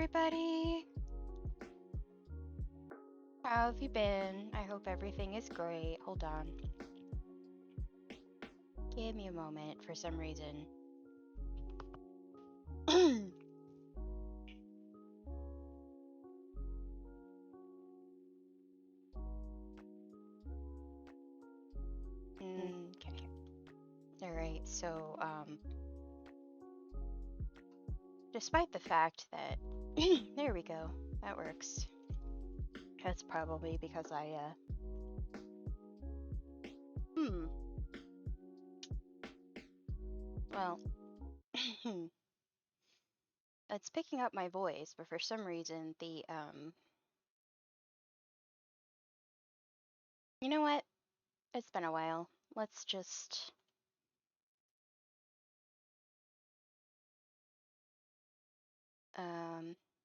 everybody! How have you been? I hope everything is great. Hold on. Give me a moment for some reason. Okay. Alright, so, despite the fact that... there we go. That works. That's probably because Well... it's picking up my voice, but for some reason, You know what? It's been a while. Let's just...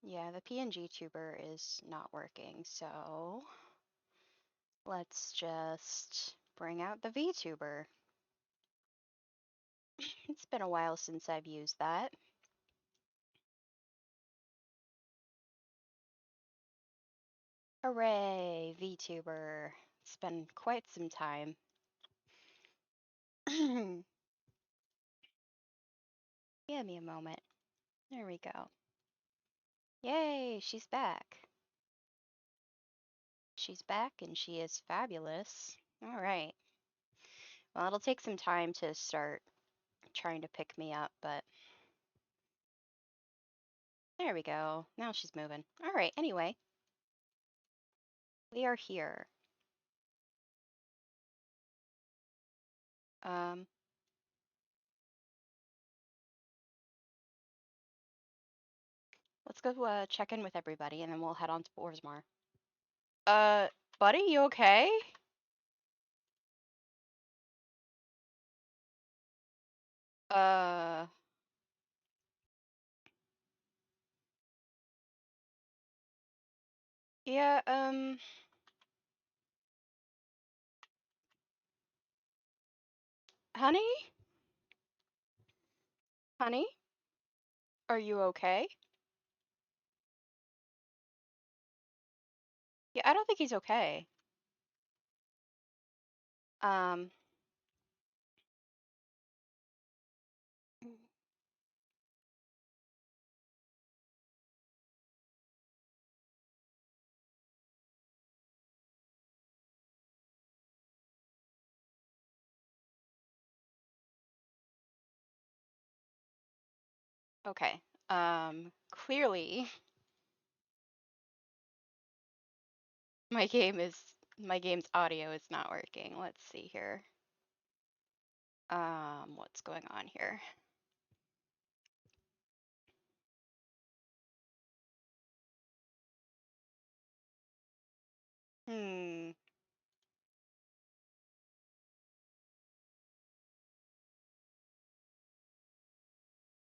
yeah, the PNG tuber is not working, so... Let's just bring out the VTuber. It's been a while since I've used that. Hooray, VTuber. It's been quite some time. Give me a moment. There we go. Yay, she's back. She's back and she is fabulous. All right. Well, it'll take some time to start trying to pick me up, but there we go. Now she's moving. All right, anyway. We are here. Let's go check in with everybody and then we'll head on to Orzammar. Buddy, you okay? Yeah, honey? Honey? Are you okay? Yeah, I don't think he's okay. Okay. Clearly my game's audio is not working. Let's see here. What's going on here?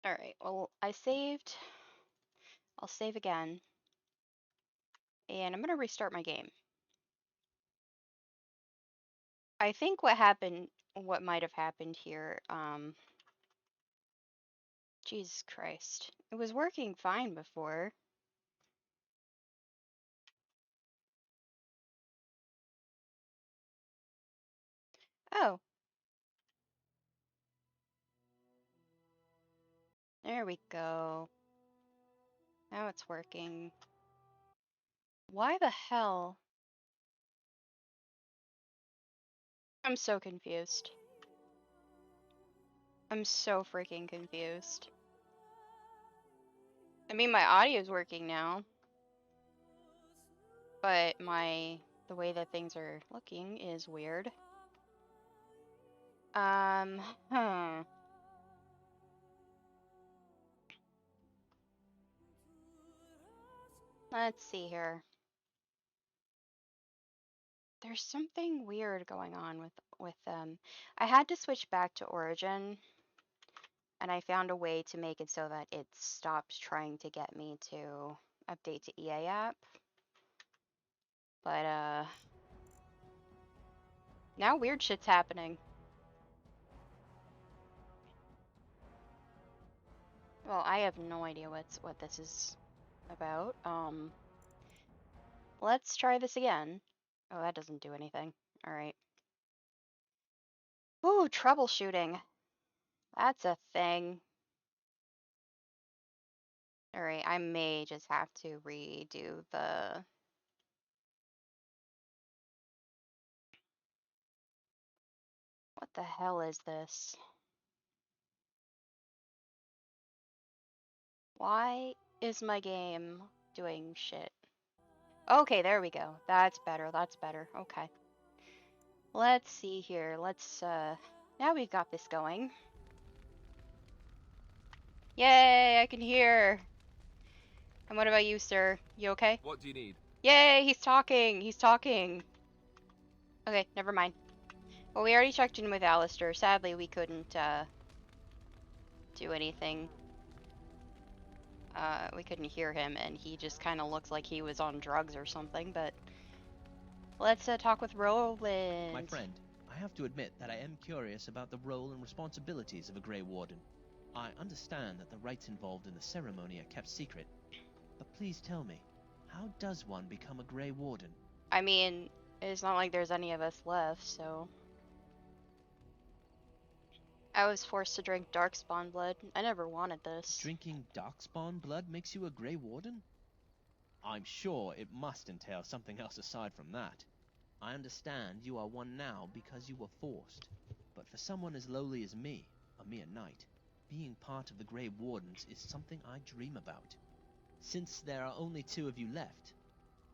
All right. Well, I saved. I'll save again. And I'm going to restart my game. I think what might have happened here, Jesus Christ. It was working fine before. Oh. There we go. Now it's working. Why the hell? I'm so confused. I'm so freaking confused. I mean, my audio's working now. But the way that things are looking is weird. Let's see here. There's something weird going on with I had to switch back to Origin, and I found a way to make it so that it stops trying to get me to update to EA app. But now weird shit's happening. Well, I have no idea what this is. about. Let's try this again. Oh, that doesn't do anything. All right. Ooh, troubleshooting. That's a thing. All right, I may just have to redo the... What the hell is this? Why is my game doing shit? Okay, there we go. That's better, that's better. Okay. Let's see here. Now we've got this going. Yay, I can hear. And what about you, sir? You okay? What do you need? Yay, he's talking. He's talking. Okay, never mind. Well, we already checked in with Alistair. Sadly, we couldn't, do anything. We couldn't hear him, and he just kind of looks like he was on drugs or something, but... Let's, talk with Roland. My friend, I have to admit that I am curious about the role and responsibilities of a Grey Warden. I understand that the rites involved in the ceremony are kept secret, but please tell me, how does one become a Grey Warden? I mean, it's not like there's any of us left, so... I was forced to drink Darkspawn blood. I never wanted this. Drinking Darkspawn blood makes you a Grey Warden? I'm sure it must entail something else aside from that. I understand you are one now because you were forced, but for someone as lowly as me, a mere knight, being part of the Grey Wardens is something I dream about. Since there are only 2 of you left,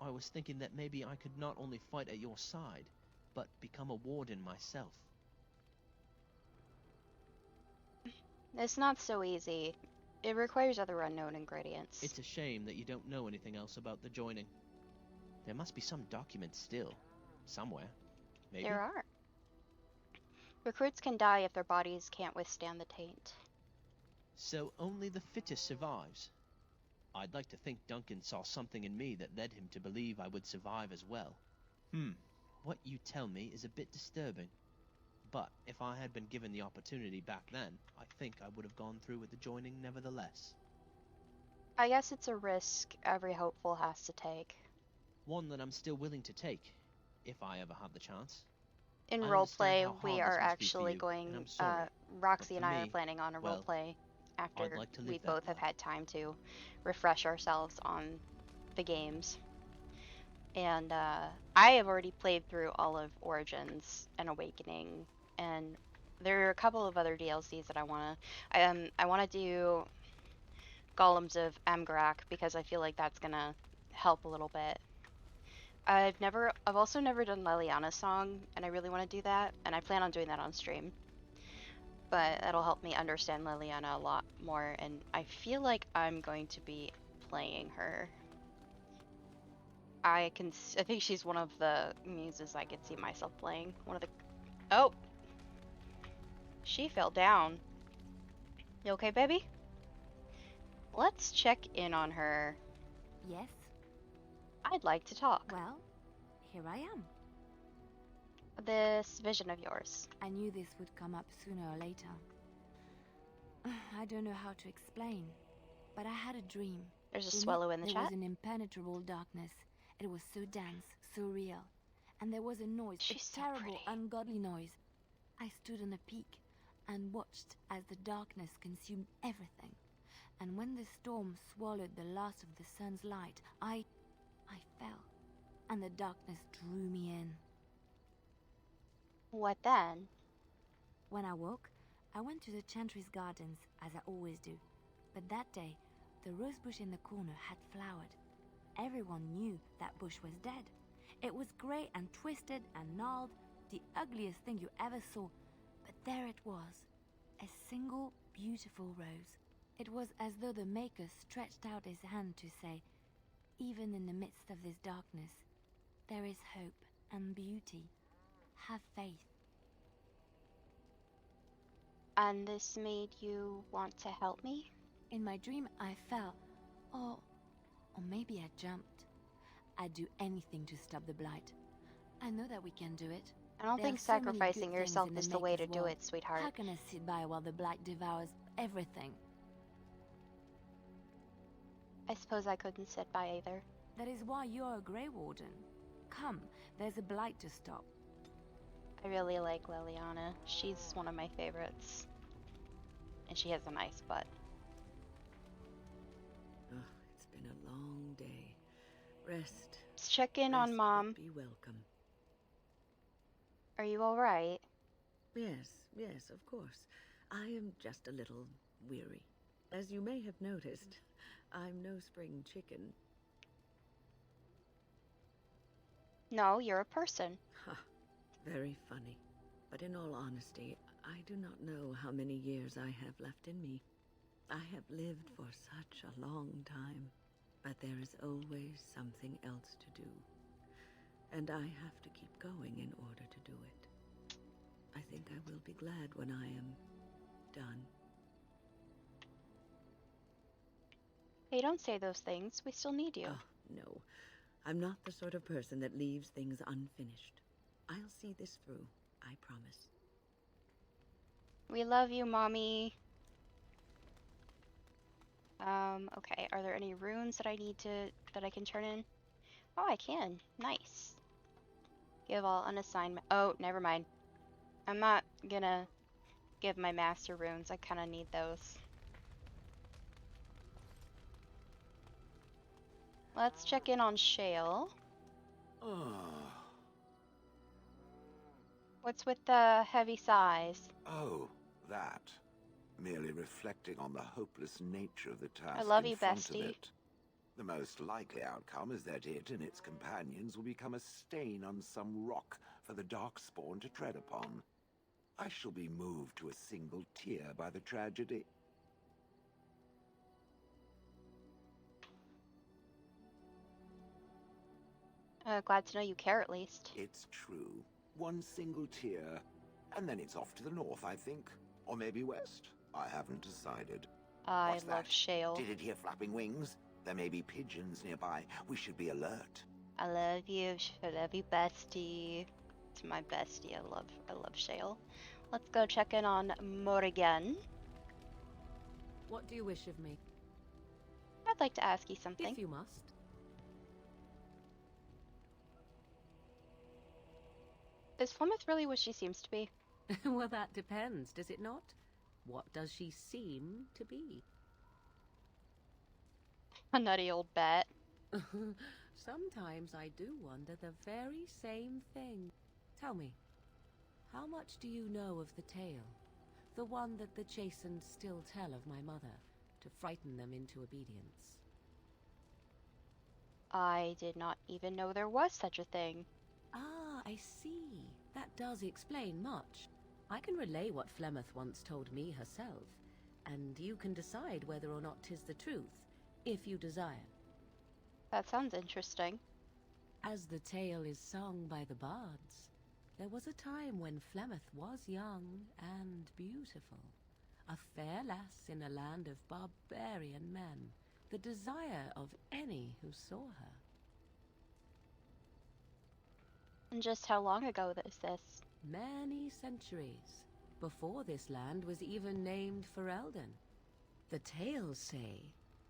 I was thinking that maybe I could not only fight at your side, but become a warden myself. It's not so easy. It requires other unknown ingredients. It's a shame that you don't know anything else about the joining. There must be some document still, somewhere, maybe? There are. Recruits can die if their bodies can't withstand the taint. So only the fittest survives. I'd like to think Duncan saw something in me that led him to believe I would survive as well. What you tell me is a bit disturbing. But if I had been given the opportunity back then, I think I would have gone through with the joining nevertheless. I guess it's a risk every hopeful has to take. One that I'm still willing to take, if I ever have the chance. In I roleplay, understand how we hard are this must be for actually you, going, and I'm sorry, Roxy but and for I are me, planning on a well, roleplay after I'd like to live we that both have life. had time to refresh ourselves on the games. And I have already played through all of Origins and Awakening, and there are a couple of other DLCs that I wanna do Golems of Amgarak because I feel like that's gonna help a little bit. I've also never done Leliana's song, and I really want to do that, and I plan on doing that on stream. But that'll help me understand Leliana a lot more, and I feel like I'm going to be playing her. I think she's one of the muses I could see myself playing. Oh! She fell down. You okay, baby? Let's check in on her. Yes? I'd like to talk. Well, here I am. This vision of yours. I knew this would come up sooner or later. I don't know how to explain, but I had a dream. There's a In swallow it, in the there chat. was an impenetrable darkness. It was so dense, so real. And there was a noise, She's a so terrible, pretty. ungodly noise. I stood on a peak and watched as the darkness consumed everything. And when the storm swallowed the last of the sun's light, I fell, and the darkness drew me in. What then? When I woke, I went to the Chantry's gardens, as I always do. But that day, the rosebush in the corner had flowered. Everyone knew that bush was dead. It was grey and twisted and gnarled, the ugliest thing you ever saw. But there it was, a single beautiful rose. It was as though the Maker stretched out his hand to say, even in the midst of this darkness, there is hope and beauty. Have faith. And this made you want to help me? In my dream, I fell, or maybe I jumped. I'd do anything to stop the blight. I know that we can do it. I don't There think are so many sacrificing good things yourself in is the the way to Maker's do world. it, sweetheart. How can I sit by while the blight devours everything? I suppose I couldn't sit by either. That is why you're a Grey Warden. Come, there's a blight to stop. I really like Liliana. She's one of my favorites. And she has a nice butt. Oh, it's been a long day. Rest. Let's check in Rest on Mom. would be welcome. Are you alright? Yes, of course. I am just a little weary. As you may have noticed, I'm no spring chicken. No, you're a person. Ha, very funny. But in all honesty, I do not know how many years I have left in me. I have lived for such a long time, but there is always something else to do. And I have to keep going in order to do it. I think I will be glad when I am done. Hey, don't say those things. We still need you. Oh, no. I'm not the sort of person that leaves things unfinished. I'll see this through, I promise. We love you, Mommy. Okay. Are there any runes that that I can turn in? Oh, I can. Nice. Give all unassigned. Oh, never mind. I'm not gonna give my master runes. I kind of need those. Let's check in on Shale. What's with the heavy sighs? Oh, that. Merely reflecting on the hopeless nature of the task I love in you, front of bestie. it. The most likely outcome is that it and its companions will become a stain on some rock for the Darkspawn to tread upon. I shall be moved to a single tear by the tragedy. Glad to know you care at least. It's true. One single tear, and then it's off to the north, I think. Or maybe west. I haven't decided. I What's love that? Shale. Did it hear flapping wings? There may be pigeons nearby. We should be alert. I love you. I love you, bestie. It's my bestie. I love Shale. Let's go check in on Morrigan. What do you wish of me? I'd like to ask you something. If you must. Is Flemeth really what she seems to be? Well, that depends, does it not? What does she seem to be? A nutty old bat. Sometimes I do wonder the very same thing. Tell me, how much do you know of the tale? The one that the chastened still tell of my mother, to frighten them into obedience. I did not even know there was such a thing. Ah, I see. That does explain much. I can relay what Flemeth once told me herself, and you can decide whether or not 'tis the truth, if you desire. That sounds interesting. As the tale is sung by the bards, there was a time when Flemeth was young and beautiful, a fair lass in a land of barbarian men, the desire of any who saw her. And just how long ago is this? Many centuries, before this land was even named Ferelden. The tales say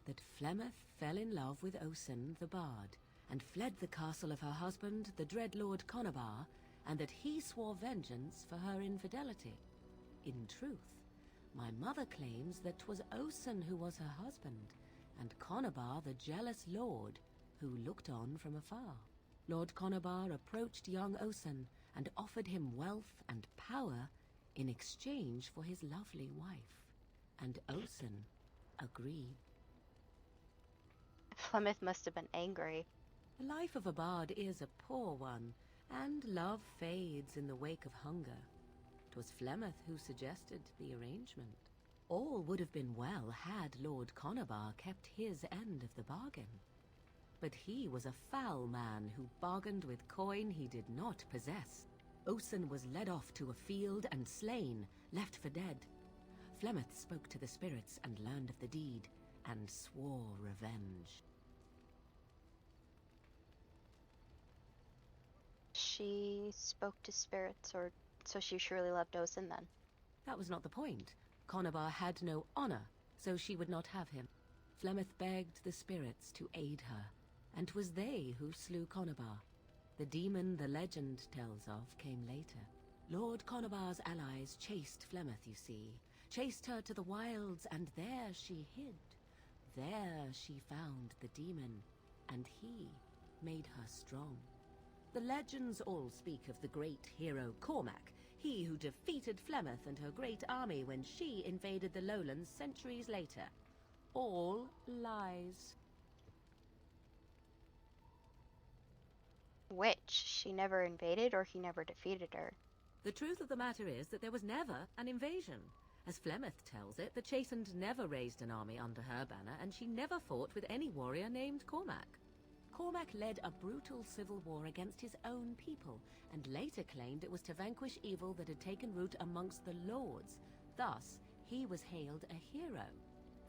that Flemeth fell in love with Osen the bard, and fled the castle of her husband, the dread Lord Conabar, and that he swore vengeance for her infidelity. In truth, my mother claims that 'twas Osen who was her husband, and Conabar the jealous lord, who looked on from afar. Lord Conabar approached young Osen and offered him wealth and power in exchange for his lovely wife, and Osen agreed. Flemeth must have been angry. The life of a bard is a poor one, and love fades in the wake of hunger. 'Twas Flemeth who suggested the arrangement. All would have been well had Lord Conabar kept his end of the bargain. But he was a foul man who bargained with coin he did not possess. Osen was led off to a field and slain, left for dead. Flemeth spoke to the spirits and learned of the deed, and swore revenge. She spoke to spirits, or so she surely loved Osen then. That was not the point. Conabar had no honor, so she would not have him. Flemeth begged the spirits to aid her, and 'twas they who slew Conobar. The demon the legend tells of came later. Lord Conobar's allies chased Flemeth, you see, chased her to the wilds, and there she hid. There she found the demon, and he made her strong. The legends all speak of the great hero Cormac, he who defeated Flemeth and her great army when she invaded the lowlands centuries later. All lies. Which? She never invaded or he never defeated her? The truth of the matter is that there was never an invasion. As Flemeth tells it, the Chastened never raised an army under her banner, and she never fought with any warrior named Cormac. Cormac led a brutal civil war against his own people, and later claimed it was to vanquish evil that had taken root amongst the lords. Thus, he was hailed a hero.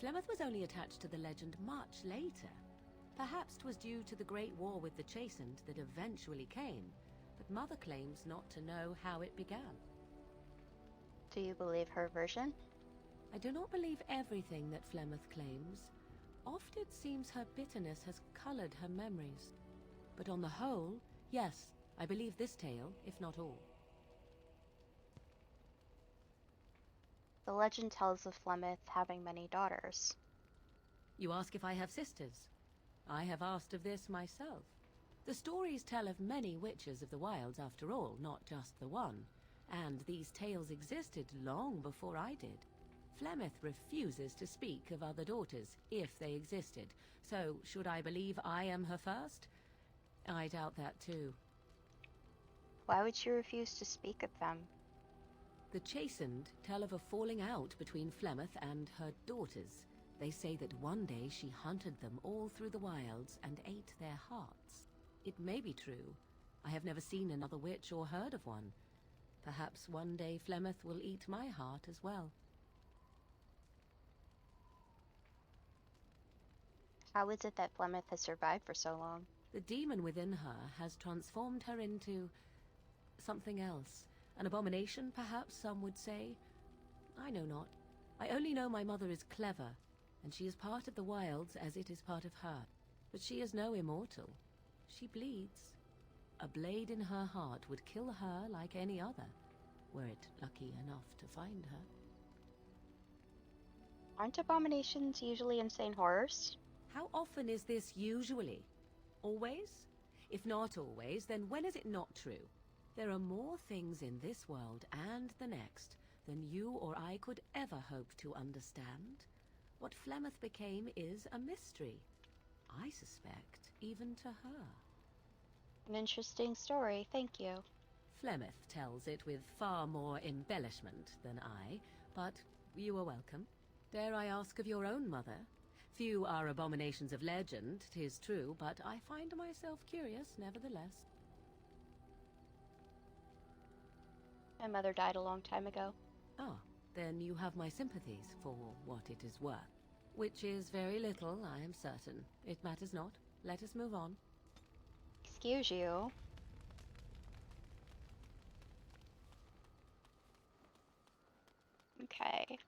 Flemeth was only attached to the legend much later. Perhaps 'twas due to the great war with the Chastened that eventually came, but Mother claims not to know how it began. Do you believe her version? I do not believe everything that Flemeth claims. Oft it seems her bitterness has colored her memories. But on the whole, yes, I believe this tale, if not all. The legend tells of Flemeth having many daughters. You ask if I have sisters. I have asked of this myself. The stories tell of many witches of the wilds after all, not just the one. And these tales existed long before I did. Flemeth refuses to speak of other daughters, if they existed. So, should I believe I am her first? I doubt that too. Why would she refuse to speak of them? The Chastened tell of a falling out between Flemeth and her daughters. They say that one day she hunted them all through the wilds and ate their hearts. It may be true. I have never seen another witch or heard of one. Perhaps one day Flemeth will eat my heart as well. How is it that Flemeth has survived for so long? The demon within her has transformed her into something else. An abomination, perhaps some would say. I know not. I only know my mother is clever, and she is part of the wilds as it is part of her. But she is no immortal. She bleeds. A blade in her heart would kill her like any other, were it lucky enough to find her. Aren't abominations usually insane horrors? How often is this usually? Always? If not always, then when is it not true? There are more things in this world and the next than you or I could ever hope to understand. What Flemeth became is a mystery. I suspect even to her. An interesting story, thank you. Flemeth tells it with far more embellishment than I, but you are welcome. Dare I ask of your own mother? Few are abominations of legend, 'tis true, but I find myself curious nevertheless. My mother died a long time ago. Ah, then you have my sympathies for what it is worth. Which is very little, I am certain. It matters not. Let us move on. Excuse you. Okay.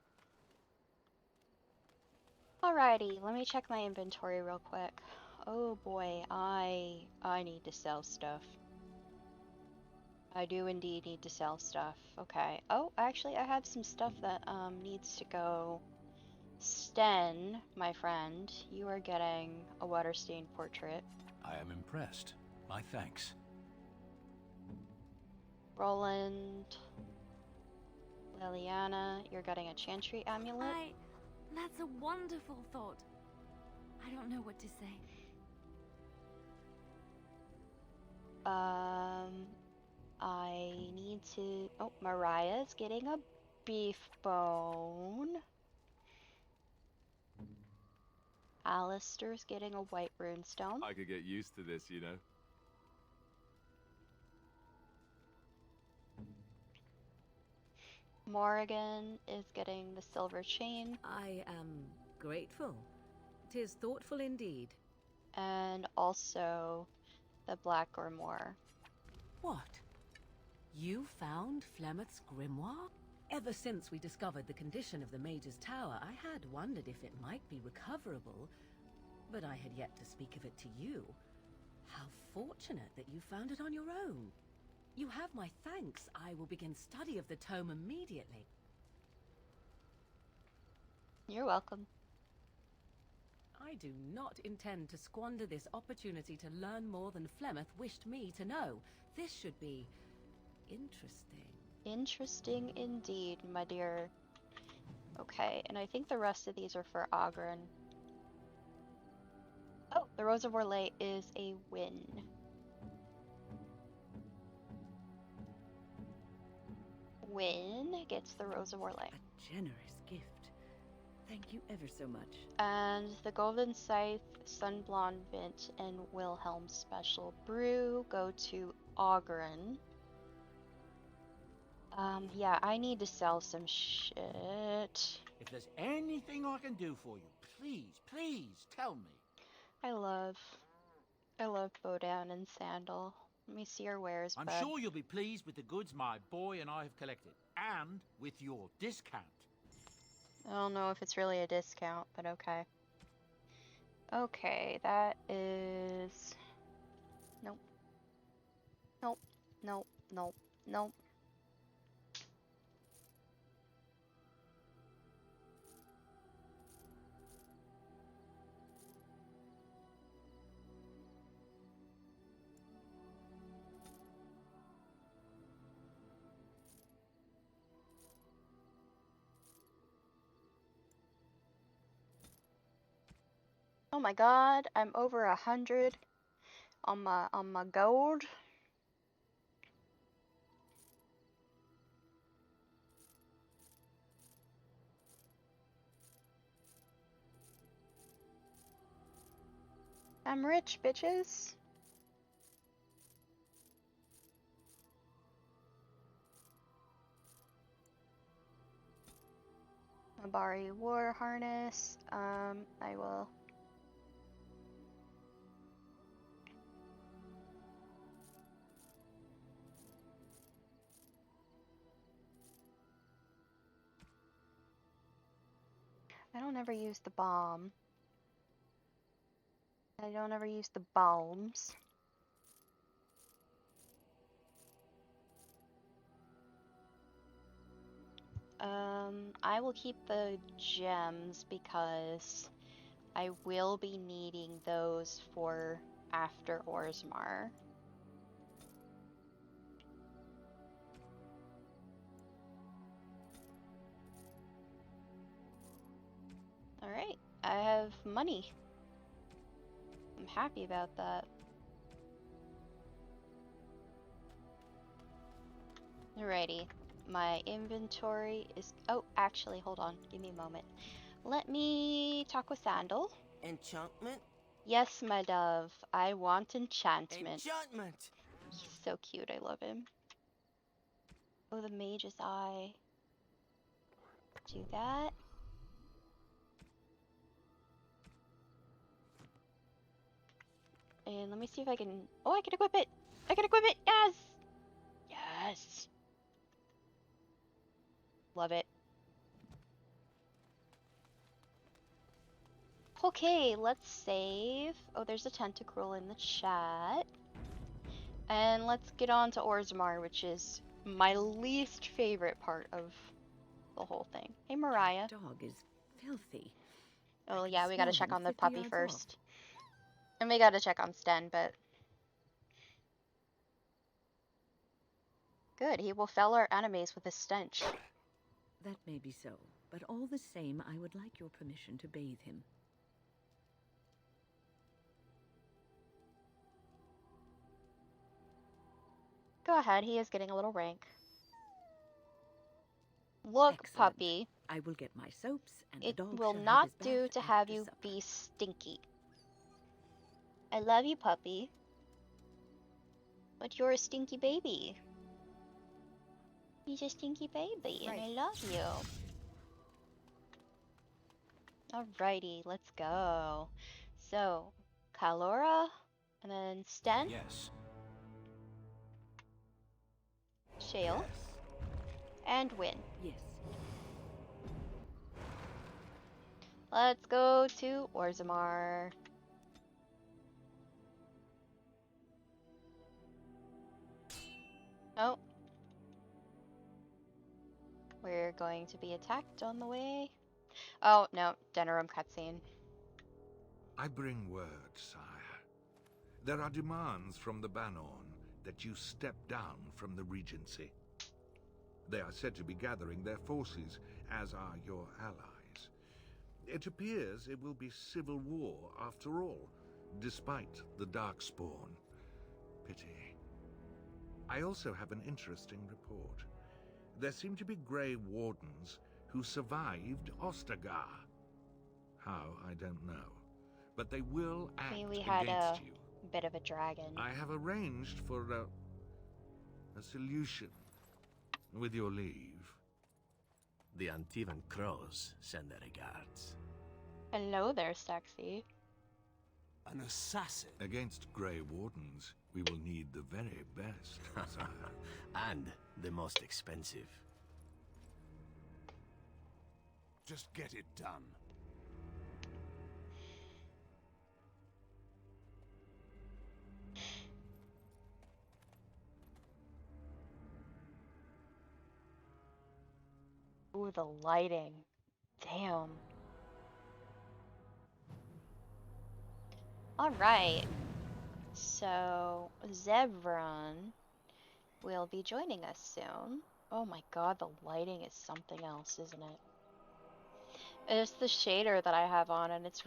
Alrighty, let me check my inventory real quick. Oh boy, I need to sell stuff. I do indeed need to sell stuff. Okay. Oh, actually I have some stuff that needs to go. Sten, my friend, you are getting a water stain portrait. I am impressed. My thanks. Roland, Liliana, you're getting a chantry amulet. That's a wonderful thought. I don't know what to say. I need to... Oh, Mariah's getting a beef bone. Alistair's getting a white runestone. I could get used to this, you know. Morrigan is getting the silver chain. I am grateful. 'Tis thoughtful indeed. And also the black grimoire. What? You found Flemeth's grimoire? Ever since we discovered the condition of the Mage's Tower, I had wondered if it might be recoverable, but I had yet to speak of it to you. How fortunate that you found it on your own. You have my thanks. I will begin study of the tome immediately. You're welcome. I do not intend to squander this opportunity to learn more than Flemeth wished me to know. This should be interesting. Interesting indeed, my dear. Okay, and I think the rest of these are for Ogren. Oh, the Rose of Orlais is a win. Win gets the Rose of Orlais. A generous gift. Thank you ever so much. And the Golden Scythe, Sunblonde Vint, and Wilhelm Special Brew go to Ogren. Yeah, I need to sell some shit. If there's anything I can do for you, please tell me. I love Bodan and Sandal. Let me see your wares, I'm bud. sure you'll be pleased with the goods my boy and I have collected, and with your discount. I don't know if it's really a discount, but okay. Okay, that is... Nope. Nope. Nope. Nope. Nope. Oh my god, I'm over 100 on my gold. I'm rich, bitches. Mabari War Harness. I will. I don't ever use the bomb. I don't ever use the bombs. I will keep the gems because I will be needing those for after Orzammar. Alright, I have money. I'm happy about that. Alrighty, my inventory is... Oh, actually, hold on. Give me a moment. Let me talk with Sandal. Enchantment? Yes, my dove. I want enchantment. Enchantment! He's so cute. I love him. Oh, the Mage's Eye. Do that. And let me see if I can... Oh, I can equip it! I can equip it! Yes! Yes! Love it. Okay, let's save. Oh, there's a tentacruel in the chat. And let's get on to Orzammar, which is my least favorite part of the whole thing. Hey, Mariah. Dog is filthy. Oh, I yeah, can we gotta smell check him on the 50 puppy yards first. off. And we gotta check on Sten, but... Good, he will fell our enemies with his stench. That may be so, but all the same, I would like your permission to bathe him. Go ahead, he is getting a little rank. Look, Excellent. puppy. I will get my soaps, and It the dog will shall not have his do bath to have after you supper. be stinky. I love you, puppy. But you're a stinky baby. He's a stinky baby, and I love you. Alrighty, let's go. So, Kalora, and then Sten, Yes. Shale, Yes. and win. Yes. Let's go to Orzammar. Oh. We're going to be attacked on the way. Oh, no. Denerim cutscene. I bring word, sire. There are demands from the Banorn that you step down from the Regency. They are said to be gathering their forces, as are your allies. It appears it will be civil war after all, despite the Darkspawn. Pity. I also have an interesting report. There seem to be Grey Wardens who survived Ostagar. How, I don't know. But they will act See, we had against a you. bit of a dragon. I have arranged for a solution, with your leave. The Antivan Crows send their regards. Hello there, Staxy. An assassin? Against Grey Wardens, we will need the very best, sire. And the most expensive. Just get it done. Ooh, the lighting. Damn. Alright. So, Zevran will be joining us soon. Oh my god, the lighting is something else, isn't it? It's the shader that I have on, and it's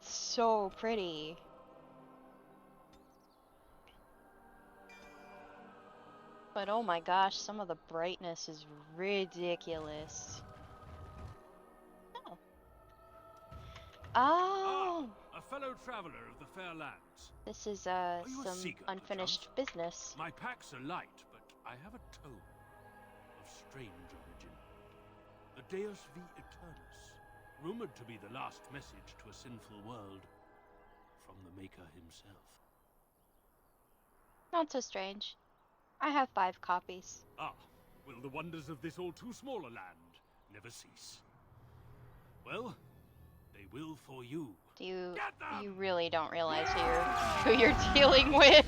so pretty. But oh my gosh, some of the brightness is ridiculous. Oh. Oh! A fellow traveler of the fair lands. This is Are you a some seeker, unfinished perchance? business. My packs are light, but I have a tome of strange origin. The Deus V Eternus, rumored to be the last message to a sinful world from the Maker himself. Not so strange. I have 5 copies. Ah, will the wonders of this all too small a land never cease? Well, they will for you. You really don't realize who you're dealing with.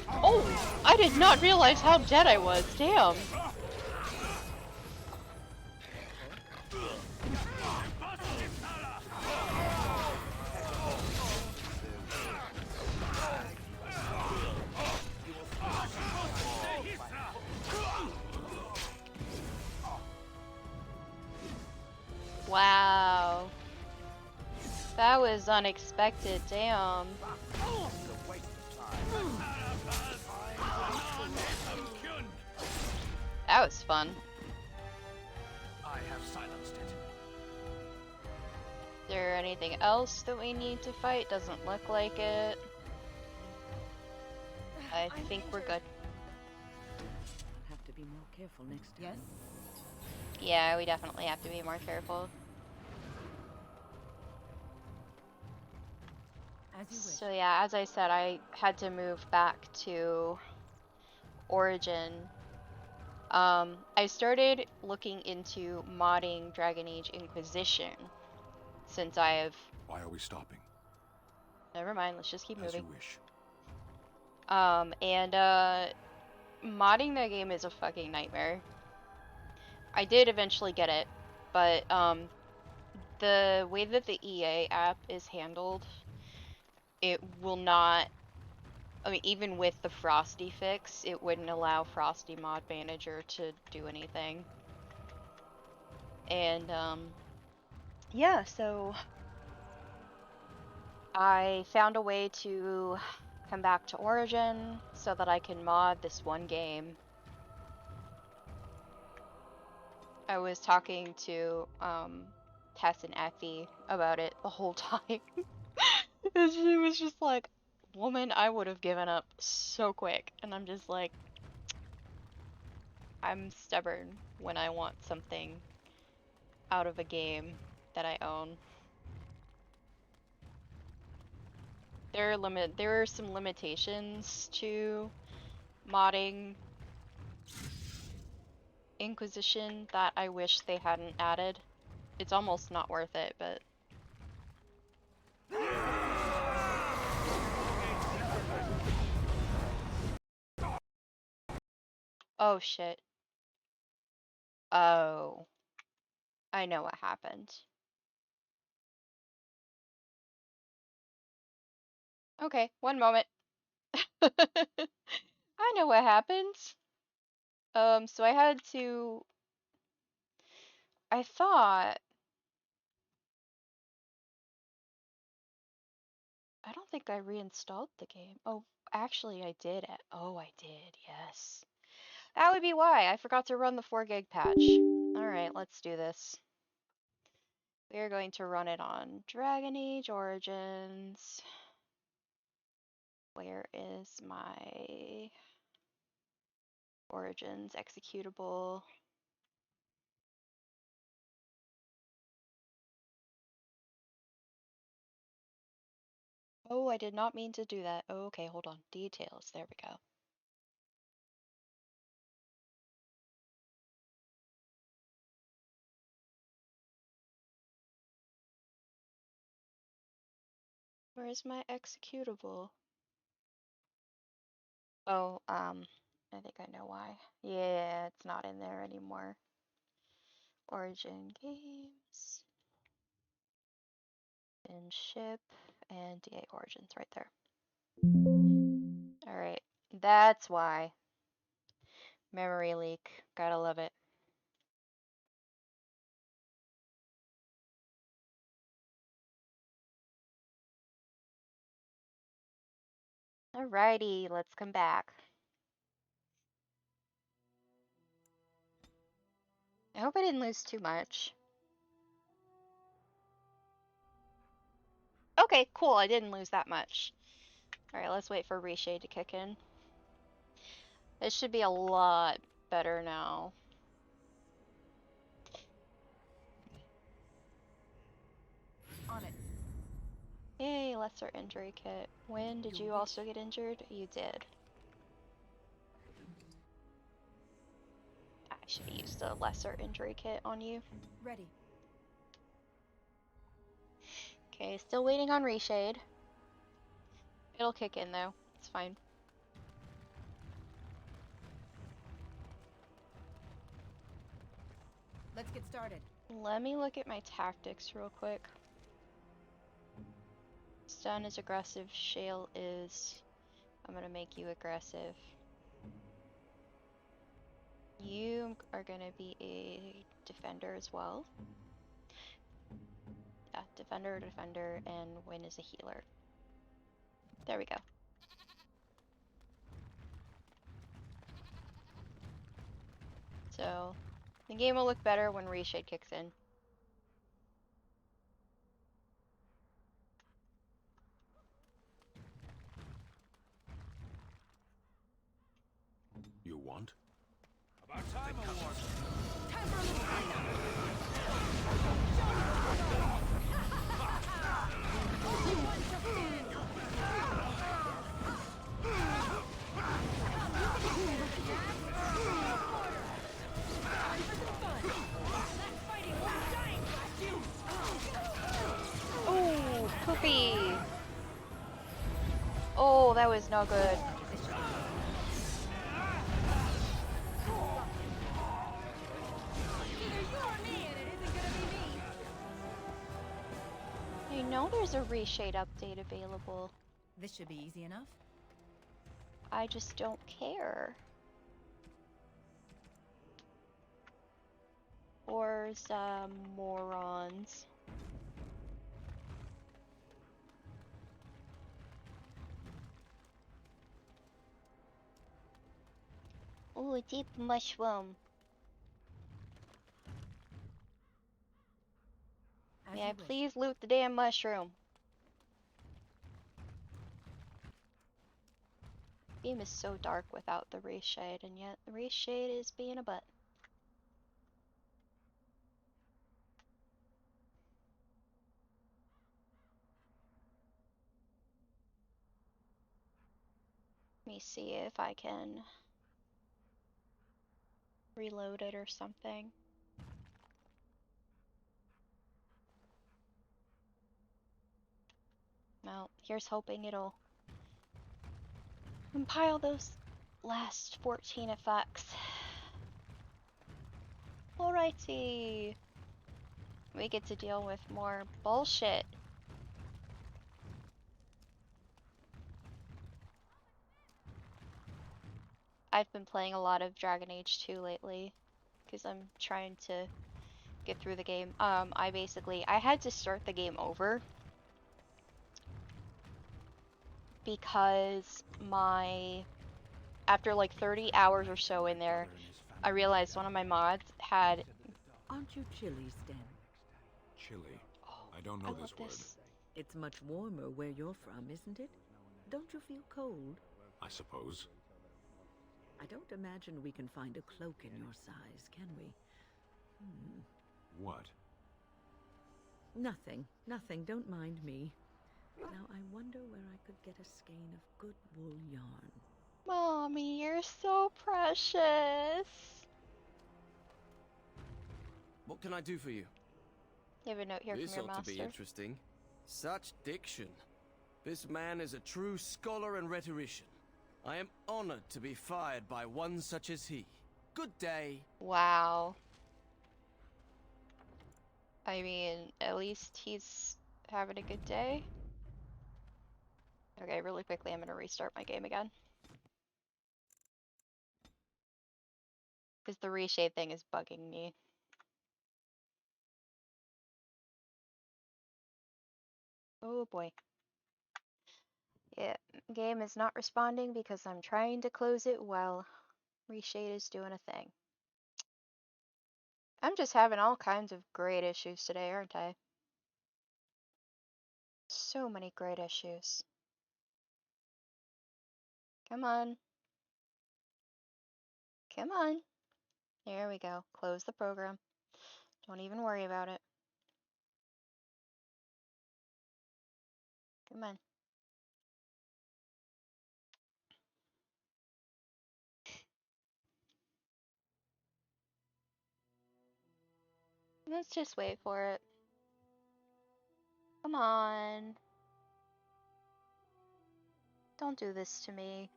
Oh, I did not realize how dead I was. Damn. Wow. That was unexpected, damn. That was fun. I have silenced it. Is there anything else that we need to fight? Doesn't look like it. I think we're good. I'll have to be more careful next time. Yes? Yeah, we definitely have to be more careful. As you wish. So yeah, as I said, I had to move back to Origin. I started looking into modding Dragon Age Inquisition since I have... Why are we stopping? Never mind, let's just keep As moving. you wish. Modding that game is a fucking nightmare. I did eventually get it, but the way that the EA app is handled, it will not... I mean, even with the Frosty fix, it wouldn't allow Frosty Mod Manager to do anything. And, yeah, so... I found a way to come back to Origin so that I can mod this one game. I was talking to, Tess and Effie about it the whole time. And she was just like, woman, I would have given up so quick. And I'm just like, I'm stubborn when I want something out of a game that I own. There are some limitations to modding Inquisition that I wish they hadn't added. It's almost not worth it, but oh shit. Oh, I know what happened. Okay, one moment. I know what happened. So I had to. I thought. I don't think I reinstalled the game. Oh, actually, I did. Oh, I did. Yes. That would be why. I forgot to run the 4 gig patch. Alright, let's do this. We are going to run it on Dragon Age Origins. Where is my Origins executable? Oh, I did not mean to do that. Oh, okay, hold on. Details. There we go. Where is my executable? Oh, I think I know why. Yeah, it's not in there anymore. Origin games and ship and DA Origins right there. Alright, that's why. Memory leak. Gotta love it. Alrighty, let's come back. I hope I didn't lose too much. Okay, cool, I didn't lose that much. Alright, let's wait for Reshade to kick in. This should be a lot better now. On it. Yay, lesser injury kit. When did you also get injured? You did. I should have used a lesser injury kit on you. Ready. Okay, still waiting on Reshade. It'll kick in though. It's fine. Let's get started. Let me look at my tactics real quick. Stun is aggressive, Shale is... I'm gonna make you aggressive. You are gonna be a defender as well. Yeah, defender, and Win is a healer. There we go. So, the game will look better when Reshade kicks in. You want? About time, Award. Time for a little cleanup. Oh, poopy! Oh, that was no good. I know there's a Reshade update available. This should be easy enough. I just don't care. Morons. Ooh, deep mushroom. May I please loot the damn mushroom? Game is so dark without the Reshade, and yet the Reshade is being a butt. Let me see if I can reload it or something. Well, here's hoping it'll compile those last 14 effects. Alrighty. We get to deal with more bullshit. I've been playing a lot of Dragon Age 2 lately because I'm trying to get through the game. I had to start the game over because after like 30 hours or so in there, I realized one of my mods had... Aren't you chilly, Sten? Chilly? I don't know this word. It's much warmer where you're from, isn't it? Don't you feel cold? I suppose. I don't imagine we can find a cloak in your size, can we? What? Nothing. Nothing. Don't mind me. Now, I wonder where I could get a skein of good wool yarn. Mommy, you're so precious. What can I do for you? You have a note here This from your ought master. to be interesting. Such diction. This man is a true scholar and rhetorician. I am honored to be fired by one such as he. Good day. Wow. I mean, at least he's having a good day. Okay, really quickly, I'm gonna restart my game again. Because the reshade thing is bugging me. Oh boy. Yeah, game is not responding because I'm trying to close it while reshade is doing a thing. I'm just having all kinds of great issues today, aren't I? So many great issues. Come on. Come on. There we go. Close the program. Don't even worry about it. Come on. Let's just wait for it. Come on. Don't do this to me.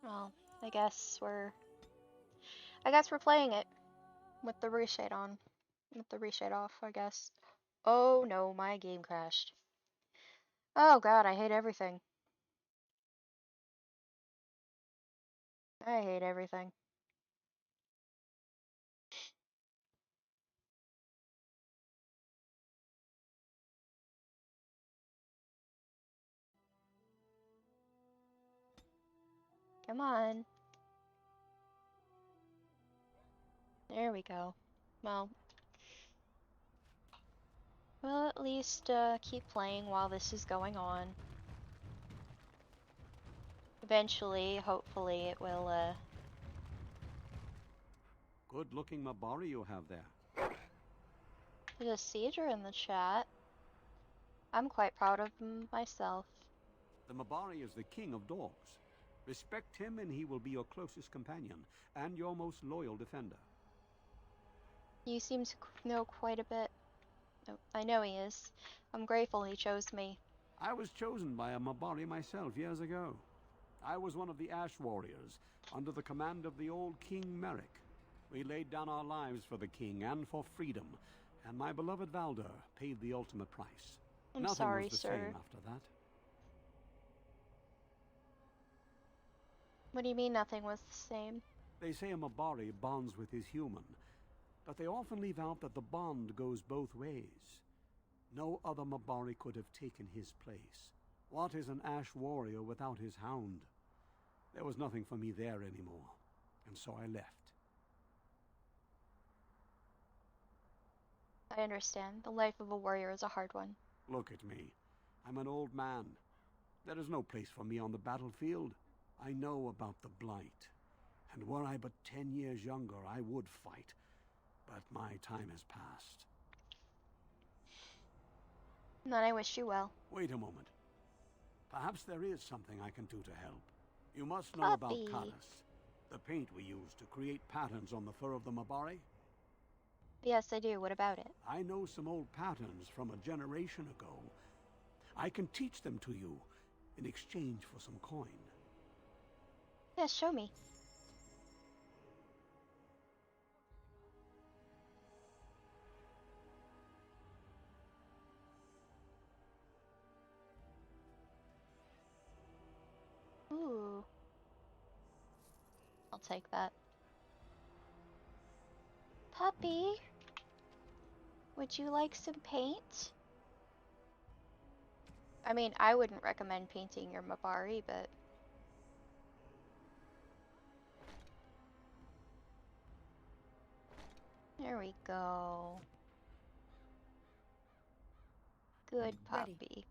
Well, I guess we're playing it with the reshade on. With the reshade off, I guess. Oh no, my game crashed. Oh god, I hate everything. I hate everything. Come on. There we go. Well, we'll at least keep playing while this is going on. Eventually, hopefully, it will Good-looking Mabari you have there. There's a Seeger in the chat. I'm quite proud of him myself. The Mabari is the king of dogs. Respect him and he will be your closest companion, and your most loyal defender. You seem to know quite a bit. Oh, I know he is. I'm grateful he chose me. I was chosen by a Mabari myself years ago. I was one of the Ash Warriors, under the command of the old King Merrick. We laid down our lives for the king and for freedom, and my beloved Valder paid the ultimate price. I'm Nothing sorry, was the sir. same after that. What do you mean nothing was the same? They say a Mabari bonds with his human, but they often leave out that the bond goes both ways. No other Mabari could have taken his place. What is an Ash Warrior without his hound? There was nothing for me there anymore, and so I left. I understand. The life of a warrior is a hard one. Look at me. I'm an old man. There is no place for me on the battlefield. I know about the Blight, and were I but 10 years younger, I would fight. But my time has passed. Then I wish you well. Wait a moment. Perhaps there is something I can do to help. You must know about Puppy. Caddis, the paint we use to create patterns on the fur of the Mabari. Yes, I do. What about it? I know some old patterns from a generation ago. I can teach them to you in exchange for some coin. Yes, show me. Ooh. I'll take that. Puppy, would you like some paint? I mean, I wouldn't recommend painting your Mabari, but... There we go. Good puppy.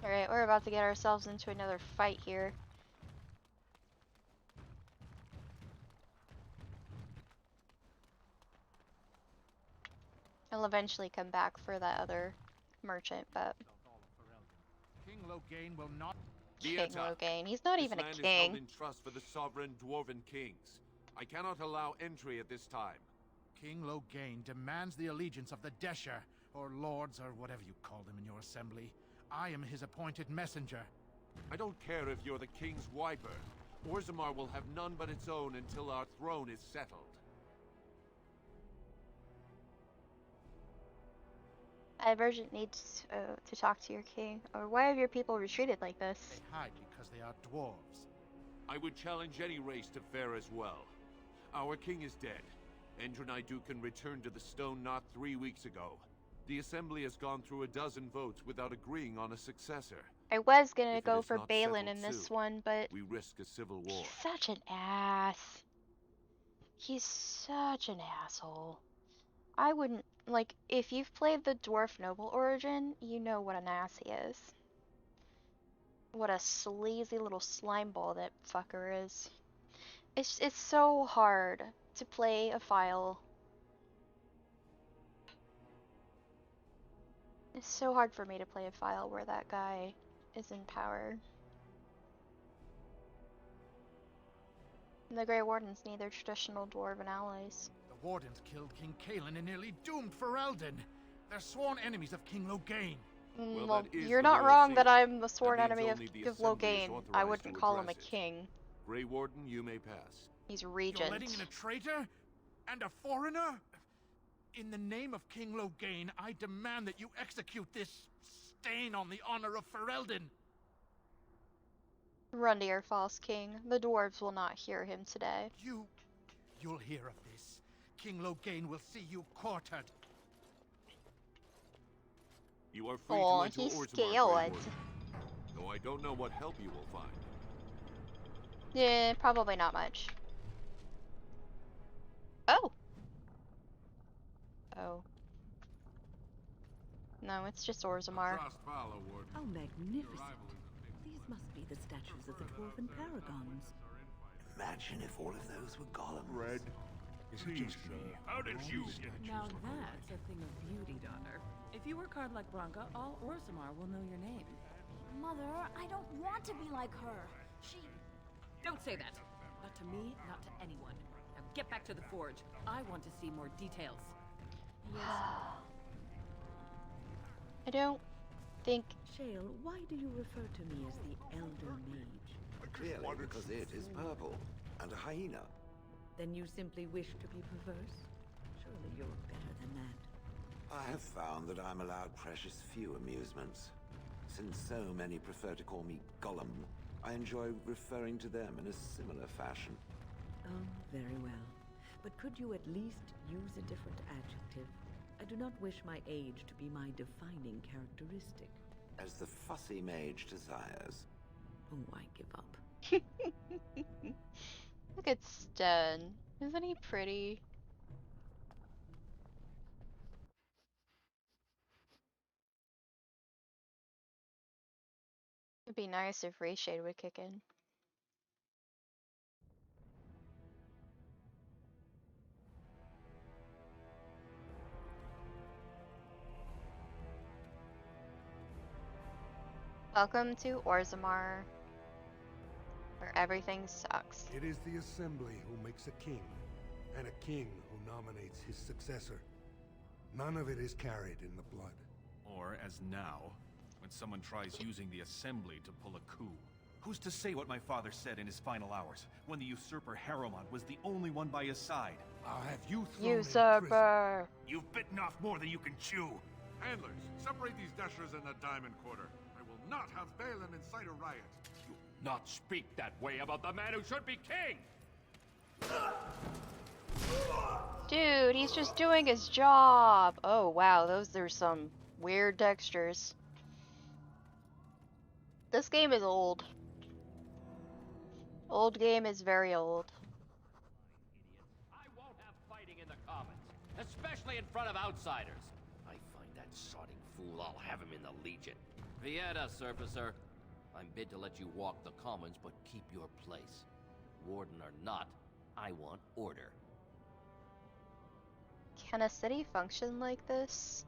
Alright, we're about to get ourselves into another fight here. I'll eventually come back for that other merchant, but... King Loghain will not... King Loghain. He's not even a This land is king. held in trust for the sovereign dwarven kings. I cannot allow entry at this time. King Loghain demands the allegiance of the Desher, or lords, or whatever you call them in your assembly. I am his appointed messenger. I don't care if you're the king's wiper. Orzammar will have none but its own until our throne is settled. Urgent needs to talk to your king. Or why have your people retreated like this? They hide because they are dwarves. I would challenge any race to fare as well. Our king is dead. Endrunaidukan returned to the Stone not 3 weeks ago. The Assembly has gone through a dozen votes without agreeing on a successor. I was gonna If it go is for not Balin settled in this soon, one, but we risk a civil war. he's such an ass. He's such an asshole. I wouldn't, like, if you've played the Dwarf Noble Origin, you know what an ass he is. What a sleazy little slime ball that fucker is. It's so hard to play a file. It's so hard for me to play a file where that guy is in power. And the Grey Wardens need their traditional dwarven allies. The Wardens killed King Kaelin and nearly doomed Ferelden. They're sworn enemies of King Loghain. Well, you're not wrong that I'm the sworn enemy of Loghain. I wouldn't call him a king. Grey Warden, you may pass. He's regent. You're letting in a traitor? And a foreigner? In the name of King Loghain, I demand that you execute this stain on the honor of Ferelden. Run to your false king. The dwarves will not hear him today. You'll hear of this. King Loghain will see you quartered. You are free to enter he's Orzammar, scared. Grey Warden. Though I don't know what help you will find. Yeah, probably not much. Oh! Oh. No, it's just Orzammar. How magnificent. These must be the statues of the dwarven paragons. Imagine if all of those were Gollum. Red, is it just me? How did you get... Now that's a thing of beauty, daughter. If you work hard like Branka, all Orzammar will know your name. Mother, I don't want to be like her. She... Don't say that. Not to me, not to anyone. Now get back to the forge. I want to see more details. I don't think... Shale, why do you refer to me as the Elder Mage? Clearly, because it is purple, and a hyena. Then you simply wish to be perverse? Surely you're better than that. I have found that I'm allowed precious few amusements. Since so many prefer to call me Gollum, I enjoy referring to them in a similar fashion. Oh, very well. But could you at least use a different adjective? I do not wish my age to be my defining characteristic. As the fussy mage desires. Oh, I give up. Look at Sten. Isn't he pretty? It'd be nice if Rayshade would kick in. Welcome to Orzammar, where everything sucks. It is the Assembly who makes a king, and a king who nominates his successor. None of it is carried in the blood. Or, as now, when someone tries using the Assembly to pull a coup. Who's to say what my father said in his final hours, when the usurper Harrowmont was the only one by his side? I'll have you thrown Usurper! You've bitten off more than you can chew! Handlers, separate these dashers in the diamond quarter. I will not have Balin incite a riot. You not speak that way about the man who should be king! Dude, he's just doing his job! Oh wow, those are some weird textures. This game is old. Old game is very old. I won't have fighting in the Commons, especially in front of outsiders. I find that sodding fool, I'll have him in the Legion. Vieta, Surfacer. I'm bid to let you walk the Commons, but keep your place. Warden or not, I want order. Can a city function like this?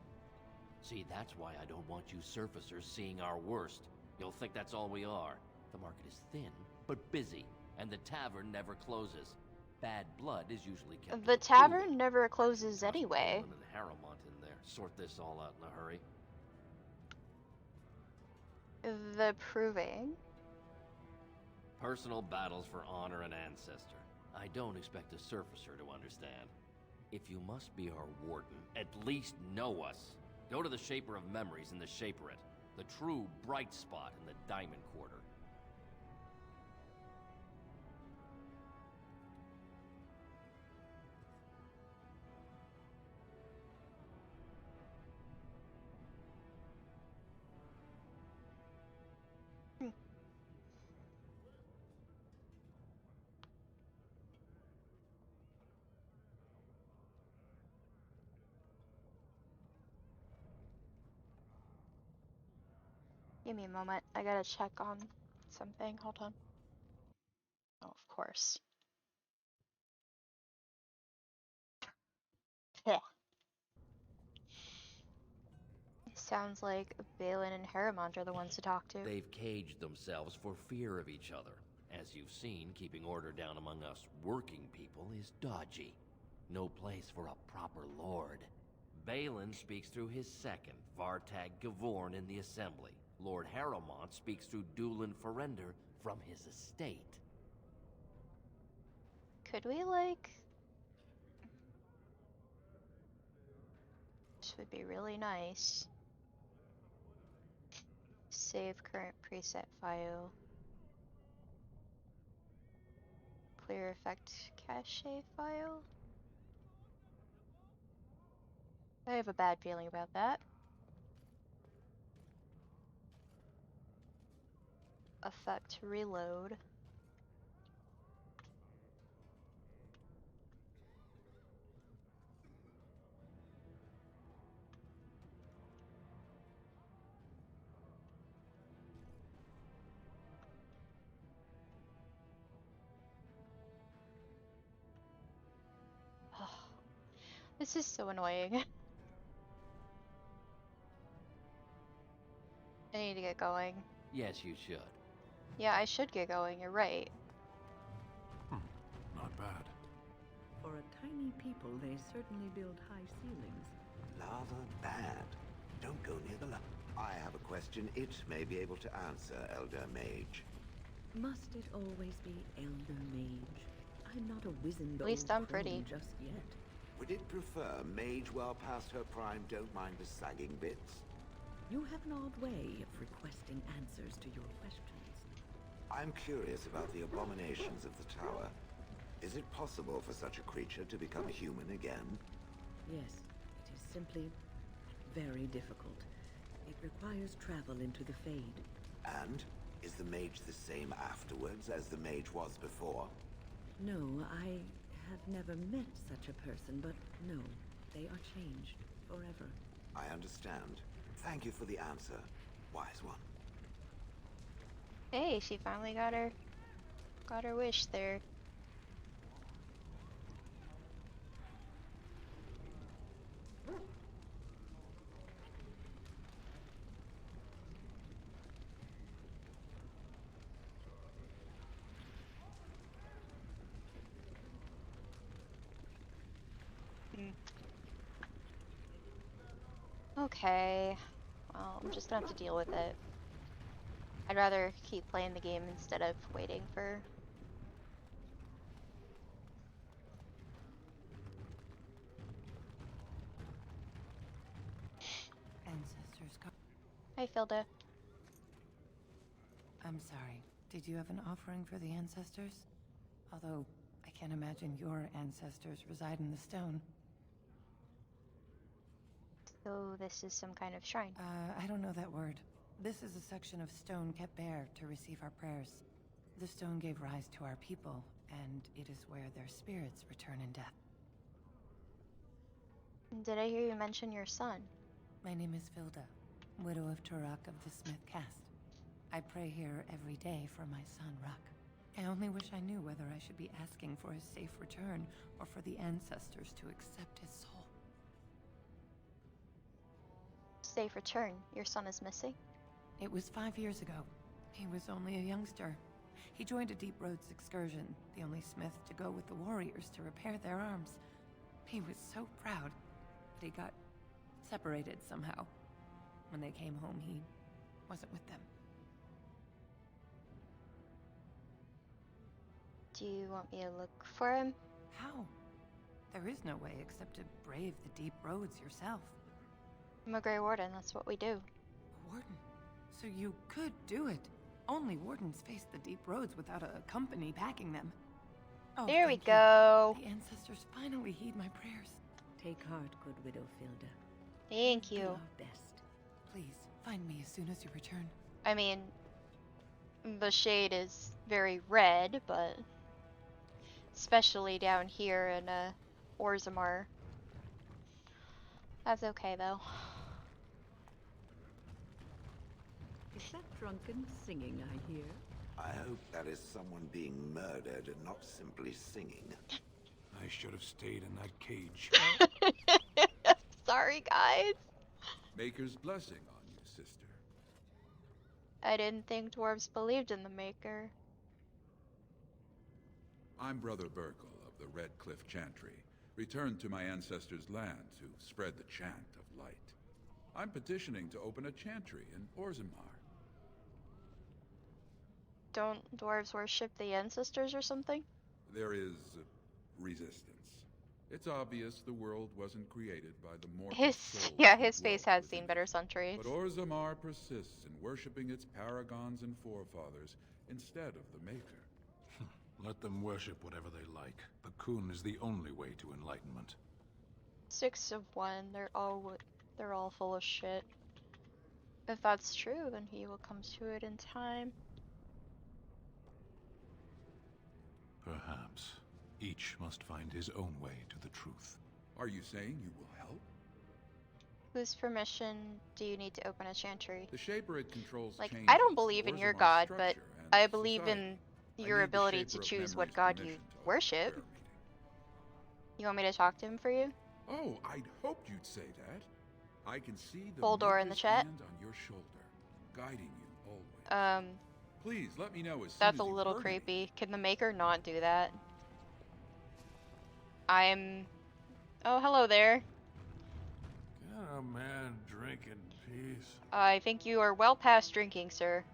See, that's why I don't want you surfacers seeing our worst. You'll think that's all we are. The market is thin, but busy, and the tavern never closes. Bad blood is usually kept. The tavern never closes anyway. Balin and Harrowmont in there. Sort this all out in a hurry. The Proving. Personal battles for honor and ancestor. I don't expect a surfacer to understand. If you must be our warden, at least know us. Go to the Shaper of Memories in the Shaperate, the true bright spot in the Diamond Quarter. Give me a moment. I gotta check on something. Hold on. Oh, of course. Yeah. Sounds like Balin and Harrowmont are the ones to talk to. They've caged themselves for fear of each other. As you've seen, keeping order down among us working people is dodgy. No place for a proper lord. Balin speaks through his second, Vartag Gavorn, in the Assembly. Lord Harrowmont speaks through Dulin Ferender from his estate. Could we, like... This would be really nice. Save current preset file. Clear effect cache file. I have a bad feeling about that. Effect reload. This is so annoying. I need to get going. Yes, you should. Yeah, I should get going, you're right. Not bad. For a tiny people, they certainly build high ceilings. Lava bad. Don't go near the I have a question it may be able to answer, Elder Mage. Must it always be Elder Mage? I'm not a wizened At least old I'm pretty. crone just yet. Would it prefer Mage well past her prime don't mind the sagging bits? You have an odd way of requesting answers to your questions. I'm curious about the abominations of the tower. Is it possible for such a creature to become human again? Yes, it is simply very difficult. It requires travel into the Fade. And is the mage the same afterwards as the mage was before? No, I have never met such a person, but no, they are changed forever. I understand. Thank you for the answer, wise one. Hey, she finally got her wish there. Okay. Well, I'm just gonna have to deal with it. I'd rather keep playing the game instead of waiting for... Ancestors come. Hi, Filda. I'm sorry. Did you have an offering for the ancestors? Although, I can't imagine your ancestors reside in the stone. So this is some kind of shrine. I don't know that word. This is a section of stone kept bare to receive our prayers. The stone gave rise to our people, and it is where their spirits return in death. Did I hear you mention your son? My name is Filda, widow of Turak of the Smith caste. I pray here every day for my son, Ruck. I only wish I knew whether I should be asking for his safe return or for the ancestors to accept his soul. Safe return. Your son is missing? It was 5 years ago. He was only a youngster. He joined a Deep Roads excursion, the only smith to go with the warriors to repair their arms. He was so proud, but he got separated somehow. When they came home, he wasn't with them. Do you want me to look for him? How? There is no way except to brave the Deep Roads yourself. I'm a Grey Warden, that's what we do. A warden? So you could do it. Only wardens face the Deep Roads without a company backing them. Oh, there we thank go. You. The ancestors finally heed my prayers. Take heart, good widow Filda. Thank Do you. our best. Please, find me as soon as you return. I mean, the shade is very red, but especially down here in Orzammar. That's okay though. Is that drunken singing I hear? I hope that is someone being murdered and not simply singing. I should have stayed in that cage. Sorry, guys. Maker's blessing on you, sister. I didn't think dwarves believed in the Maker. I'm Brother Burkle of the Red Cliff Chantry, returned to my ancestors' land to spread the chant of light. I'm petitioning to open a chantry in Orzammar. Don't dwarves worship the ancestors or something? There is resistance. It's obvious the world wasn't created by the mortal souls His face has seen better centuries. But Orzammar persists in worshipping its paragons and forefathers instead of the Maker. Let them worship whatever they like. Bakun is the only way to enlightenment. 6 of 1. They're all full of shit. If that's true, then he will come to it in time. Perhaps. Each must find his own way to the truth. Are you saying you will help? Whose permission do you need to open a chantry? The Shaperate controls like, changes I don't believe in your god, but I believe society. in your ability to choose what god you worship. You want me to talk to him for you? Oh, I'd hoped you'd say that. I can see the Boldor in the chat. hand on your shoulder, guiding you always. Please let me know as soon That's as a you've little heard creepy. Can the Maker not do that? I'm... Oh, hello there. Can a man drink in peace? I think you are well past drinking, sir.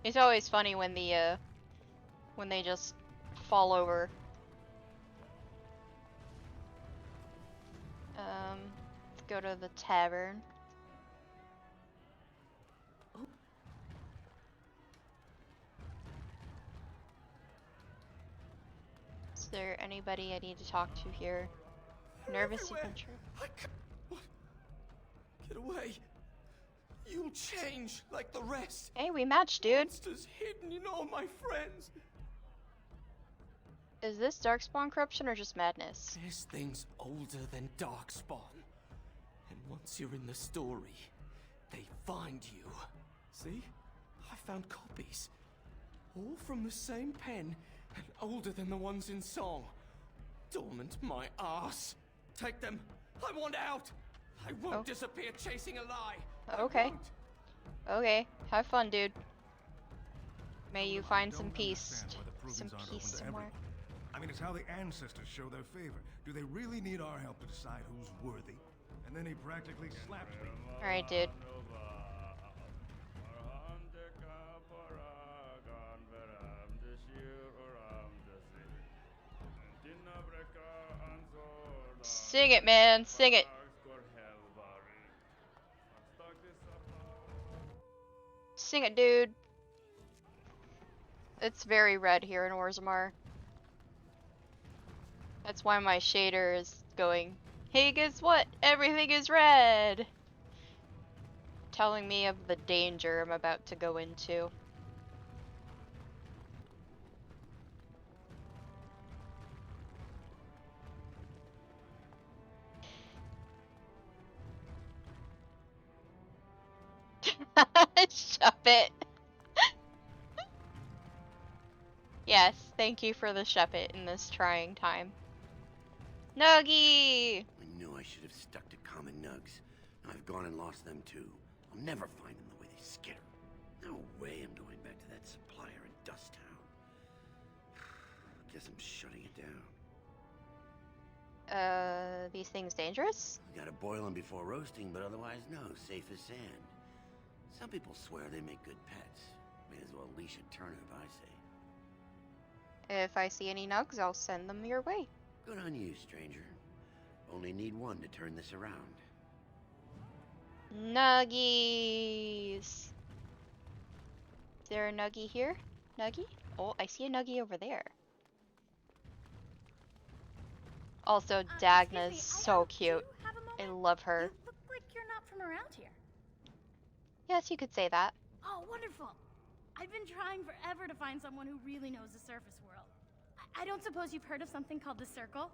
It's always funny when they just fall over. Let's go to the tavern. Is there anybody I need to talk to here? Nervous adventure. Get away. You'll change like the rest. Hey, we matched, dude. Monsters hidden in all my friends. Is this Darkspawn corruption or just madness? This thing's older than Darkspawn. And once you're in the story, they find you. See? I found copies. All from the same pen, and older than the ones in song. Dormant my ass. Take them. I want out. I won't disappear chasing a lie. Okay. Okay. Have fun, dude. May you find some peace. Some peace somewhere. I mean, it's how the ancestors show their favor. Do they really need our help to decide who's worthy? And then he practically slapped me. Alright, dude. Sing it, man. Sing it. Sing it, dude. It's very red here in Orzammar. That's why my shader is going, hey, guess what? Everything is red! Telling me of the danger I'm about to go into. Shove it. Yes, thank you for the shove it in this trying time. Nuggie! I knew I should have stuck to common nugs. I've gone and lost them too. I'll never find them the way they skitter. No way I'm going back to that supplier in Dust Town. Guess I'm shutting it down. These things dangerous? You gotta boil them before roasting, but otherwise no, safe as sand. Some people swear they make good pets. May as well leash a turnip, I say. If I see any nugs, I'll send them your way. Good on you, stranger. Only need one to turn this around. Nuggies! Is there a nuggie here? Nuggie? Oh, I see a nuggie over there. Also, Dagna's so cute. I love her. You look like you're not from around here. Yes, you could say that. Oh, wonderful. I've been trying forever to find someone who really knows the surface world. I don't suppose you've heard of something called the Circle?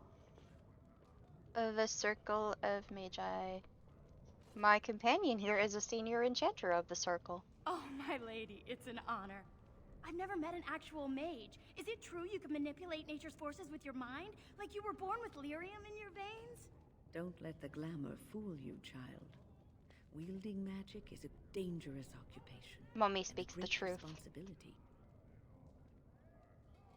The Circle of Magi. My companion here is a senior enchanter of the Circle. Oh, my lady, it's an honor. I've never met an actual mage. Is it true you can manipulate nature's forces with your mind? Like you were born with lyrium in your veins? Don't let the glamour fool you, child. Wielding magic is a dangerous occupation. Mummy speaks the truth. Responsibility.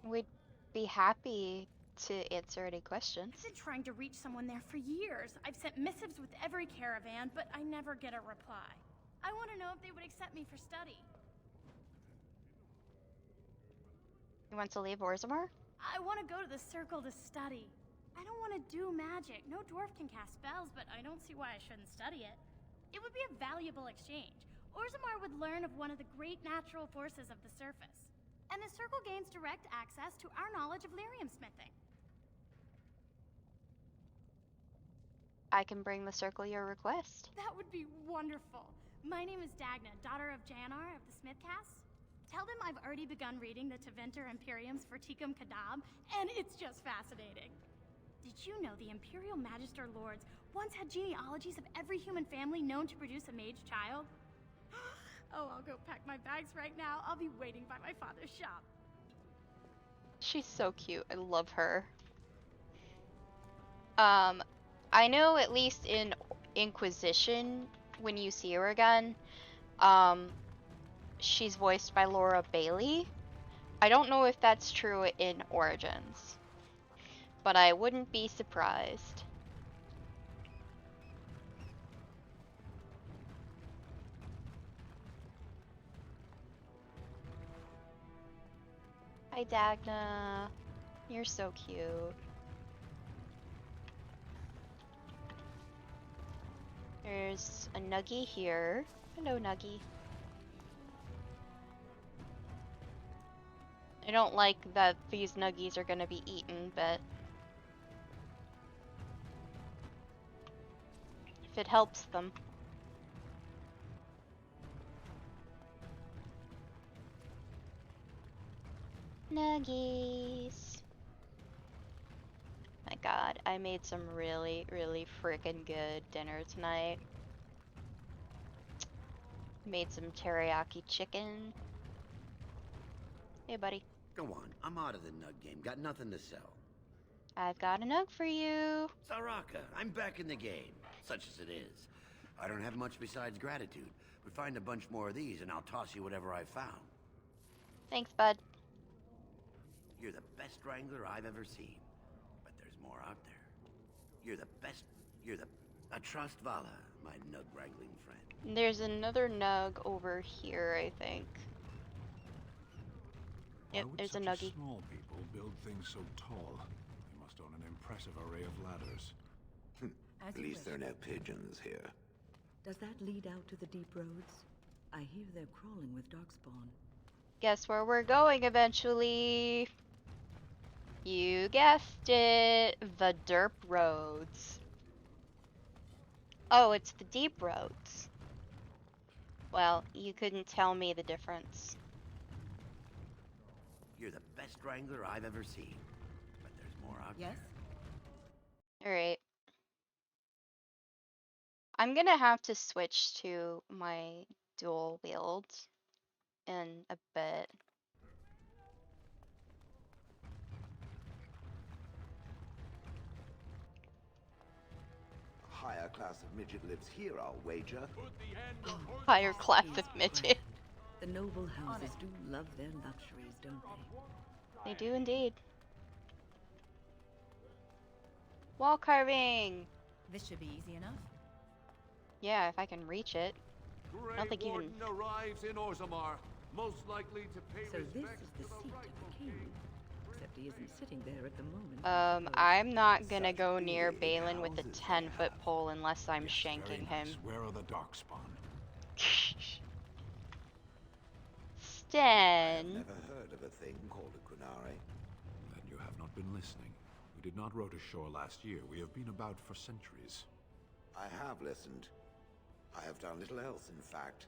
We'd be happy to answer any questions. I've been trying to reach someone there for years. I've sent missives with every caravan, but I never get a reply. I want to know if they would accept me for study. You want to leave Orzammar? I want to go to the Circle to study. I don't want to do magic. No dwarf can cast spells, but I don't see why I shouldn't study it. It would be a valuable exchange. Orzammar would learn of one of the great natural forces of the surface. And the Circle gains direct access to our knowledge of lyrium smithing. I can bring the Circle your request. That would be wonderful. My name is Dagna, daughter of Janar of the Smithcast. Tell them I've already begun reading the Teventer Imperiums for Tikum Kadab, and it's just fascinating. Did you know the Imperial Magister Lords once had genealogies of every human family known to produce a mage child? Oh, I'll go pack my bags right now. I'll be waiting by my father's shop. She's so cute. I love her. I know at least in Inquisition, when you see her again, she's voiced by Laura Bailey. I don't know if that's true in Origins, but I wouldn't be surprised. Hi, Dagna. You're so cute. There's a Nuggie here. Hello, Nuggie. I don't like that these Nuggies are gonna be eaten, but if it helps them. Nuggies. My god, I made some really, really freaking good dinner tonight. Made some teriyaki chicken. Hey, buddy. Go on, I'm out of the nug game. Got nothing to sell. I've got a nug for you. Saraka, I'm back in the game, such as it is. I don't have much besides gratitude, but find a bunch more of these and I'll toss you whatever I found. Thanks, bud. You're the best wrangler I've ever seen, but there's more out there. You're the best. A trust Vala, my nug wrangling friend. There's another nug over here, I think. Yep, there's a nuggy. Small people build things so tall. They must own an impressive array of ladders. At least there are no pigeons here. Does that lead out to the deep roads? I hear they're crawling with darkspawn. Guess where we're going eventually? You guessed it. The derp roads. Oh, it's the deep roads. Well, you couldn't tell me the difference. You're the best wrangler I've ever seen, but there's more out there. Alright. I'm gonna have to switch to my dual wield in a bit. A higher class of midget lives here, I'll wager. Higher class of midget. The noble houses do love their luxuries, don't they? They do indeed. Wall carving! This should be easy enough. Yeah, if I can reach it. I don't think Warden even... arrives in Orzammar, most likely to pay So this respects is the to the seat right of the king. Except he isn't sitting there at the moment. I'm not gonna go near Balin with a 10-foot pole unless I'm shanking him. Where are the darkspawn? Sten. I've never heard of a thing called a kunari. Then you have not been listening. We did not row to shore last year. We have been about for centuries. I have listened. I have done little else, in fact.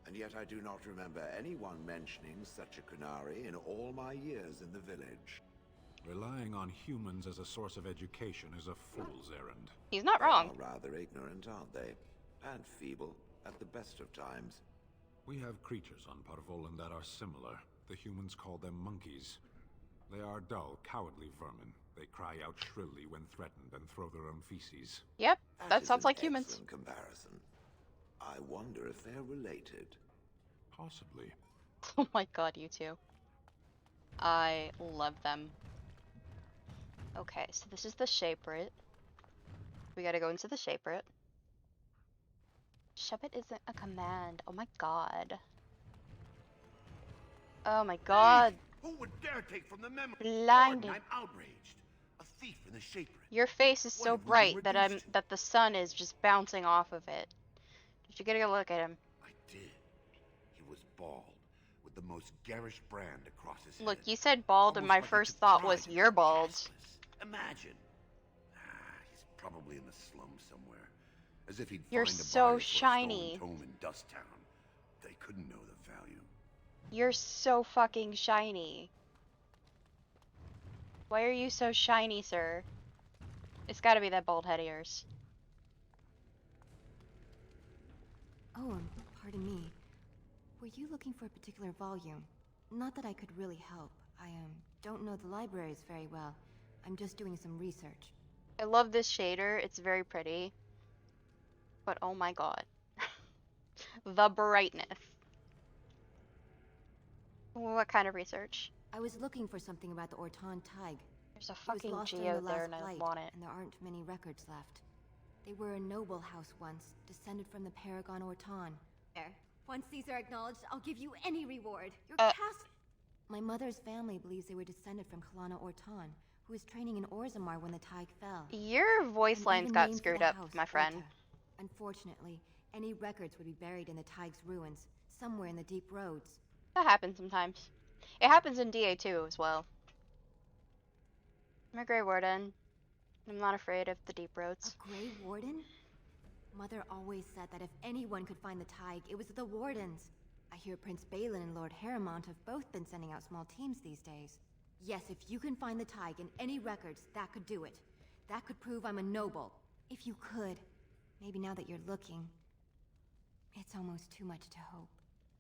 And yet I do not remember anyone mentioning such a kunari in all my years in the village. Relying on humans as a source of education is a fool's errand. He's not wrong. They are rather ignorant, aren't they? And feeble, at the best of times. We have creatures on Parvolan that are similar. The humans call them monkeys. They are dull, cowardly vermin. They cry out shrilly when threatened and throw their own feces. Yep, that is sounds an like humans. excellent comparison. I wonder if they're related. Possibly. Oh my god, you two. I love them. Okay, so this is the shaperate. We gotta go into the shaperate. Shove it isn't a command. Oh my god. Oh my god. Who would dare take from the memory? Blinded. I'm outraged. A thief in the shaper. Your face is so bright that the sun is just bouncing off of it. Did you get a look at him? I did. He was bald, with the most garish brand across his Look, head. you said bald, and my Almost like he first took thought pride was in you're his bald. gasless. Imagine. He's probably in the slums somewhere. As if he'd You're find a so buyer for a shiny. stolen tome in Dust Town. They couldn't know the value. You're so fucking shiny. Why are you so shiny, sir? It's gotta be that bald head of yours. Oh, pardon me. Were you looking for a particular volume? Not that I could really help. I don't know the libraries very well. I'm just doing some research. I love this shader. It's very pretty. But oh my god. The brightness. What kind of research? I was looking for something about the Orton Tig. There's a It was fucking lost during geode the there last and I flight, want it. and there aren't many records left. They were a noble house once, descended from the Paragon Orton. There. Once these are acknowledged, I'll give you any reward. Your My mother's family believes they were descended from Kalana Orton, who was training in Orzammar when the Tig fell. Your voice And lines even got named for screwed the up, house, my friend. Orta. Unfortunately, any records would be buried in the Tig's ruins, somewhere in the deep roads. That happens sometimes. It happens in DA2 as well. I'm a Grey Warden. I'm not afraid of the deep roads. A Grey Warden? Mother always said that if anyone could find the Tig, it was the Wardens. I hear Prince Balin and Lord Harrimont have both been sending out small teams these days. Yes, if you can find the Tig in any records, that could do it. That could prove I'm a noble. If you could. Maybe now that you're looking. It's almost too much to hope.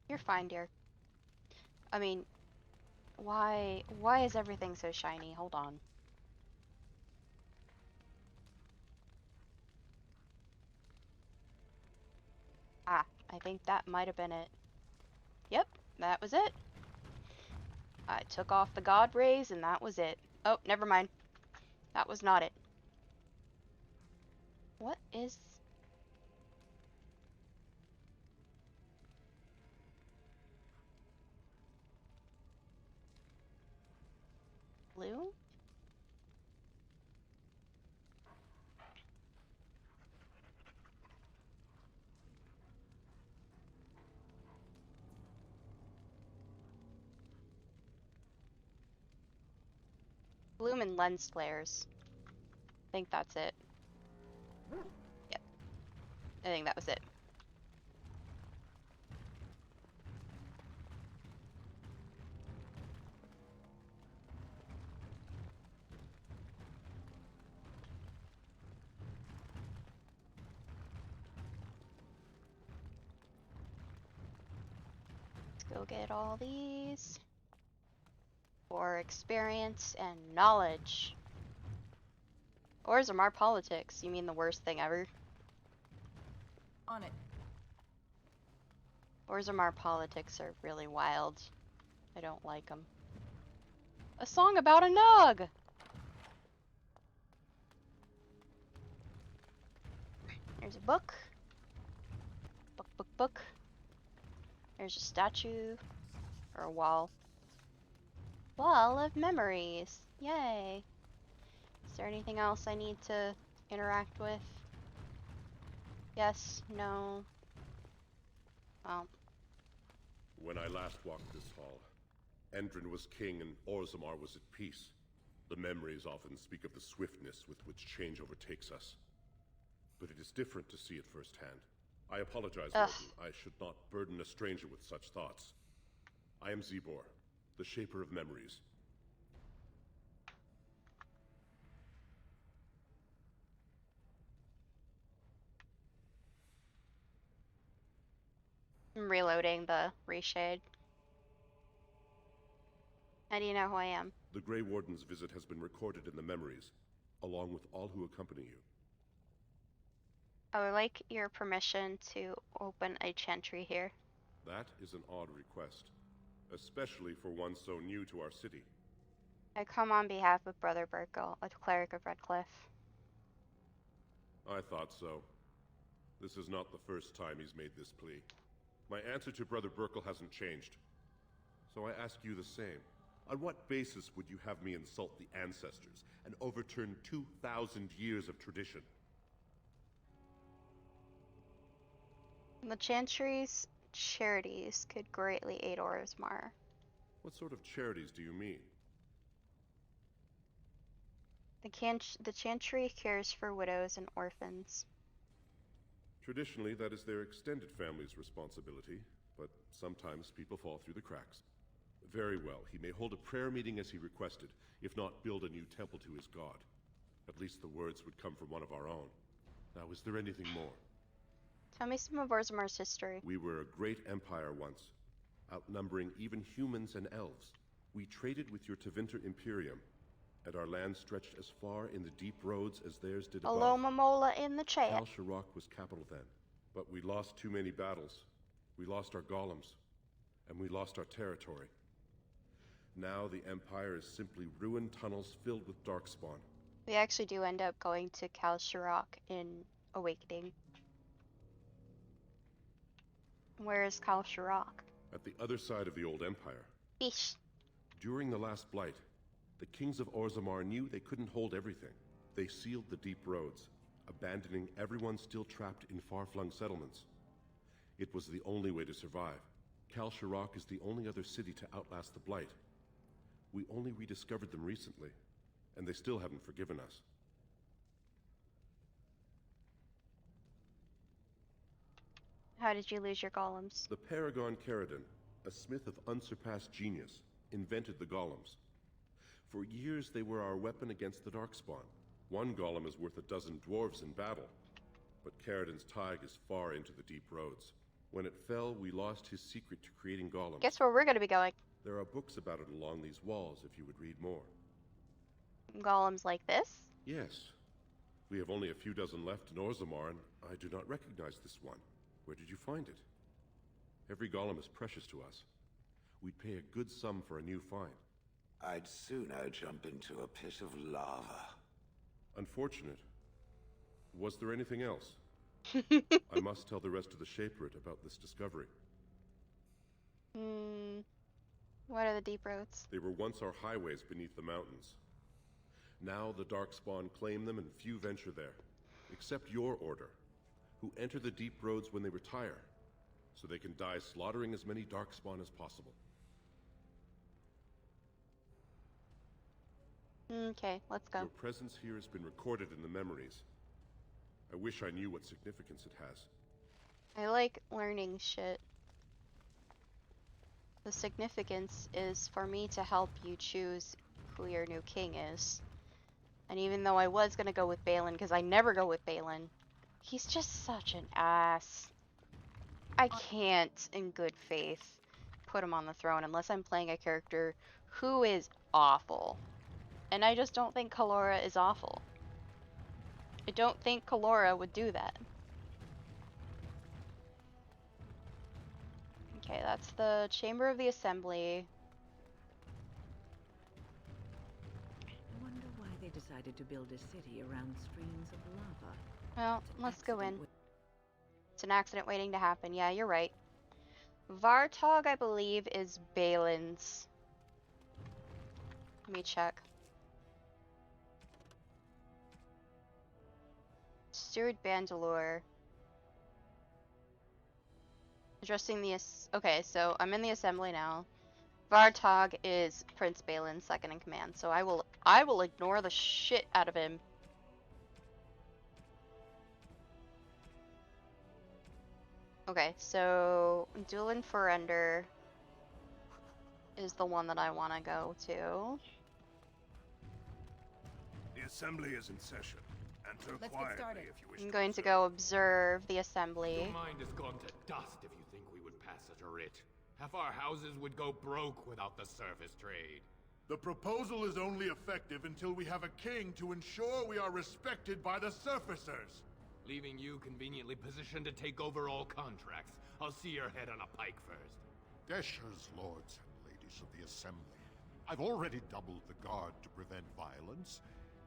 You're fine, dear. I mean, why is everything so shiny? Hold on. Ah, I think that might have been it. Yep, that was it. I took off the god rays and that was it. Oh, never mind. That was not it. What is... blue? Bloom and lens flares. I think that's it. Yep. I think that was it. Let's go get all these for experience and knowledge. Orzammar politics. You mean the worst thing ever? On it. Orzammar politics are really wild. I don't like them. A song about a Nug! There's a book. Book. There's a statue. Or a wall. Wall of memories. Yay. Is there anything else I need to interact with? Yes, no. Well. When I last walked this hall, Endrin was king and Orzammar was at peace. The memories often speak of the swiftness with which change overtakes us. But it is different to see it firsthand. I apologize, Warden. I should not burden a stranger with such thoughts. I am Zebor, the Shaper of Memories. I'm reloading the reshade. How do you know who I am? The Grey Warden's visit has been recorded in the memories, along with all who accompany you. I would like your permission to open a chantry here. That is an odd request, especially for one so new to our city. I come on behalf of Brother Burkle, a cleric of Redcliffe. I thought so. This is not the first time he's made this plea. My answer to Brother Burkle hasn't changed. So I ask you the same. On what basis would you have me insult the ancestors and overturn 2,000 years of tradition? The chantry's charities could greatly aid Orzammar. What sort of charities do you mean? The chantry cares for widows and orphans. Traditionally, that is their extended family's responsibility, but sometimes people fall through the cracks. Very well, he may hold a prayer meeting as he requested, if not build a new temple to his god. At least the words would come from one of our own. Now, is there anything more? Tell me some of Orzammar's history. We were a great empire once, outnumbering even humans and elves. We traded with your Tevinter Imperium, and our land stretched as far in the deep roads as theirs did above. Hello, Momola in the chat. Kal Sharok was capital then, but we lost too many battles. We lost our golems, and we lost our territory. Now the Empire is simply ruined tunnels filled with darkspawn. We actually do end up going to Kal Sharok in Awakening. Where is Kal Sharok? At the other side of the old Empire. Eesh. During the last Blight, the kings of Orzammar knew they couldn't hold everything. They sealed the deep roads, abandoning everyone still trapped in far-flung settlements. It was the only way to survive. Kal Sharok is the only other city to outlast the Blight. We only rediscovered them recently, and they still haven't forgiven us. How did you lose your golems? The Paragon Caridin, a smith of unsurpassed genius, invented the golems. For years they were our weapon against the Darkspawn. One golem is worth a dozen dwarves in battle, but Caridin's Tig is far into the deep roads. When it fell, we lost his secret to creating golems. Guess where we're going to be going? There are books about it along these walls if you would read more. Golems like this? Yes. We have only a few dozen left in Orzammar, and I do not recognize this one. Where did you find it? Every golem is precious to us. We'd pay a good sum for a new find. I'd sooner jump into a pit of lava. Unfortunate. Was there anything else? I must tell the rest of the Shaperit about this discovery. What are the deep roads? They were once our highways beneath the mountains. Now the Darkspawn claim them and few venture there, except your order, who enter the deep roads when they retire, so they can die slaughtering as many Darkspawn as possible. Okay, let's go. Your presence here has been recorded in the memories. I wish I knew what significance it has. I like learning shit. The significance is for me to help you choose who your new king is. And even though I was gonna go with Balin, because I never go with Balin, he's just such an ass. I can't, in good faith, put him on the throne unless I'm playing a character who is awful. And I just don't think Kalora is awful. I don't think Kalora would do that. Okay, that's the Chamber of the Assembly. I wonder why they decided to build a city around streams of lava. Well, let's go in. It's an accident waiting to happen. Yeah, you're right. Vartog, I believe, is Balin's. Let me check. Steward Bandalore. Addressing the... Okay, so I'm in the assembly now. Vartog is Prince Balin's second in command, so I will ignore the shit out of him. Okay, so Duelin Forender is the one that I want to go to. The assembly is in session. Enter Let's get quietly started. if you wish. I'm going to go observe the assembly. Your mind has gone to dust if you think we would pass such a writ. Half our houses would go broke without the service trade. The proposal is only effective until we have a king to ensure we are respected by the surfacers. Leaving you conveniently positioned to take over all contracts. I'll see your head on a pike first. Deshers, lords and ladies of the assembly. I've already doubled the guard to prevent violence.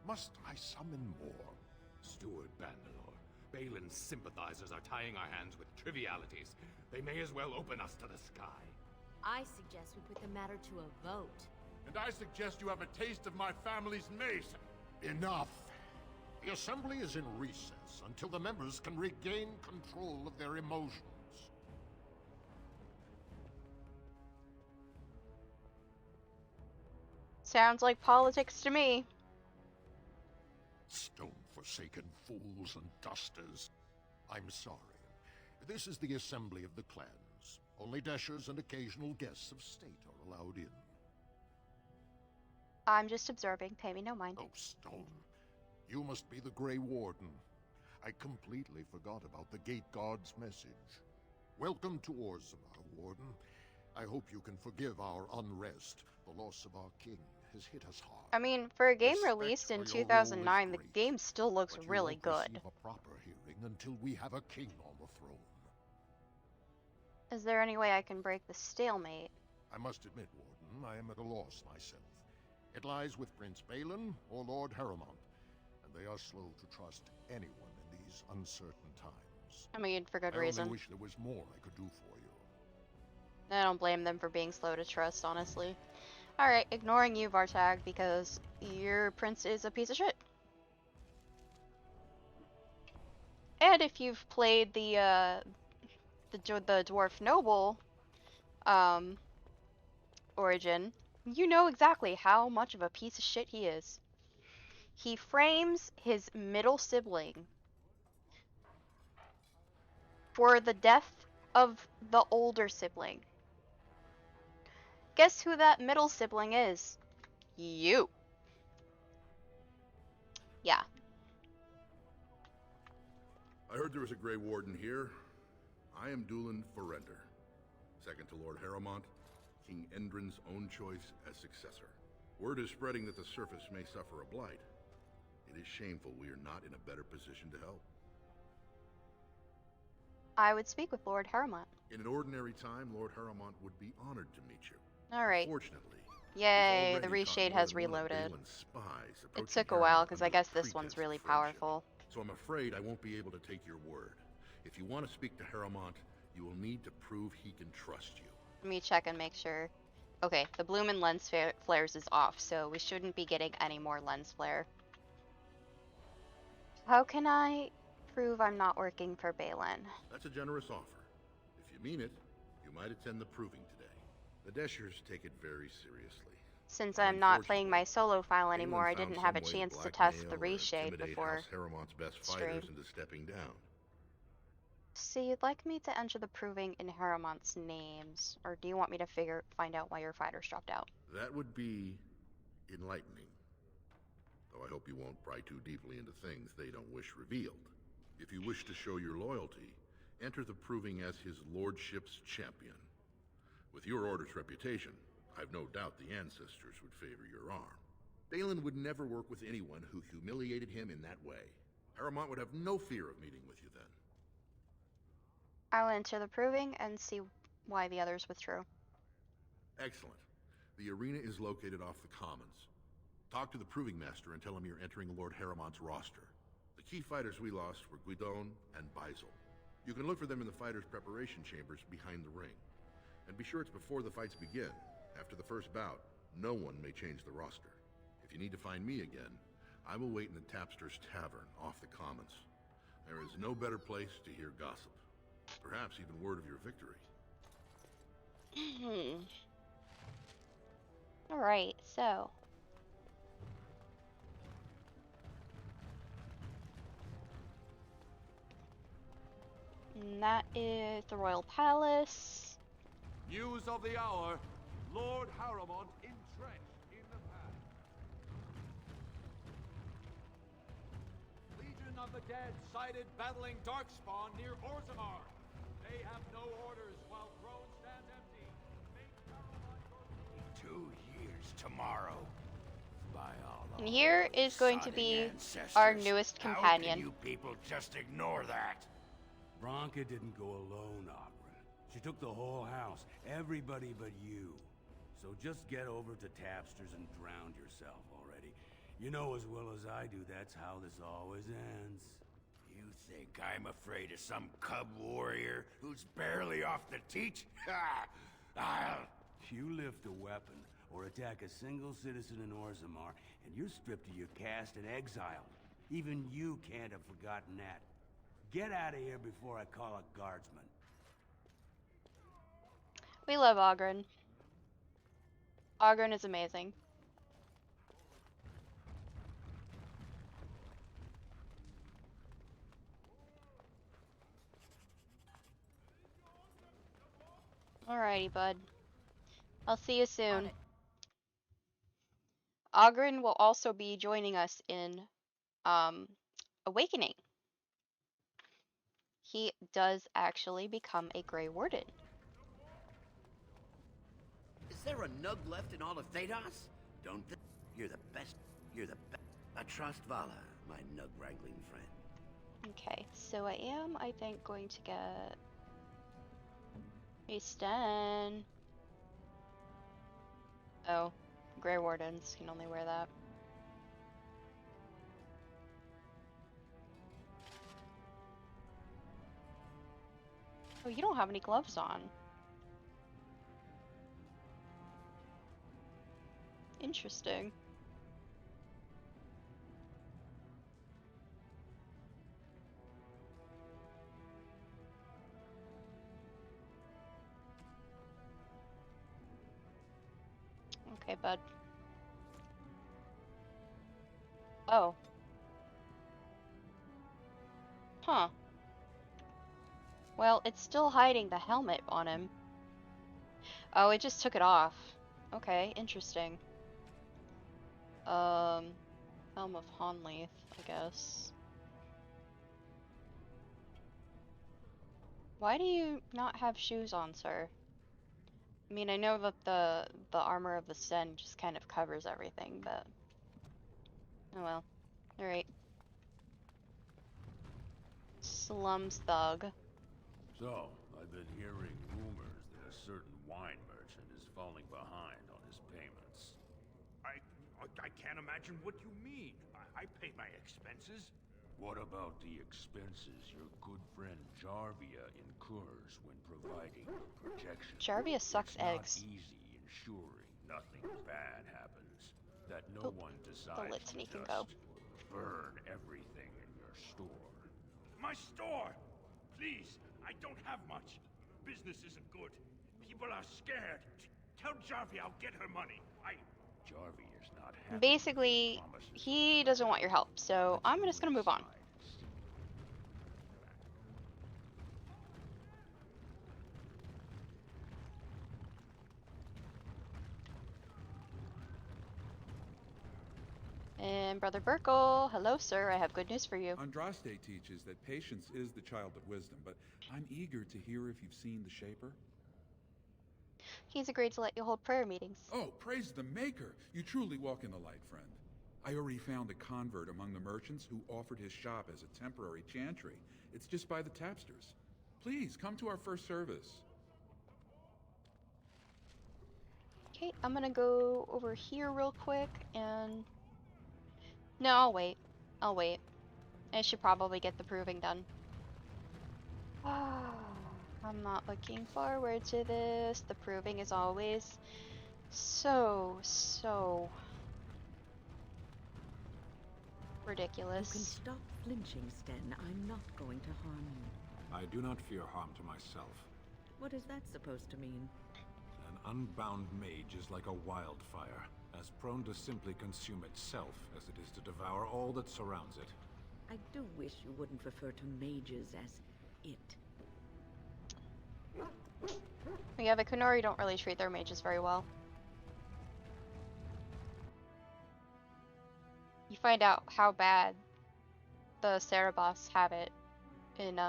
Must I summon more? Steward Bandalore, Balin's sympathizers are tying our hands with trivialities. They may as well open us to the sky. I suggest we put the matter to a vote. And I suggest you have a taste of my family's mace. Enough! The assembly is in recess until the members can regain control of their emotions. Sounds like politics to me. Stone-forsaken fools and dusters. I'm sorry. This is the assembly of the clans. Only Deshers and occasional guests of state are allowed in. I'm just observing. Pay me no mind. Oh, Stone. You must be the Grey Warden. I completely forgot about the Gate Guard's message. Welcome to Orzammar, Warden. I hope you can forgive our unrest. The loss of our king has hit us hard. I mean, for a game released in 2009, the game still looks really good. Receive a proper hearing until we have a king on the throne. Is there any way I can break the stalemate? I must admit, Warden, I am at a loss myself. It lies with Prince Balin or Lord Harrowmont, and they are slow to trust anyone in these uncertain times. I mean, for good I reason. only wish there was more I could do for you. I don't blame them for being slow to trust, honestly. Alright, ignoring you, Vartag, because your prince is a piece of shit. And if you've played the Dwarf Noble origin, you know exactly how much of a piece of shit he is. He frames his middle sibling for the death of the older sibling. Guess who that middle sibling is? You. Yeah. I heard there was a Grey Warden here. I am Dulin Forrender, second to Lord Harrowmont, King Endrin's own choice as successor. Word is spreading that the surface may suffer a blight. It is shameful we are not in a better position to help. I would speak with Lord Harrowmont. In an ordinary time, Lord Harrowmont would be honored to meet you. Alright. Unfortunately, Yay, the reshade has reloaded. It took a while because I guess this one's really powerful. So I'm afraid I won't be able to take your word. If you want to speak to Harrowmont, you will need to prove he can trust you. Let me check and make sure. Okay, the bloom and lens flares is off, so we shouldn't be getting any more lens flare. How can I prove I'm not working for Balin? That's a generous offer. If you mean it, you might attend the proving today. The Deshers take it very seriously. Since I'm not playing my solo file anymore, I didn't have a chance to test the reshade before House Harrowmont's best stream. fighters into stepping down. So you'd like me to enter the proving in Harrowmont's names, or do you want me to find out why your fighters dropped out? That would be enlightening. Though I hope you won't pry too deeply into things they don't wish revealed. If you wish to show your loyalty, enter the proving as his lordship's champion. With your order's reputation, I've no doubt the ancestors would favor your arm. Balin would never work with anyone who humiliated him in that way. Harrowmont would have no fear of meeting with you then. I'll enter the proving and see why the others withdrew. Excellent. The arena is located off the Commons. Talk to the proving master and tell him you're entering Lord Harrowmont's roster. The key fighters we lost were Guidon and Baisel. You can look for them in the fighters' preparation chambers behind the ring. And be sure it's before the fights begin. After the first bout, no one may change the roster. If you need to find me again, I will wait in the Tapster's Tavern off the Commons. There is no better place to hear gossip. Perhaps even word of your victory. Alright, so. And that is the Royal Palace. News of the hour. Lord Harrowmont entrenched in the past. Legion of the Dead sighted battling Darkspawn near Orzammar. They have no orders while throne stands empty. Make Harrowmont your 2 years tomorrow. By all And here is going to be our newest companion. How can you people just ignore that? Bronca didn't go alone, Ogren. She took the whole house, everybody but you. So just get over to Tapster's and drown yourself already. You know as well as I do that's how this always ends. You think I'm afraid of some cub warrior who's barely off the teat? Ha! You lift a weapon or attack a single citizen in Orzammar, and you're stripped of your caste and exiled. Even you can't have forgotten that. Get out of here before I call a guardsman. We love Ogren. Ogren is amazing. Alrighty, bud. I'll see you soon. Ogren will also be joining us in Awakening. He does actually become a Grey Warden. Is there a nug left in all of Thedas? Don't th You're the best. You're the best. I trust Vala, my nug wrangling friend. Okay, so I am, I think, going to get a Sten. Oh, Grey Wardens can only wear that. Oh, you don't have any gloves on. Interesting. Okay, bud. Oh. Huh. Well, it's still hiding the helmet on him. Oh, it just took it off. Okay, interesting. Helm of Honleith, I guess. Why do you not have shoes on, sir? I mean, I know that the armor of the Sen just kind of covers everything, but oh well. All right. Slums thug. So, I've been hearing rumors that a certain wine merchant is falling behind on his payments. I can't imagine what you mean. I pay my expenses. What about the expenses your good friend Jarvia incurs when providing protection? Jarvia sucks It's not eggs. easy ensuring nothing bad happens. That no one The decides to litany can just go. burn everything in your store. My store! Please, I don't have much. Business isn't good. People are scared. Tell Jarvia I'll get her money. Jarvia's not happy. Basically, he doesn't want your help, so I'm just gonna move on. And Brother Burkle, hello sir, I have good news for you. Andraste teaches that patience is the child of wisdom, but I'm eager to hear if you've seen the Shaper. He's agreed to let you hold prayer meetings. Oh, praise the Maker! You truly walk in the light, friend. I already found a convert among the merchants who offered his shop as a temporary chantry. It's just by the tapsters. Please, come to our first service. Okay, I'm gonna go over here real quick and... No, I'll wait. I'll wait. I should probably get the proving done. I'm not looking forward to this. The proving is always so ridiculous. You can stop flinching, Sten. I'm not going to harm you. I do not fear harm to myself. What is that supposed to mean? An unbound mage is like a wildfire, as prone to simply consume itself as it is to devour all that surrounds it. I do wish you wouldn't refer to mages as it. Yeah, the Kunori don't really treat their mages very well. You find out how bad the Cerebos have it in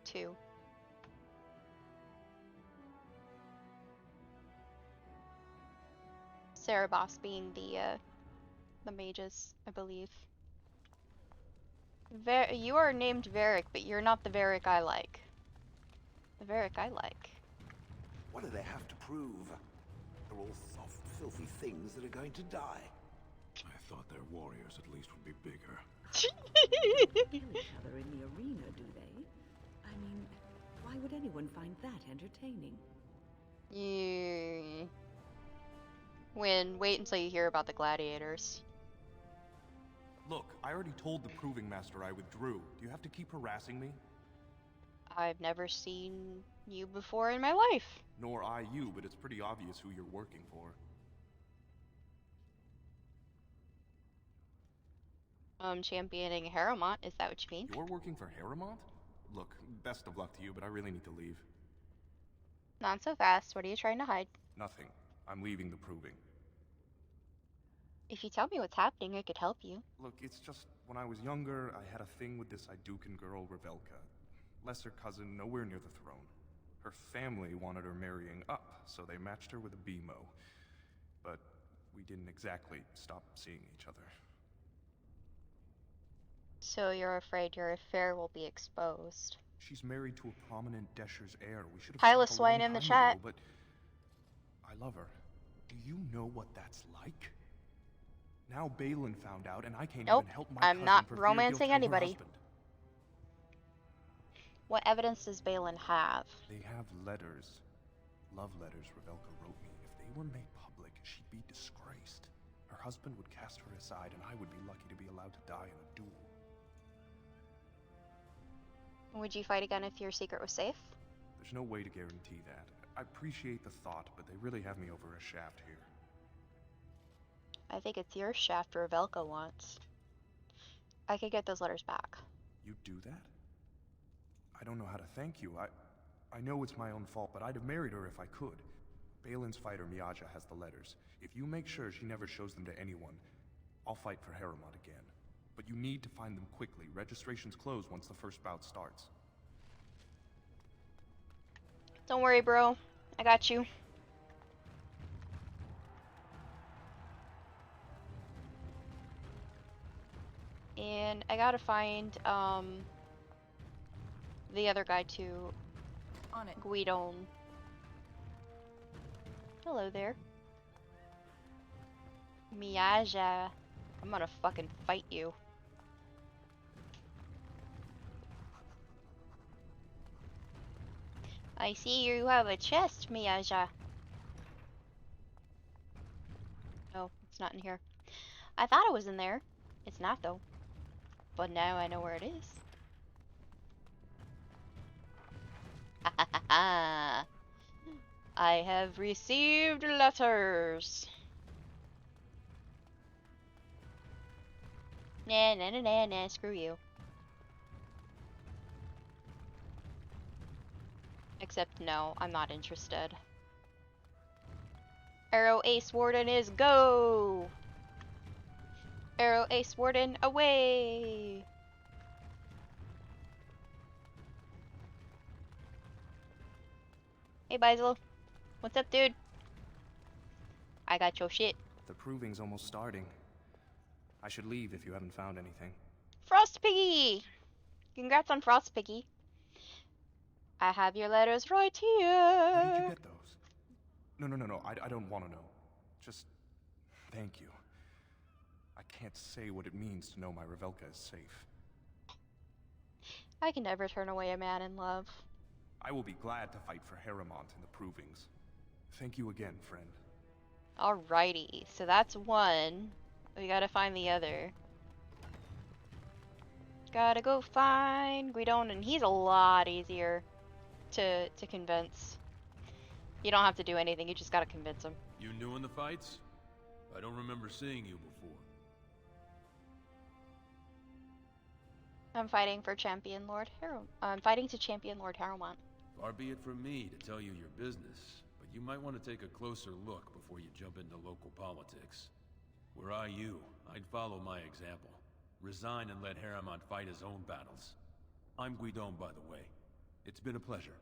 2. Cerebos being the mages, I believe. You are named Varric, but you're not the Varric I like. The Varric I like. What do they have to prove? They're all soft, filthy things that are going to die. I thought their warriors at least would be bigger. They don't kill each other in the arena, do they? I mean, why would anyone find that entertaining? Wait until you hear about the gladiators. Look, I already told the Proving Master I withdrew. Do you have to keep harassing me? I've never seen you before in my life. Nor I you, but it's pretty obvious who you're working for. Championing Harrowmont, is that what you mean? You're working for Harrowmont? Look, best of luck to you, but I really need to leave. Not so fast. What are you trying to hide? Nothing. I'm leaving the Proving. If you tell me what's happening, I could help you. Look, it's just, when I was younger, I had a thing with this Idukan girl, Revelka. Lesser cousin, nowhere near the throne. Her family wanted her marrying up, so they matched her with a BMO. But we didn't exactly stop seeing each other. So you're afraid your affair will be exposed. She's married to a prominent Desher's heir. We should have Hyla stopped a long Swain in the time chat. ago, but I love her. Do you know what that's like? Now Balin found out, and I can't Nope, even help my I'm cousin not for fear romancing he'll kill her anybody. husband. What evidence does Balin have? They have letters. Love letters Revelka wrote me. If they were made public, she'd be disgraced. Her husband would cast her aside, and I would be lucky to be allowed to die in a duel. Would you fight again if your secret was safe? There's no way to guarantee that. I appreciate the thought, but they really have me over a shaft here. I think it's your shaft Revelka wants. I could get those letters back. You'd do that? I don't know how to thank you. I know it's my own fault, but I'd have married her if I could. Balin's fighter Miaja has the letters. If you make sure she never shows them to anyone, I'll fight for Harrowmont again. But you need to find them quickly. Registrations close once the first bout starts. Don't worry, bro. I got you. And I gotta find the other guy too. On it. Guidon. Hello there. Miyaja. I'm gonna fucking fight you. I see you have a chest, Miyaja. No, it's not in here. I thought it was in there. It's not though. But now I know where it is. Ha ha ha ha. I have received letters. Nah, nah, nah, nah, nah, screw you. Except no, I'm not interested. Arrow Ace Warden is go! Arrow Ace Warden away! Hey Basil, what's up dude? I got your shit. The proving's almost starting. I should leave if you haven't found anything. Frost Piggy! Congrats on Frost Piggy. I have your letters right here. Where did you get those? No. I don't want to know. Just thank you. I can't say what it means to know my Revelka is safe. I can never turn away a man in love. I will be glad to fight for Heremont in the provings. Thank you again, friend. Alrighty, so that's one. We gotta find the other. Gotta go find Guidon, and he's a lot easier to convince. You don't have to do anything, you just gotta convince him. You new in the fights? I don't remember seeing you before. I'm fighting for champion Lord Harrow. I'm fighting to champion Lord Harrowmont. Far be it from me to tell you your business, but you might want to take a closer look before you jump into local politics. Were I you, I'd follow my example. Resign and let Harrowmont fight his own battles. I'm Guidon, by the way. It's been a pleasure.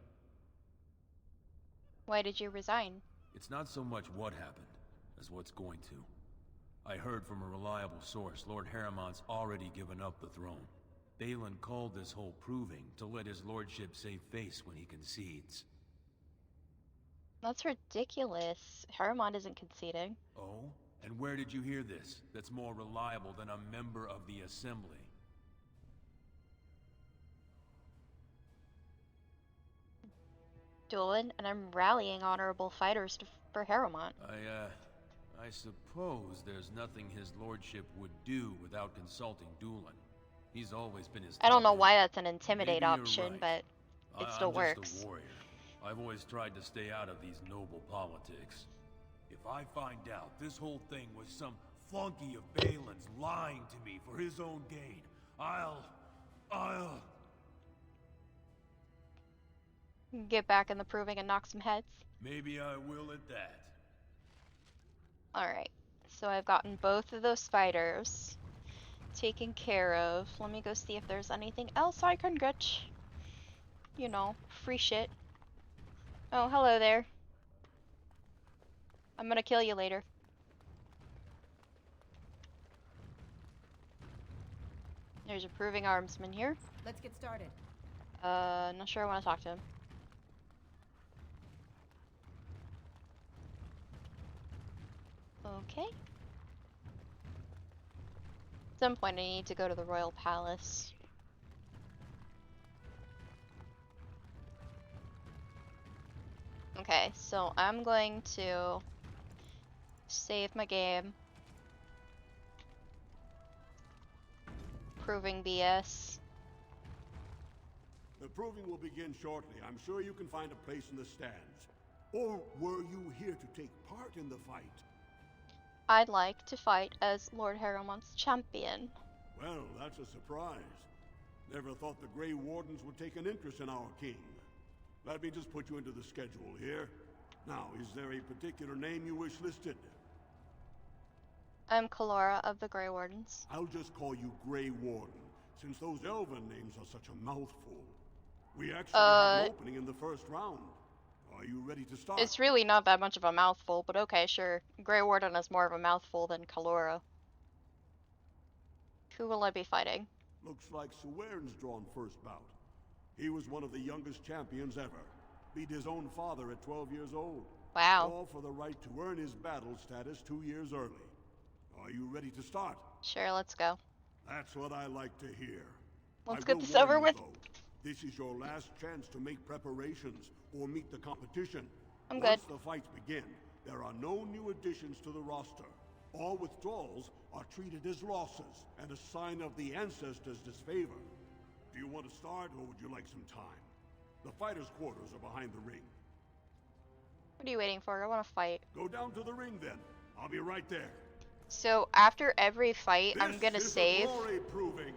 Why did you resign? It's not so much what happened, as what's going to. I heard from a reliable source Lord Harrowmont's already given up the throne. Balin called this whole proving to let his lordship save face when he concedes. That's ridiculous. Harrowmont isn't conceding. Oh? And where did you hear this? That's more reliable than a member of the Assembly. Dolan, and I'm rallying honorable fighters for Harrowmont. I suppose there's nothing his lordship would do without consulting Doolin. He's always been his I don't know top why man. that's an intimidate Maybe you're option, right. but it still I'm works. just a warrior. I've always tried to stay out of these noble politics. If I find out this whole thing was some flunky of Balin's lying to me for his own gain, I'll... Get back in the proving and knock some heads. Maybe I will at that. Alright, so I've gotten both of those spiders taken care of. Let me go see if there's anything else I can get. You know, free shit. Oh, hello there. I'm gonna kill you later. There's a proving armsman here. Let's get started. Not sure I want to talk to him. Okay. At some point I need to go to the Royal Palace. Okay, so I'm going to save my game. Proving BS. The proving will begin shortly. I'm sure you can find a place in the stands. Or were you here to take part in the fight? I'd like to fight as Lord Harrowmont's champion. Well, that's a surprise. Never thought the Grey Wardens would take an interest in our king. Let me just put you into the schedule here. Now, is there a particular name you wish listed? I'm Kalora of the Grey Wardens. I'll just call you Grey Warden, since those elven names are such a mouthful. We actually have an opening in the first round. Are you ready to start? It's really not that much of a mouthful, but okay, sure. Grey Warden is more of a mouthful than Kalora. Who will I be fighting? Looks like Suwern's drawn first bout. He was one of the youngest champions ever. Beat his own father at 12 years old. Wow. All for the right to earn his battle status 2 years early. Are you ready to start? Sure, let's go. That's what I like to hear. Let's I get will this warn over you, with. though, this is your last chance to make preparations or meet the competition. I'm Once good. the fights begin, there are no new additions to the roster. All withdrawals are treated as losses and a sign of the ancestors' disfavor. Do you want to start, or would you like some time? The fighters' quarters are behind the ring. What are you waiting for? I want to fight. Go down to the ring then. I'll be right there. So after every fight, I'm gonna This is save. a glory proving.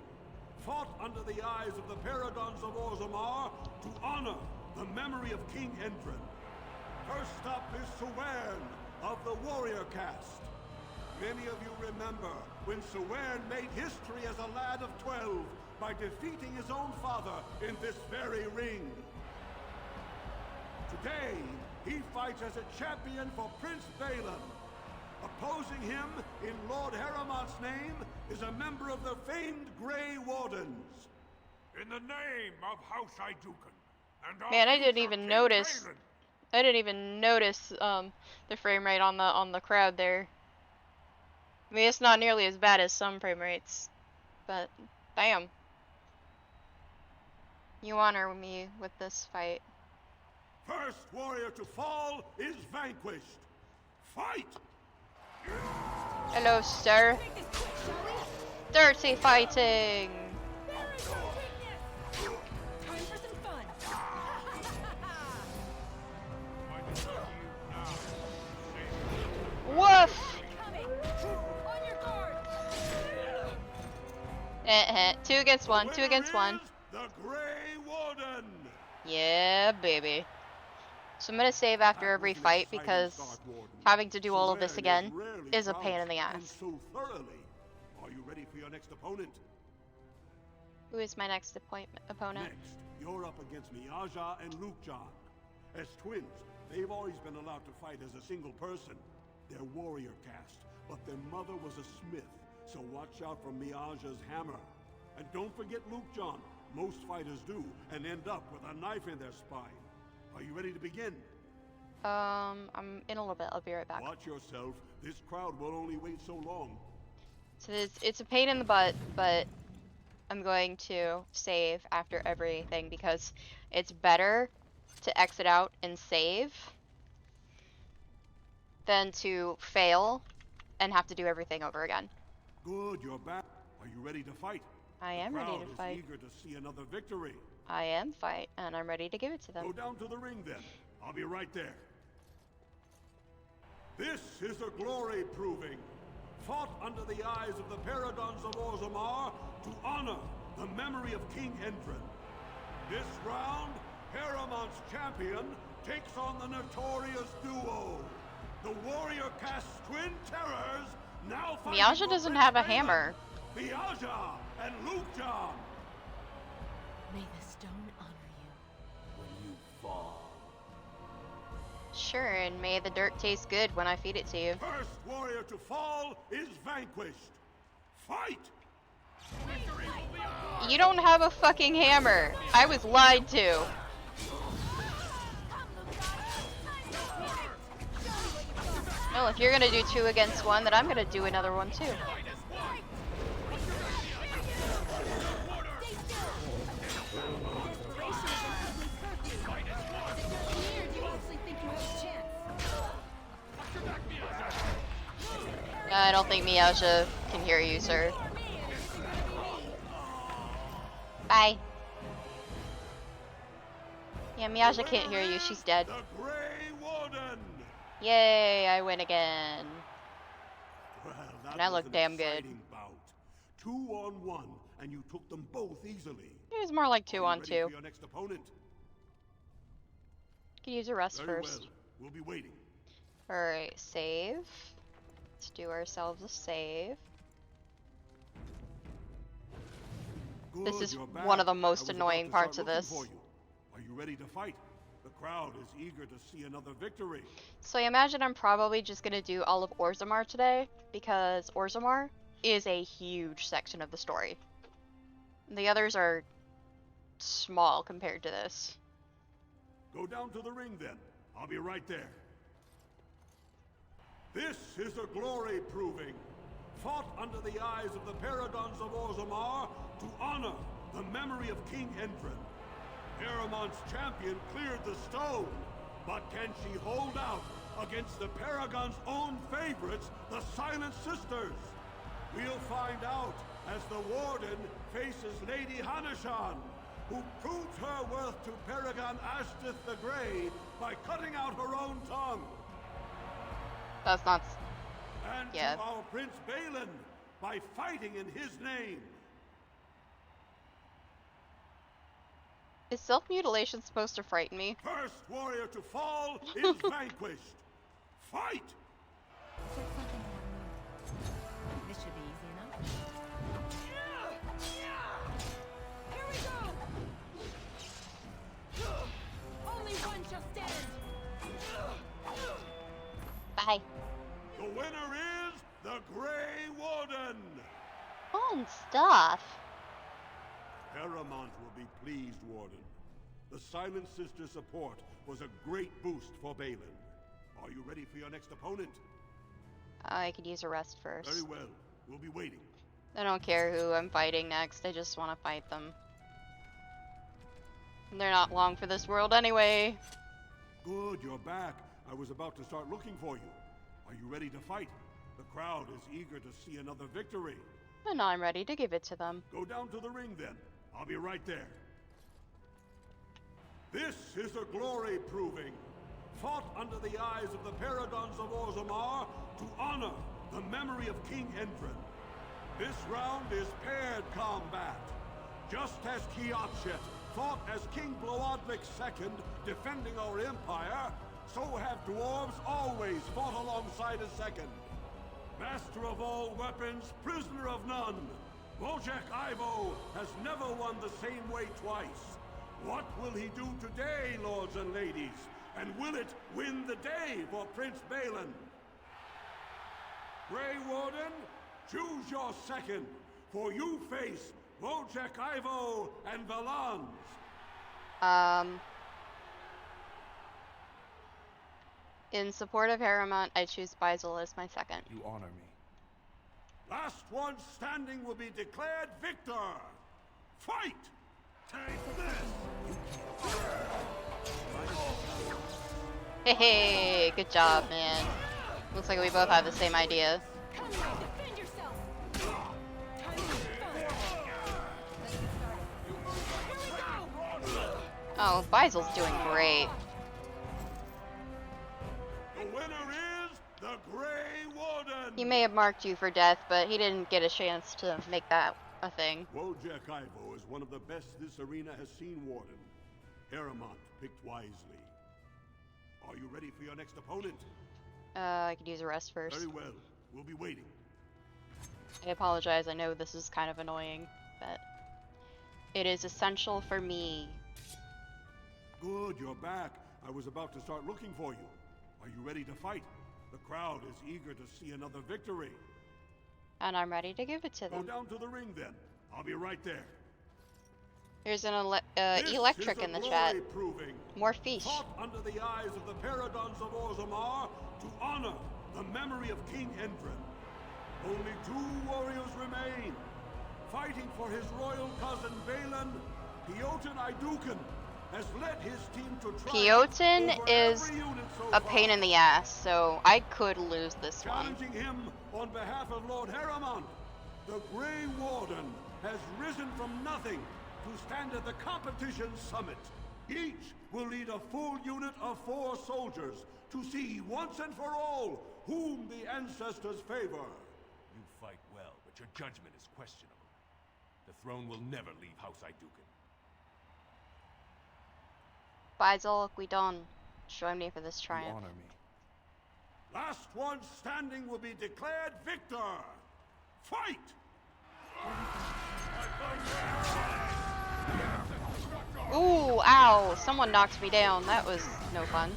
Fought under the eyes of the paragons of Orzammar to honor the memory of King Endrin. First up is Suwern of the warrior caste. Many of you remember when Suwern made history as a lad of 12 by defeating his own father in this very ring. Today, he fights as a champion for Prince Balin. Opposing him, in Lord Haramont's name, is a member of the famed Grey Wardens. In the name of House Idukan, and our Man, I didn't future even King notice. Balin. I didn't even notice the frame rate on the crowd there. I mean, it's not nearly as bad as some frame rates, but damn. You honor me with this fight. First warrior to fall is vanquished. Fight! Hello, sir. Dirty fighting. Time for some fun. Woof. Two against one. Two against one. The Grey Warden. Yeah, baby. So I'm gonna save after every fight because having to do all of this again is a pain in the And ass. so thoroughly. Are you ready for your next opponent? Who is my next opponent? Next, you're up against Miaja and Lukejan. As twins, they've always been allowed to fight as a single person. They're warrior caste, but their mother was a smith, so watch out for Miaja's hammer. And don't forget Lukejan. Most fighters do, and end up with a knife in their spine. Are you ready to begin? I'm in a little bit. I'll be right back. Watch yourself. This crowd will only wait so long. So it's a pain in the butt, but I'm going to save after everything because it's better to exit out and save than to fail and have to do everything over again. Good, you're back. Are you ready to fight? I am The ready crowd to is fight. eager to see another victory. I am fight, and I'm ready to give it to them. Go down to the ring then. I'll be right there. This is a glory proving. Fought under the eyes of the paragons of Orzammar to honor the memory of King Endrin. This round, Haramont's champion takes on the notorious duo. The warrior caste twin terrors now fighting Miaja for doesn't Prince have a Balin, hammer. Miaja and Lukejan. May the stone honor you. When you fall. Sure, and may the dirt taste good when I feed it to you. First warrior to fall is vanquished. Fight! You don't have a fucking hammer. I was lied to. Well, if you're gonna do 2 against 1, then I'm gonna do another one too. I don't think Miaja can hear you, sir. Bye. Yeah, Miaja can't hear you. She's dead. The Grey Warden. Yay, I win again. Well, that And I was look an damn good. exciting bout. 2-on-1, and you took them both easily. It was more like Are you 2-on-2. ready for your next opponent? Could use a rest Very first. well. We'll be waiting. Alright, save. Let's do ourselves a save. This Good, is you're one back. of the I most was about annoying to start parts of looking this. for you. Are you ready to fight? The crowd is eager to see another victory. So I imagine I'm probably just gonna do all of Orzammar today, because Orzammar is a huge section of the story. The others are small compared to this. Go down to the ring then. I'll be right there. This is a glory proving, fought under the eyes of the Paragons of Orzammar to honor the memory of King Endrin. Heramont's champion cleared the stone, but can she hold out against the Paragon's own favorites, the Silent Sisters? We'll find out as the Warden faces Lady Hanishan, who proved her worth to Paragon Ashtith the Grey by cutting out her own tongue. That's not... And yeah. to our Prince Balin by fighting in his name. Is self-mutilation supposed to frighten me? First warrior to fall is vanquished. Fight! This should be easy enough. Here we go! Only one shall stand! Bye. The winner is the Grey Warden! Fun stuff. Paramount will be pleased, Warden. The Silent Sister support was a great boost for Balin. Are you ready for your next opponent? I could use a rest first. Very well. We'll be waiting. I don't care who I'm fighting next, I just want to fight them. They're not long for this world anyway. Good, you're back. I was about to start looking for you. Are you ready to fight? The crowd is eager to see another victory. And I'm ready to give it to them. Go down to the ring then. I'll be right there. This is a glory proving, fought under the eyes of the Paragons of Orzammar to honor the memory of King Endrin. This round is paired combat. Just as Kiatshet fought as King Bloodlik II defending our empire, so have dwarves always fought alongside a second. Master of all weapons, prisoner of none, Wojciech Ivo has never won the same way twice. What will he do today, lords and ladies? And will it win the day for Prince Balin? Grey Warden, choose your second, for you face Wojciech Ivo and Valance. In support of Harrowmont, I choose Basil as my second. You honor me. Last one standing will be declared victor. Fight! Take this! Hey, hey, good job, man. Looks like we both have the same idea. Defend yourself! Oh, Baisel's doing great. The winner is the Grey Warden! He may have marked you for death, but he didn't get a chance to make that a thing. Wojciech Ivo is one of the best this arena has seen, Warden. Harrowmont picked wisely. Are you ready for your next opponent? I could use a rest first. Very well. We'll be waiting. I apologize, I know this is kind of annoying, but it is essential for me. Good, you're back. I was about to start looking for you. Are you ready to fight? The crowd is eager to see another victory. And I'm ready to give it to Go them. down to the ring then. I'll be right there. There's an This electric is in the a chat. glory proving, More fish. fought under the eyes of the Paragons of Orzammar to honor the memory of King Endrin. Only 2 warriors remain. Fighting for his royal cousin Balin, Piotr Idukan has led his team to triumph Piotr over is every unit so a pain far. in the ass, so I could lose this one. Challenging him on behalf of Lord Harrowmont, the Grey Warden has risen from nothing to stand at the competition summit. Each will lead a full unit of 4 soldiers to see once and for all whom the ancestors favor. You fight well, but your judgment is questionable. The throne will never leave House Idukan. Basil, Guidon, join me for this You triumph. honor me. Last one standing will be declared victor. Fight! Ooh! Oh, ow! Someone knocked me down. That was no fun.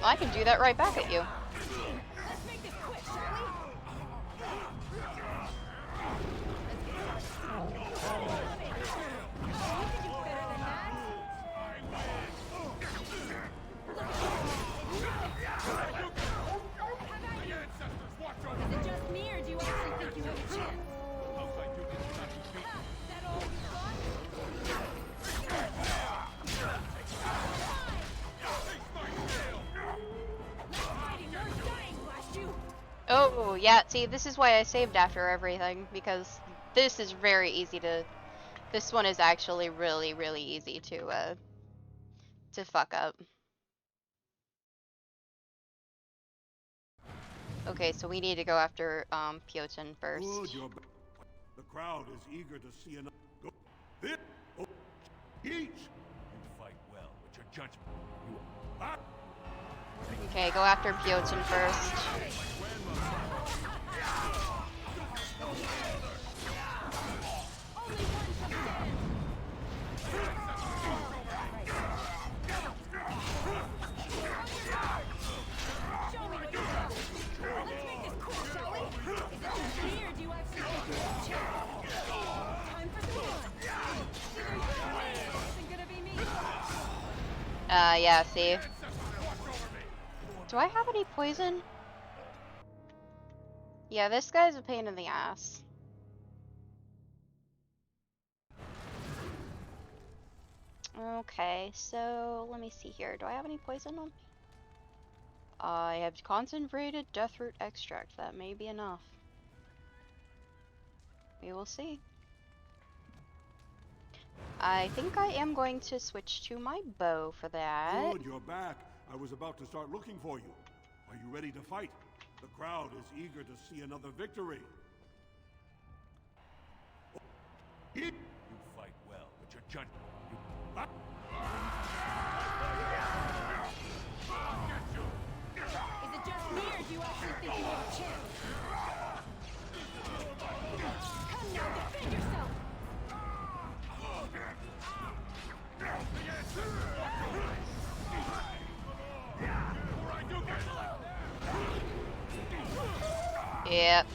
I can do that right back at you. Let's make this quick, shall we? Is it just me, or do you actually think you have a chance? That all you got? Oh, yeah, see, this is why I saved after everything, because this is very easy to... This one is actually really, really easy to fuck up. Okay, so we need to go after, Piotr first. Good, you're back. The crowd is eager to see another. Go. This. Oh, each. You fight well, but your judgment. You. Ah. Okay, go after Piotr first. Yeah, see. Do I have any poison? Yeah, this guy's a pain in the ass. Okay, so let me see here. Do I have any poison on me? I have concentrated deathroot extract. That may be enough. We will see. I think I am going to switch to my bow for that. Good, you're back. I was about to start looking for you. Are you ready to fight? The crowd is eager to see another victory. You fight well, but your judgment. Is it just me, or do you actually think you have a chance? Come now, defend yourself! Yep.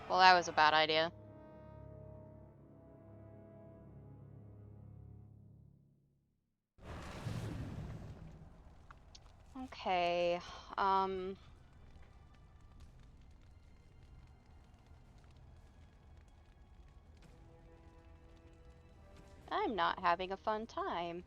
Well, that was a bad idea. Okay, I'm not having a fun time.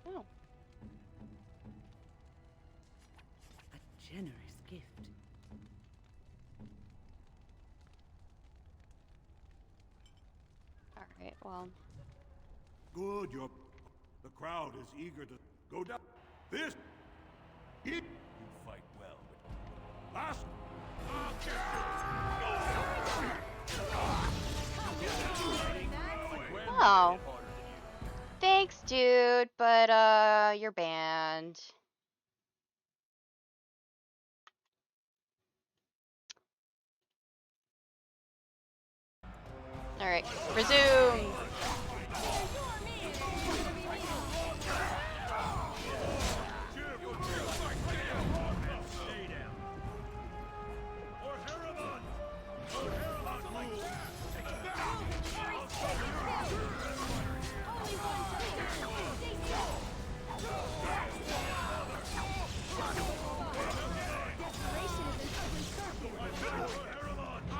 Oh. A generous gift. Alright, well. Good, you're. The crowd is eager to go down. This. You fight well, but last. Oh. Thanks, dude, but, you're banned. Alright, resume!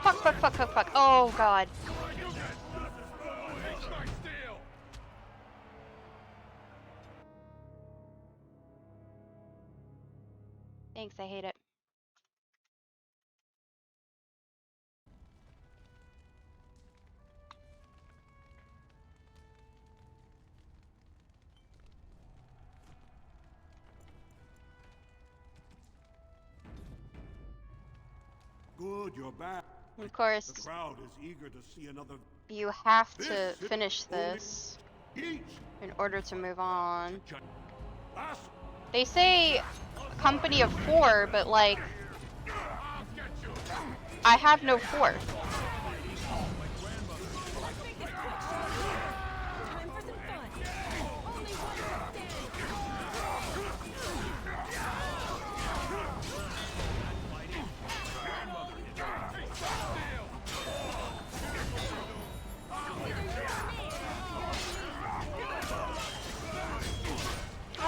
Fuck, fuck, fuck, fuck, fuck. Oh, God. Thanks, I hate it. good you're back. Of course, The crowd is eager to see another. you have This to is finish only this each. in order to move on. Last They say a company of 4, but like, I have no 4th. Let's make this quick, shall we? Time for some fun. Only one more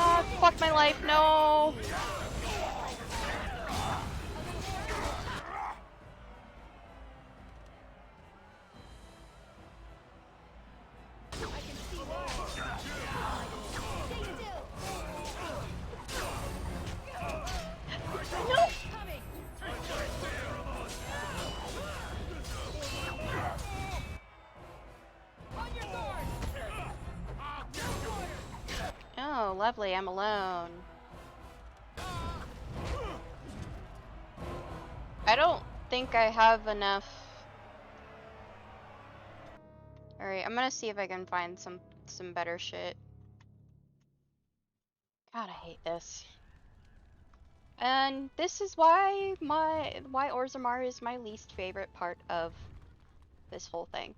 Oh, fuck my life, no! Oh, lovely, I'm alone. I don't think I have enough. Alright, I'm gonna see if I can find some better shit. God, I hate this. And this is why Orzammar is my least favorite part of this whole thing.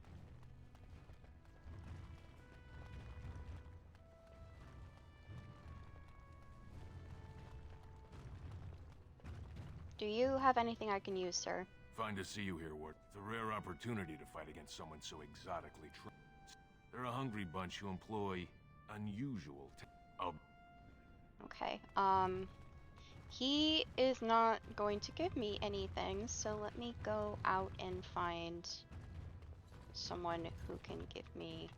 Do you have anything I can use, sir? Fine to see you here, Ward. It's a rare opportunity to fight against someone so exotically trained. They're a hungry bunch who employ unusual Okay, he is not going to give me anything, so let me go out and find someone who can give me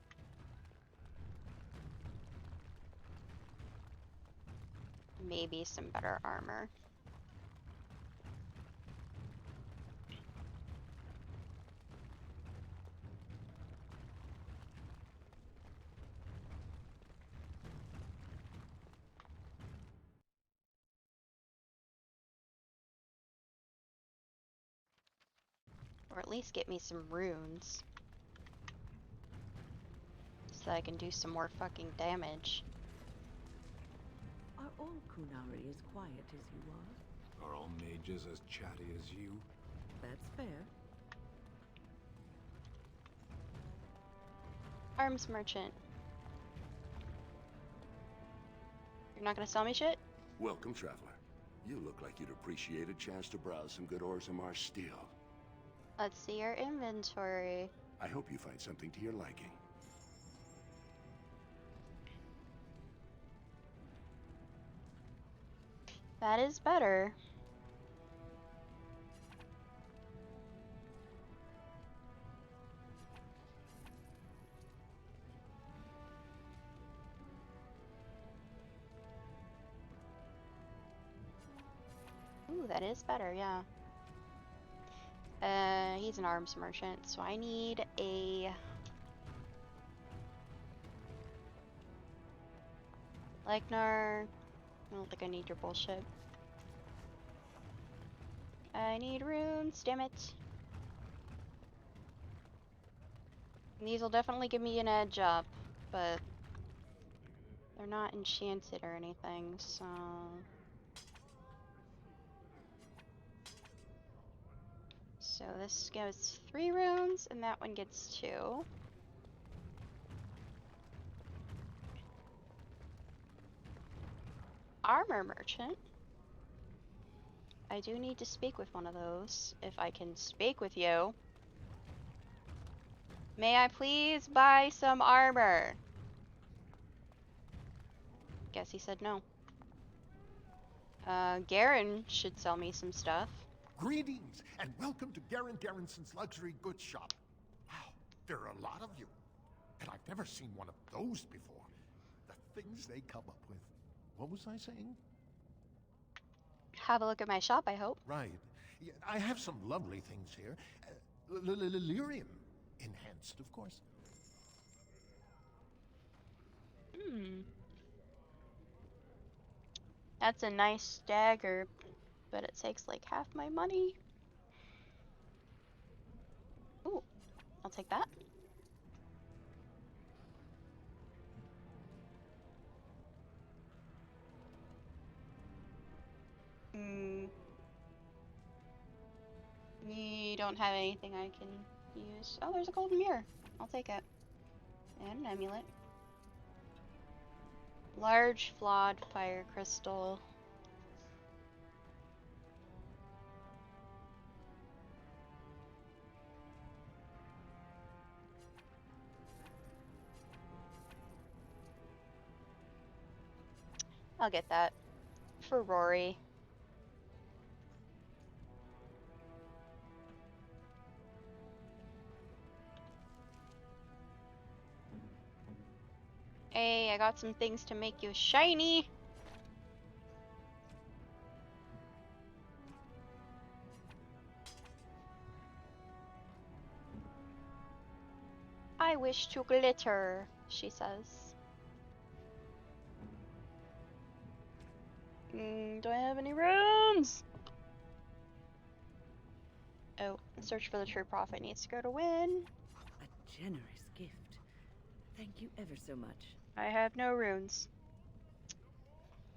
maybe some better armor. Or at least get me some runes. So that I can do some more fucking damage. Are all Kunari as quiet as you are? Are all mages as chatty as you? That's fair. Arms merchant. You're not gonna sell me shit? Welcome, traveler. You look like you'd appreciate a chance to browse some good Orzammar steel. Let's see your inventory. I hope you find something to your liking. That is better. Ooh, that is better, yeah. He's an arms merchant, so I need a Legnar. I don't think I need your bullshit. I need runes, damn it. And these will definitely give me an edge up, but they're not enchanted or anything, so... So this goes 3 runes, and that one gets 2. Armor merchant. I do need to speak with one of those, if I can speak with you. May I please buy some armor? Guess he said no. Garen should sell me some stuff. Greetings, and welcome to Garen Darenson's Luxury Goods Shop. Wow, there are a lot of you. And I've never seen one of those before. The things they come up with. What was I saying? Have a look at my shop, I hope. Right. Yeah, I have some lovely things here. Lyrium enhanced, of course. That's a nice dagger, but it takes like half my money. I'll take that. Hmm. You don't have anything I can use. Oh, there's a golden mirror. I'll take it. And an amulet. Large flawed fire crystal. I'll get that. For Rory. Hey, I got some things to make you shiny. I wish to glitter, she says. Do I have any runes? Oh, the search for the true prophet needs to go to Win. A generous gift. Thank you ever so much. I have no runes.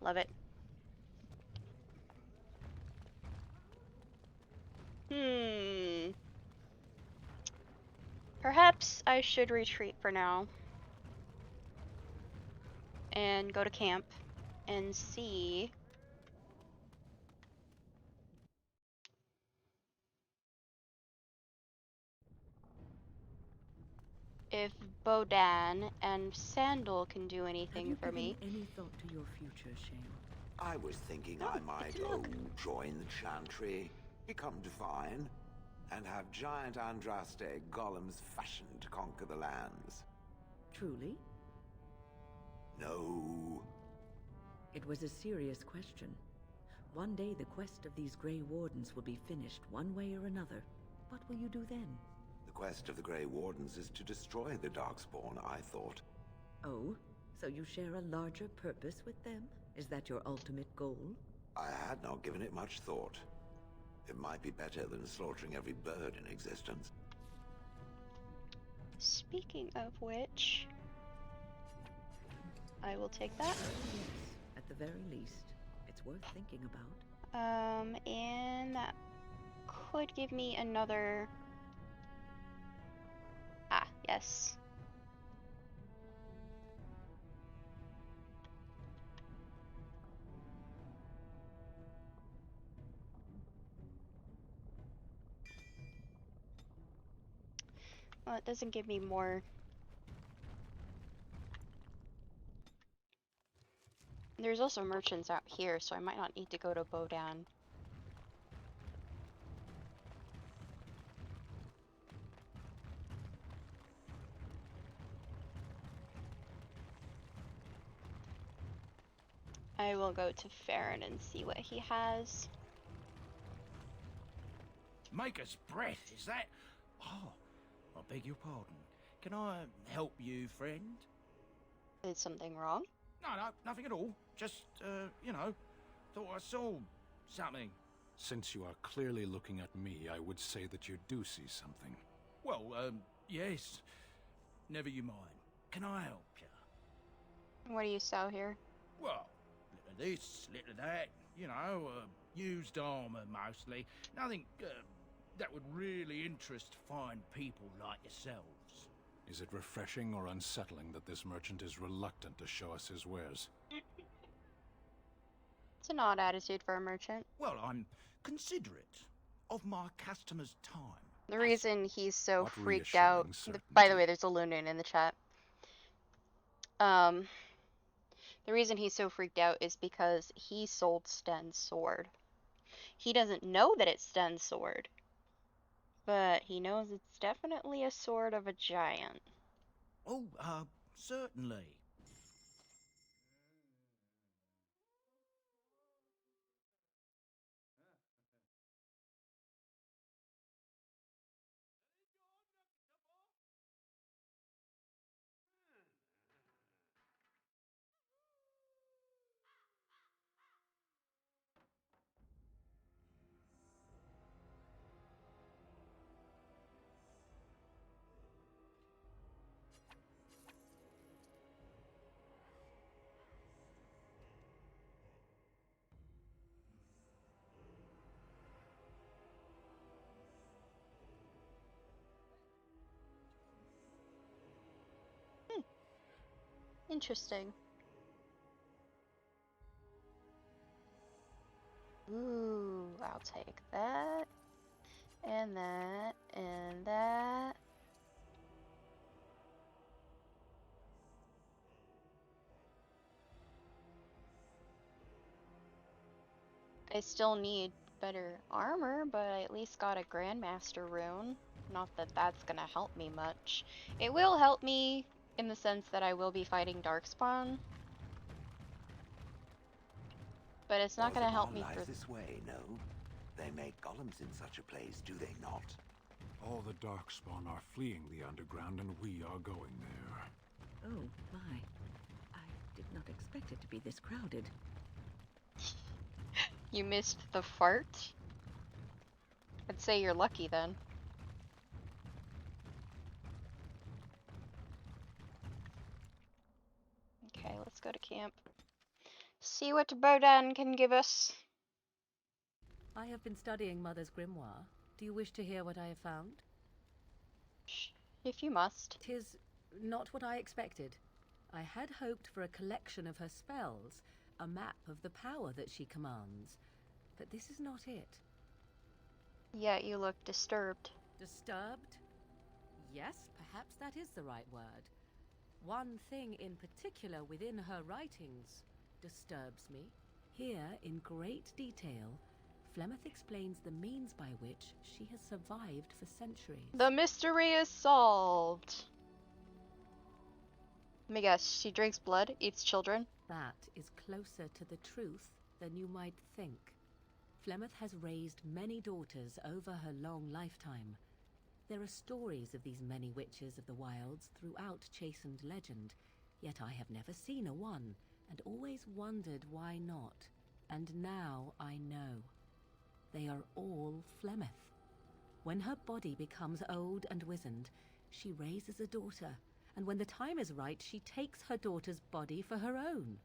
Love it. Perhaps I should retreat for now. And go to camp. And see if Bodan and Sandal can do anything Have for you given me. any thought to your future, Shane? I was thinking I might join the Chantry, become divine, and have giant Andraste golems fashioned to conquer the lands. Truly? No. It was a serious question. One day the quest of these Grey Wardens will be finished one way or another. What will you do then? The quest of the Grey Wardens is to destroy the Darkspawn, I thought. Oh, so you share a larger purpose with them? Is that your ultimate goal? I had not given it much thought. It might be better than slaughtering every bird in existence. Speaking of which, I will take that. Yes, at the very least. It's worth thinking about. And that could give me another... Ah, yes. Well, it doesn't give me more. There's also merchants out here, so I might not need to go to Bodan. I will go to Farron and see what he has. Maker's breath, is that? Oh, I beg your pardon. Can I help you, friend? Is something wrong? No, nothing at all. Just, you know, thought I saw something. Since you are clearly looking at me, I would say that you do see something. Well, yes. Never you mind. Can I help you? What do you sell here? Well, little of this, little of that. You know, used armor mostly. Nothing, that would really interest fine people like yourselves. Is it refreshing or unsettling that this merchant is reluctant to show us his wares? It's an odd attitude for a merchant. Well, I'm considerate of my customers' time. The reason he's so What freaked out... By the way, there's a Lunan in the chat. The reason he's so freaked out is because he sold Sten's sword. He doesn't know that it's Sten's sword, but he knows it's definitely a sword of a giant. Oh, certainly. Interesting. Ooh, I'll take that. And that. And that. I still need better armor, but I at least got a Grandmaster rune. Not that that's gonna help me much. It will help me in the sense that I will be fighting Darkspawn, but it's not gonna help Orzammar me lies for... this way, no? They make golems in such a place, do they not? All the Darkspawn are fleeing the underground, and we are going there. Oh, my. I did not expect it to be this crowded. You missed the fart? I'd say you're lucky then. Okay, let's go to camp. See what Bodan can give us. I have been studying Mother's grimoire. Do you wish to hear what I have found? If you must. 'Tis not what I expected. I had hoped for a collection of her spells, a map of the power that she commands. But this is not it. Yet you look disturbed. Disturbed? Yes, perhaps that is the right word. One thing in particular within her writings disturbs me. Here, in great detail, Flemeth explains the means by which she has survived for centuries. The mystery is solved. Let me guess, she drinks blood, eats children? That is closer to the truth than you might think. Flemeth has raised many daughters over her long lifetime. There are stories of these many witches of the wilds throughout chastened legend, yet I have never seen a one, and always wondered why not. And now I know. They are all Flemeth. When her body becomes old and wizened, she raises a daughter, and when the time is right, she takes her daughter's body for her own.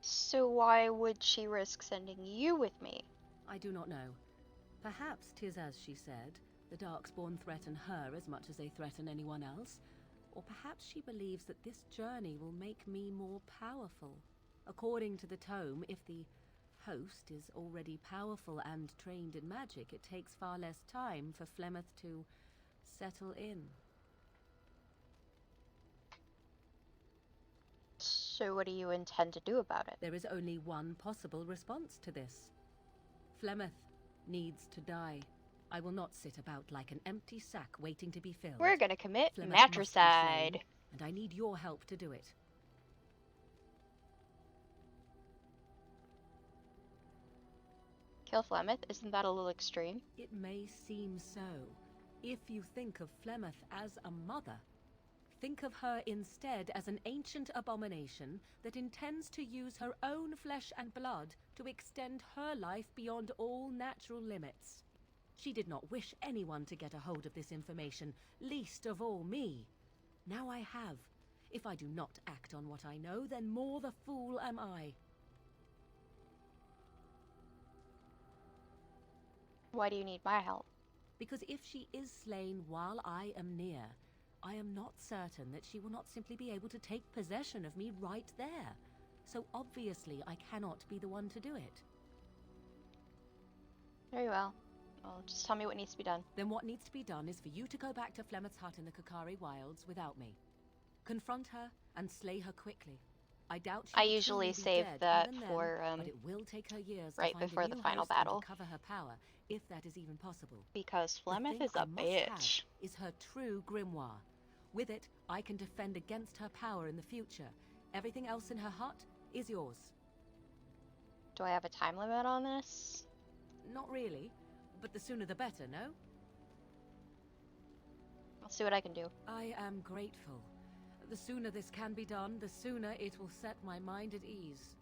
So why would she risk sending you with me? I do not know. Perhaps 'tis as she said, the Darkspawn threaten her as much as they threaten anyone else. Or perhaps she believes that this journey will make me more powerful. According to the tome, if the host is already powerful and trained in magic, it takes far less time for Flemeth to settle in. So what do you intend to do about it? There is only one possible response to this. Flemeth needs to die. I will not sit about like an empty sack waiting to be filled. We're gonna commit Flemeth matricide. must be slain, and I need your help to do it. Kill Flemeth? Isn't that a little extreme? It may seem so. If you think of Flemeth as a mother, think of her instead as an ancient abomination that intends to use her own flesh and blood to extend her life beyond all natural limits. She did not wish anyone to get a hold of this information, least of all me. Now I have. If I do not act on what I know, then more the fool am I. Why do you need my help? Because if she is slain while I am near, I am not certain that she will not simply be able to take possession of me right there. So obviously I cannot be the one to do it. Very well. Well, just tell me what needs to be done. Then what needs to be done is for you to go back to Flemeth's hut in the Kakari Wilds without me. Confront her and slay her quickly. I doubt she I will usually truly be save dead that even then, for but it will take her years right to find before a the new final host and battle. to cover her power, if that is even possible. Because The Flemeth thing is I a must bitch. have is her true grimoire. With it, I can defend against her power in the future. Everything else in her hut is yours. Do I have a time limit on this? Not really, but the sooner the better, no? I'll see what I can do. I am grateful. The sooner this can be done, the sooner it will set my mind at ease.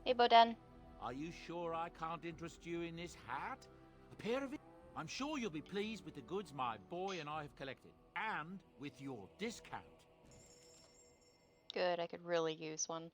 Hey, Boden. Are you sure I can't interest you in this hat? A pair of it? I'm sure you'll be pleased with the goods my boy and I have collected, and with your discount. Good, I could really use one.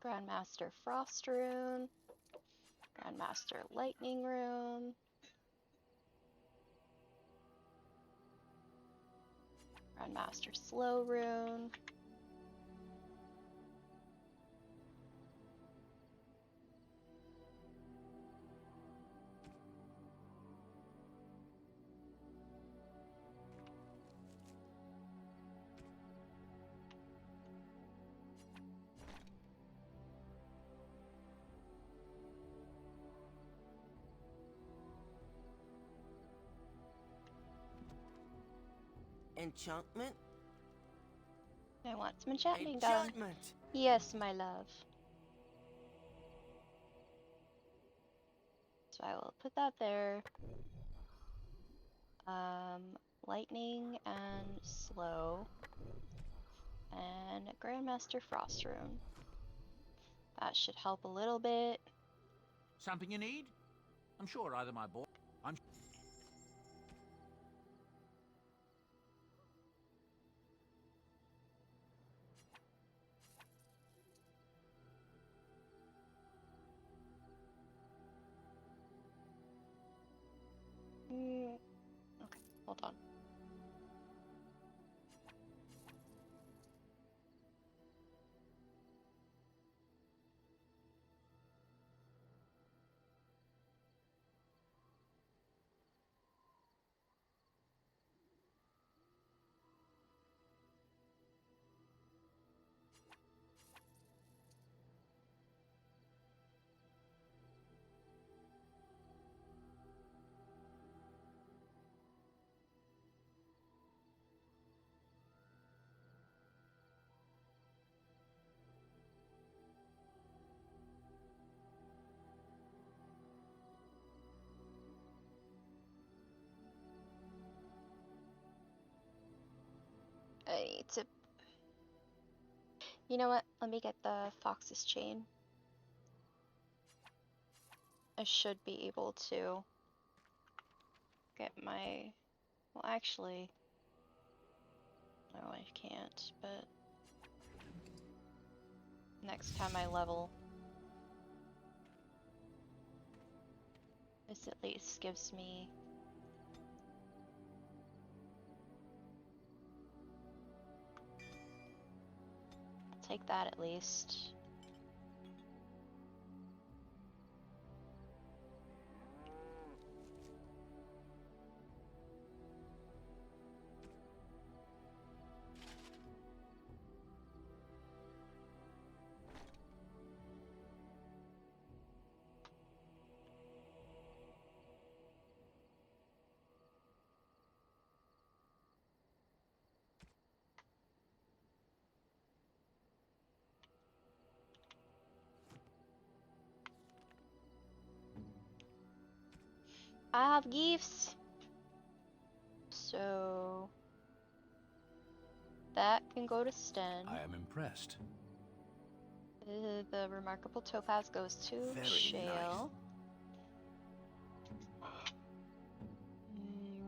Grandmaster Frost Rune. Grandmaster Lightning Rune. Grandmaster Slow Rune. Enchantment? I want some enchanting done. Yes, my love. So I will put that there. Lightning and slow. And Grandmaster Frost Rune. That should help a little bit. Something you need? I'm sure either my boy... I'm... Okay, hold on. I need to... You know what? Let me get the Fox's Chain. I should be able to get my... Well, actually... No, I can't, but... Next time I level... This at least gives me... I'll take that at least. I have gifts. So that can go to Sten. I am impressed. The remarkable topaz goes to Shale.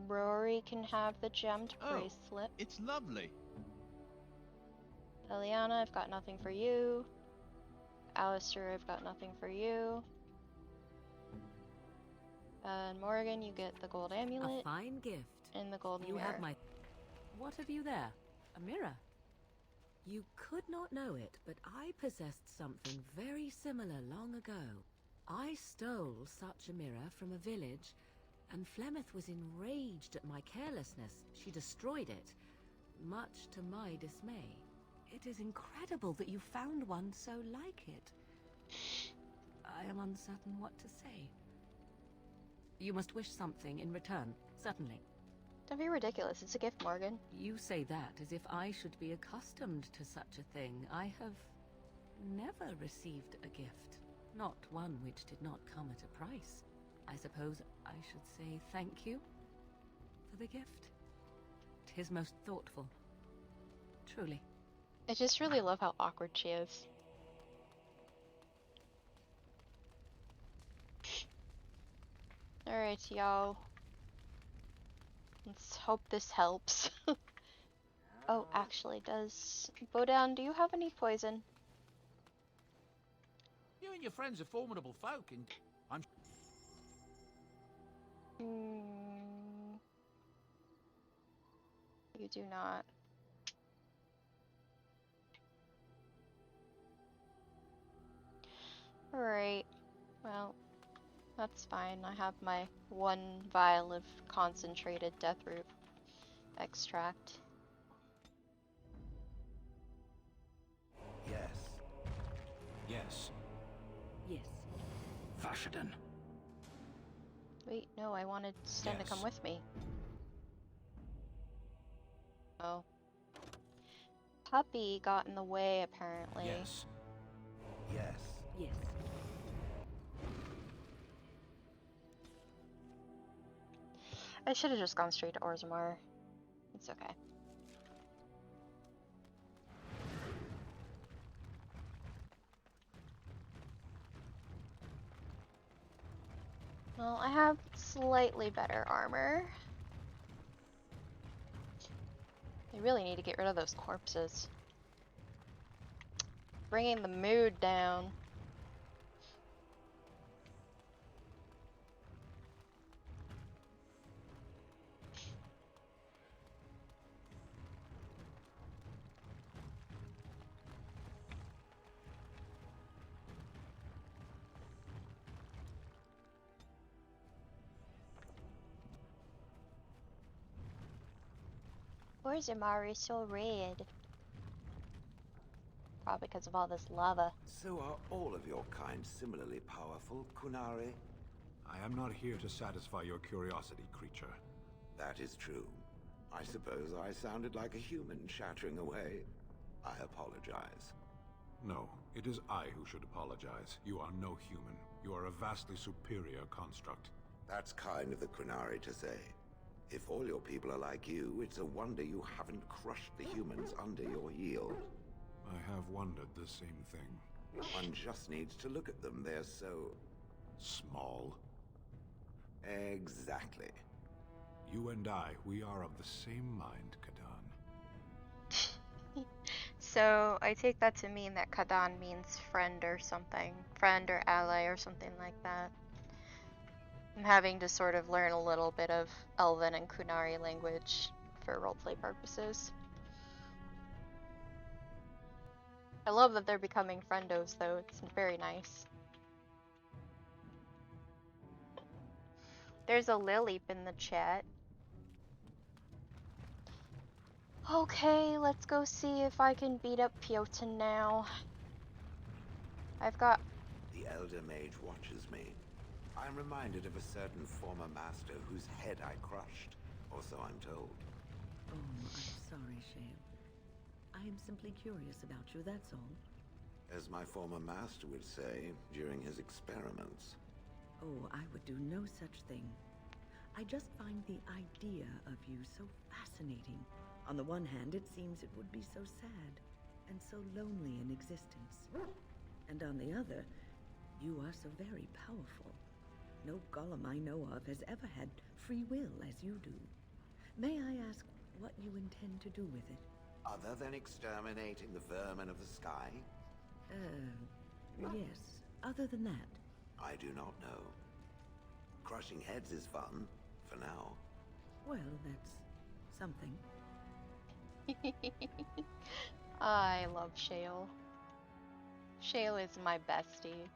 Rory can have the gemmed bracelet. It's lovely. Eliana, I've got nothing for you. Alistair, I've got nothing for you. And Morgan, you get the gold amulet. A fine gift. And the golden You mirror. have my... What have you there? A mirror? You could not know it, but I possessed something very similar long ago. I stole such a mirror from a village, and Flemeth was enraged at my carelessness. She destroyed it, much to my dismay. It is incredible that you found one so like it. I am uncertain what to say. You must wish something in return, certainly. Don't be ridiculous, it's a gift, Morgan. You say that as if I should be accustomed to such a thing. I have never received a gift, not one which did not come at a price. I suppose I should say thank you for the gift. 'Tis most thoughtful, truly. I just really love how awkward she is. Alright, y'all. Let's hope this helps. Oh, actually, does... Bodan, do you have any poison? and your friends are formidable folk, and I'm... You do not. Alright. Well, that's fine. I have my 1 vial of concentrated deathroot extract. Yes. Yes. Yes. Vashaden. Wait, no, I wanted Sten to come Yes. with me. Oh. Puppy got in the way, apparently. Yes. Yes. Yes. I should have just gone straight to Orzammar. It's okay. Well, I have slightly better armor. I really need to get rid of those corpses. Bringing the mood down. Orzammar is so red. Probably because of all this lava. So are all of your kind similarly powerful, Kunari? I am not here to satisfy your curiosity, creature. That is true. I suppose I sounded like a human chattering away. I apologize. No, it is I who should apologize. You are no human. You are a vastly superior construct. That's kind of the Kunari to say. If all your people are like you, it's a wonder you haven't crushed the humans under your heel. I have wondered the same thing. One just needs to look at them. They're so... small. Exactly. You and I, we are of the same mind, Kadan. So I take that to mean that Kadan means friend or something. Friend or ally or something like that. I'm having to sort of learn a little bit of Elven and Kunari language for roleplay purposes. I love that they're becoming friendos though, it's very nice. There's a Lily in the chat. Okay, let's go see if I can beat up Piotr now. I've got... The Elder Mage watches me. I'm reminded of a certain former master whose head I crushed, or so I'm told. Oh, I'm sorry, Shale. I am simply curious about you, that's all. As my former master would say during his experiments. Oh, I would do no such thing. I just find the idea of you so fascinating. On the one hand, it seems it would be so sad and so lonely in existence. And on the other, you are so very powerful. No golem I know of has ever had free will as you do. May I ask what you intend to do with it? Other than exterminating the vermin of the sky? Yes. Other than that? I do not know. Crushing heads is fun, for now. Well, that's something. I love Shale. Shale is my bestie.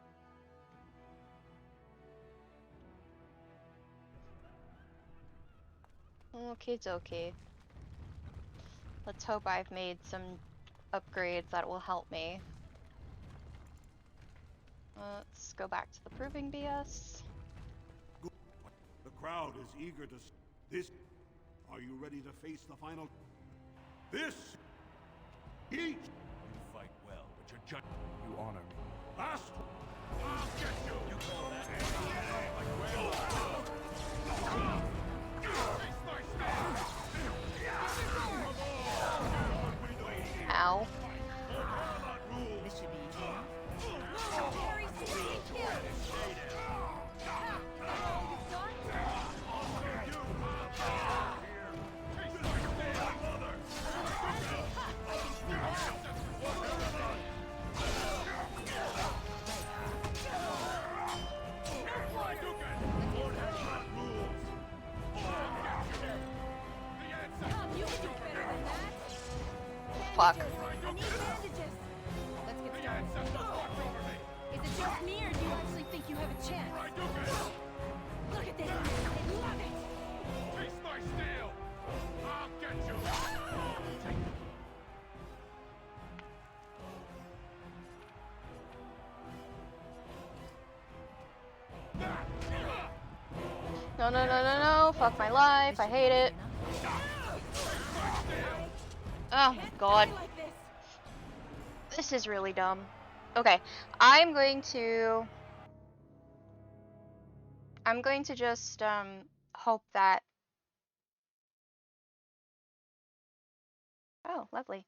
Okie dokie. Let's hope I've made some upgrades that will help me. Let's go back to the proving BS. The crowd is eager to this. Are you ready to face the final? This. Eat. You fight well, but you're just... You honor me. Last. I'll get you. You call that? Ow. This should be easy. fuck. I need bandages. Let's get started. Is it just me, or do you actually think you have a chance? Look at this. I love it. Taste my steel! I'll get you! No, no, no, no, no. Fuck my life. I hate it. Oh, God. This is really dumb. Okay, I'm going to just, hope that... Oh, lovely.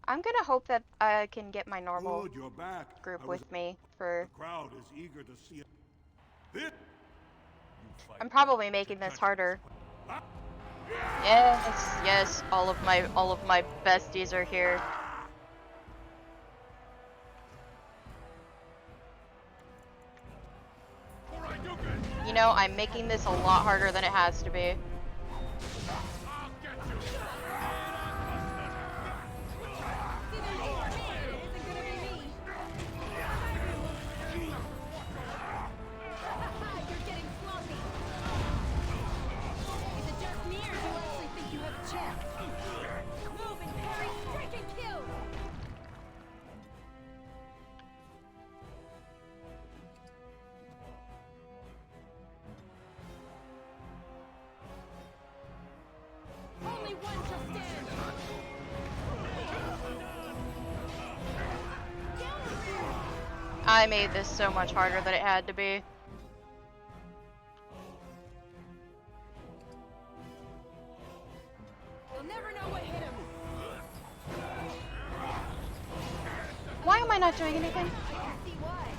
I'm gonna hope that I can get my normal Good, you're back. group with me for... The crowd is eager to see it. This... I'm probably making this harder. Yes, yes, all of my besties are here. You know, I'm making this a lot harder than it has to be. Only one shall stand. I made this so much harder than it had to be. You'll never know what hit him. Why am I not doing anything? I can see why.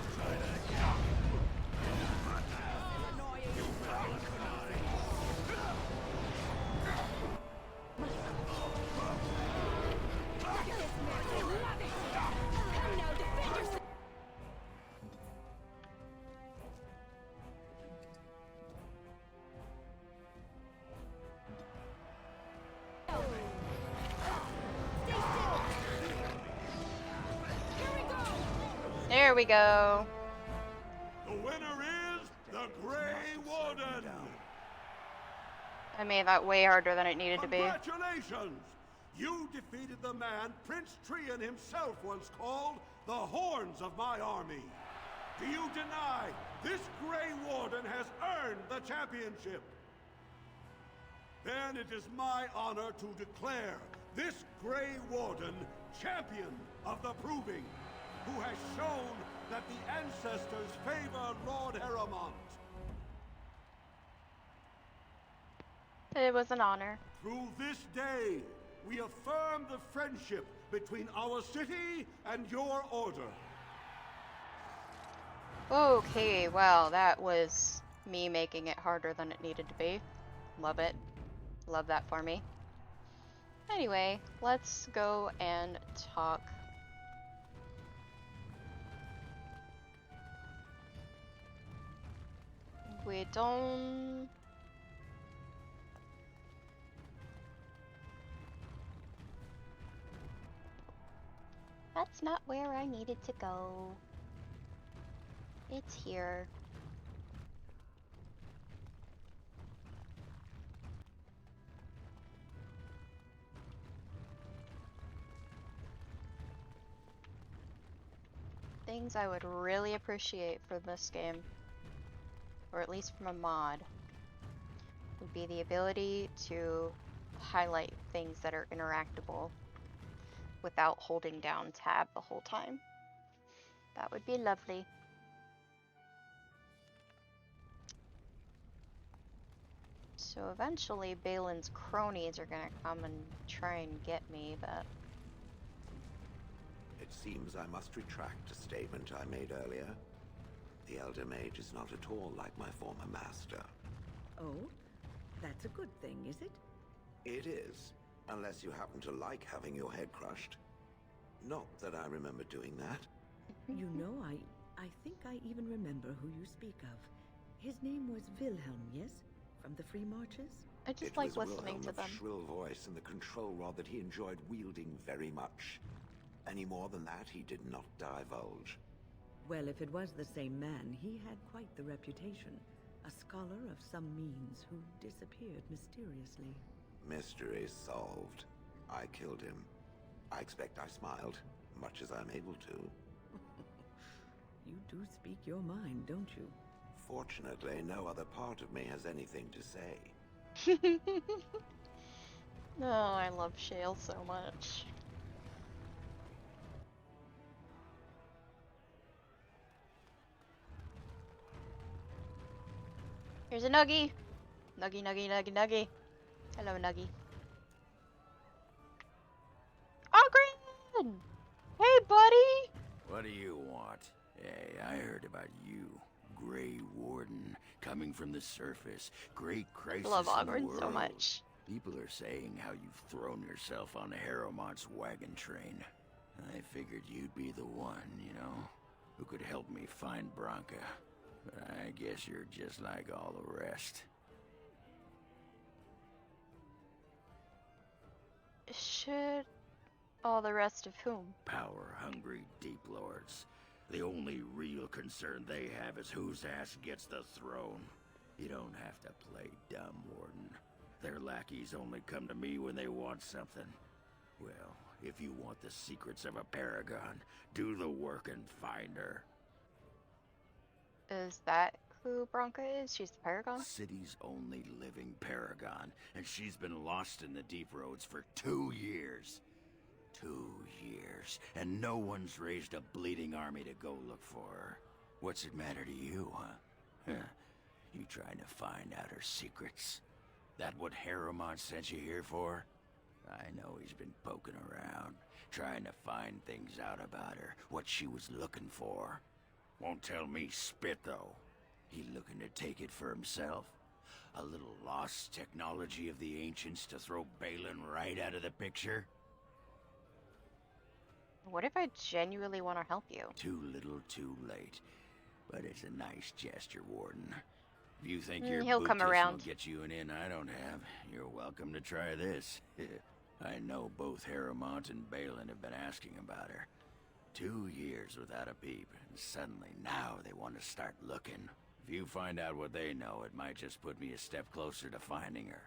There we go. The winner is the Grey Warden. I made that way harder than it needed to be. Congratulations! You defeated the man Prince Trian himself once called the Horns of my army. Do you deny this Grey Warden has earned the championship? Then it is my honor to declare this Grey Warden champion of the Proving, who has shown that the ancestors favor Lord Heremont. It was an honor. Through this day, we affirm the friendship between our city and your order. Okay, well, that was me making it harder than it needed to be. Love it. Love that for me. Anyway, let's go and talk. We don't... That's not where I needed to go. It's here. Things I would really appreciate for this game, or at least from a mod, would be the ability to highlight things that are interactable without holding down tab the whole time. That would be lovely. So eventually Balin's cronies are gonna come and try and get me, but... It seems I must retract a statement I made earlier. The Elder Mage is not at all like my former master. Oh? That's a good thing, is it? It is, unless you happen to like having your head crushed. Not that I remember doing that. You know, I think I even remember who you speak of. His name was Wilhelm, yes? from the Free Marches? I just It like was listening to Wilhelm's them. shrill voice and the control rod that he enjoyed wielding very much. Any more than that, he did not divulge. Well, if it was the same man, he had quite the reputation. A scholar of some means who disappeared mysteriously. Mystery solved. I killed him. I expect I smiled, much as I'm able to. You do speak your mind, don't you? Fortunately, no other part of me has anything to say. Oh, I love Shale so much. Here's a nuggie. Nuggie, nuggie, nuggie, nuggie. Hello, nuggie. Ogren! Hey, buddy! What do you want? Hey, I heard about you. Grey Warden, coming from the surface. Great crisis Love in the Ogren world. so much. People are saying how you've thrown yourself on Harrowmont's wagon train. I figured you'd be the one, you know, who could help me find Branka. But I guess you're just like all the rest. Should all the rest of whom? Power-hungry Deep Lords. The only real concern they have is whose ass gets the throne. You don't have to play dumb, Warden. Their lackeys only come to me when they want something. Well, if you want the secrets of a paragon, do the work and find her. Is that who Branka is? She's the Paragon? City's only living paragon, and she's been lost in the Deep Roads for 2 years. 2 years, and no one's raised a bleeding army to go look for her. What's it matter to you, huh? You trying to find out her secrets? That what Harrowmont sent you here for? I know he's been poking around, trying to find things out about her, what she was looking for. Won't tell me spit, though. He looking to take it for himself? A little lost technology of the ancients to throw Balin right out of the picture? What if I genuinely want to help you? Too little, too late. But it's a nice gesture, Warden. If you think your he'll come bootism around. will get you an in I don't have, you're welcome to try this. I know both Harrowmont and Balin have been asking about her. 2 years without a peep, and suddenly now they want to start looking. If you find out what they know, it might just put me a step closer to finding her.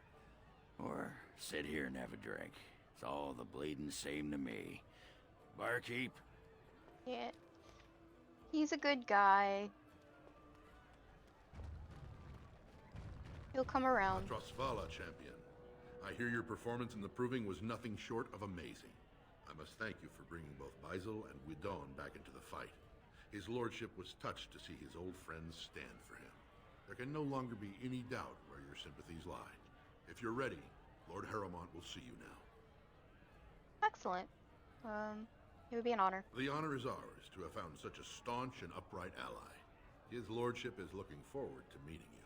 Or sit here and have a drink. It's all the bleeding same to me. Barkeep? Yeah. He's a good guy. He'll come around. Trostvala, champion. I hear your performance in the proving was nothing short of amazing. I must thank you for bringing both Baisel and Guidon back into the fight. His lordship was touched to see his old friends stand for him. There can no longer be any doubt where your sympathies lie. If you're ready, Lord Harrowmont will see you now. Excellent. It would be an honor. The honor is ours to have found such a staunch and upright ally. His lordship is looking forward to meeting you.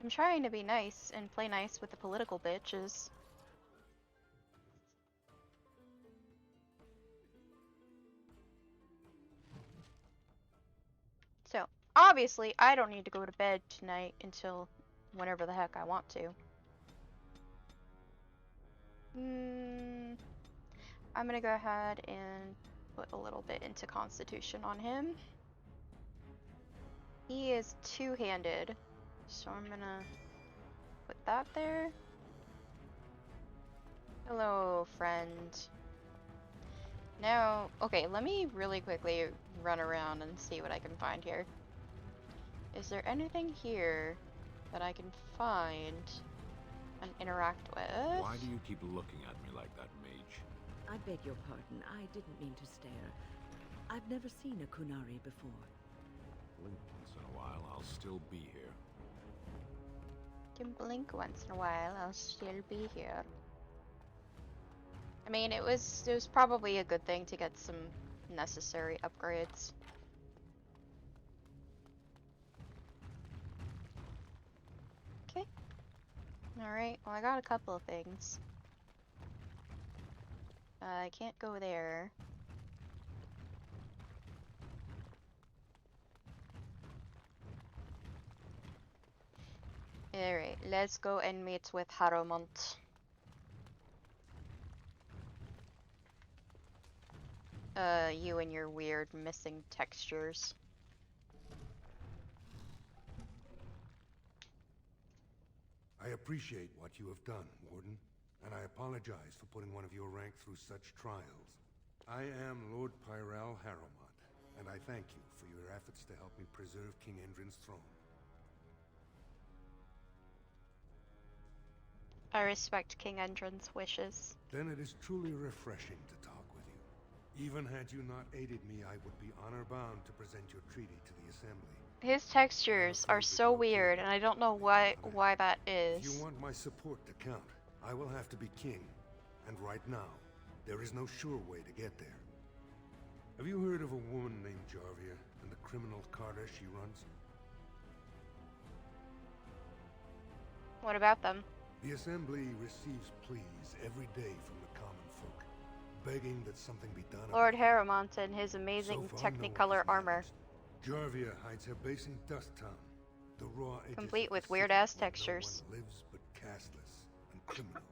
I'm trying to be nice and play nice with the political bitches. So, obviously, I don't need to go to bed tonight until whenever the heck I want to. I'm gonna go ahead and put a little bit into Constitution on him. He is two-handed, so I'm gonna put that there. Hello, friend. Now, okay, let me really quickly run around and see what I can find here. Is there anything here that I can find and interact with? Why do you keep looking at me like that, mage? I beg your pardon. I didn't mean to stare. I've never seen a Kunari before. Blink once in a while, I'll still be here. Can blink once in a while, I'll still be here. I mean, it was probably a good thing to get some necessary upgrades. Okay. Alright, well I got a couple of things. I can't go there. Alright, let's go and meet with Harrowmont. You and your weird missing textures. I appreciate what you have done, Warden, and I apologize for putting one of your rank through such trials. I am Lord Pyral Harrowmont, and I thank you for your efforts to help me preserve King Endrin's throne. I respect King Endrin's wishes. Then it is truly refreshing to talk with you. Even had you not aided me, I would be honor-bound to present your treaty to the Assembly. His textures are so weird, and I don't know why that If you is. want my support to count, I will have to be king. And right now, there is no sure way to get there. Have you heard of a woman named Jarvia and the criminal carter she runs? What about them? The Assembly receives pleas every day from the common folk, begging that something be done Lord about Harrowmont in his amazing So far, no one Technicolor armor, it. Jarvia hides her base in Dust Town, the raw edges complete of with the weird city ass where textures. No one lives but castless and criminals.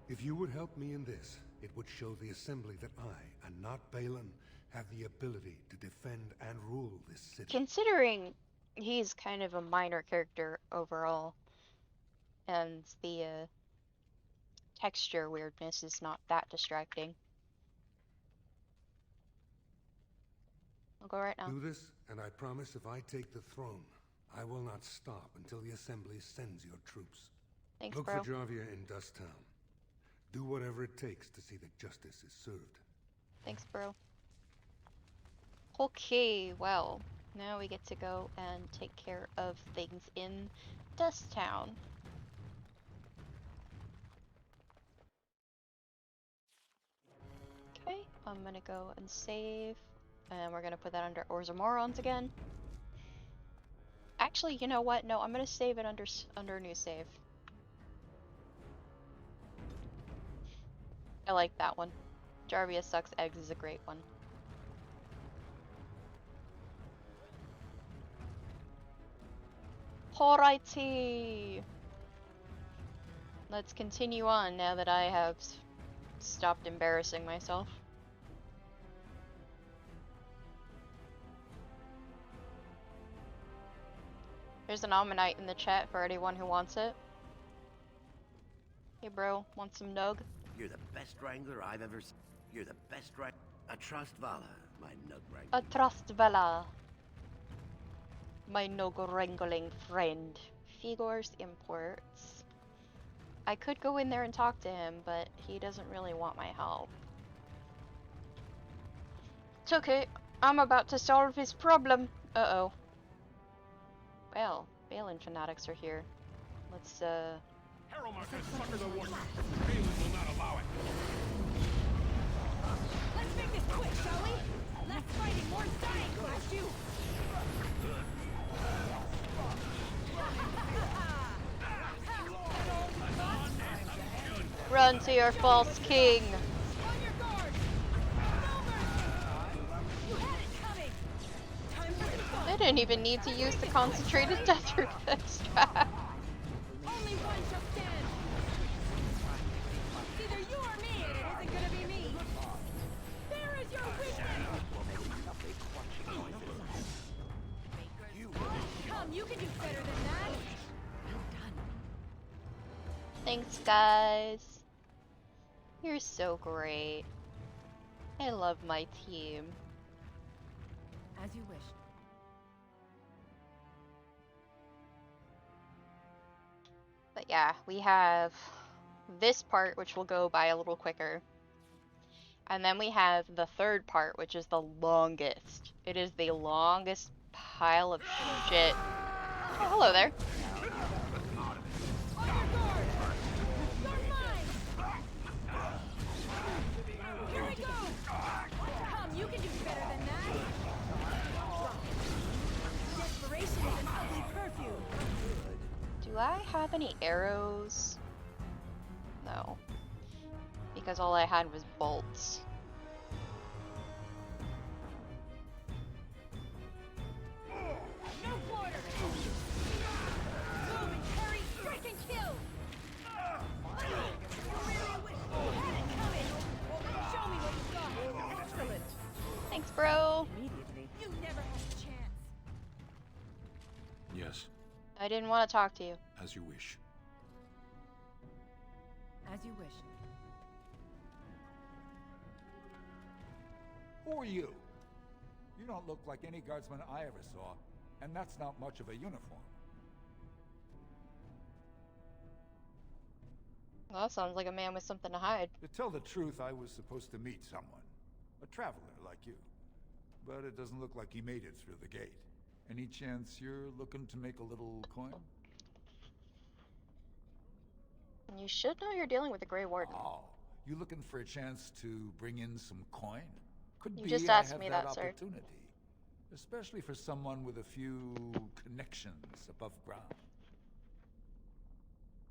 If you would help me in this, it would show the Assembly that I, and not Balin, have the ability to defend and rule this city. Considering he's kind of a minor character overall, and the texture weirdness is not that distracting. I'll go right now. Do this, and I promise if I take the throne, I will not stop until the Assembly sends your troops. Thanks, Look bro. for Jarvia in Dust Town. Do whatever it takes to see that justice is served. Thanks, bro. Okay, well, now we get to go and take care of things in Dust Town. Okay, I'm gonna go and save, and we're gonna put that under Orzammar once again. Actually, you know what? No, I'm gonna save it under new save. I like that one. Jarvia Sucks Eggs is a great one. Alrighty. Let's continue on now that I have stopped embarrassing myself. There's an Ammonite in the chat for anyone who wants it. Hey bro, want some nug? You're the best wrangler I've ever seen. You're the best wrangler. A trust Vala, my nug wrangler. A trust Vela. My nug wrangling friend. Figors Imports. I could go in there and talk to him, but he doesn't really want my help. It's okay. I'm about to solve his problem. Uh-oh. Well, Balin fanatics are here. Let's, Harrowmont has suckered the warden. Balin will not allow it. Let's make this quick, shall we? Less fighting, more dying, blast you! run to your false king. On your guard! You had it coming! Time for the fun! I didn't even need to use the concentrated death root extract. Only one shall stand! It's either you or me, and it isn't gonna be me! There is your weakness! Come, you can do better than that! Thanks, guys. You're so great. I love my team. As you wish. But yeah, we have this part, which will go by a little quicker. And then we have the third part, which is the longest. It is the longest pile of shit. Oh, hello there. Here we go! Come, you can do better than that! Desperation is an ugly perfume! Do I have any arrows? No. Because all I had was bolts. No quarter! Move and carry Yes, I didn't want to talk to you. as you wish. As you wish. Who are you? You don't look like any guardsman I ever saw, and that's not much of a uniform. Well, that sounds like a man with something to hide. To tell the truth, I was supposed to meet someone. A traveler like you. But it doesn't look like he made it through the gate. Any chance you're looking to make a little coin? You should know you're dealing with a Grey Warden. Oh, you looking for a chance to bring in some coin? Could You be just I asked have me that that, sir. opportunity. Especially for someone with a few connections above ground.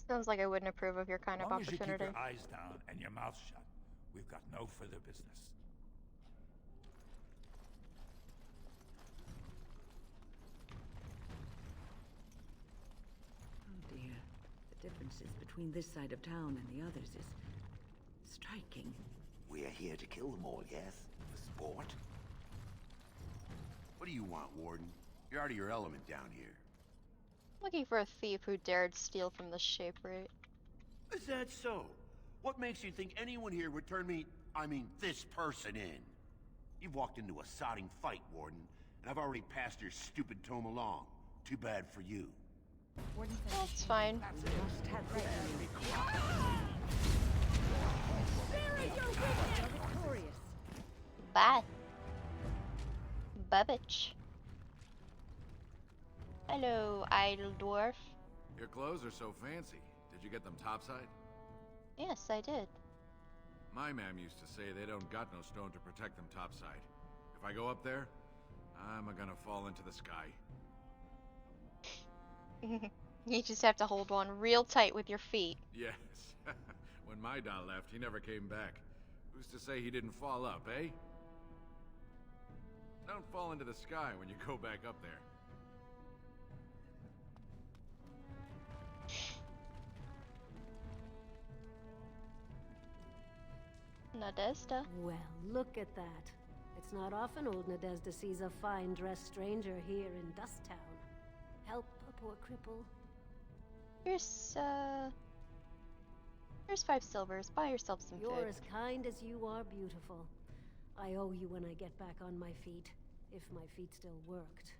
Sounds like I wouldn't approve of your kind As of long as you keep opportunity. your eyes down and your mouth shut, we've got no further business. Oh dear. The differences between this side of town and the others is striking. We're here to kill them all, yes? For sport? What do you want, Warden? You're out of your element down here. Looking for a thief who dared steal from the Shaperate. Is that so? What makes you think anyone here would turn me, I mean this person in? You've walked into a sodding fight, Warden, and I've already passed your stupid tome along. Too bad for you. That's fine. Bye. Babbage. Hello, idle dwarf. Your clothes are so fancy. Did you get them topside? Yes, I did. My mam used to say they don't got no stone to protect them topside. If I go up there, I'm gonna fall into the sky. You just have to hold on real tight with your feet. Yes. When my dad left, he never came back. Who's to say he didn't fall up, eh? Don't fall into the sky when you go back up there. Nadezda. Well, look at that. It's not often old Nadezda sees a fine-dressed stranger here in Dust Town. Help a poor cripple. Here's 5 silvers. Buy yourself some You're food. as kind as you are beautiful. I owe you when I get back on my feet, if my feet still worked.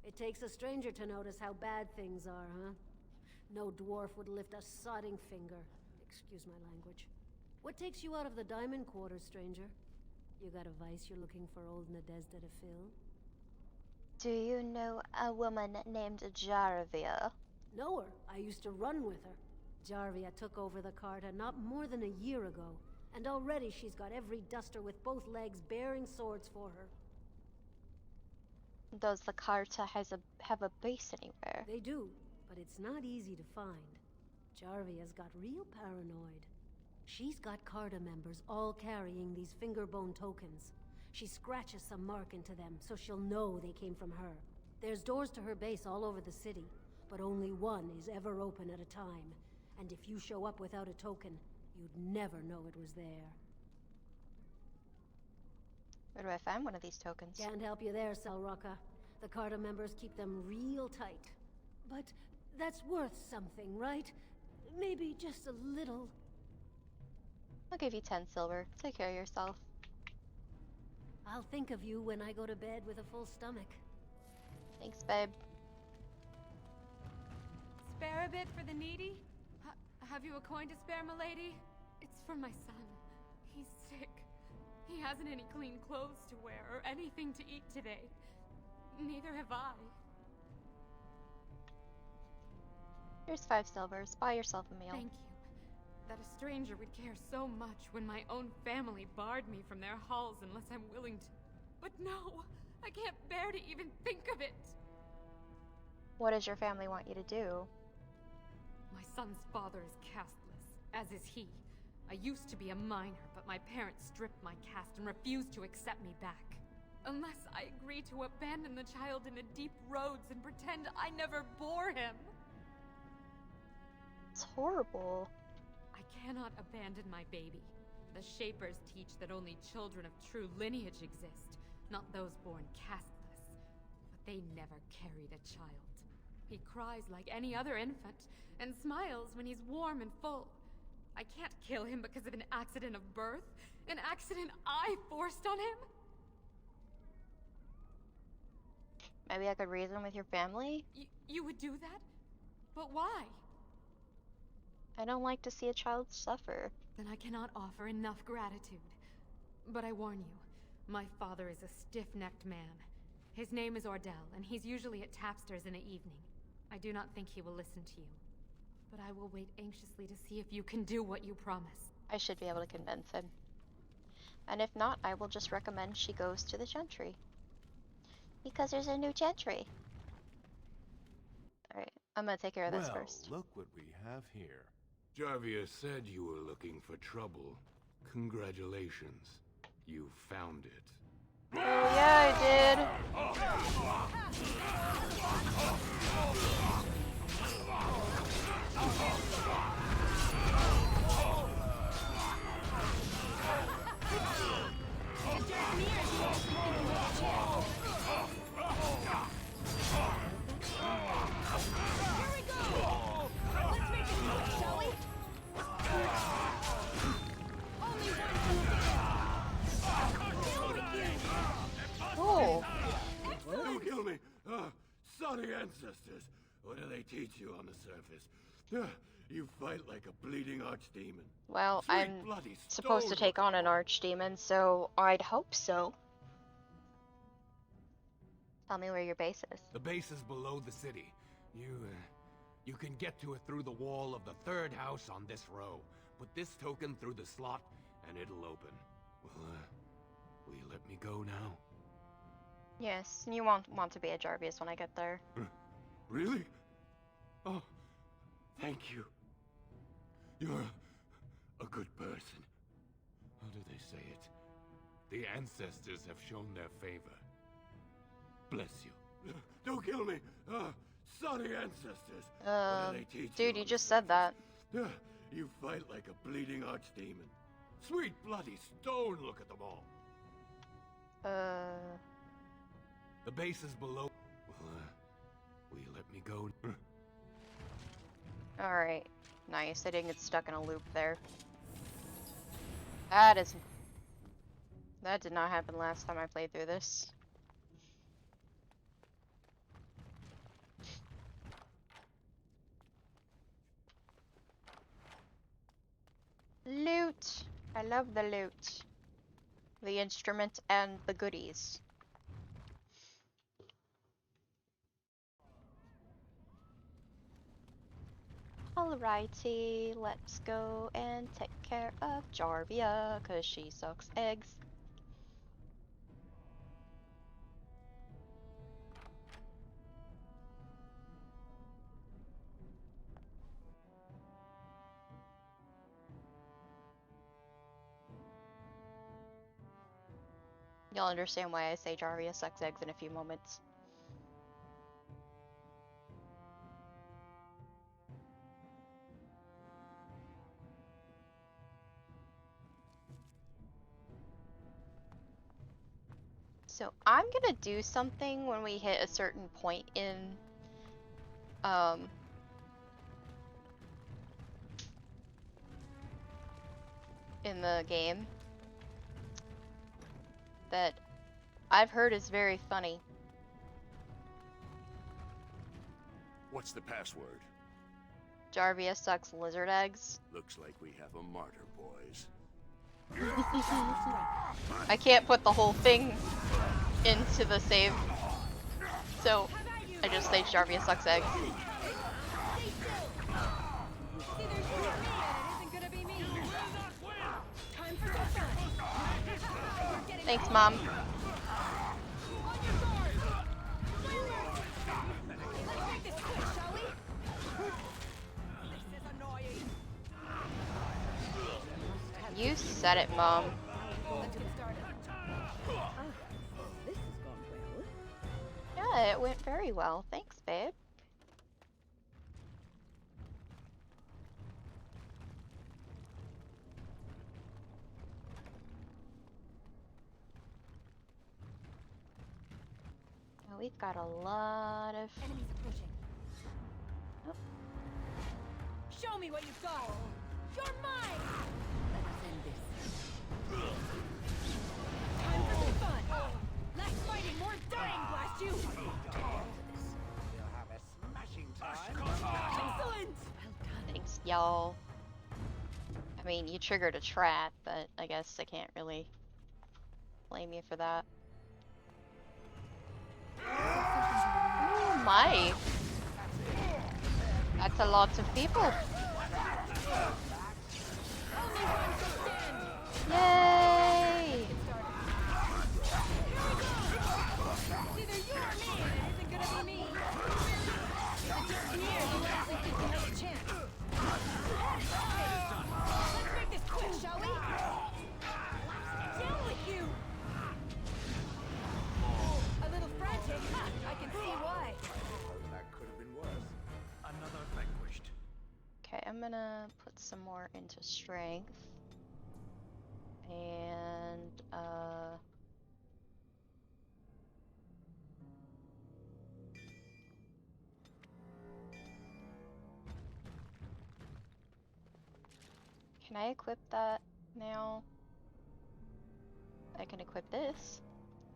It takes a stranger to notice how bad things are, huh? No dwarf would lift a sodding finger. Excuse my language. What takes you out of the diamond quarter, stranger? You got a vice you're looking for old Nadezda to fill? Do you know a woman named Jarvia? Know her. I used to run with her. Jarvia took over the Carta not more than a year ago, and already she's got every duster with both legs bearing swords for her. Does the Carta have a base anywhere? They do, but it's not easy to find. Jarvia's got real paranoid. She's got Carta members all carrying these fingerbone tokens. She scratches some mark into them so she'll know they came from her. There's doors to her base all over the city, but only one is ever open at a time. And if you show up without a token, you'd never know it was there. Where do I find one of these tokens? Can't help you there, Selrocka. The Carta members keep them real tight. But that's worth something, right? Maybe just a little. I'll give you 10 silver. Take care of yourself. I'll think of you when I go to bed with a full stomach. Thanks, babe. Spare a bit for the needy? Have you a coin to spare, milady? It's for my son. He's sick. He hasn't any clean clothes to wear or anything to eat today. Neither have I. Here's 5 silvers. Buy yourself a meal. Thank you. That a stranger would care so much when my own family barred me from their halls unless I'm willing to. But no! I can't bear to even think of it! What does your family want you to do? My son's father is casteless, as is he. I used to be a minor, but my parents stripped my caste and refused to accept me back. Unless I agree to abandon the child in the deep roads and pretend I never bore him. It's horrible. I cannot abandon my baby. The Shapers teach that only children of true lineage exist, not those born casteless. But they never carried a child. He cries like any other infant, and smiles when he's warm and full. I can't kill him because of an accident of birth, an accident I forced on him. Maybe I could reason with your family? You would do that? But why? I don't like to see a child suffer. Then I cannot offer enough gratitude. But I warn you, my father is a stiff-necked man. His name is Ordell, and he's usually at Tapster's in the evening. I do not think he will listen to you. But I will wait anxiously to see if you can do what you promise. I should be able to convince him. And if not, I will just recommend she goes to the Gentry. Because there's a new Gentry. Alright, I'm gonna take care of this first. Look what we have here. Jarvia said you were looking for trouble. Congratulations. You found it. Oh yeah, I did. Oh. Don't kill me! Sorry ancestors. What do they teach you on the surface? You fight like a bleeding archdemon. Well, Sweet I'm bloody supposed to stone. take on an archdemon, so I'd hope so. Tell me where your base is. The base is below the city. You can get to it through the wall of the third house on this row. Put this token through the slot, and it'll open. Will you let me go now? Yes, you won't want to be a Jarvius when I get there. Really? Oh, thank you. You're a good person. How do they say it? The ancestors have shown their favor. Bless you. Don't kill me. Sorry ancestors. What do they teach Dude, you you on just the said that. surface? You fight like a bleeding archdemon. Sweet bloody stone, look at them all. The base is below. Will you let me go? Alright. Nice, I didn't get stuck in a loop there. That did not happen last time I played through this. Loot! I love the loot. The instrument and the goodies. Alrighty, let's go and take care of Jarvia, cause she sucks eggs. You'll understand why I say Jarvia sucks eggs in a few moments. So I'm gonna do something when we hit a certain point in the game that I've heard is very funny. What's the password? Jarvia sucks lizard eggs. Looks like we have a martyr, boys. I can't put the whole thing into the save, so I just say Jarvia sucks eggs. Thanks, Mom. You said it, Mom. Yeah, it went very well. Thanks, babe. We've got a lot of... Enemies approaching. me what you've got! You're mine! Let us end this. Time for some fun! Less fighting, more dying, blast you! We'll have a smashing time. Excellent! Thanks, y'all. I mean, you triggered a trap, but I guess I can't really blame you for that. Oh my! That's a lot of people. Yay! Either you or me, and it isn't gonna be me. If it just near, you actually think you have a chance. Let's make this quick, shall we? Down with you! A little frantic, huh? I can see why. That could have been worse. Another vanquished. Okay, I'm gonna put some more into strength. And, can I equip that now? I can equip this.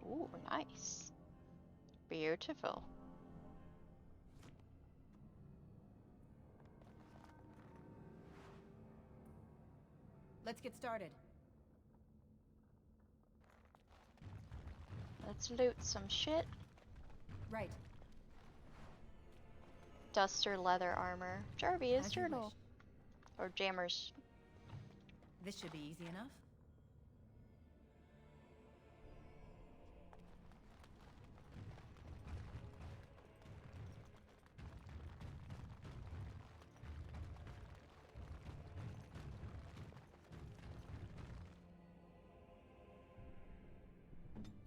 Ooh, nice. Beautiful. Let's get started. Let's loot some shit. Right. Duster leather armor. Jarvia's As you journal. wish. Or Jammer's. This should be easy enough.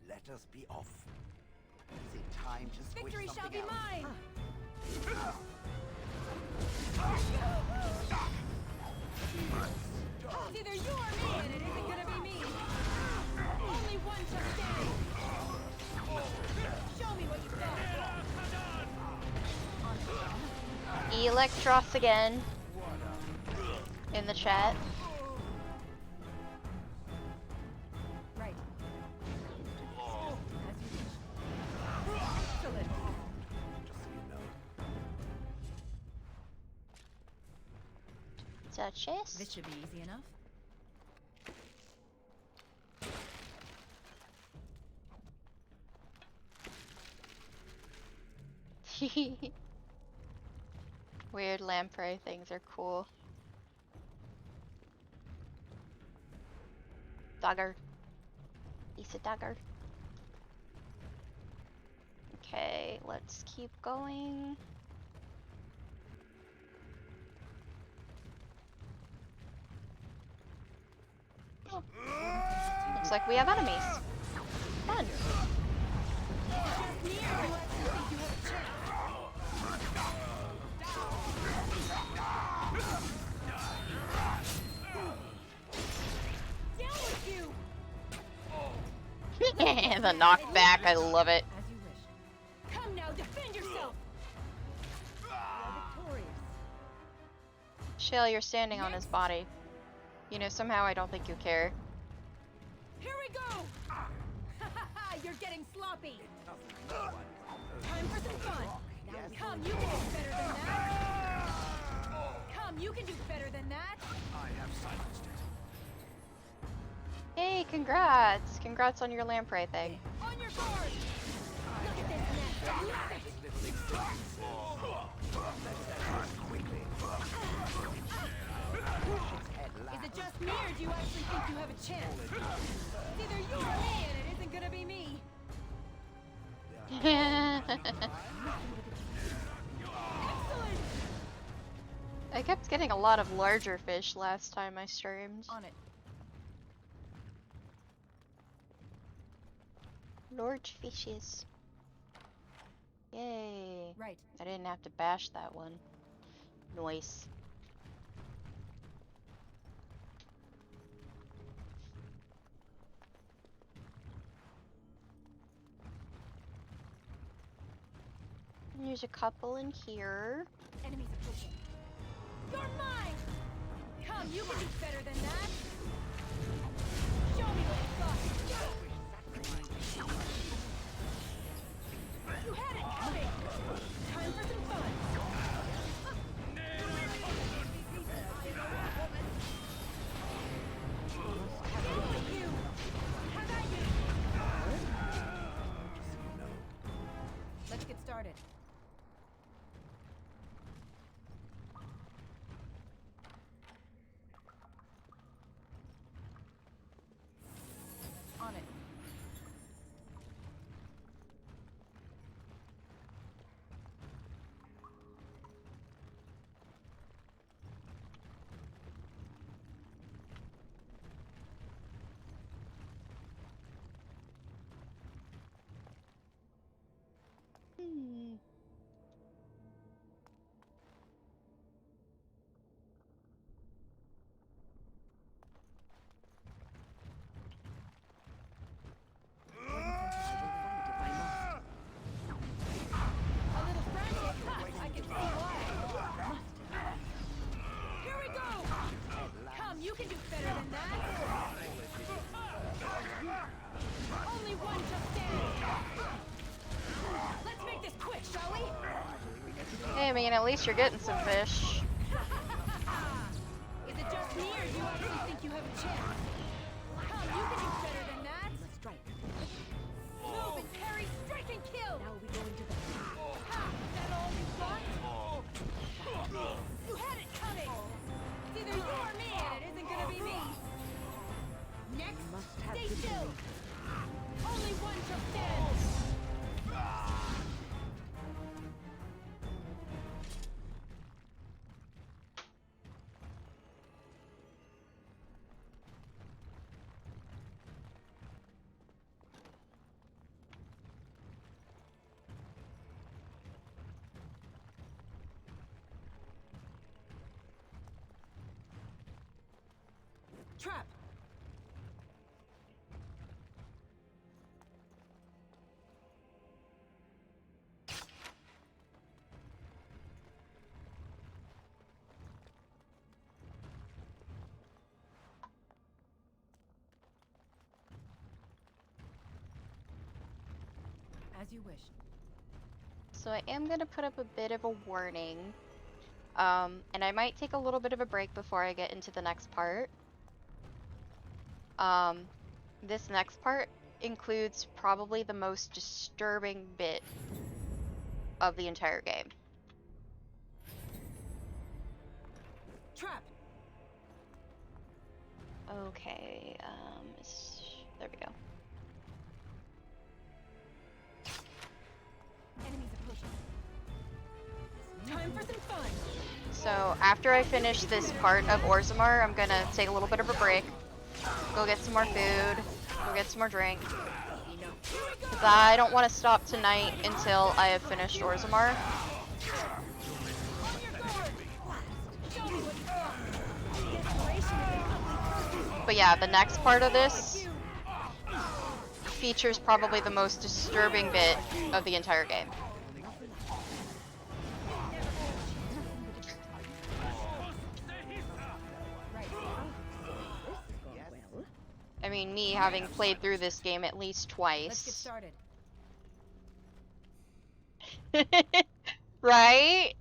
Let us be off. Is it time to squish Victory shall something be else? mine! It's either you or me, and it isn't gonna be me. Only one to stand. Show me what you've got. Electros again. In the chat. Right. As you wish. Excellent. Just so you know. Duchess. This should be easy enough. Weird lamprey things are cool. Dagger. He's a dagger. Okay, let's keep going. Oh. Looks like we have enemies. Fun. The knockback, I love it. As you wish. Come now, defend yourself. Shale, you're standing on his body. You know, somehow I don't think you care. Here we go! You're getting sloppy! Time for some fun! Come, you can do better than that! Come, you can do better than that! I have silenced it. Hey, congrats! Congrats on your lamprey thing. On your guard! Look at this nest! I love it! Is it just me, or do you actually think you have a chance? It's either you or me, and it isn't gonna be me. I kept getting a lot of larger fish last time I streamed. On it. Large fishes. Yay. Right. I didn't have to bash that one. Nice. And there's a couple in here. Enemies approaching. You're mine! Come, you can do better than that! Show me what you got! You had it coming! Time for some fun! Get with you! How about you? Let's get started. On it. Hmm. A little frantic, I can see why. Here we go! Come, you can do better than that! Only one to stand! Let's make this quick, shall we? Hey, I mean, at least you're getting some fish. Is it just me, or do you actually think you have a chance? Come, you can do better than that! Strike. Move and parry, strike and kill! Now we go into the... Ha! Is that all you got? You had it coming! It's either you or me, and it isn't gonna be me! Next, stay still! Only one shall stand! Trap! As you wish. So I am gonna put up a bit of a warning. And I might take a little bit of a break before I get into the next part. This next part includes probably the most disturbing bit of the entire game. Trap! Okay, there we go. Enemies approaching. Time for some fun! So after I finish this part of Orzammar, I'm gonna take a little bit of a break, go get some more food, go get some more drink. Because I don't want to stop tonight until I have finished Orzammar. But yeah, the next part of this features probably the most disturbing bit of the entire game. I mean, me having played through this game at least twice. Let's get started. Right?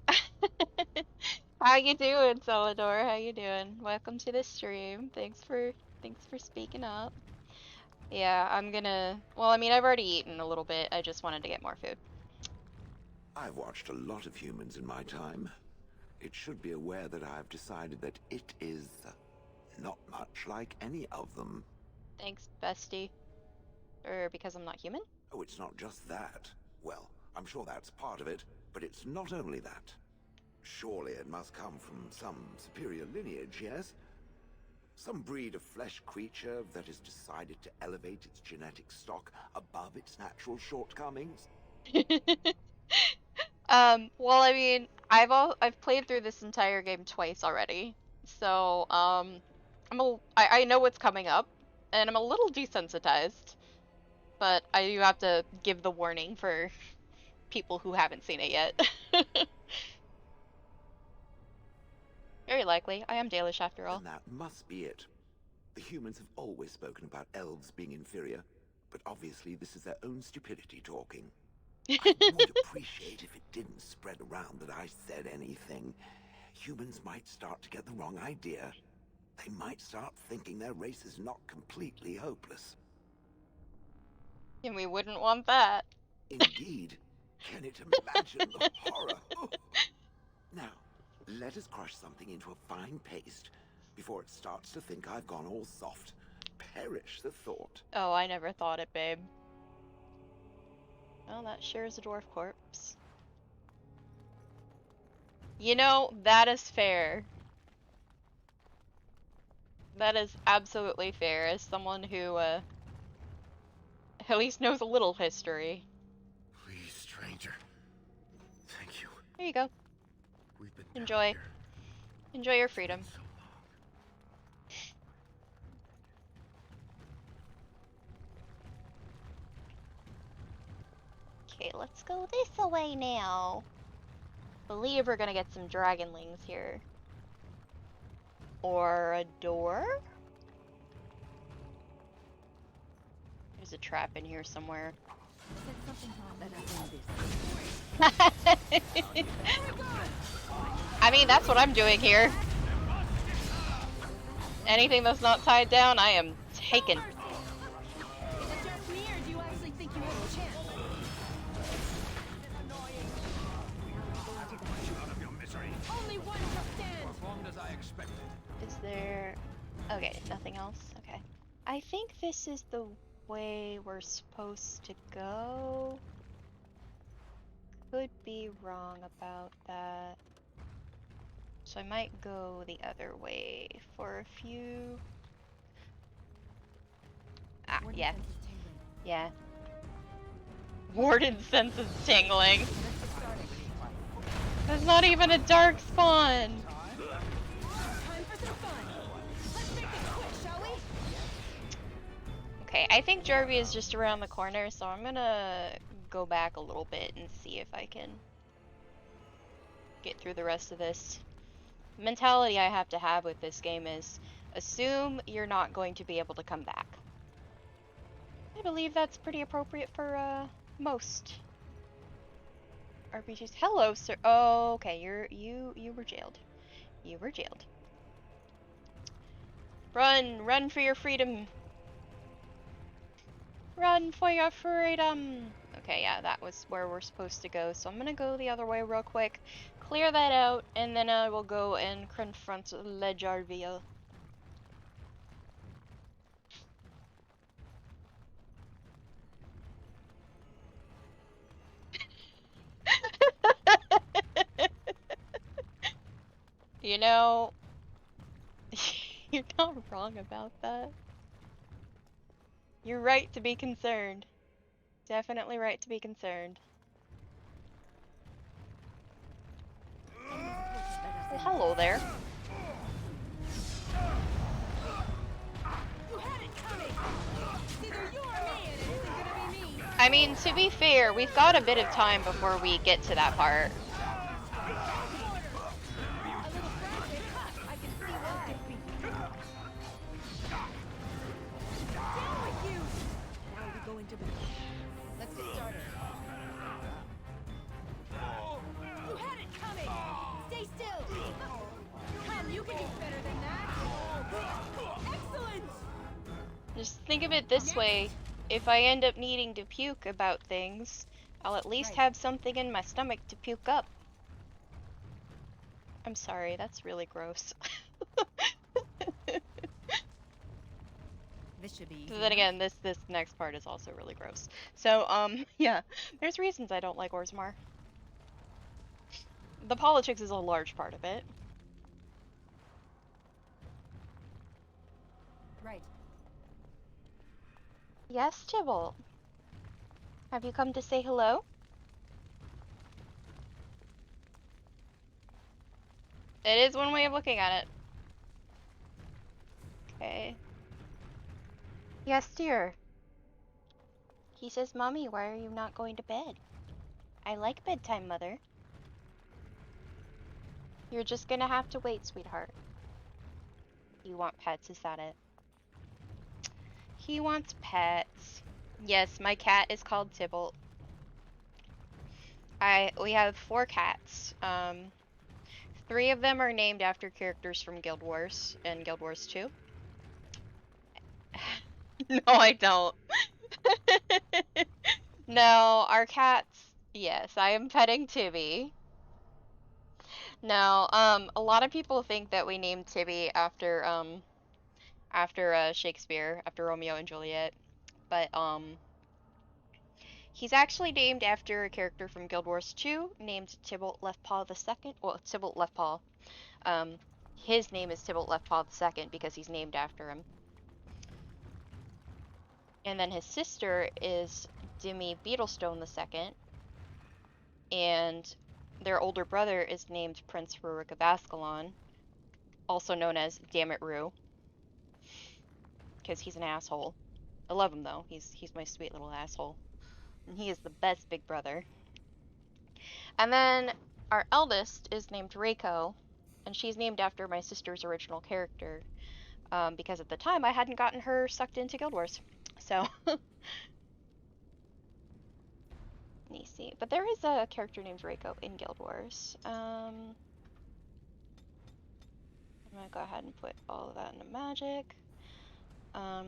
How you doing, Solidor? How you doing? Welcome to the stream. Thanks for speaking up. Yeah, well, I mean, I've already eaten a little bit. I just wanted to get more food. I've watched a lot of humans in my time. It should be aware that I've decided that it is not much like any of them. Thanks, bestie. Or because I'm not human? Oh, it's not just that. Well, I'm sure that's part of it, but it's not only that. Surely it must come from some superior lineage, yes? Some breed of flesh creature that has decided to elevate its genetic stock above its natural shortcomings? Well, I mean, I've played through this entire game twice already. So, I know what's coming up, and I'm a little desensitized. But I do have to give the warning for people who haven't seen it yet. very likely. I am Dalish after all. Then that must be it. The humans have always spoken about elves being inferior, but obviously this is their own stupidity talking. I would appreciate if it didn't spread around that I said anything. Humans might start to get the wrong idea. They might start thinking their race is not completely hopeless. And we wouldn't want that. Indeed. Can it imagine the horror? Now, let us crush something into a fine paste before it starts to think I've gone all soft. Perish the thought. Oh, I never thought it, babe. Well, that sure is a dwarf corpse. You know, that is fair. That is absolutely fair, as someone who, at least knows a little history. Please, stranger. Thank you. There you go. We've been Enjoy. Enjoy your freedom. Okay, let's go this way now. Believe we're gonna get some dragonlings here. Or a door? There's a trap in here somewhere. I mean, that's what I'm doing here. Anything that's not tied down, I am taking. Is there... Okay, nothing else? Okay. I think this is the way we're supposed to go. Could be wrong about that. So I might go the other way for a few... Ah, yeah. Yeah. Warden's sense is tingling. There's not even a dark spawn! Okay, I think Jarvie is just around the corner, so I'm gonna go back a little bit and see if I can get through the rest of this. The mentality I have to have with this game is assume you're not going to be able to come back. I believe that's pretty appropriate for most RPGs. Hello, sir. Oh, okay, you were jailed. You were jailed. Run for your freedom. Run for your freedom! Okay, yeah, that was where we're supposed to go, so I'm gonna go the other way real quick, clear that out, and then I will go and confront Le Jarvia. You know, you're not wrong about that. You're right to be concerned. Definitely right to be concerned. Well, hello there. I mean, to be fair, we've got a bit of time before we get to that part. Let's get started. You had it coming! Stay still! Come, you can do better than that! Excellent! Just think of it this way. If I end up needing to puke about things, I'll at least have something in my stomach to puke up. I'm sorry, that's really gross. This should be easy. Then again, this next part is also really gross. So, yeah, there's reasons I don't like Orzammar. The politics is a large part of it. Right. Yes, Tybalt. Have you come to say hello? It is one way of looking at it. Okay. Yes, dear. He says, Mommy, why are you not going to bed? I like bedtime, Mother. You're just gonna have to wait, sweetheart. You want pets, is that it? He wants pets. Yes, my cat is called Tybalt. We have 4 cats. 3 of them are named after characters from Guild Wars and Guild Wars 2. No, I don't. No, our cats. Yes, I am petting Tibby. No, a lot of people think that we named Tibby after Shakespeare, after Romeo and Juliet, but he's actually named after a character from Guild Wars 2 named Tybalt Leftpaw II. Well, Tybalt Leftpaw. Um, his name is Tybalt Leftpaw II because he's named after him. And then his sister is Demi Beetlestone II, and their older brother is named Prince Rurik of Ascalon, also known as Dammit Rue, because he's an asshole. I love him though. He's my sweet little asshole, and he is the best big brother. And then our eldest is named Reiko, and she's named after my sister's original character, because at the time I hadn't gotten her sucked into Guild Wars. So, let me see. But there is a character named Reiko in Guild Wars. I'm gonna go ahead and put all of that into magic. I'll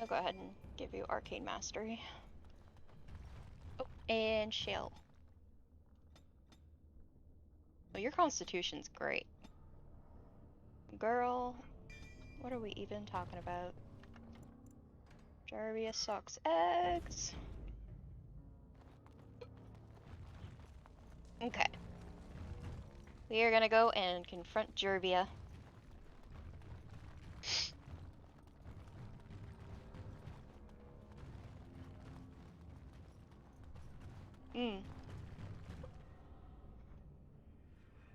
go ahead and give you Arcane Mastery. Oh, and Shell. Oh, your constitution's great. Girl, what are we even talking about? Jarvia sucks eggs. Okay. We are gonna go and confront Jervia.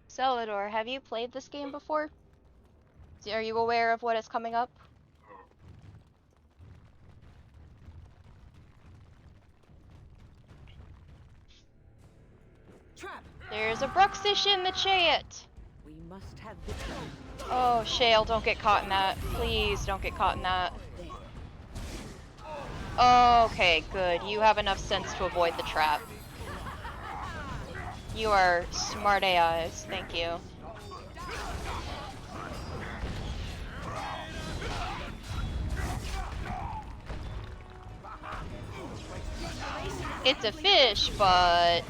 Celador, have you played this game before? Are you aware of what is coming up? Trap. There's a Bruxish in the chat! We must have victory. Oh, Shale, don't get caught in that. Please don't get caught in that. Okay, good. You have enough sense to avoid the trap. You are smart AIs. Thank you. It's a fish, but...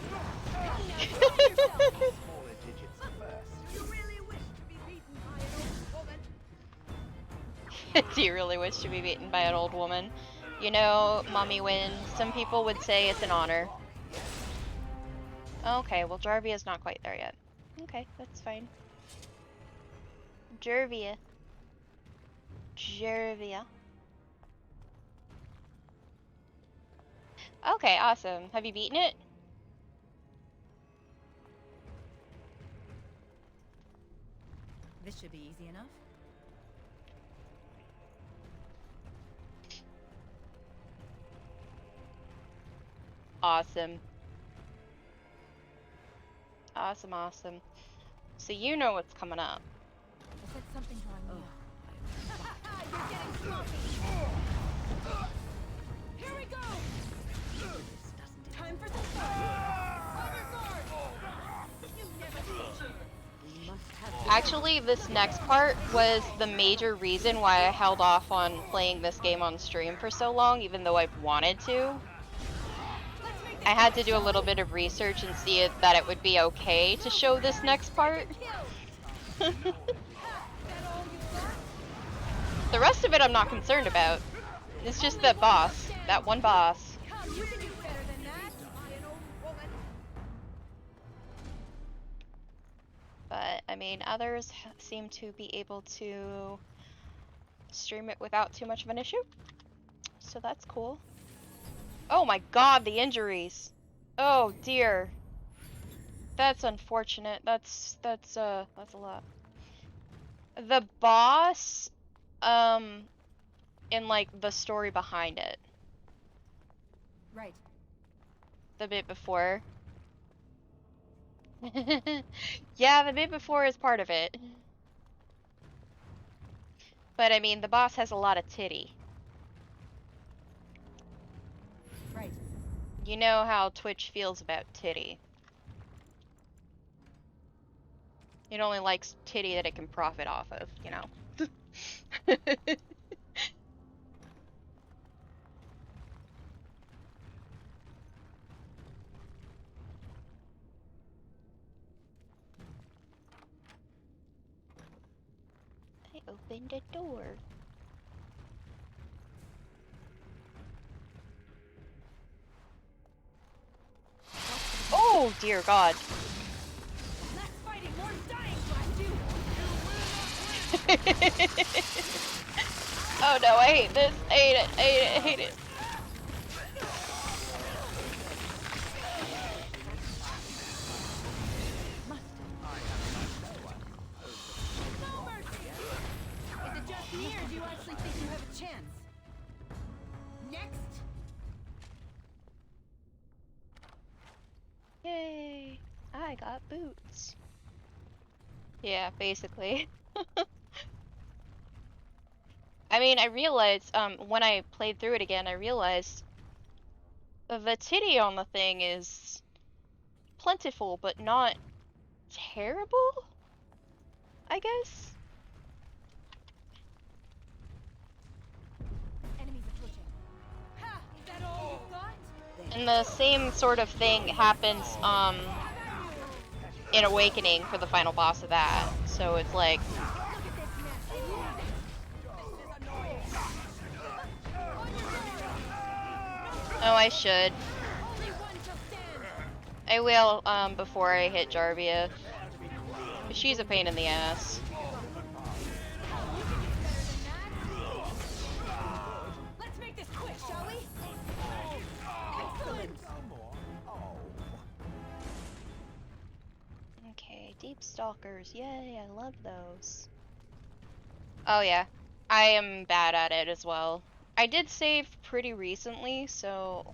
Do you really wish to be beaten by an old woman? You know, Mommy Win, some people would say it's an honor. Okay, well Jarvia's not quite there yet. Okay, that's fine. Jervia. Okay, awesome. Have you beaten it? This should be easy enough. Awesome. Awesome, awesome. So you know what's coming up. I said something drawing me Here we go. Time for some fun. You never Actually, this next part was the major reason why I held off on playing this game on stream for so long, even though I've wanted to. I had to do a little bit of research and see that it would be okay to show this next part. The rest of it I'm not concerned about. It's just that boss. That one boss. But, I mean, others seem to be able to stream it without too much of an issue. So that's cool. Oh my god, the injuries! Oh dear. That's unfortunate. That's a lot. The boss, in like the story behind it. Right. The bit before. Yeah, the bit before is part of it. But I mean, the boss has a lot of titty. Right. You know how Twitch feels about titty. It only likes titty that it can profit off of, you know? I opened a door. Oh, dear God. Less fighting, more dying, blast you! Oh no, I hate this. I hate it. I hate it. I hate it. No mercy! Is it just me, or do you actually think you have a chance? Next! Yay. I got boots. Yeah, basically. I mean, I realized, when I played through it again, I realized the titty on the thing is plentiful, but not terrible, I guess? Enemies approaching. Ha! Is that all you got? And the same sort of thing happens, in Awakening for the final boss of that. So it's like... Oh, I should. I will, before I hit Jarvia. She's a pain in the ass. Let's make this quick, shall we? Excellent. Okay, Deep Stalkers. Yay, I love those. Oh yeah, I am bad at it as well. I did save pretty recently, so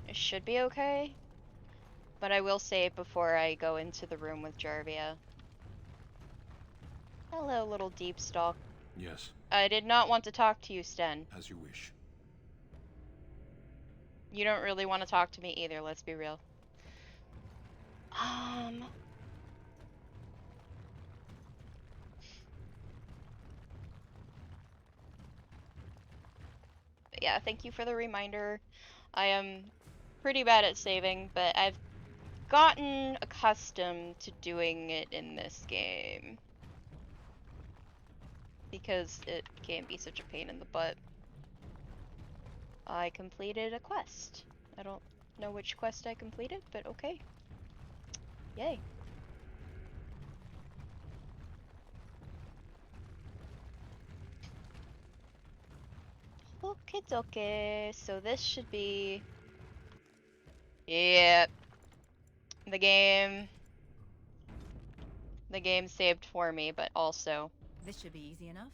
it should be okay. But I will save before I go into the room with Jarvia. Hello, little Deep Stalk. Yes. I did not want to talk to you, Sten. As you wish. You don't really want to talk to me either, let's be real. But yeah, thank you for the reminder. I am pretty bad at saving, but I've gotten accustomed to doing it in this game. Because it can be such a pain in the butt. I completed a quest. I don't know which quest I completed, but okay. Yay. Okay, okay. So this should be... Yep. The game saved for me, but also... This should be easy enough.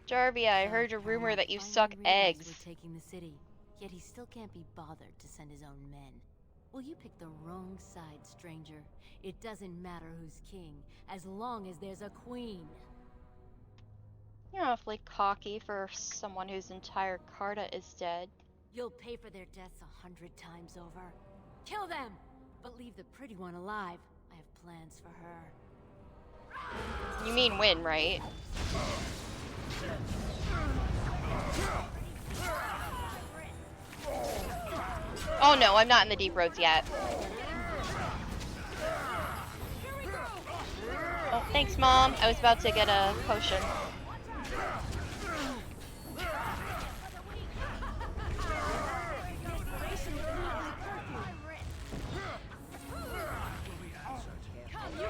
Jarvia, I heard a rumor that you suck eggs. We're taking the city, yet he still can't be bothered to send his own men. Well, you picked the wrong side, stranger. It doesn't matter who's king, as long as there's a queen. You're awfully cocky for someone whose entire Carta is dead. You'll pay for their deaths 100 times over. Kill them, but leave the pretty one alive. I have plans for her. You mean win, right? Oh no, I'm not in the deep roads yet. Oh, thanks, Mom. I was about to get a potion.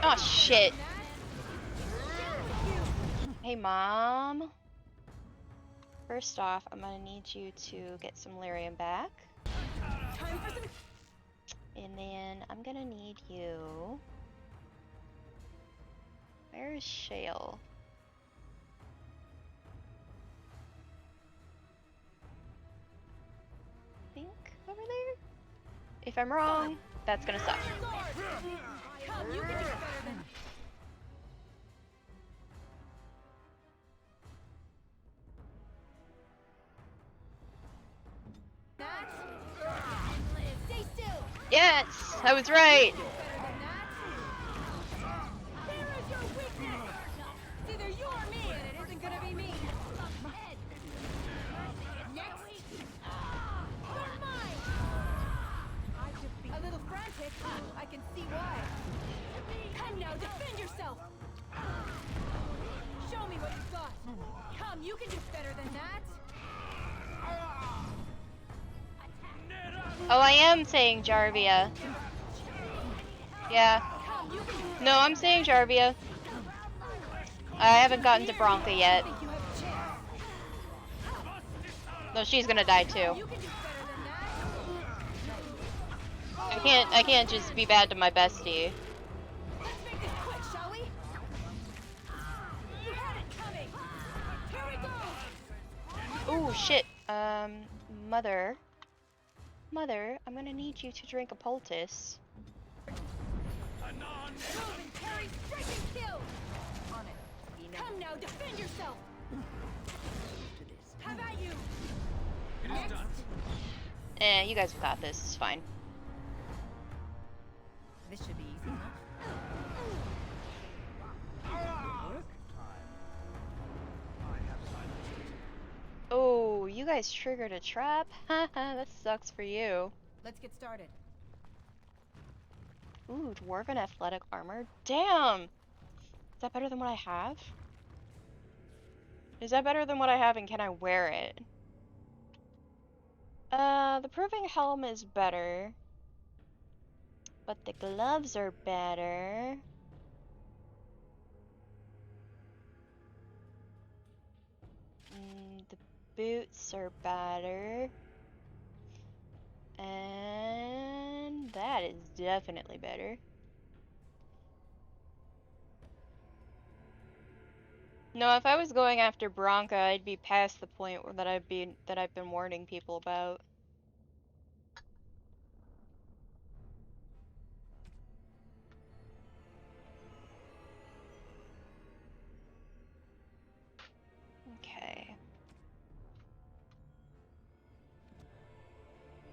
Oh shit. Hey, Mom. First off, I'm gonna need you to get some lyrium back. And then I'm gonna need you... Where is Shale? I think over there? If I'm wrong, That's gonna suck. Come, you can do better than that. Stay still. Yes, I was right. Where is your weakness? It's either you or me, and it isn't gonna be me. Next. You're mine. A little frantic. I can see why. Come now, defend yourself. Show me what you've got. Come, you can do better than that. Oh, I am saying Jarvia. Yeah. No, I'm saying Jarvia. I haven't gotten to Bronca yet. No, she's gonna die too. I can't just be bad to my bestie. Let's make this quick, shall we? You had it coming. Here we go. Oh shit. Mother. Mother, I'm gonna need you to drink a poultice. Move and parry, strike and kill. On it. Come now, defend yourself. How about you? Next. You guys have got this. It's fine. This should be easy enough. Oh, you guys triggered a trap? Haha, that sucks for you. Let's get started. Ooh, dwarven athletic armor. Damn! Is that better than what I have? Is that better than what I have, and can I wear it? The proving helm is better. But the gloves are better. The boots are better. And that is definitely better. No, if I was going after Bronca, I'd be past the point that I've been warning people about. Okay.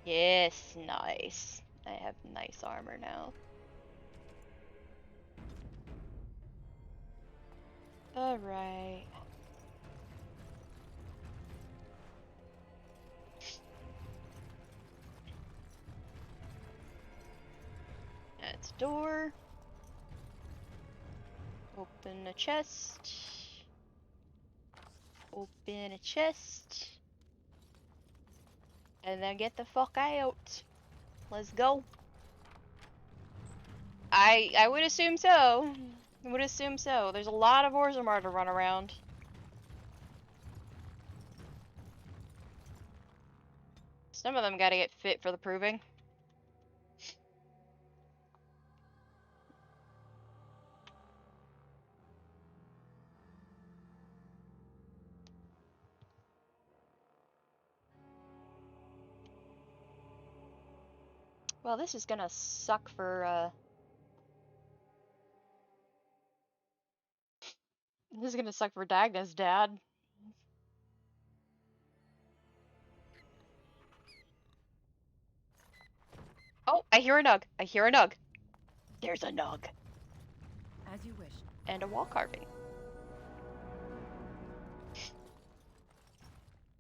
Yes, nice. I have nice armor now. Alright. That's a door. Open a chest. Open a chest. And then get the fuck out. Let's go. I would assume so. I would assume so. There's a lot of Orzammar to run around. Some of them gotta get fit for the proving. Well, this is gonna suck for, this is gonna suck for Dagna's dad. Oh, I hear a nug. I hear a nug. There's a nug. As you wish. And a wall carving.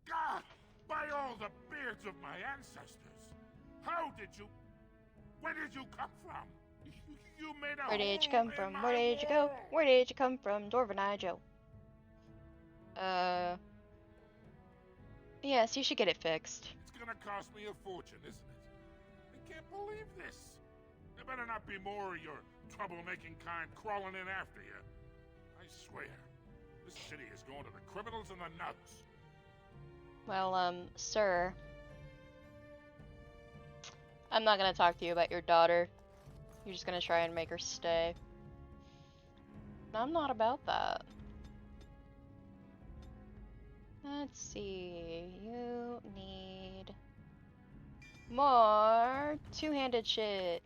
God! By all the beards of my ancestors! How did you... Where did you come from? You made a Where did you hole come in from? my Where did you go? wall. Where did you come from, Dwarven Eye Joe? Yes, you should get it fixed. It's gonna cost me a fortune, isn't it? I can't believe this. There better not be more of your troublemaking kind crawling in after you. I swear, this city is going to the criminals and the nuts. Well, sir. I'm not gonna talk to you about your daughter. You're just gonna try and make her stay. I'm not about that. Let's see. You need more two-handed shit.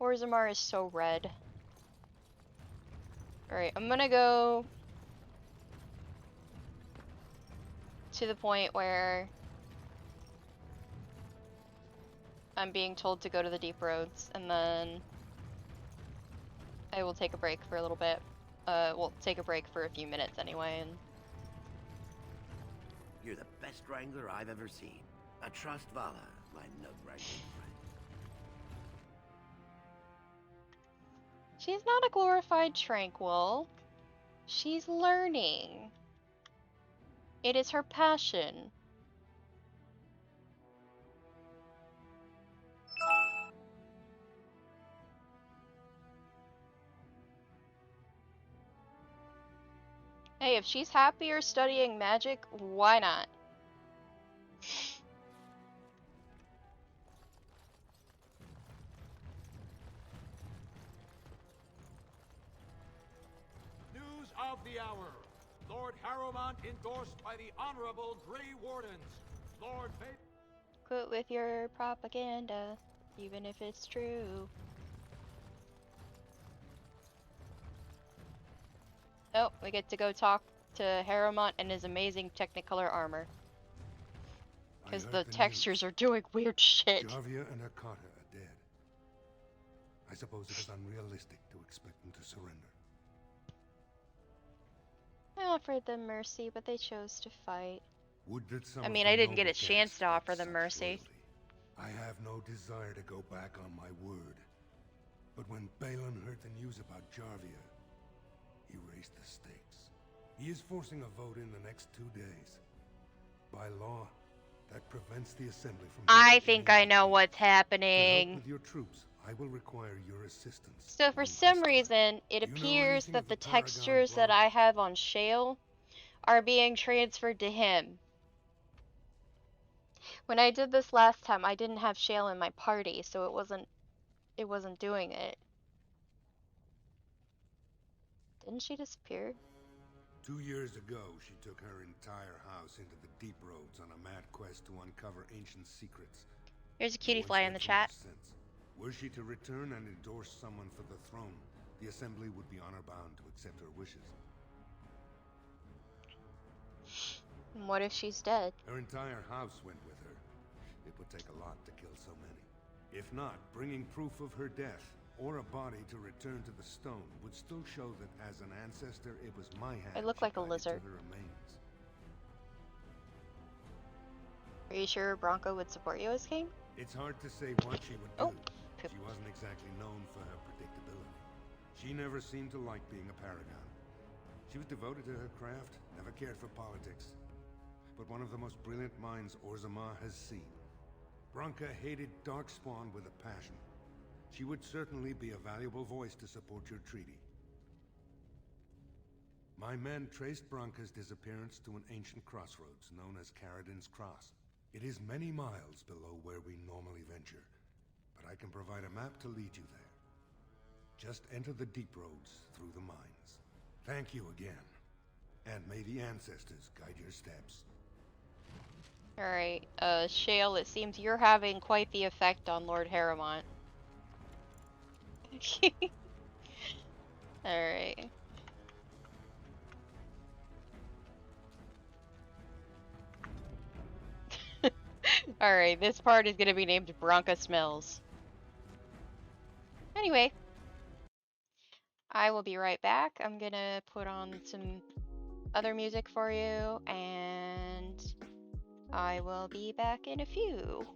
Orzammar is so red. Alright, I'm gonna go to the point where I'm being told to go to the deep roads, and then I will take a break for a little bit. We'll take a break for a few minutes anyway, and... You're the best wrangler I've ever seen. I trust Vala, my nug wrangling friend. She's not a glorified tranquil. She's learning. It is her passion. Hey, if she's happier studying magic, why not? News of the hour. Lord Harrowmont endorsed by the Honorable Grey Wardens. Lord Vape... Quit with your propaganda, even if it's true. Oh, we get to go talk to Harrowmont and his amazing Technicolor armor. Because the textures are doing weird shit. Jarvia and Hakata are dead. I suppose it was unrealistic to expect them to surrender. I offered them mercy, but they chose to fight. Would that some I of mean, the I didn't get a noble chance guests to had offer them such mercy. loyalty. I have no desire to go back on my word. But when Balin heard the news about Jarvia, he raised the stakes. He is forcing a vote in the next 2 days. By law, that prevents the assembly from... I think I know what's To help happening. with your troops, I will require your assistance. So for some reason, it Do you know appears anything that of the the Paragon textures that I have on Shale are being transferred to him. When I did this last time, I didn't have Shale in my party, so it wasn't doing it. Didn't she disappear? 2 years ago, she took her entire house into the deep roads on a mad quest to uncover ancient secrets. There's a No cutie one's fly in heard the from her chat. since. Were she to return and endorse someone for the throne, the assembly would be honor-bound to accept her wishes. And what if she's dead? Her entire house went with her. It would take a lot to kill so many. If not, bringing proof of her death, or a body to return to the stone, would still show that as an ancestor, it was my hand I look she like a guided lizard. to her remains. Are you sure Bronco would support you as king? It's hard to say what she would do. She wasn't exactly known for her predictability. She never seemed to like being a paragon. She was devoted to her craft, never cared for politics. But one of the most brilliant minds Orzammar has seen. Bronca hated Darkspawn with a passion. She would certainly be a valuable voice to support your treaty. My men traced Bronca's disappearance to an ancient crossroads known as Caradin's Cross. It is many miles below where we normally venture, but I can provide a map to lead you there. Just enter the deep roads through the mines. Thank you again, and may the ancestors guide your steps. Alright, Shale, it seems you're having quite the effect on Lord Harrowmont. Alright. Alright, this part is gonna be named Bronca Smells. Anyway. I will be right back. I'm gonna put on some other music for you, and I will be back in a few.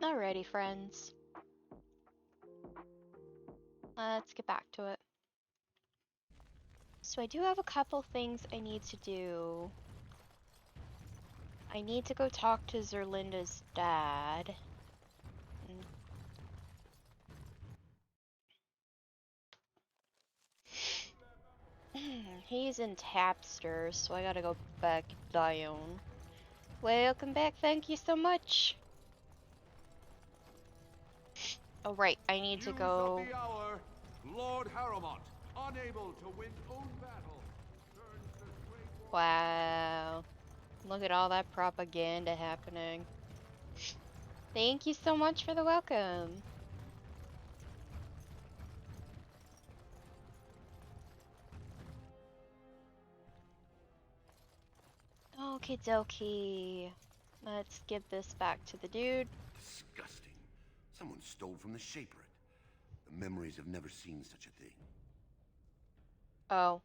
Alrighty, friends. Let's get back to it. So I do have a couple things I need to do. I need to go talk to Zerlinda's dad. He's in Tapster, so I gotta go back down. Welcome back, thank you so much. Oh right, I need to go. Of the hour, Lord Harrowmont, unable to win own battle, turns the great war. Wow. Look at all that propaganda happening. Thank you so much for the welcome. Okie dokie. Let's give this back to the dude. Disgusting. Someone stole from the Shaper. The memories have never seen such a thing. Oh.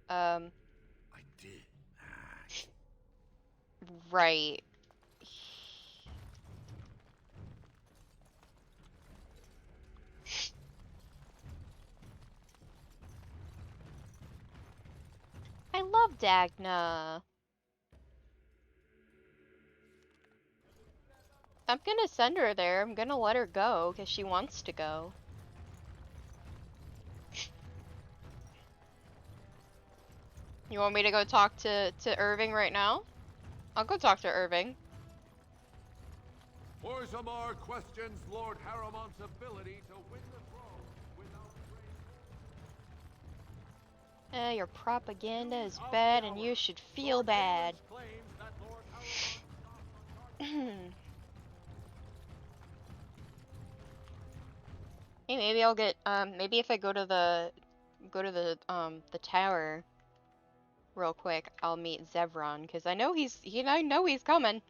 I did. Right. I love Dagna. I'm gonna send her there. I'm gonna let her go because she wants to go. You want me to go talk to Irving right now? I'll go talk to Irving. Orzammar questions Lord Harrowmont's ability to win the throne without Your propaganda is bad and you should feel bad. Hey, maybe I'll get maybe if I go to the tower real quick, I'll meet Zevron because I know I know he's coming.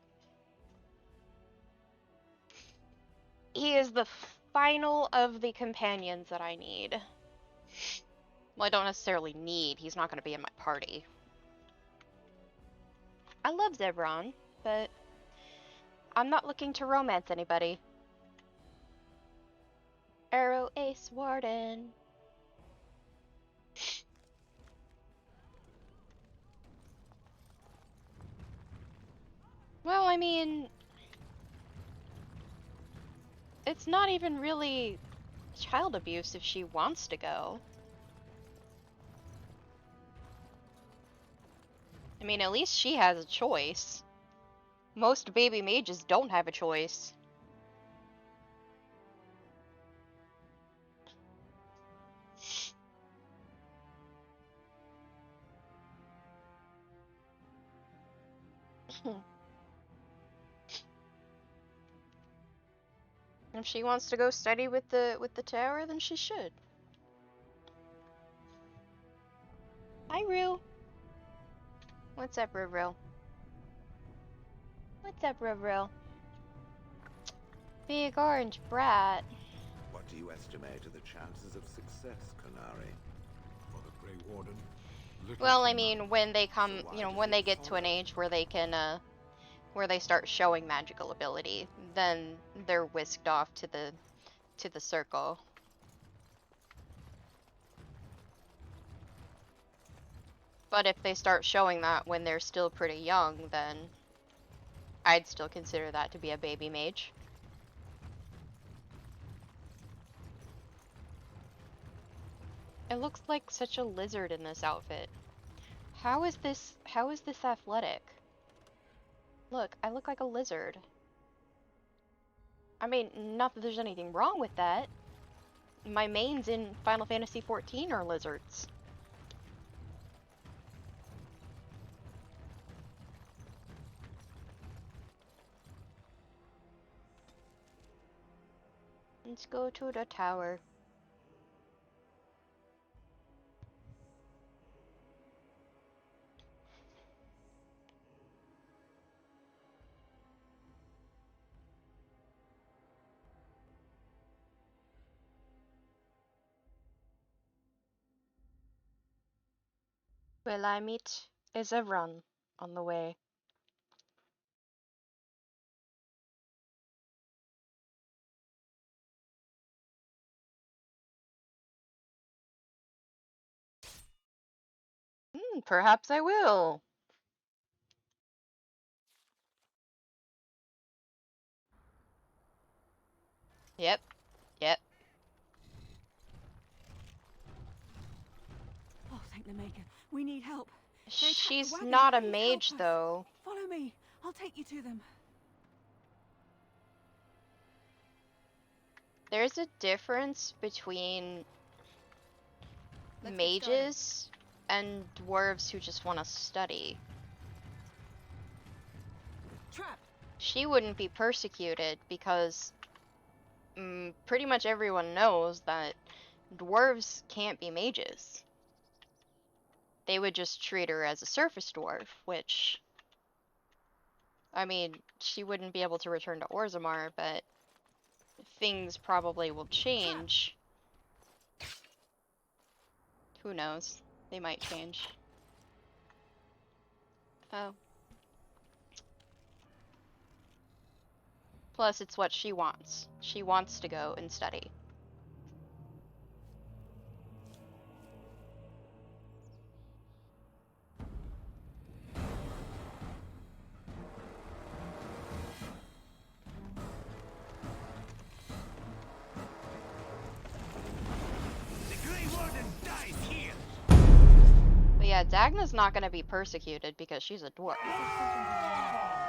He is the final of the companions that I need. Well, I don't necessarily need. He's not going to be in my party. I love Zevron, but I'm not looking to romance anybody. Arrow Ace Warden. Well, I mean, it's not even really child abuse if she wants to go. I mean, at least she has a choice. Most baby mages don't have a choice. If she wants to go study with the tower, then she should. Hi, Rue. What's up, Rivro? What's up, Rivro? Big orange brat. What do you estimate are the chances of success, Canary? For the Grey Warden? Well, I mean, when they come, you know, when they get to an age where they can, where they start showing magical ability, then they're whisked off to the circle. But if they start showing that when they're still pretty young, then I'd still consider that to be a baby mage. It looks like such a lizard in this outfit. How is this athletic? Look, I look like a lizard. I mean, not that there's anything wrong with that. My mains in Final Fantasy XIV are lizards. Let's go to the tower. Will I meet Ezevran on the way? Perhaps I will. Yep. Yep. Oh, thank the Maker. We need help. They attacked the She's wagon. not a Please help mage, us. though. Follow me. I'll take you to them. There's a difference between Let's get started. mages and dwarves who just want to study. Trap. She wouldn't be persecuted because pretty much everyone knows that dwarves can't be mages. They would just treat her as a surface dwarf, which, I mean, she wouldn't be able to return to Orzammar, but things probably will change. Who knows? They might change. Oh. Plus, it's what she wants. She wants to go and study. The Grey Warden dies here! But yeah, Dagna's not going to be persecuted because she's a dwarf.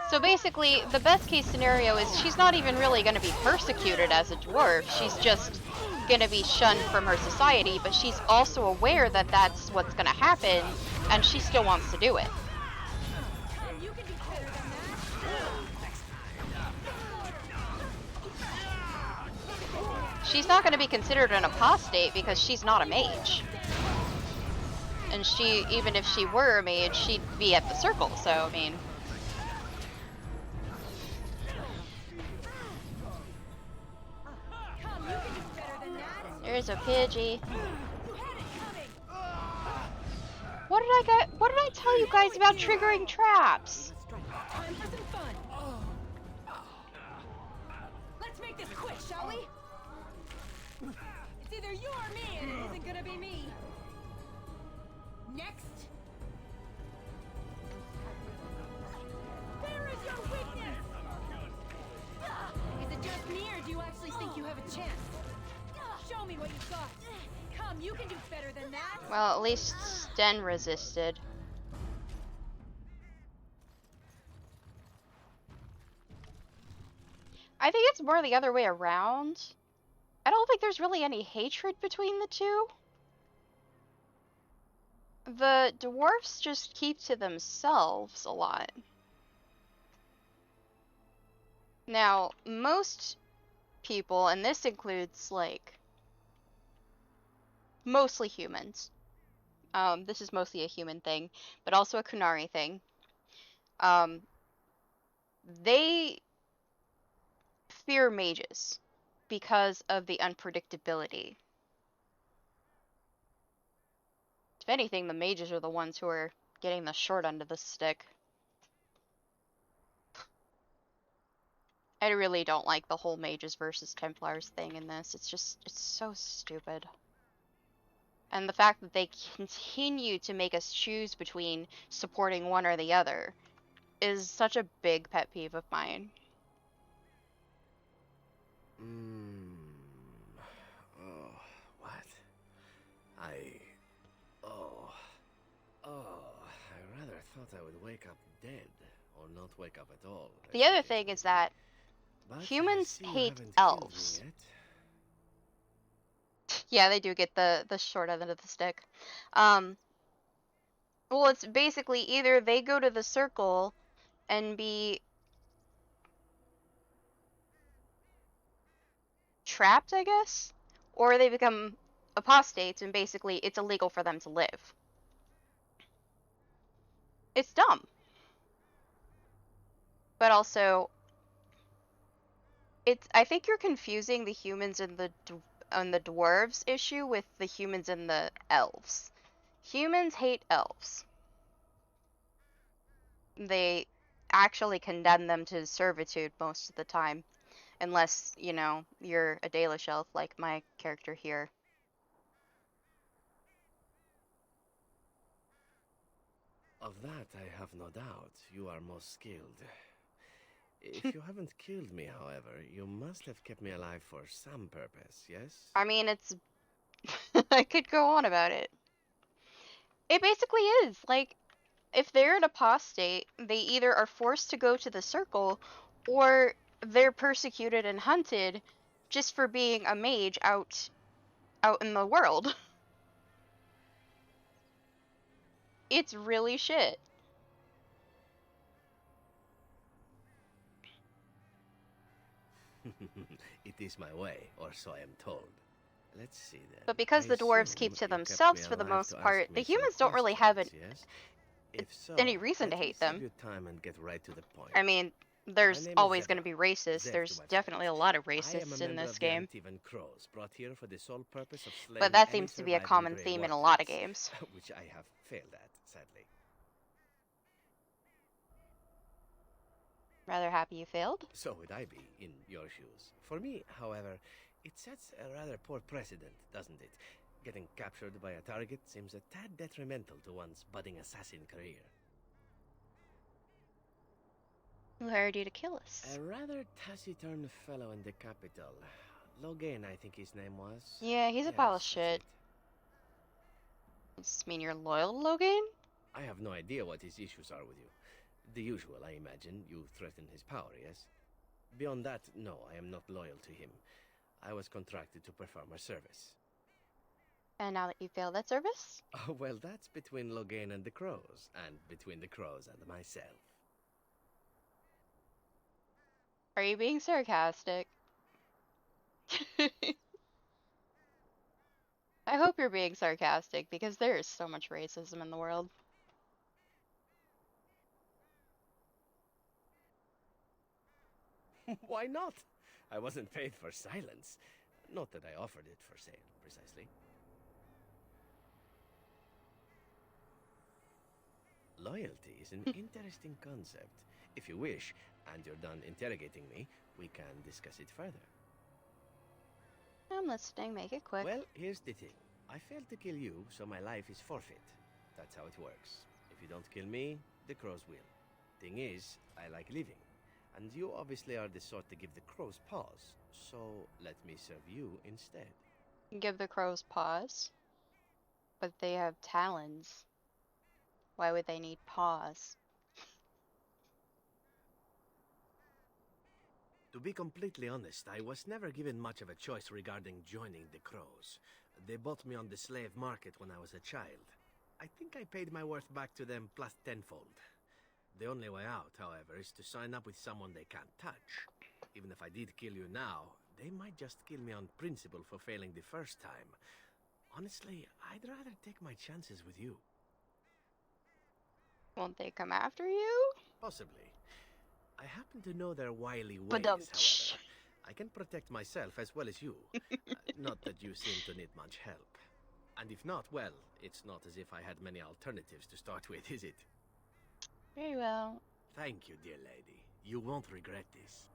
So basically, the best case scenario is she's not even really going to be persecuted as a dwarf. She's just going to be shunned from her society, but she's also aware that that's what's going to happen, and she still wants to do it. She's not going to be considered an apostate because she's not a mage. And she, even if she were a mage, she'd be at the circle, so, I mean... There's a Pidgey. What did I tell you guys about triggering traps? Time for some fun. Let's make this quick, shall we? It's either you or me, and it isn't gonna be me. Next. Where is your weakness? Is it just me, or do you actually think you have a chance? Show me what you've got. Come, you can do better than that. Well, at least Sten resisted. I think it's more the other way around. I don't think there's really any hatred between the two. The dwarfs just keep to themselves a lot. Now, most people, and this includes, like, mostly humans. This is mostly a human thing, but also a Kunari thing. They fear mages because of the unpredictability. If anything, the mages are the ones who are getting the short end of the stick. I really don't like the whole mages versus Templars thing in this. It's so stupid. And the fact that they continue to make us choose between supporting one or the other is such a big pet peeve of mine. Oh, what? I rather thought I would wake up dead, or not wake up at all. The other thing is that But humans I see you hate haven't killed elves. me yet. Yeah, they do get the short end of the stick. Well, it's basically either they go to the circle and be trapped, I guess, or they become apostates and basically it's illegal for them to live. It's dumb. But also, I think you're confusing the humans and the dwarves issue with the humans and the elves. Humans hate elves. They actually condemn them to servitude most of the time. Unless, you know, you're a Dalish elf like my character here. Of that I have no doubt. You are most skilled. If you haven't killed me, however, you must have kept me alive for some purpose, yes? I mean, it's... I could go on about it. It basically is. Like, if they're an apostate, they either are forced to go to the circle, or they're persecuted and hunted just for being a mage out in the world. It's really shit. It is my way, or so I am told. Let's see then. But because I the dwarves keep assume to you kept me themselves for the alive most to ask part, the me some humans don't really have questions, yes? If so, any reason to let me hate save them. you time and get right to the point. I mean, My there's name is always going to Zebra. be racists. Zev to There's my definitely a friends. lot of I am a racists in member this of the game. Antivan Crows, brought here for the sole purpose of slaying But that any seems to be a surviving common Grey theme in a Wardens, lot of games. which I have failed at, sadly. Rather happy you failed? So would I be, in your shoes. For me, however, it sets a rather poor precedent, doesn't it? Getting captured by a target seems a tad detrimental to one's budding assassin career. Who hired you to kill us? A rather taciturn fellow in the capital. Logan, I think his name was. Yeah, he's a pile of shit. Does this mean you're loyal to Logan? I have no idea what his issues are with you. The usual, I imagine. You threaten his power, yes? Beyond that, no, I am not loyal to him. I was contracted to perform a service. And now that you failed that service? Oh, well, that's between Logan and the Crows, and between the Crows and myself. Are you being sarcastic? I hope you're being sarcastic, because there is so much racism in the world. Why not? I wasn't paid for silence. Not that I offered it for sale, precisely. Loyalty is an interesting concept. If you wish, and you're done interrogating me, we can discuss it further. I'm listening, make it quick. Well, here's the thing. I failed to kill you, so my life is forfeit. That's how it works. If you don't kill me, the Crows will. Thing is, I like living. And you obviously are the sort to give the Crows pause. So, let me serve you instead. Give the crows paws. But they have talons. Why would they need paws? To be completely honest, I was never given much of a choice regarding joining the Crows. They bought me on the slave market when I was a child. I think I paid my worth back to them plus tenfold. The only way out, however, is to sign up with someone they can't touch. Even if I did kill you now, they might just kill me on principle for failing the first time. Honestly, I'd rather take my chances with you. Won't they come after you? Possibly. I happen to know their wily ways, But however. I can protect myself as well as you. Not that you seem to need much help. And if not, well, it's not as if I had many alternatives to start with, is it? Very well. Thank you, dear lady. You won't regret this.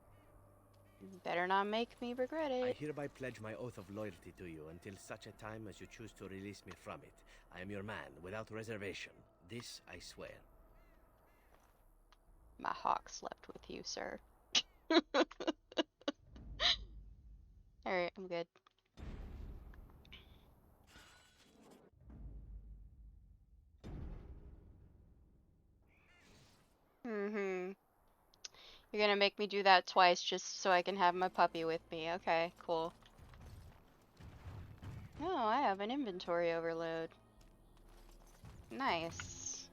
Better not make me regret I it. hereby pledge my oath of loyalty to you until such a time as you choose to release me from it. I am your man, without reservation. This I swear. My hawk slept with you, sir. Alright, I'm good. Mm-hmm. You're gonna make me do that twice just so I can have my puppy with me. Okay, cool. Oh, I have an inventory overload. Nice.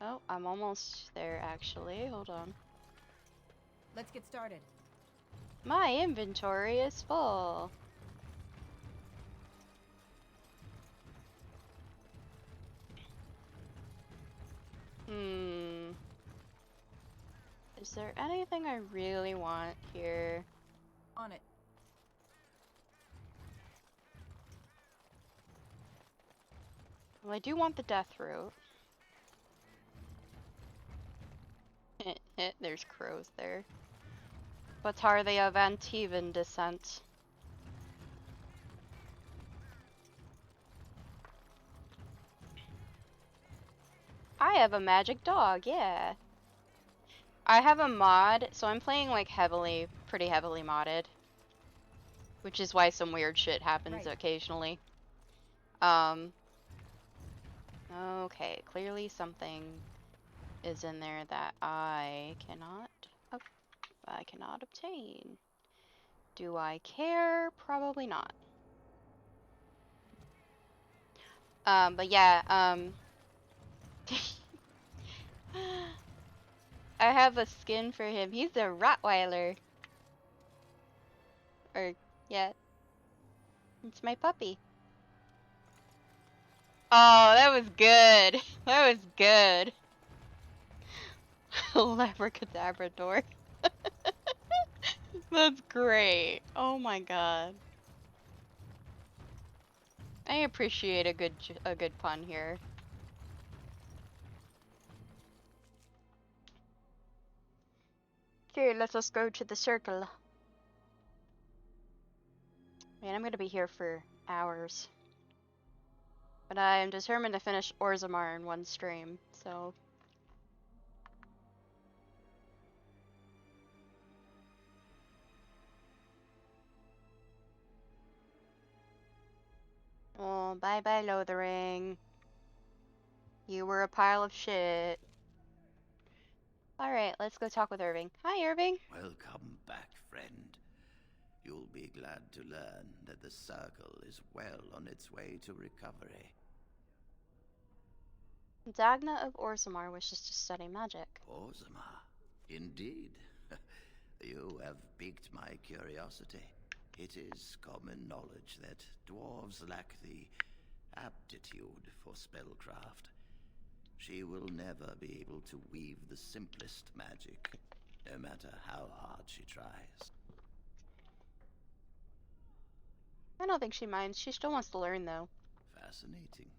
Oh, I'm almost there actually. Hold on. Let's get started. My inventory is full. Is there anything I really want here? On it. Well, I do want the death root. There's crows there. But are they of Antivan descent? I have a magic dog, yeah. I have a mod, so I'm playing like pretty heavily modded. Which is why some weird shit happens occasionally. Okay, clearly something is in there that I cannot obtain. Do I care? Probably not. But yeah, I have a skin for him. He's a Rottweiler. Or, yeah. It's my puppy. Oh, that was good. That was good. Labracadabrador. That's great. Oh my god. I appreciate a good pun here. Okay, let us go to the circle. Man, I'm gonna be here for hours. But I am determined to finish Orzammar in one stream, so... Oh, bye-bye, Lothering. You were a pile of shit. Alright, let's go talk with Irving. Hi, Irving. Welcome back, friend. You'll be glad to learn that the Circle is well on its way to recovery. Dagna of Orzammar wishes to study magic. Orzammar? Indeed. You have piqued my curiosity. It is common knowledge that dwarves lack the aptitude for spellcraft. She will never be able to weave the simplest magic, no matter how hard she tries. I don't think she minds. She still wants to learn, though. Fascinating.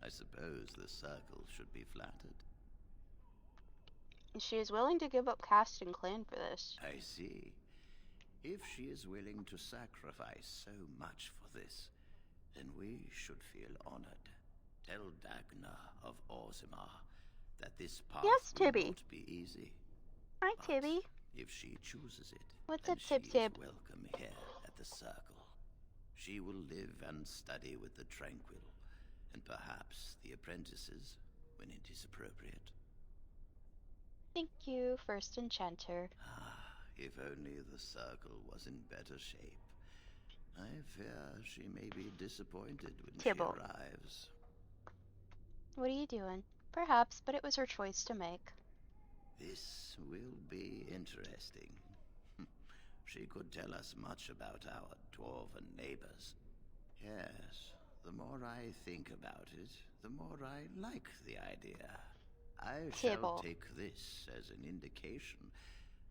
I suppose the Circle should be flattered. She is willing to give up caste and clan for this. I see. If she is willing to sacrifice so much for this, then we should feel honored. Tell Dagna of Orzammar that this path will not be easy. Hi, Tibby. If she chooses it, what's then up, Tib she Tib? is welcome here at the Circle. She will live and study with the Tranquil, and perhaps the apprentices, when it is appropriate. Thank you, First Enchanter. If only the Circle was in better shape. I fear she may be disappointed when Tibble. she arrives. What are you doing? Perhaps, but it was her choice to make. This will be interesting. She could tell us much about our dwarven neighbors. Yes, the more I think about it, the more I like the idea. I shall take this as an indication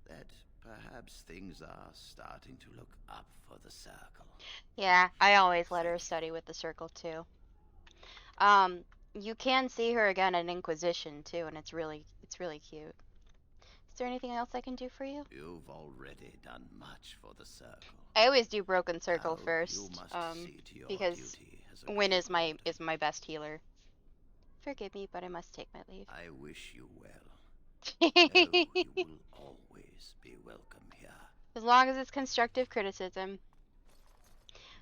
that perhaps things are starting to look up for the Circle. Yeah, I always let her study with the Circle, too. You can see her again in Inquisition, too, and it's really cute. Is there anything else I can do for you? You've already done much for the Circle. I always do Broken Circle Now, first, you must see to your because duty as a Wynn is my best healer. Forgive me, but I must take my leave. I wish you well. Know you will always be welcome here. As long as it's constructive criticism.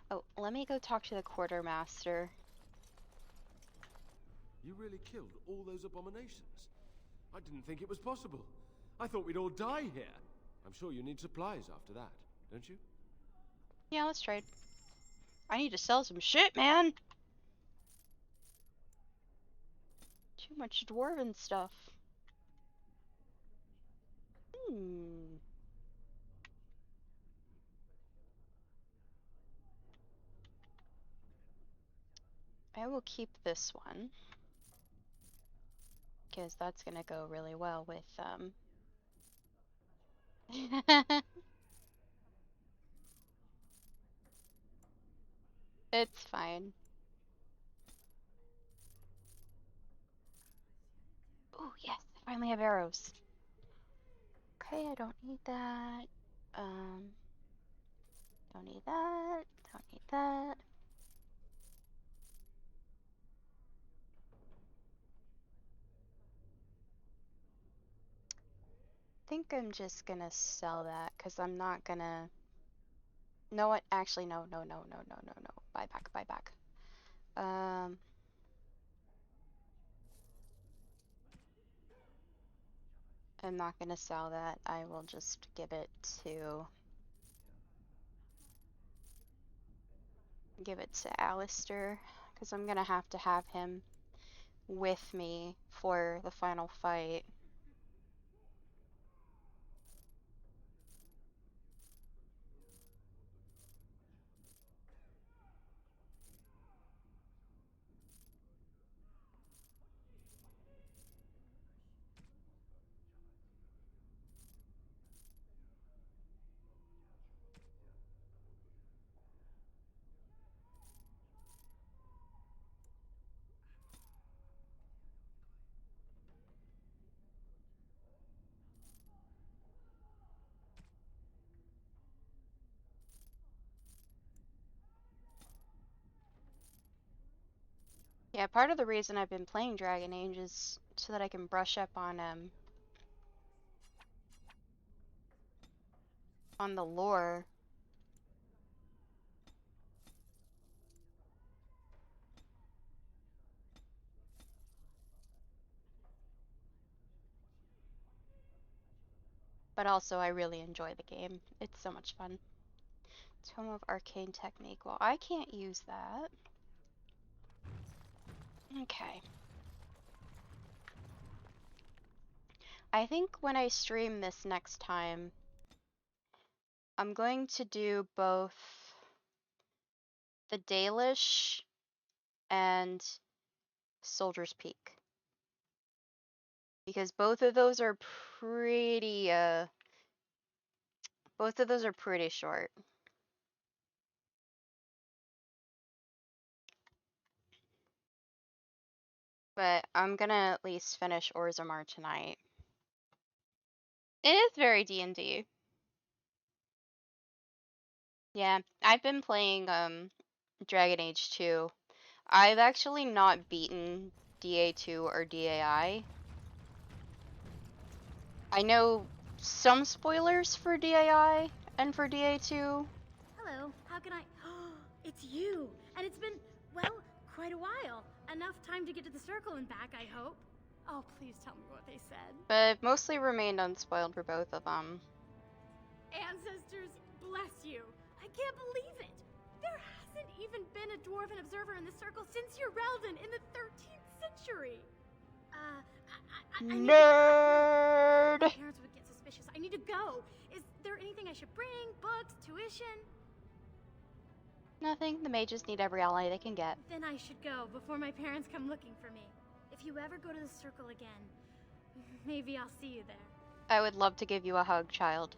Oh, let me go talk to the quartermaster. You really killed all those abominations? I didn't think it was possible. I thought we'd all die here. I'm sure you need supplies after that, don't you? Yeah, let's trade. I need to sell some shit, man! Too much dwarven stuff. I will keep this one, because that's gonna go really well with, It's fine. Oh, yes, I finally have arrows. Okay, I don't need that. Don't need that. Don't need that. I'm just gonna sell that because I'm not gonna. No, what? Actually, no, no, no, no, no, no, no. Buy back, buy back. I'm not gonna sell that. I will just give it to Alistair because I'm gonna have to have him with me for the final fight. Yeah, part of the reason I've been playing Dragon Age is so that I can brush up on the lore. But also I really enjoy the game. It's so much fun. Tome of Arcane Technique. Well, I can't use that. Okay. I think when I stream this next time, I'm going to do both the Dalish and Soldier's Peak. Because both of those are pretty short. But I'm gonna at least finish Orzammar tonight. It is very D&D. Yeah, I've been playing Dragon Age 2. I've actually not beaten DA2 or DAI. I know some spoilers for DAI and for DA2. Hello, how can I... It's you! And it's been, well, quite a while. Enough time to get to the circle and back, I hope. Oh, please tell me what they said. But I've mostly remained unspoiled for both of them. Ancestors, bless you. I can't believe it. There hasn't even been a dwarven observer in the circle since Urelden in the 13th century. I need to... Nerd! My parents would get suspicious. I need to go. Is there anything I should bring? Books? Tuition? Nothing. The mages need every ally they can get. Then I should go before my parents come looking for me. If you ever go to the circle again, maybe I'll see you there. I would love to give you a hug, child.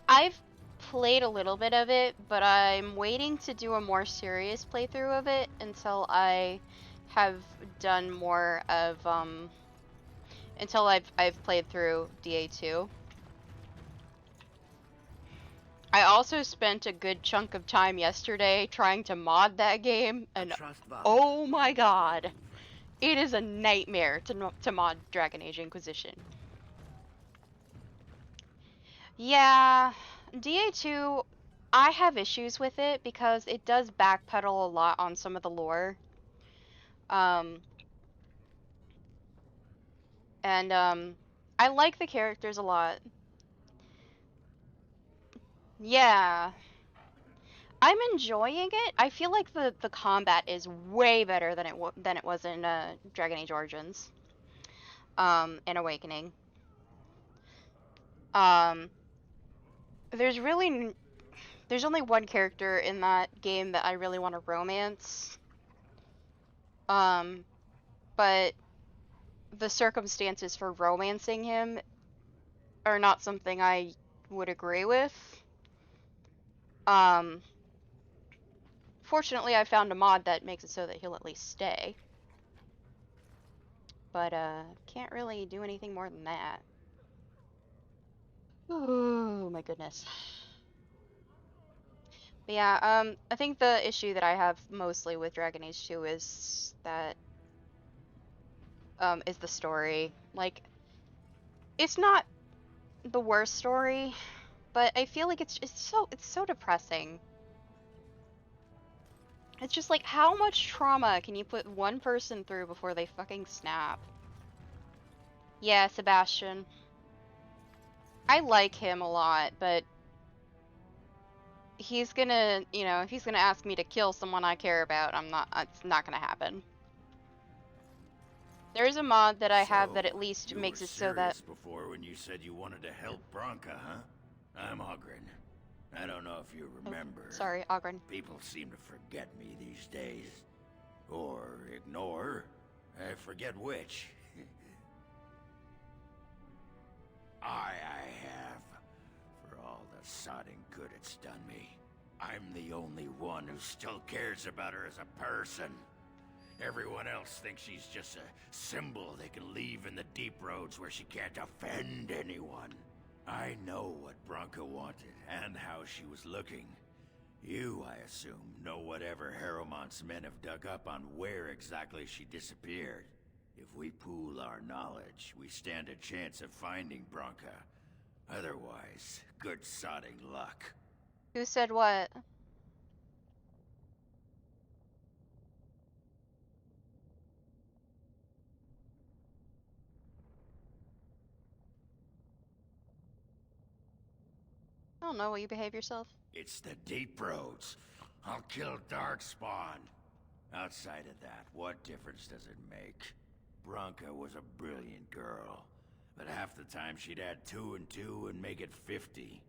I've played a little bit of it, but I'm waiting to do a more serious playthrough of it until I have done more of until I've played through DA2. I also spent a good chunk of time yesterday trying to mod that game, and oh my god, it is a nightmare to mod Dragon Age Inquisition. Yeah, DA2, I have issues with it because it does backpedal a lot on some of the lore. I like the characters a lot. Yeah. I'm enjoying it. I feel like the combat is way better than it was in Dragon Age Origins. In Awakening. There's only one character in that game that I really want to romance. But the circumstances for romancing him are not something I would agree with. Fortunately, I found a mod that makes it so that he'll at least stay. But, can't really do anything more than that. Oh my goodness. But yeah, I think the issue that I have mostly with Dragon Age 2 is that, is the story. Like, It's not the worst story, but I feel like it's so depressing. It's just like, how much trauma can you put one person through before they fucking snap? Yeah, Sebastian. I like him a lot, but he's gonna, you know, if he's gonna ask me to kill someone I care about, it's not gonna happen. There's a mod that I have that at least You were makes it so that... serious before when you said you wanted to help Bronca, huh? I'm Ogren. I don't know if you remember. Sorry, Ogren. People seem to forget me these days. Or ignore. I forget which. I have. For all the sodding good it's done me. I'm the only one who still cares about her as a person. Everyone else thinks she's just a symbol they can leave in the deep roads where she can't offend anyone. I know what Bronca wanted, and how she was looking. You, I assume, know whatever Harrowmont's men have dug up on where exactly she disappeared. If we pool our knowledge, we stand a chance of finding Bronca. Otherwise, good sodding luck. Who said what? I don't know, will you behave yourself? It's the deep roads. I'll kill Darkspawn. Outside of that, what difference does it make? Bronca was a brilliant girl, but half the time she'd add 2 and 2 and make it 50.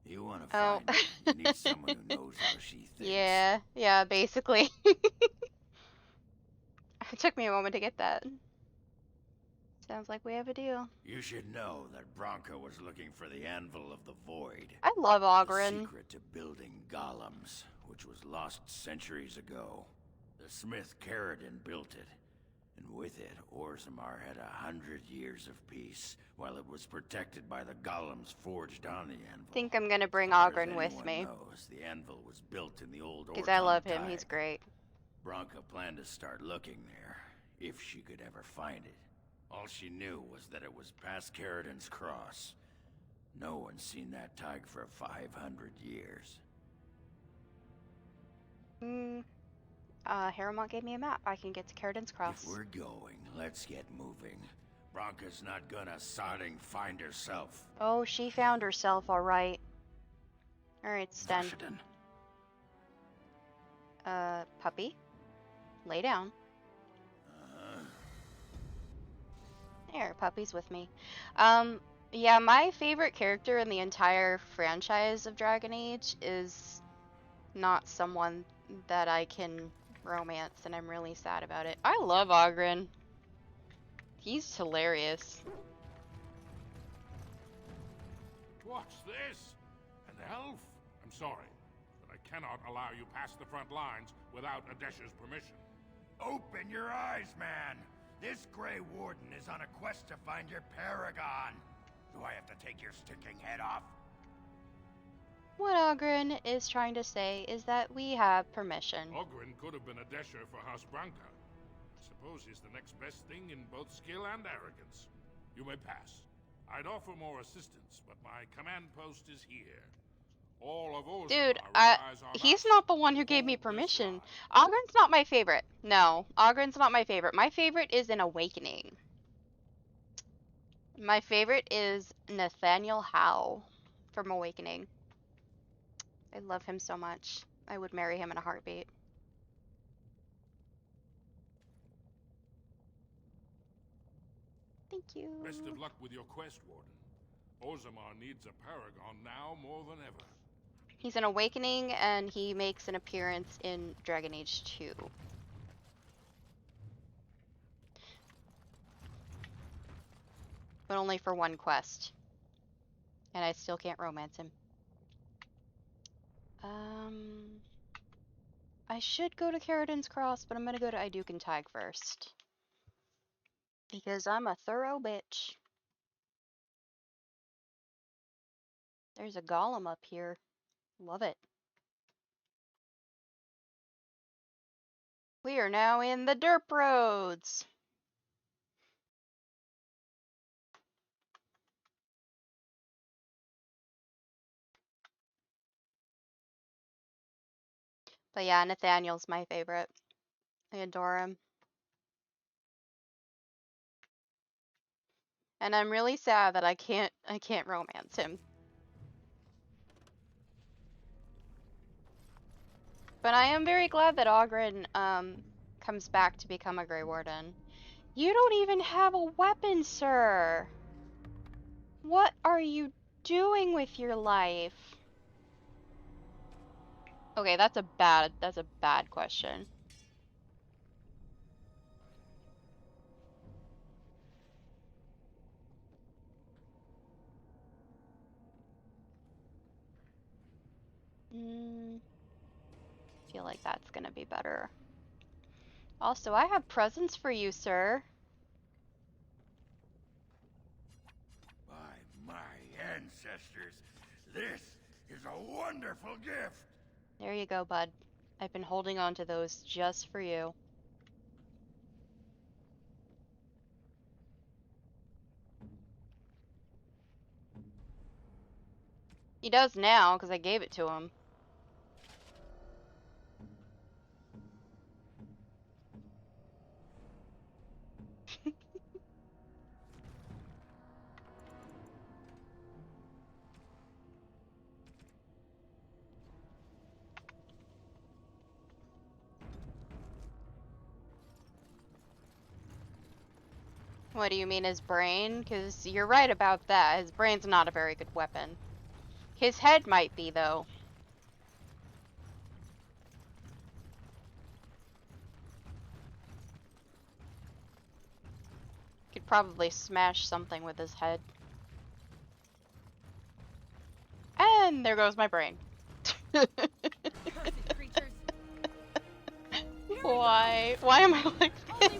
You want to find her, you need someone who knows how she thinks. Yeah, basically. It took me a moment to get that. Sounds like we have a deal. You should know that Bronca was looking for the Anvil of the Void. I love Ogren. The secret to building golems, which was lost centuries ago. The smith Caridin built it, and with it, Orzammar had 100 years of peace, while it was protected by the golems forged on the anvil. I think I'm gonna bring Ogren with me. The anvil was built in the old because I love him, he's great. Bronca planned to start looking there, if she could ever find it. All she knew was that it was past Caridin's cross. No one's seen that tag for 500 years. Harrowmont gave me a map. I can get to Caridin's cross. If we're going, let's get moving. Bronca's not gonna sodding find herself. Oh, she found herself, alright. Alright, Sten. Puppy? Lay down. There, Puppy's with me. Yeah, my favorite character in the entire franchise of Dragon Age is not someone that I can romance, and I'm really sad about it. I love Ogren. He's hilarious. What's this? An elf? I'm sorry, but I cannot allow you past the front lines without Adesha's permission. Open your eyes, man! This Grey Warden is on a quest to find your paragon. Do I have to take your sticking head off? What Ogren is trying to say is that we have permission. Ogren could have been Adesha for House Branca. I suppose he's the next best thing in both skill and arrogance. You may pass. I'd offer more assistance, but my command post is here. All of Orzammar Dude, relies on he's us. not the one who gave me permission. Ogren's not my favorite. No, Ogren's not my favorite. My favorite is in Awakening. My favorite is Nathaniel Howe from Awakening. I love him so much. I would marry him in a heartbeat. Thank you. Best of luck with your quest, Warden. Orzammar needs a paragon now more than ever. He's in Awakening, and he makes an appearance in Dragon Age 2. But only for one quest. And I still can't romance him. I should go to Caridin's Cross, but I'm gonna go to Iduken Tag first. Because I'm a thorough bitch. There's a golem up here. Love it. We are now in the derp roads. But yeah, Nathaniel's my favorite. I adore him. And I'm really sad that I can't romance him. But I am very glad that Ogren comes back to become a Grey Warden. You don't even have a weapon, sir. What are you doing with your life? Okay, that's a bad question. Feel like that's gonna be better. Also, I have presents for you, sir. By my ancestors, this is a wonderful gift. There you go, bud. I've been holding on to those just for you. He does now, because I gave it to him. What do you mean, his brain? Because you're right about that. His brain's not a very good weapon. His head might be, though. Could probably smash something with his head. And there goes my brain. Why? Why am I like this?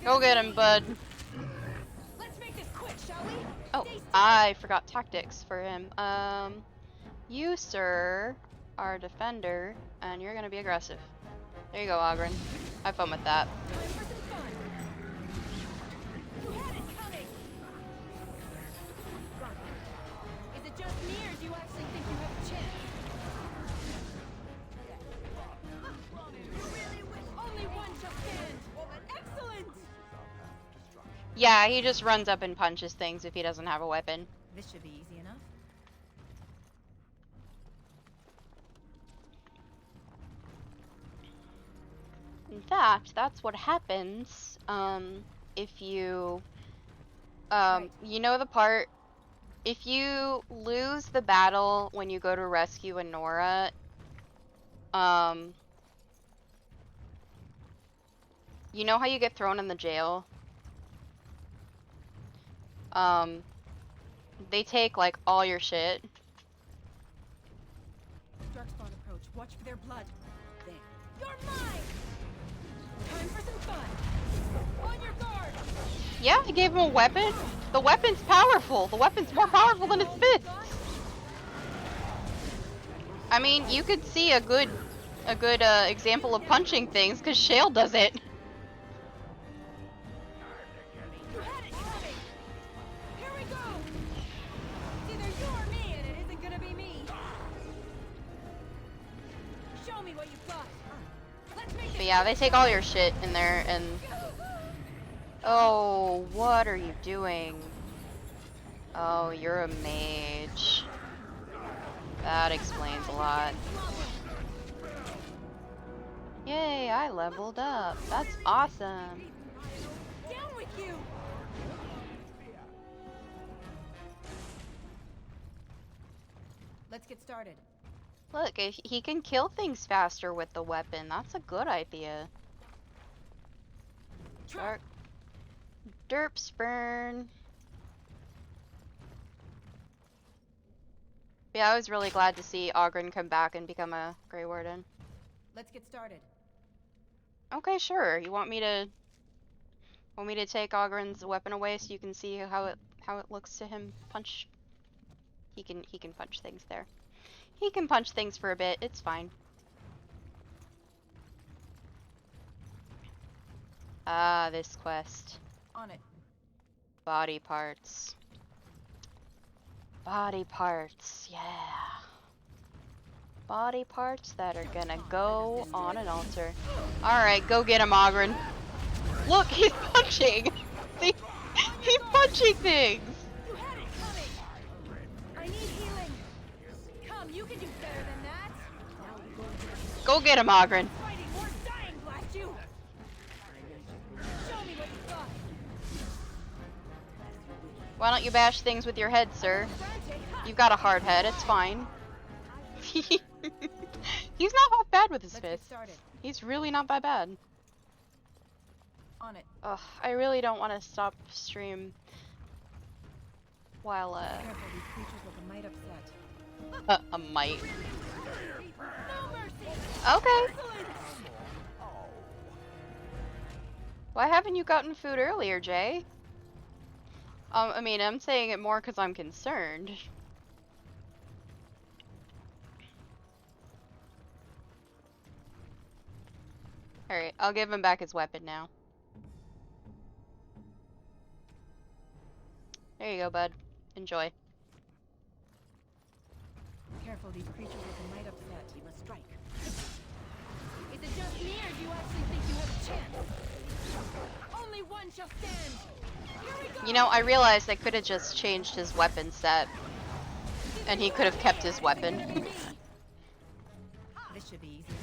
Go get him, bud. Let's make this quick, shall we? Oh, I forgot tactics for him. You, sir, are a defender, and you're gonna be aggressive. There you go, Ogren. Have fun with that. Is it just me, or do you actually think you have a chance? Only one shall stand. Excellent. Yeah, he just runs up and punches things if he doesn't have a weapon. This should be easy enough. In fact, that's what happens, if you, you know the part, if you lose the battle when you go to rescue Anora, you know how you get thrown in the jail? They take, like, all your shit. Darkspawn approach. Watch for their blood. There. You're mine! Time for some fun. On your guard! Yeah, I gave him a weapon. The weapon's powerful. The weapon's more powerful than his fists. I mean, you could see a good example of punching things, because Shale does it. You had it coming! Here we go! It's either you or me, and it isn't gonna be me. Show me what you've got. Let's make But yeah, they take all your shit in there, and... Oh, what are you doing? Oh, you're a mage. That explains a lot. Yay, I leveled up. That's awesome. Down with you! Let's get started. Look, if he can kill things faster with the weapon. That's a good idea. Dark Derps burn. Yeah, I was really glad to see Ogren come back and become a Grey Warden. Let's get started. Okay, sure. You want me to take Ogren's weapon away so you can see how it looks to him punch? He can punch things there. He can punch things for a bit. It's fine. Ah, this quest. On it. Body parts. Body parts, yeah. Body parts that are gonna go on an altar. Alright, go get him, Ogren. Look, he's punching! See? He's punching things! You had it coming! I need healing! Come, you can do better than that! Go get him, Ogren. Fighting or dying, blast you! Show me what you got! Why don't you bash things with your head, sir? You've got a hard head, it's fine. He's not that bad with his fists. He's really not that bad. On it. Ugh, I really don't want to stop stream while, Careful, these creatures look a mite upset. a mite. No mercy! Okay. Why haven't you gotten food earlier, Jay? I mean, I'm saying it more because I'm concerned. Alright, I'll give him back his weapon now. There you go, bud. Enjoy. Careful, these creatures look a mite upset. We must strike. Is it just me, or do you actually think you have a chance? Only one shall stand! Here we go! You know, I realized I could have just changed his weapon set. And he could have kept his weapon. This should be easy.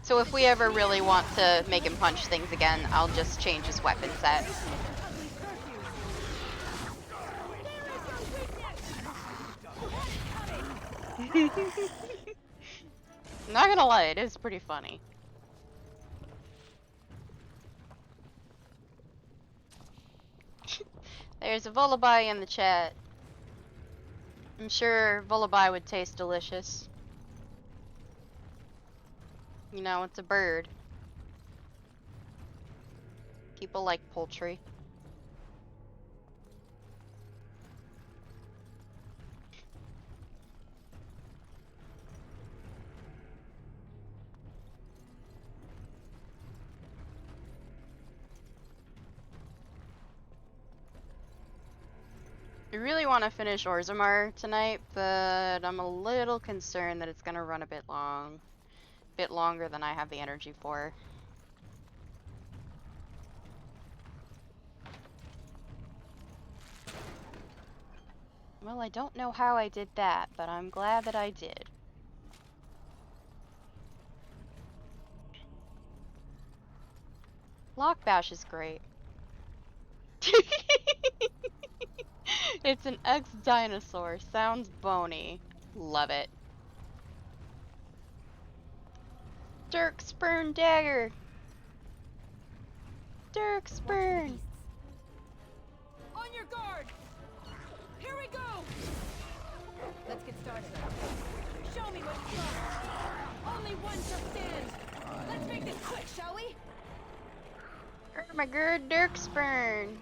So if we ever really want to make him punch things again, I'll just change his weapon set. Not gonna lie, it is pretty funny. There's a Volabai in the chat. I'm sure Volabai would taste delicious. You know, it's a bird. People like poultry. I really want to finish Orzammar tonight, but I'm a little concerned that it's gonna run a bit long. Bit longer than I have the energy for. Well, I don't know how I did that, but I'm glad that I did. Lockbash is great. It's an ex-dinosaur. Sounds bony. Love it. Dirkspurn dagger. Dirkspurn. On your guard! Here we go! Let's get started. Show me what you got. Only one shall stand. Let's make this quick, shall we? Oh my god, Dirkspurn.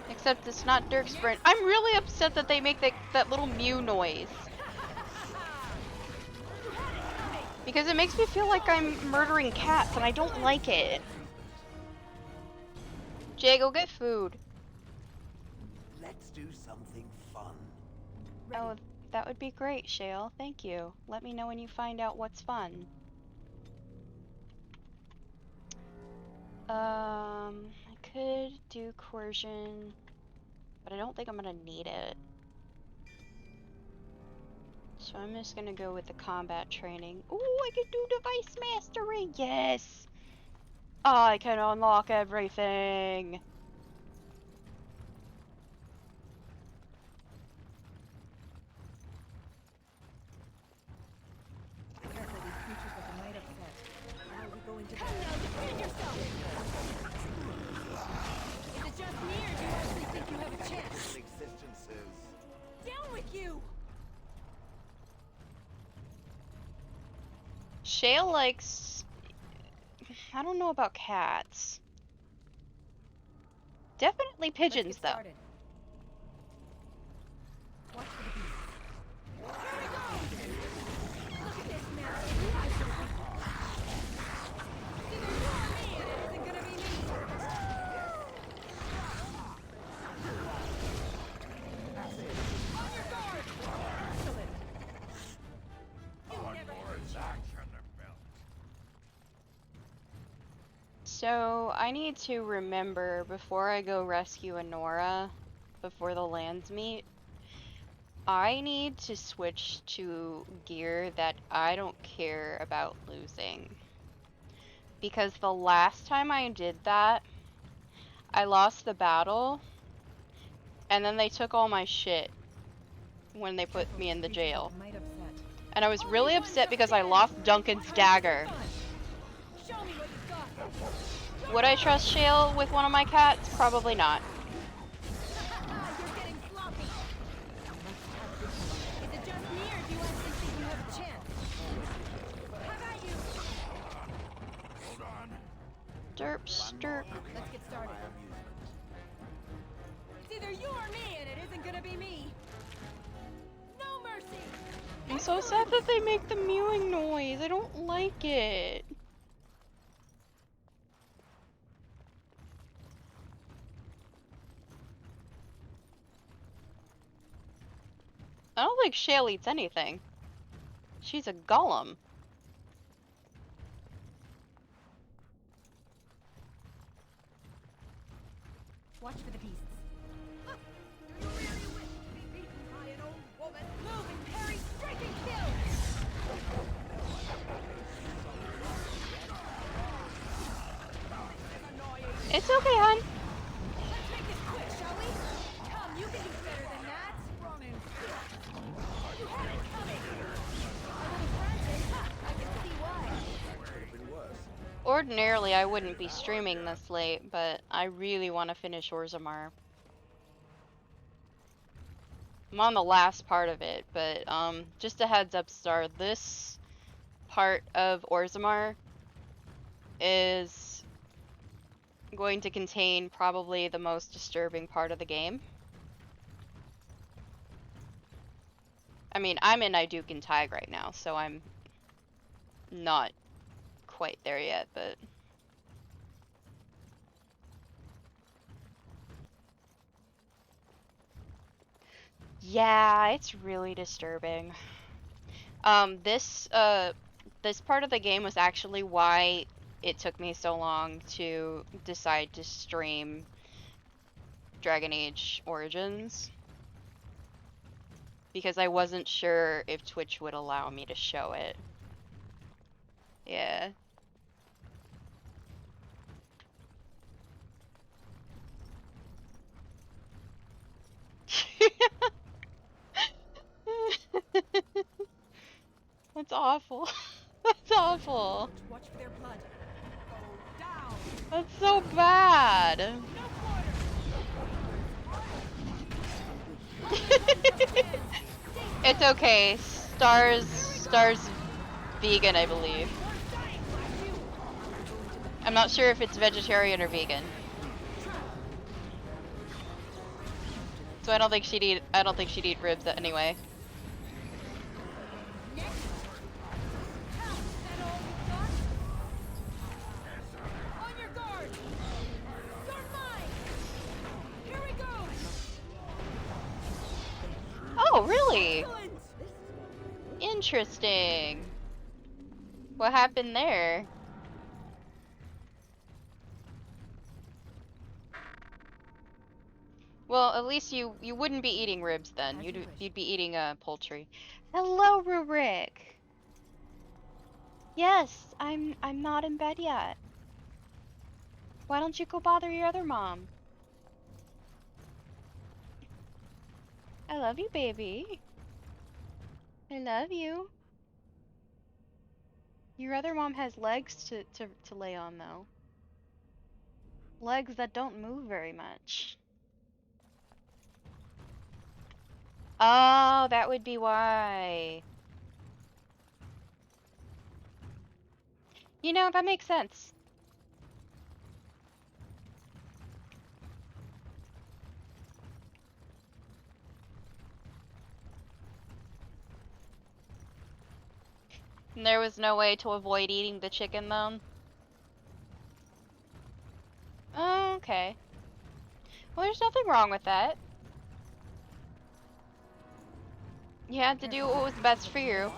Except it's not Dirkspurn. I'm really upset that they make that little mew noise. Because it makes me feel like I'm murdering cats and I don't like it. Jay, go get food. Let's do something fun. Oh, that would be great, Shale. Thank you. Let me know when you find out what's fun. I could do coercion, but I don't think I'm gonna need it. So I'm just gonna go with the combat training. Ooh, I can do device mastery! Yes! I can unlock everything! Careful, these creatures look a mite upset. How are we going to come now, defend yourself! Is it just me, or do you actually think you have a chance? Existences. Down with you! Shale likes... I don't know about cats. Definitely pigeons, though. Watch for the beast. Here we go! Look at this mess. Either you or me, and it isn't gonna be me. So I need to remember before I go rescue Honora, before the lands meet, I need to switch to gear that I don't care about losing. Because the last time I did that, I lost the battle, and then they took all my shit when they put me in the jail. And I was really upset because I lost Duncan's dagger. Would I trust Shale with one of my cats? Probably not. Derp, stirp. Let's get started. It's either you or me, and it isn't gonna be me. No mercy. I'm so sad that they make the mewing noise. I don't like it. I don't think Shale eats anything. She's a golem. Watch for the beasts. Do you really wish to be beaten by an old woman? Move and parry, strike and kill! It's okay, hon. Let's make this quick, shall we? Come, you can do better than that. Sprung in. You had it coming. A little frantic. I can see why. Ordinarily, I wouldn't be streaming this late, but I really want to finish Orzammar. I'm on the last part of it, but just a heads up, Star. This part of Orzammar is going to contain probably the most disturbing part of the game. I mean, I'm in Iduken Tag right now, so I'm not quite there yet, but... Yeah, it's really disturbing. This part of the game was actually why it took me so long to decide to stream Dragon Age Origins. Because I wasn't sure if Twitch would allow me to show it. Yeah. That's awful. That's awful. Watch for their blood. Go down. That's so bad. It's okay. Star's vegan, I believe. I'm not sure if it's vegetarian or vegan. So I don't think she'd eat ribs anyway. Oh, really? Interesting. What happened there? Well, at least you wouldn't be eating ribs then. You'd be eating poultry. Hello, Rurik. Yes, I'm not in bed yet. Why don't you go bother your other mom? I love you, baby. I love you. Your other mom has legs to lay on, though. Legs that don't move very much. Oh, that would be why. You know, that makes sense. And there was no way to avoid eating the chicken, though? Oh, okay. Well, there's nothing wrong with that. You had to do what was best for you.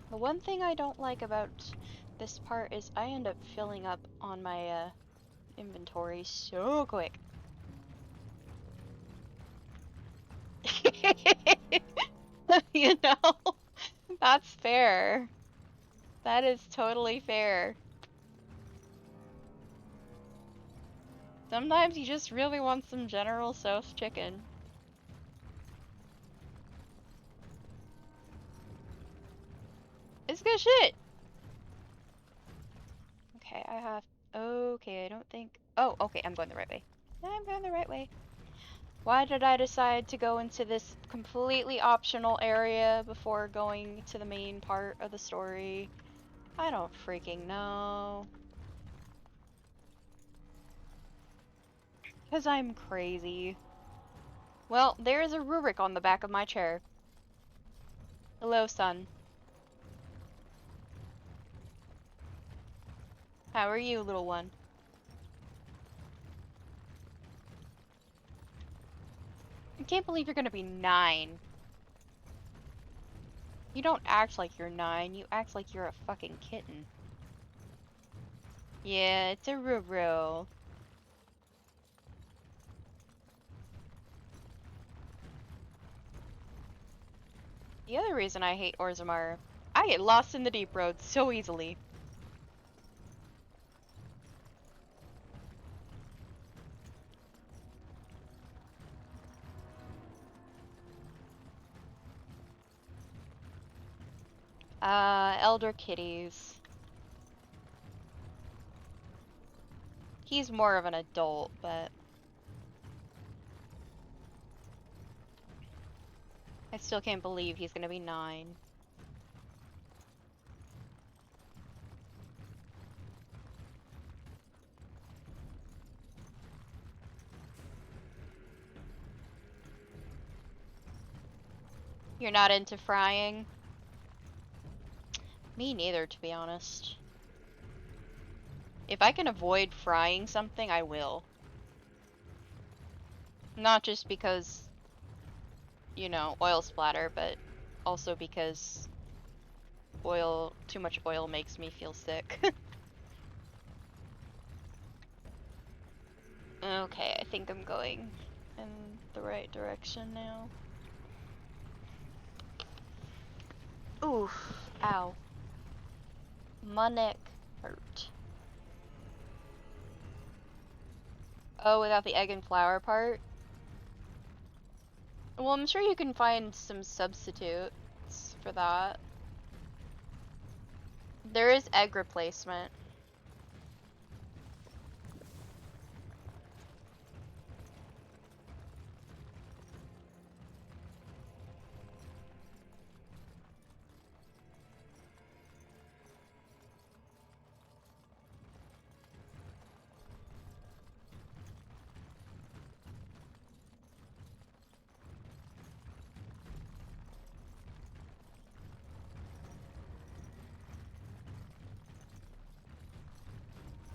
The one thing I don't like about this part is I end up filling up on my inventory so quick. You know? That's fair. That is totally fair. Sometimes you just really want some General Tso's chicken. It's good shit! Okay, I have... Okay, I don't think... Oh, okay, I'm going the right way. I'm going the right way. Why did I decide to go into this completely optional area before going to the main part of the story? I don't freaking know. 'Cause I'm crazy. Well, there is a rubric on the back of my chair. Hello, son. How are you, little one? I can't believe you're gonna be 9. You don't act like you're 9, you act like you're a fucking kitten. Yeah, it's a Ruru. The other reason I hate Orzammar, I get lost in the deep roads so easily. Elder Kitties. He's more of an adult, but... I still can't believe he's gonna be 9. You're not into frying? Me neither, to be honest. If I can avoid frying something, I will. Not just because, you know, oil splatter, but also because too much oil makes me feel sick. Okay, I think I'm going in the right direction now. Oof, ow. My neck hurt. Oh, without the egg and flour part? Well, I'm sure you can find some substitutes for that. There is egg replacement.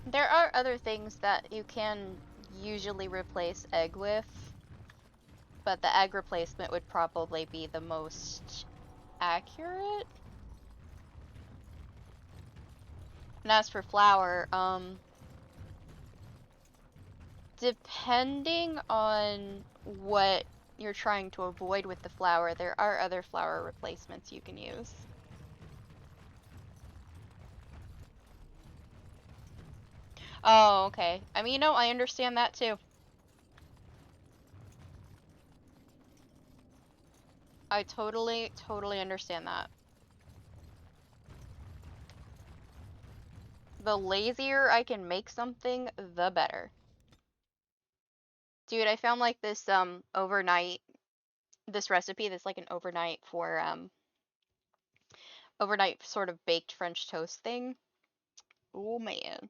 There are other things that you can usually replace egg with, but the egg replacement would probably be the most accurate. And as for flour, depending on what you're trying to avoid with the flour, there are other flour replacements you can use. Oh, okay. I mean, you know, I understand that too. I totally understand that. The lazier I can make something, the better. Dude, I found like this this recipe that's like an overnight sort of baked French toast thing. Oh man.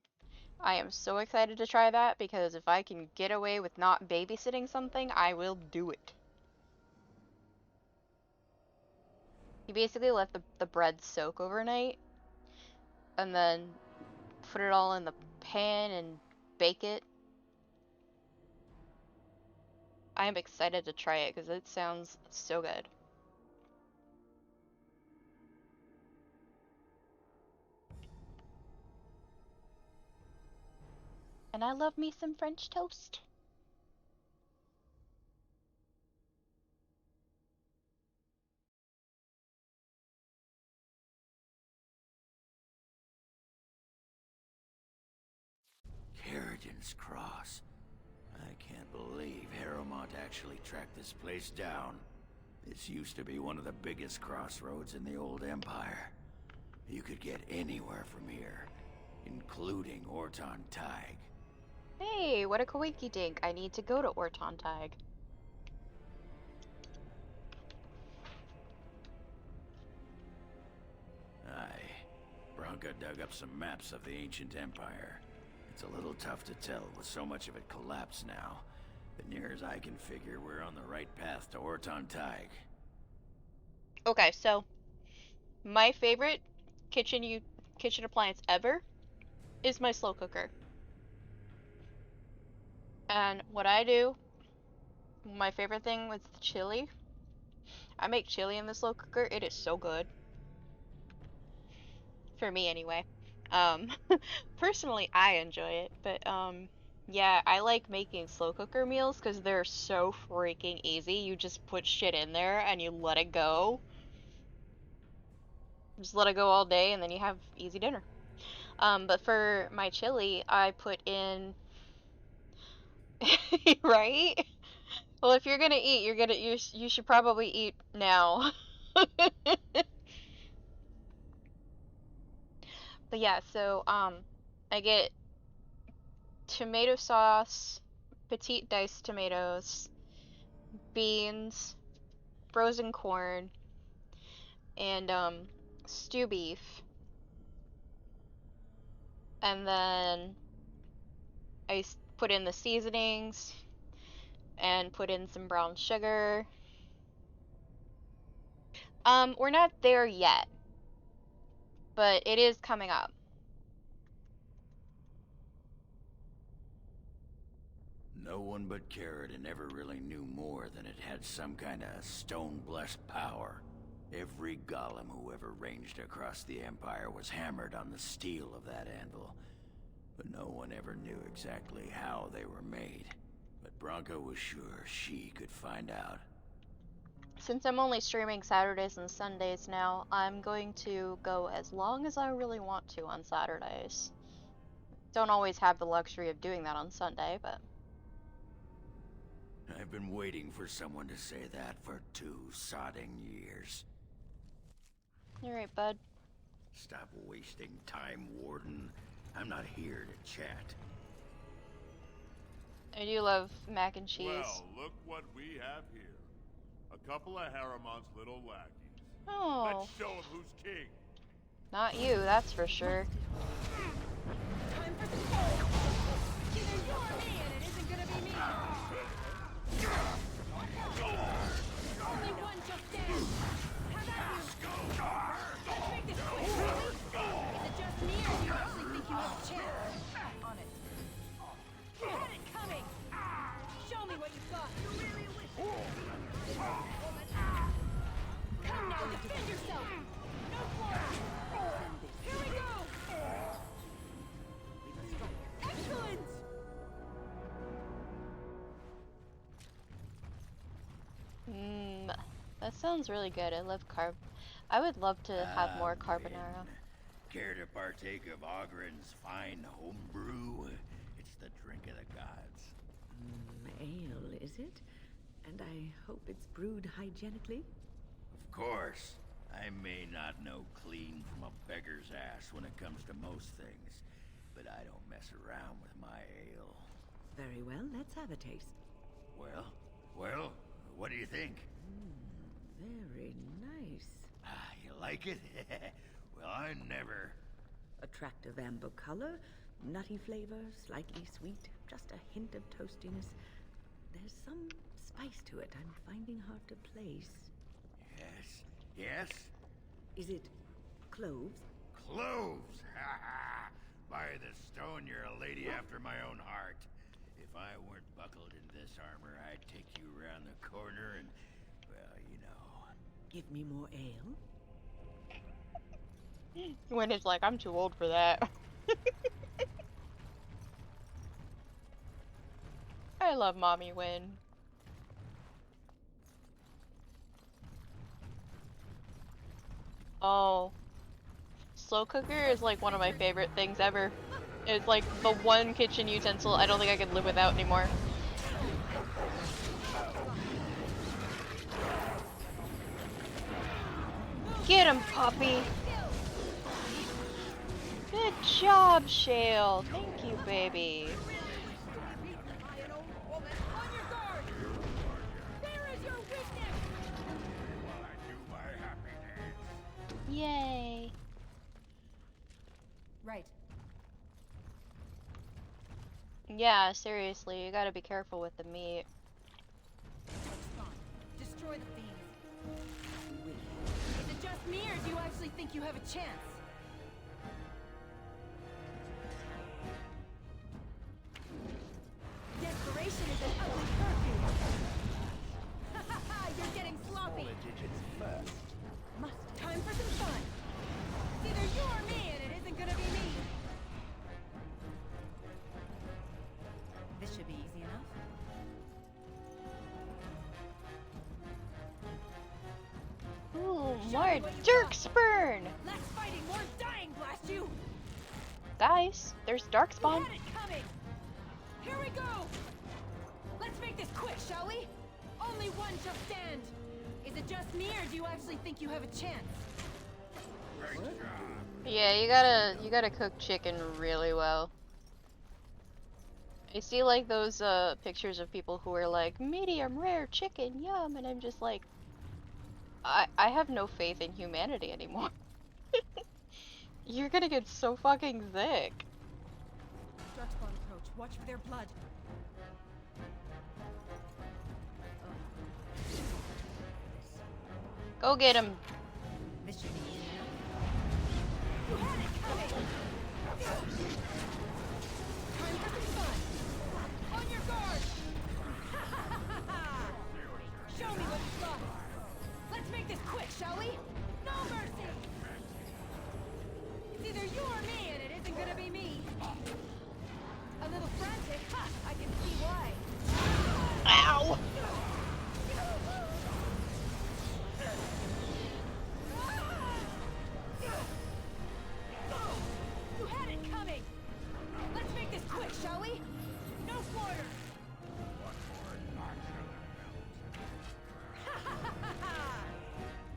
I am so excited to try that because if I can get away with not babysitting something, I will do it. You basically let the bread soak overnight and then put it all in the pan and bake it. I am excited to try it because it sounds so good. And I love me some French toast. Carrigan's Cross. I can't believe Harrowmont actually tracked this place down. This used to be one of the biggest crossroads in the old Empire. You could get anywhere from here, including Orton Tig. Hey, what a coinky dink. I need to go to Orton Tig. Aye. Bronca dug up some maps of the ancient empire. It's a little tough to tell with so much of it collapsed now. But near as I can figure, we're on the right path to Orton Tig. Okay, so my favorite kitchen appliance ever is my slow cooker. And what I do, my favorite thing with chili, I make chili in the slow cooker. It is so good. For me anyway. Um, personally, I enjoy it, but yeah, I like making slow cooker meals because they're so freaking easy. You just put shit in there and you let it go. Just let it go all day and then you have easy dinner. But for my chili, I put in right? Well, if you're gonna eat, you should probably eat now. But yeah, so I get tomato sauce, petite diced tomatoes, beans, frozen corn, and stew beef. And then I put in the seasonings and put in some brown sugar. We're not there yet, but it is coming up. No one but Carradine ever really knew more than it had some kind of stone-blessed power. Every golem who ever ranged across the Empire was hammered on the steel of that anvil. But no one ever knew exactly how they were made. But Bronca was sure she could find out. Since I'm only streaming Saturdays and Sundays now, I'm going to go as long as I really want to on Saturdays. Don't always have the luxury of doing that on Sunday, but... I've been waiting for someone to say that for 2 sodding years. Alright, bud. Stop wasting time, Warden. I'm not here to chat. I do love mac and cheese. Well, look what we have here. A couple of Harriman's little lackeys. Oh. Let's show him who's king. Not you, that's for sure. Time for some cold. Either you're me and it isn't gonna be me. Only one shall stand. How about you? Let's make this quick, really? Is it just me or do you actually think you have a chance? On it. You had it coming. Show me what you've got. Come now, defend yourself. No quarter. Here we go. Excellent. That sounds really good. I love I would love to have more carbonara. Care to partake of Ogren's fine homebrew? It's the drink of the gods. Ale, is it? And I hope it's brewed hygienically? Of course. I may not know clean from a beggar's ass when it comes to most things, but I don't mess around with my ale. Very well, let's have a taste. Well, what do you think? Very nice. You like it? Well, I never... Attractive amber color, nutty flavor, slightly sweet, just a hint of toastiness. There's some spice to it I'm finding hard to place. Yes? Is it cloves? Cloves! Ha ha! By the stone, you're a lady after my own heart. If I weren't buckled in this armor, I'd take you around the corner and, well, you know. Give me more ale? When it's like, I'm too old for that. I love Mommy Win. Oh, slow cooker is like one of my favorite things ever. It's like the one kitchen utensil I don't think I could live without anymore. Get him, puppy! Good job, Shale! Thank you, baby. Yay! Right. Yeah, seriously, you gotta be careful with the meat. Destroy the beams. Is it just me, or do you actually think you have a chance? Desperation is an ugly perfume. You're getting sloppy. Time for some fun. It's either you or me, and it isn't gonna be me. This should be easy enough. Ooh, more Dirkspurn! Less fighting, more dying, blast you! Guys, there's Darkspawn. You had it coming! Here we go! Let's make this quick, shall we? Only one shall stand! Is it just me, or do you actually think you have a chance? Yeah, you gotta cook chicken really well. I see like those pictures of people who are like, medium rare chicken, yum, and I'm just like, I have no faith in humanity anymore. You're gonna get so fucking sick. Darkspawn approach. Watch for their blood. Go get him. This should be easy enough. You had it coming! Time for some fun! On your guard! Show me what you've got! Let's make this quick, shall we? No mercy! It's either you or me, and it isn't gonna be me! A little frantic? Ha! I can see why! Ow! You had it coming! Let's make this quick, shall we? No quarter!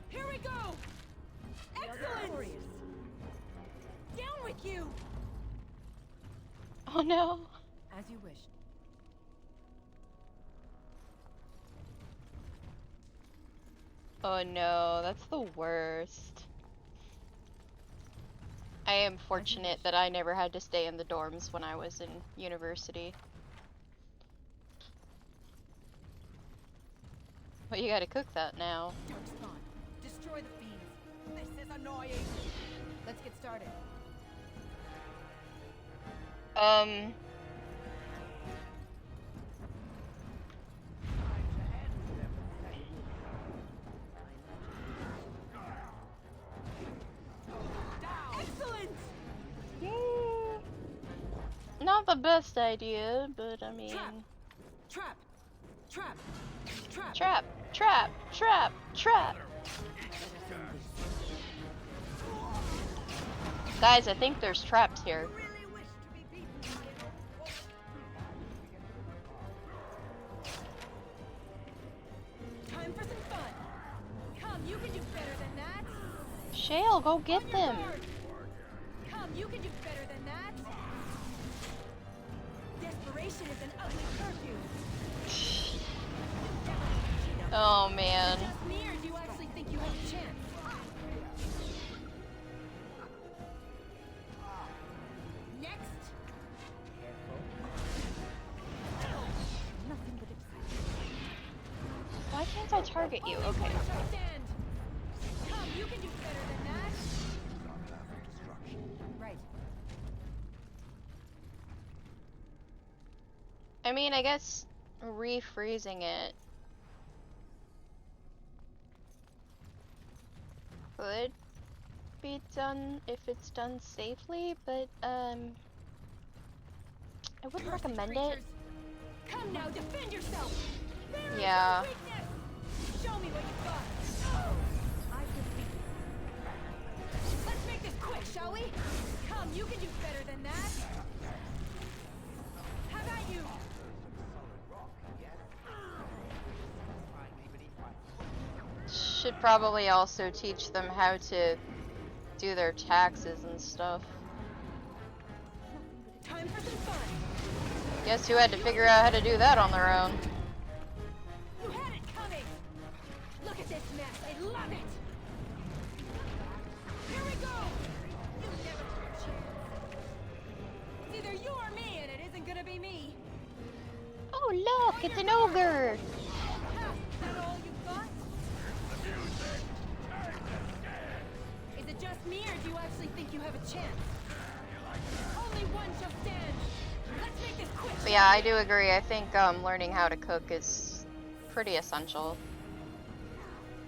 Here we go! Excellent! Down with you! Oh no. As you wish. Oh no, that's the worst. I am fortunate that I never had to stay in the dorms when I was in university. But you gotta cook that now. Darkspawn, destroy the fiends. This is annoying. Let's get started. Excellent! Not the best idea, but I mean... Trap! Trap! Trap! Trap! Trap! Trap! Trap! Guys, I think there's traps here. Time for some fun. Come, you can do better than that. Shale, go get them. Come, you can do better than that. Desperation is an ugly perfume. Oh man. Just me, or do you actually think you have a chance? Next. Nothing but excitement. Why can't I target you? Okay. Come, you can do better than that. Right. I mean, I guess refreezing it could be done if it's done safely, but I wouldn't recommend it. Come now, defend yourself! There Yeah. is no weakness! Show me what you've got! I defeat you. Let's make this quick, shall we? Come, you can do better than that! How about you? Should probably also teach them how to do their taxes and stuff. Time for some fun! Guess who had to figure out how to do that on their own? You had it coming! Look at this mess, I love it! Here we go! You never took a chance. It's either you or me, and it isn't gonna be me. Oh look, it's an ogre! Ha! Is that all you've got? Is it just me, or do you actually think you have a chance? Only one shall stand! Let's make this quick! But yeah, I do agree. I think learning how to cook is pretty essential.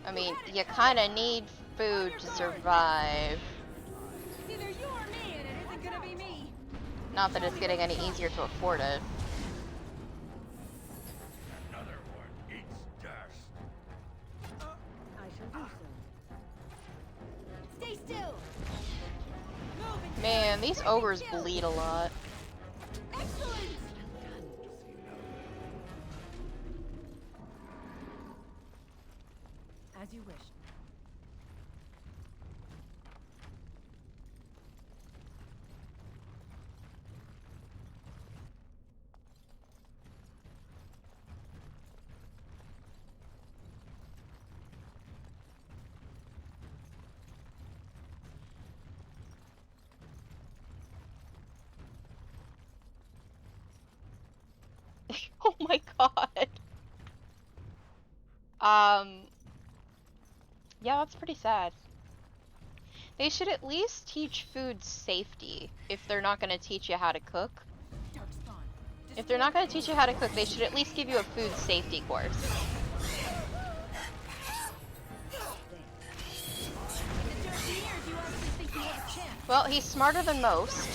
I mean, you kind of need food to survive. It's either you or me, and it isn't gonna be me. Not that it's getting any easier to afford it. Another one eats dust. I shall do so. Stay still! Move and Man, these ogres bleed a lot. excellent! As you wish. Oh my god. Yeah, that's pretty sad. They should at least teach food safety if they're not going to teach you how to cook. If they're not going to teach you how to cook, they should at least give you a food safety course. Well, he's smarter than most.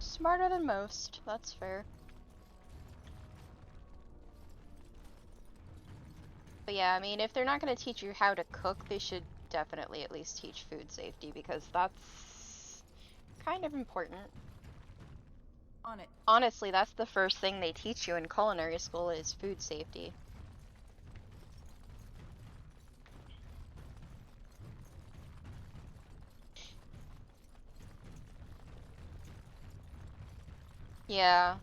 Smarter than most, that's fair. But yeah, I mean, if they're not going to teach you how to cook, they should definitely at least teach food safety, because that's kind of important. On it. Honestly, that's the first thing they teach you in culinary school is food safety. Yeah.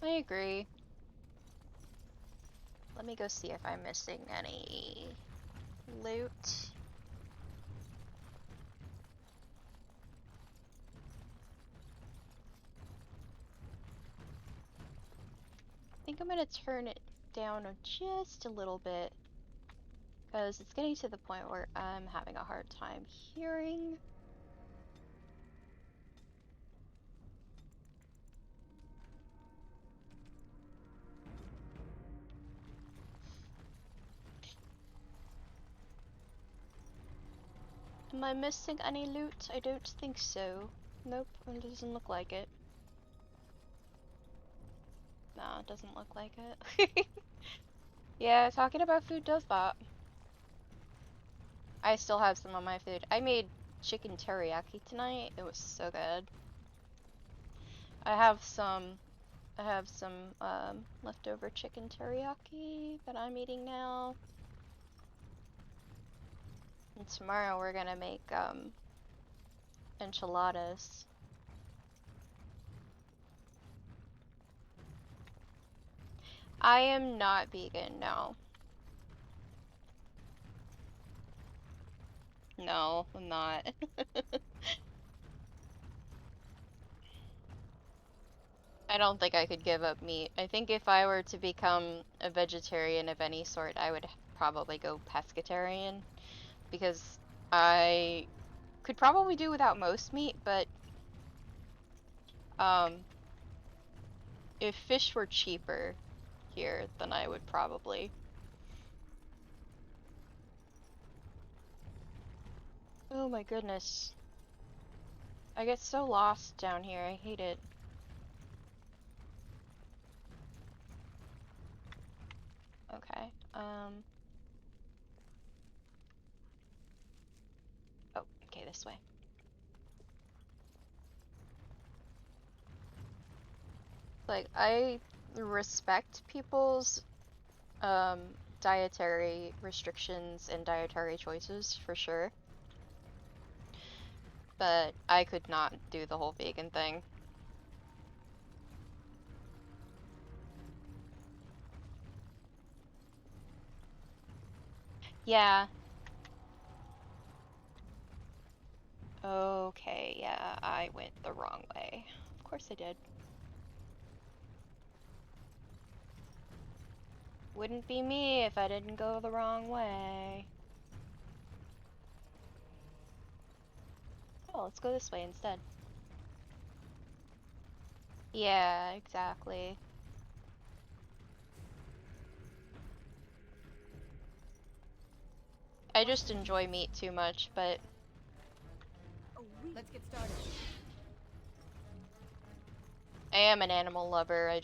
I agree. Let me go see if I'm missing any loot. I think I'm gonna turn it down just a little bit, because it's getting to the point where I'm having a hard time hearing. Am I missing any loot? I don't think so. Nope, it doesn't look like it. No, it doesn't look like it. Yeah, talking about food does that. I still have some on my food. I made chicken teriyaki tonight. It was so good. I have some leftover chicken teriyaki that I'm eating now. And tomorrow we're gonna make enchiladas. I am not vegan, no. No, I'm not. I don't think I could give up meat. I think if I were to become a vegetarian of any sort, I would probably go pescatarian, because I could probably do without most meat, but if fish were cheaper here, then I would probably. Oh my goodness. I get so lost down here. I hate it. Okay. Oh, okay, this way. Like, I respect people's dietary restrictions and dietary choices for sure, but I could not do the whole vegan thing. Yeah. Okay, yeah, I went the wrong way. Of course I did. Wouldn't be me if I didn't go the wrong way. Oh, let's go this way instead. Yeah, exactly. I just enjoy meat too much, but Let's get started. I am an animal lover. I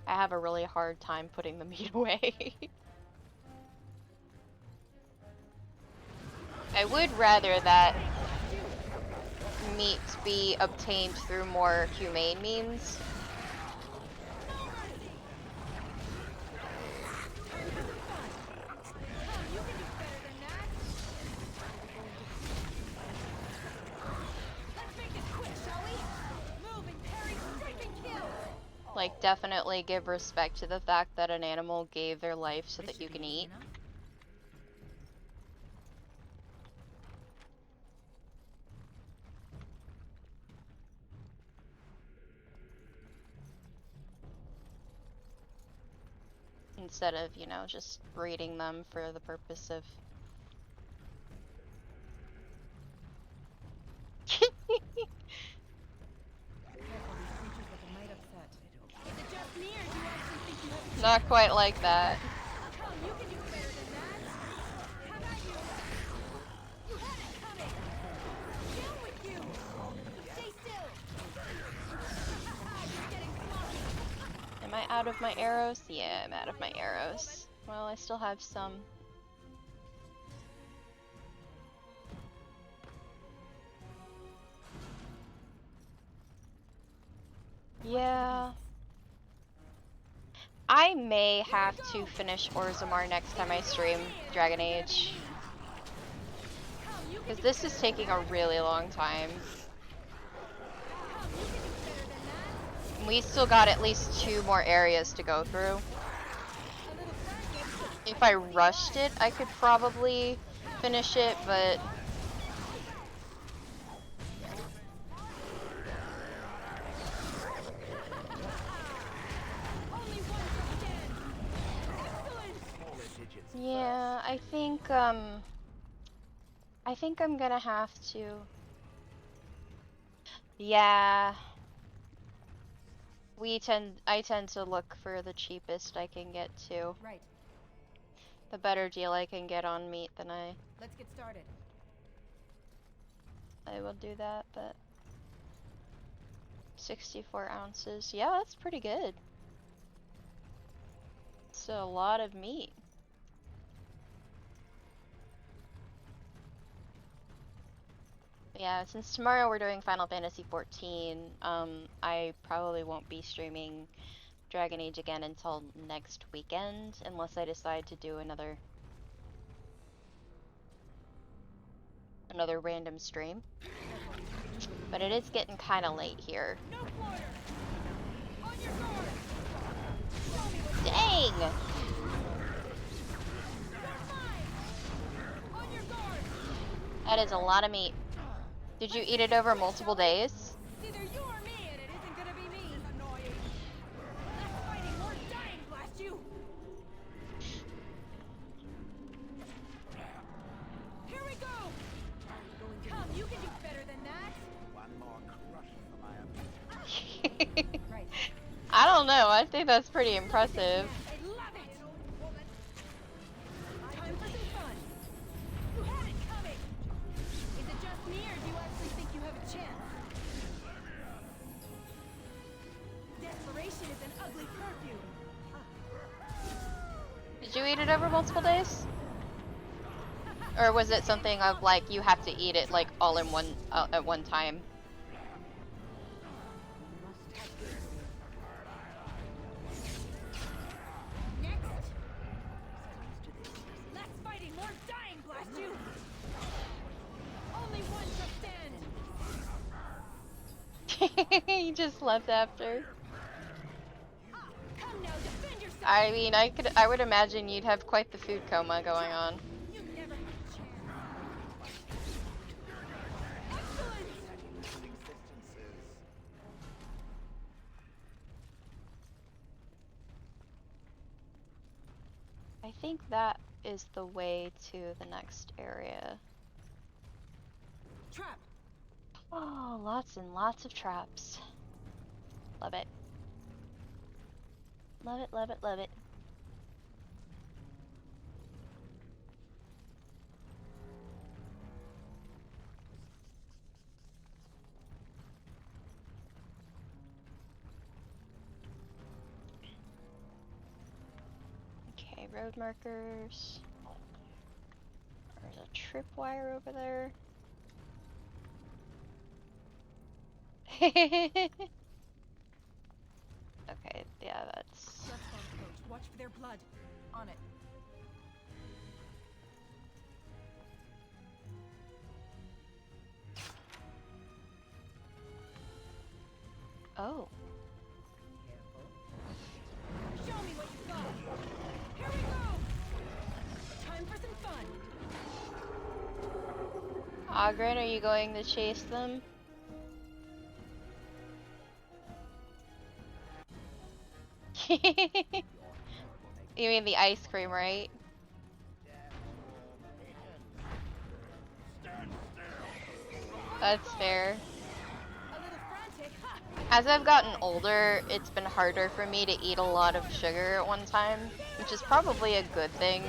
have a really hard time putting the meat away. I would rather that meat be obtained through more humane means. Like, definitely give respect to the fact that an animal gave their life so that you can eat. Instead of, you know, just breeding them for the purpose of... Not quite like that. Am I out of my arrows? Yeah, I'm out of my arrows. Well, I still have some. Yeah. I may have to finish Orzammar next time I stream Dragon Age. Because this is taking a really long time. We still got at least 2 more areas to go through. If I rushed it, I could probably finish it, but... Yeah, I think I'm gonna have to... Yeah. I tend to look for the cheapest I can get to. Right. The better deal I can get on meat, then Let's get started. I will do that, but 64 ounces. Yeah, that's pretty good. It's a lot of meat. Yeah, since tomorrow we're doing Final Fantasy XIV, I probably won't be streaming Dragon Age again until next weekend, unless I decide to do another random stream. But it is getting kind of late here. Dang! That is a lot of meat. Did you eat it over multiple days? It's either you or me, and it isn't gonna be me. It's annoying. Less fighting, more dying, blast you! Here we go! Come, you can do better than that! One more crush for my Right. I don't know, I think that's pretty impressive. I love it! Time for some fun. You had it coming! Did you eat it over multiple days? Or was it something of like you have to eat it like all in one at one time? Less fighting, more dying, blast you! Only one shall stand! He just left after. Come now, defend yourself! I mean, I would imagine you'd have quite the food coma going on. You never had a chance. Excellent! I think that is the way to the next area. Trap! Oh, lots and lots of traps. Love it. Love it, love it, love it. Okay, road markers. There's a tripwire over there. Okay, yeah, that's... Left on coach. Watch for their blood. On it. Oh. Show me what you got. Here we go. Time for some fun. Ogren, are you going to chase them? You mean the ice cream, right? That's fair. As I've gotten older, it's been harder for me to eat a lot of sugar at one time, which is probably a good thing.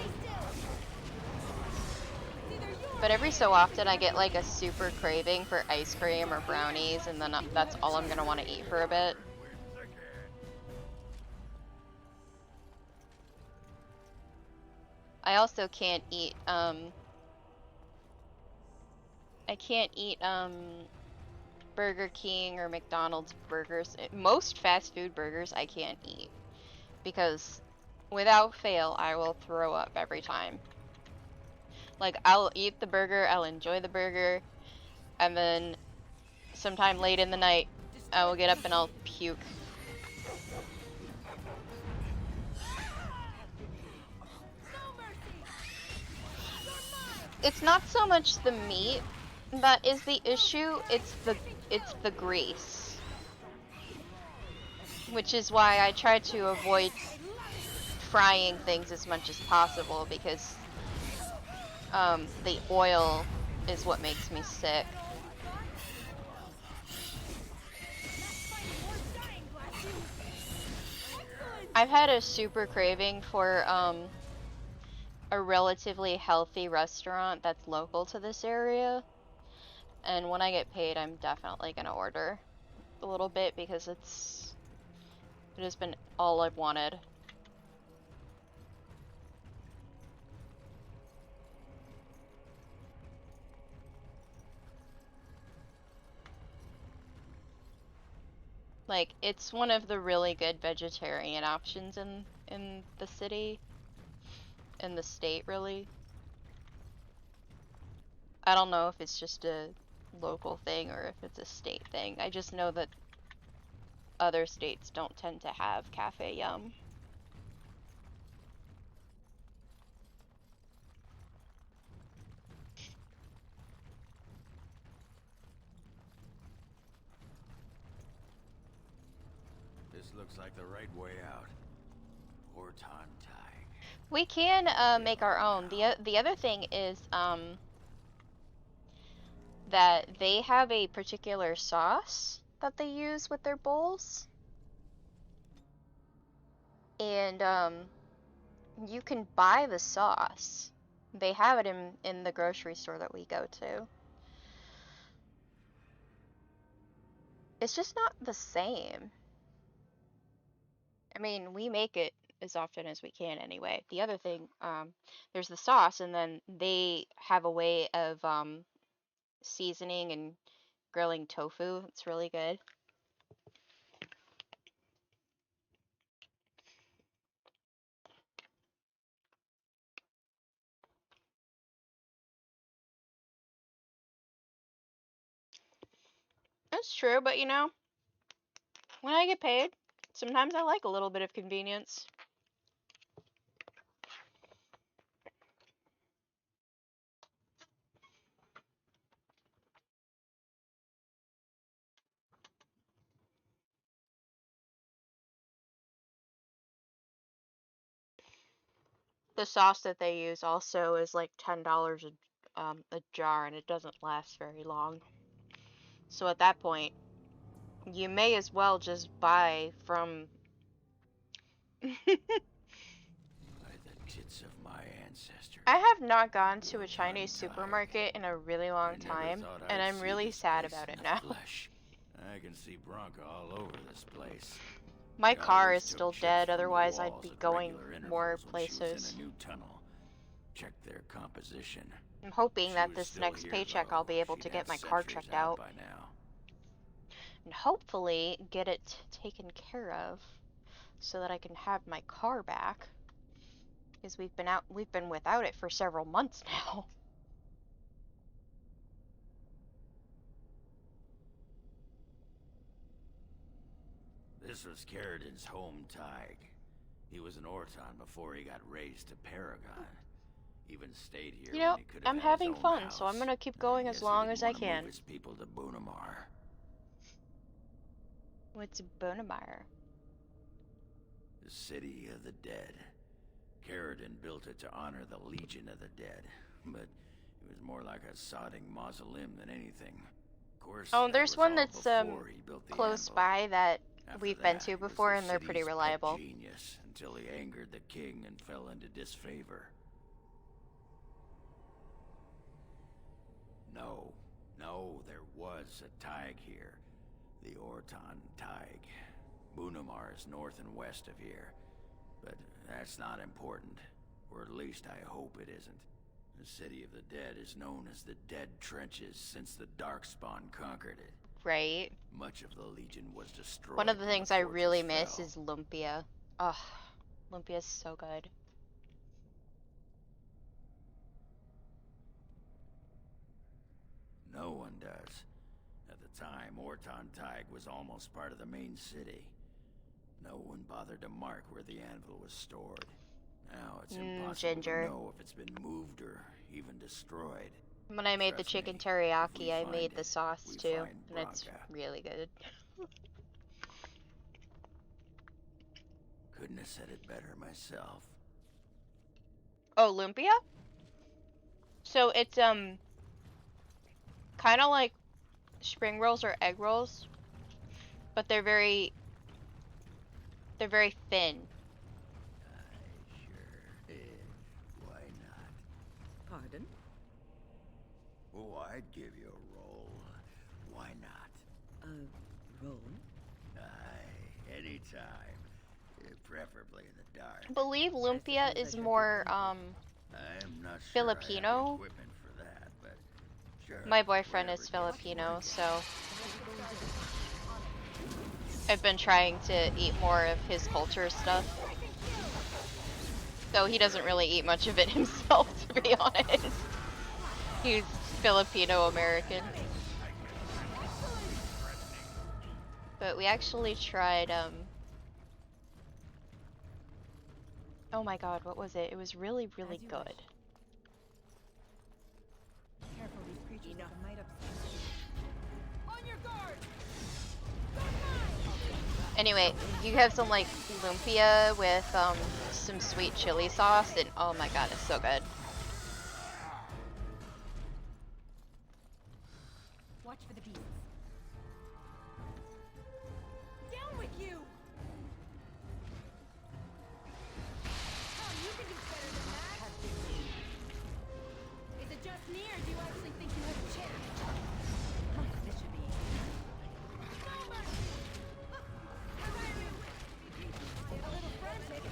But every so often I get like a super craving for ice cream or brownies, and then that's all I'm gonna want to eat for a bit. I also can't eat, Burger King or McDonald's burgers. Most fast food burgers I can't eat because without fail I will throw up every time. Like, I'll eat the burger, I'll enjoy the burger, and then sometime late in the night I will get up and I'll puke. It's not so much the meat that is the issue, it's the grease. Which is why I try to avoid frying things as much as possible, because the oil is what makes me sick. I've had a super craving for a relatively healthy restaurant that's local to this area, and when I get paid I'm definitely gonna order a little bit because it has been all I've wanted. Like, it's one of the really good vegetarian options in the city, in the state, really. I don't know if it's just a local thing or if it's a state thing. I just know that other states don't tend to have Cafe Yum. This looks like the right way out. Orton Tag. We can make our own. The other thing is that they have a particular sauce that they use with their bowls. And you can buy the sauce. They have it in the grocery store that we go to. It's just not the same. I mean, we make it as often as we can anyway. The other thing, there's the sauce, and then they have a way of seasoning and grilling tofu. It's really good. That's true, but you know, when I get paid, sometimes I like a little bit of convenience. The sauce that they use also is like $10 a jar, and it doesn't last very long. So at that point, you may as well just buy from. By the tits of my ancestors. I have not gone to a Wotan Chinese Tide. supermarket in a really long I never time, thought and I'd I'm see really this sad place about in it the now. flesh. I can see Bronca all over this place. My She car always is took still checks dead, from the otherwise I'd walls be at going regular more intervals when she was places. in a new tunnel. Check their composition. I'm hoping If she that was this still next here, paycheck though, I'll be able she'd to get have my car sentries checked out out. by now. And hopefully get it taken care of so that I can have my car back. Because we've been without it for several months now. This was Caridin's home Tig. He was an Orton before he got raised to Paragon. Even stayed here You know, when he could have I'm had his having own fun, house. so I'm gonna keep I going guess as he long didn't as I want to can. move his people to Bunamar. What's Bonamire? The city of the dead. Caridin built it to honor the Legion of the Dead, but it was more like a sodding mausoleum than anything. Of course, Oh, that there's was one all that's before he built the close anvil. by that After we've been that, to he was before, the and they're pretty city's pet reliable. genius until he angered the king and fell into disfavor. No, there was a Tig here. The Orton Tig. Bunamar is north and west of here. But that's not important. Or at least I hope it isn't. The city of the dead is known as the Dead Trenches since the Darkspawn conquered it. Right. Much of the Legion was destroyed. One of the when things I really fortress miss fell. is Lumpia. Ugh, Lumpia's so good. No one does. At the time, Orton Tig was almost part of the main city. No one bothered to mark where the anvil was stored. Now it's impossible Ginger. to know if it's been moved or even destroyed. When I made the Trust chicken me, teriyaki, I find made the it, sauce we too, find and it's Bronca. really good. Couldn't have said it better myself. Oh, lumpia? So it's kind of like spring rolls or egg rolls, but they're very thin. Sure is. Why not? Pardon? Oh, I'd give you a roll. Why not? A roll? Aye, anytime. Preferably in the dark. I believe lumpia is more I'm not sure Filipino. I have the equipment for that, but sure. My boyfriend is whatever gets Filipino, you so I've been trying to eat more of his culture stuff. Though he doesn't really eat much of it himself, to be honest. He's Filipino American. But we actually tried, oh my god, what was it? It was really, really good. Careful, these creatures might upset. On your guard! Anyway, you have some like lumpia with some sweet chili sauce, and oh my god, it's so good. Watch for the beasts. Down with you! Oh, you can do better than that. Is it just me, or do you actually think you have a chance? This should be easy. No mercy! A little frantic.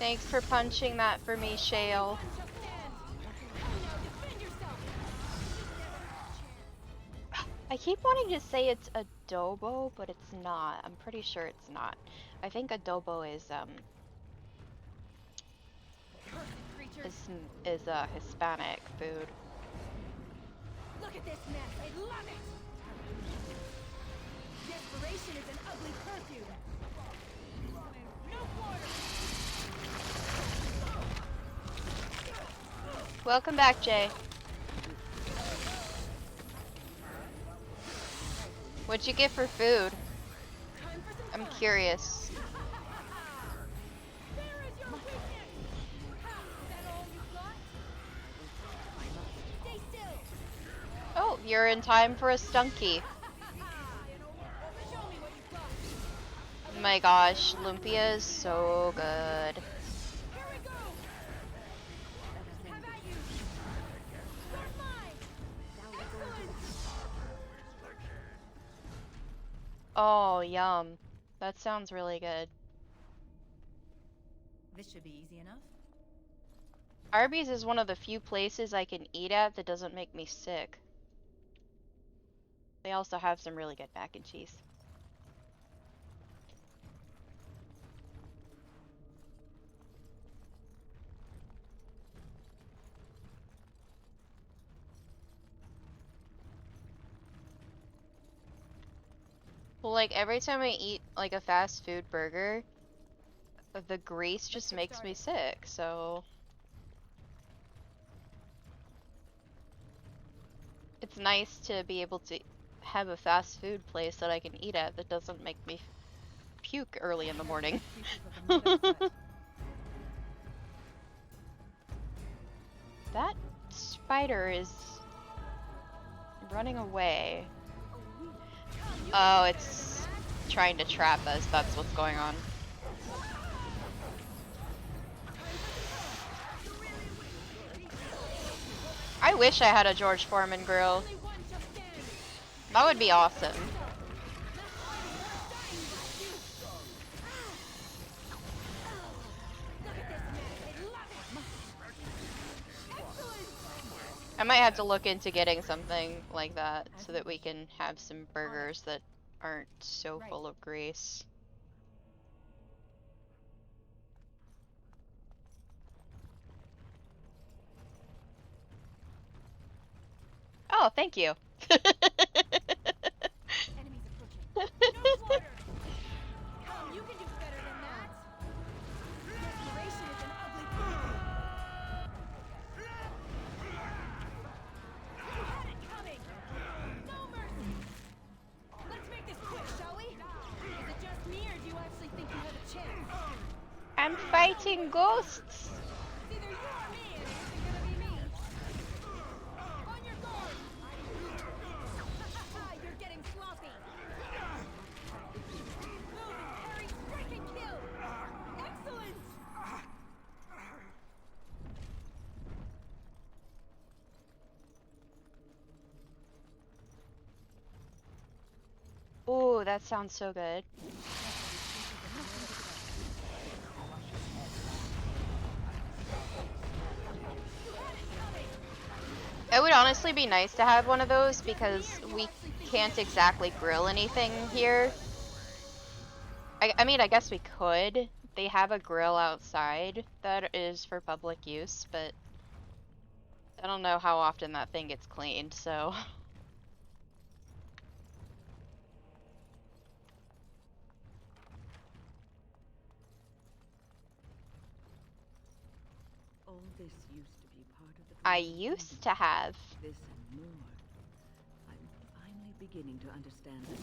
Thanks for punching that for me, Shale. I keep wanting to say it's adobo, but it's not. I'm pretty sure it's not. I think adobo is a Hispanic food. Look at this mess. I love it. Desperation is an ugly perfume. No quarter. Welcome back, Jay. What'd you get for food? I'm curious. Oh, you're in time for a stunky. Oh my gosh, lumpia is so good. Oh, yum. That sounds really good. This should be easy enough. Arby's is one of the few places I can eat at that doesn't make me sick. They also have some really good mac and cheese. Well, like every time I eat like a fast food burger, the grease just makes me sick, so it's nice to be able to have a fast food place that I can eat at that doesn't make me puke early in the morning. That spider is running away. Oh, it's trying to trap us. That's what's going on. I wish I had a George Foreman grill. That would be awesome. I might have to look into getting something like that so that we can have some burgers that aren't so full of grease. Oh, thank you. You can do better than that. Desperation is an ugly perfume. You had it coming. No mercy. Let's make this quick, shall we? Is it just me, or do you actually think you have a chance? I'm fighting ghosts. It's either you or me, and it isn't gonna be me. On your guard. You're getting sloppy. Move and parry, strike and kill. Excellent. Ooh, that sounds so good. It would honestly be nice to have one of those because we can't exactly grill anything here. I mean, I guess we could. They have a grill outside that is for public use, but I don't know how often that thing gets cleaned, so. All this used to be part of the I used to have. This and more. I'm finally beginning to understand the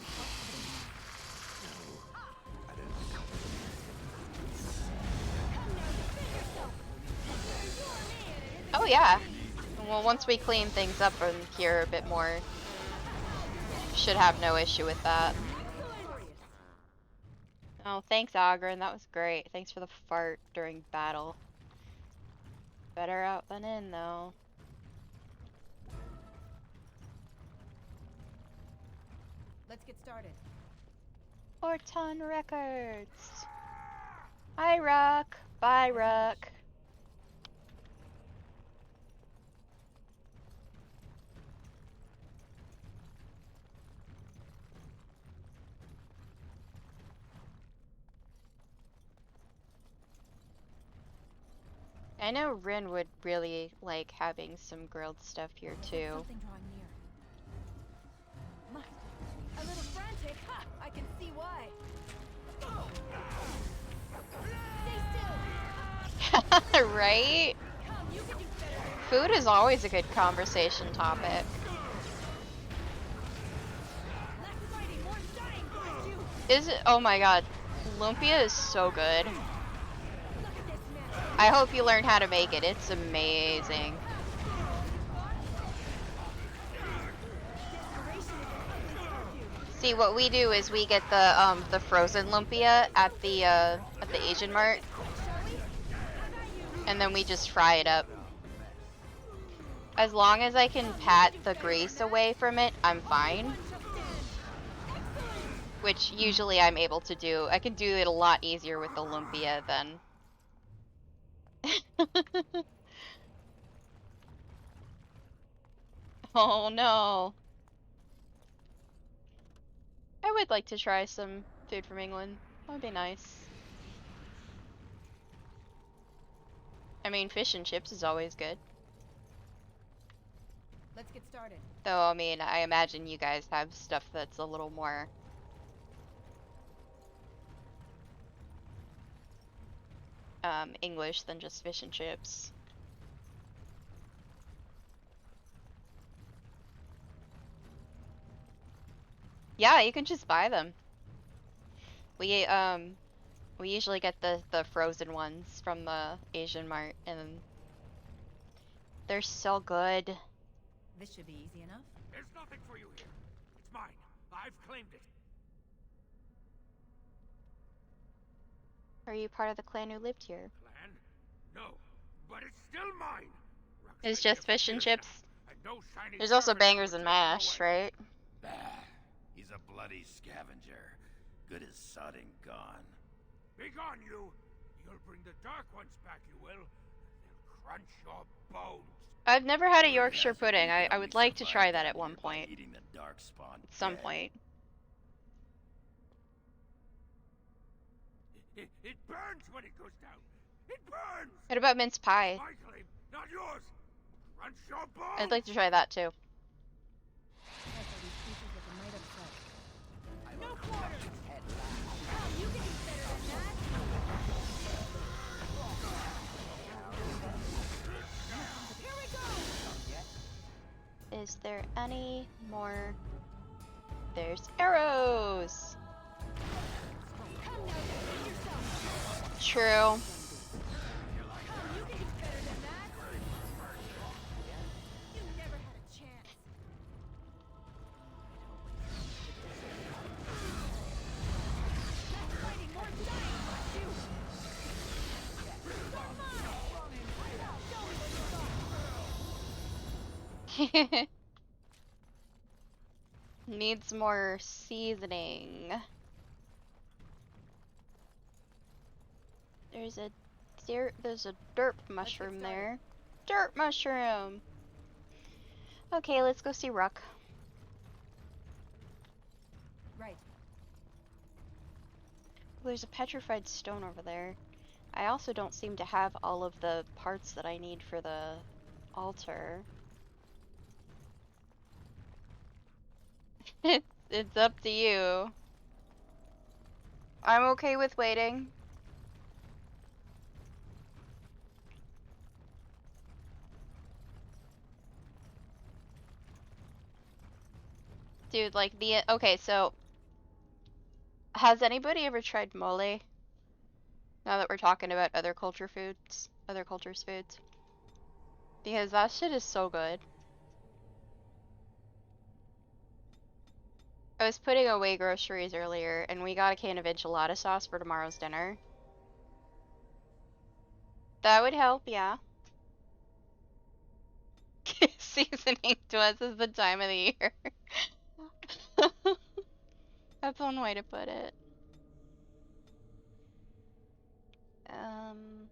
Oh yeah. Well, once we clean things up in here a bit more, should have no issue with that. Oh, thanks, Ogren. That was great. Thanks for the fart during battle. Better out than in, though. Let's get started. Orton Records. Hi, Rock. Bye, Rook. I know Rin would really like having some grilled stuff here too. Something drawing near. Must be. A little frantic. Ha! I can see why. Stay still. Right? Come, you can do better than that. Food is always a good conversation topic. Less fighting, more dying, bless you. Is it? Oh my god. Lumpia is so good. I hope you learn how to make it. It's amazing. See, what we do is we get the frozen lumpia at the Asian mart, and then we just fry it up. As long as I can pat the grease away from it, I'm fine. Which usually I'm able to do. I can do it a lot easier with the lumpia than... Oh no. I would like to try some food from England. That would be nice. I mean, fish and chips is always good. Let's get started. Though, I mean, I imagine you guys have stuff that's a little more... English than just fish and chips. Yeah, you can just buy them. We usually get the frozen ones from the Asian mart, and they're so good. This should be easy enough. There's nothing for you here. It's mine. I've claimed it. Are you part of the clan who lived here? Clan? No, but it's still mine. It's just fish and chips. And no shiny There's also servant bangers will and take them mash, away. right? Bah, he's a bloody scavenger. Good as sodding gone. Be gone, you! You'll bring the Dark Ones back, you will. They'll crunch your bones. I've never had a Yorkshire pudding. I would like to try that at one point. Eating the dark spawn At some dead. point. It burns when it goes down. It burns! What about mince pie? My claim, not yours. Crunch your bones! I'd like to try that too. No quarters. Come, you can do better than that. Here we go. Is there any more? There's arrows! Come now, defend yourself. True. You can do better than that. You never had a chance. Less fighting, more dying, bless you. You're mine. Show me what you got. Needs more seasoning. There's a derp mushroom there. Dirt mushroom! Okay, let's go see Ruck. Right. There's a petrified stone over there. I also don't seem to have all of the parts that I need for the altar. It's up to you. I'm okay with waiting. Dude, like okay, so has anybody ever tried mole? Now that we're talking about other cultures' foods. Because that shit is so good. I was putting away groceries earlier, and we got a can of enchilada sauce for tomorrow's dinner. That would help, yeah. Seasoning to us is the time of the year. That's one way to put it. Um.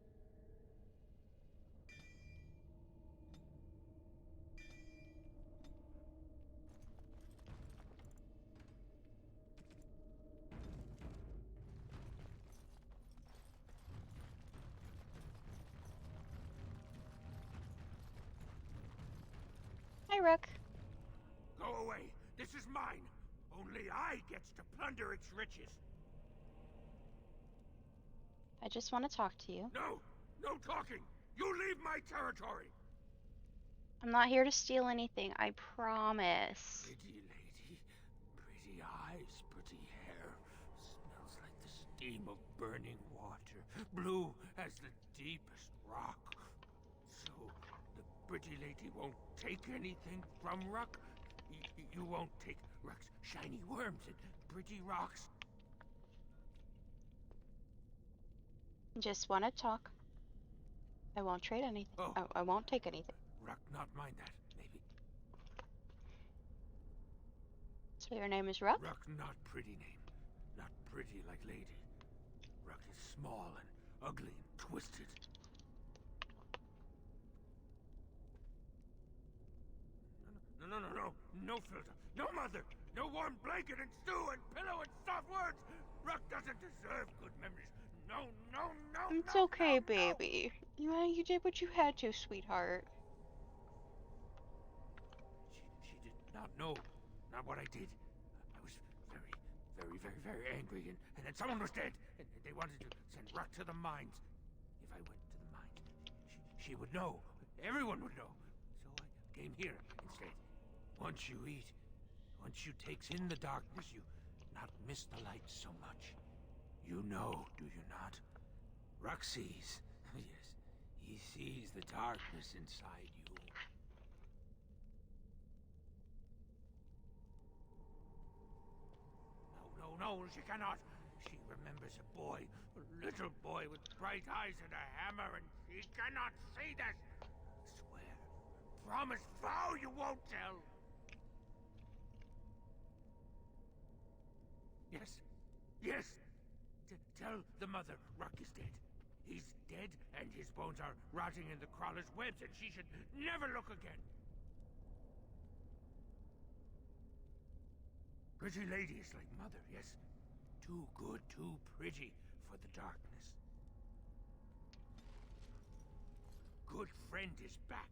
Hi, Rook. Go away. This is mine. Only I gets to plunder its riches. I just want to talk to you. No! No talking! You leave my territory! I'm not here to steal anything, I promise. Pretty lady, pretty eyes, pretty hair. Smells like the steam of burning water. Blue as the deepest rock. So, the pretty lady won't take anything from Ruck? You won't take Ruck's shiny worms and pretty rocks? Just want to talk. I won't trade anything. Oh. I won't take anything. Ruck not mind that, maybe. So your name is Ruck? Ruck not pretty name. Not pretty like lady. Ruck is small and ugly and twisted. No filter. No mother. No warm blanket and stew and pillow and soft words. Ruck doesn't deserve good memories. No. It's okay, baby. You did what you had to, sweetheart. She did not know. Not what I did. I was very angry, and then someone was dead, and they wanted to send Ruck to the mines. If I went to the mines, she would know. Everyone would know. So I came here instead. Once you eat, once you takes in the darkness, you not miss the light so much. You know, do you not? Ruck sees. Yes, he sees the darkness inside you. No, she cannot. She remembers a boy, a little boy with bright eyes and a hammer, and she cannot see this. Swear, promise, vow you won't tell. Yes. Tell the mother Ruck is dead. He's dead, and his bones are rotting in the crawler's webs, and she should never look again. Pretty lady is like mother, yes. Too good, too pretty for the darkness. Good friend is back.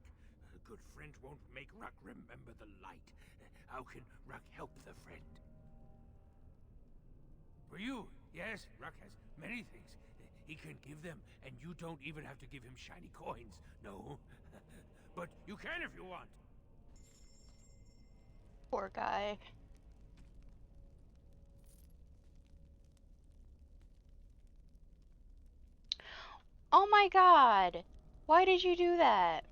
A good friend won't make Ruck remember the light. How can Ruck help the friend? For you, yes, Ruck has many things. He can give them, and you don't even have to give him shiny coins. No. But you can if you want. Poor guy. Oh my god! Why did you do that?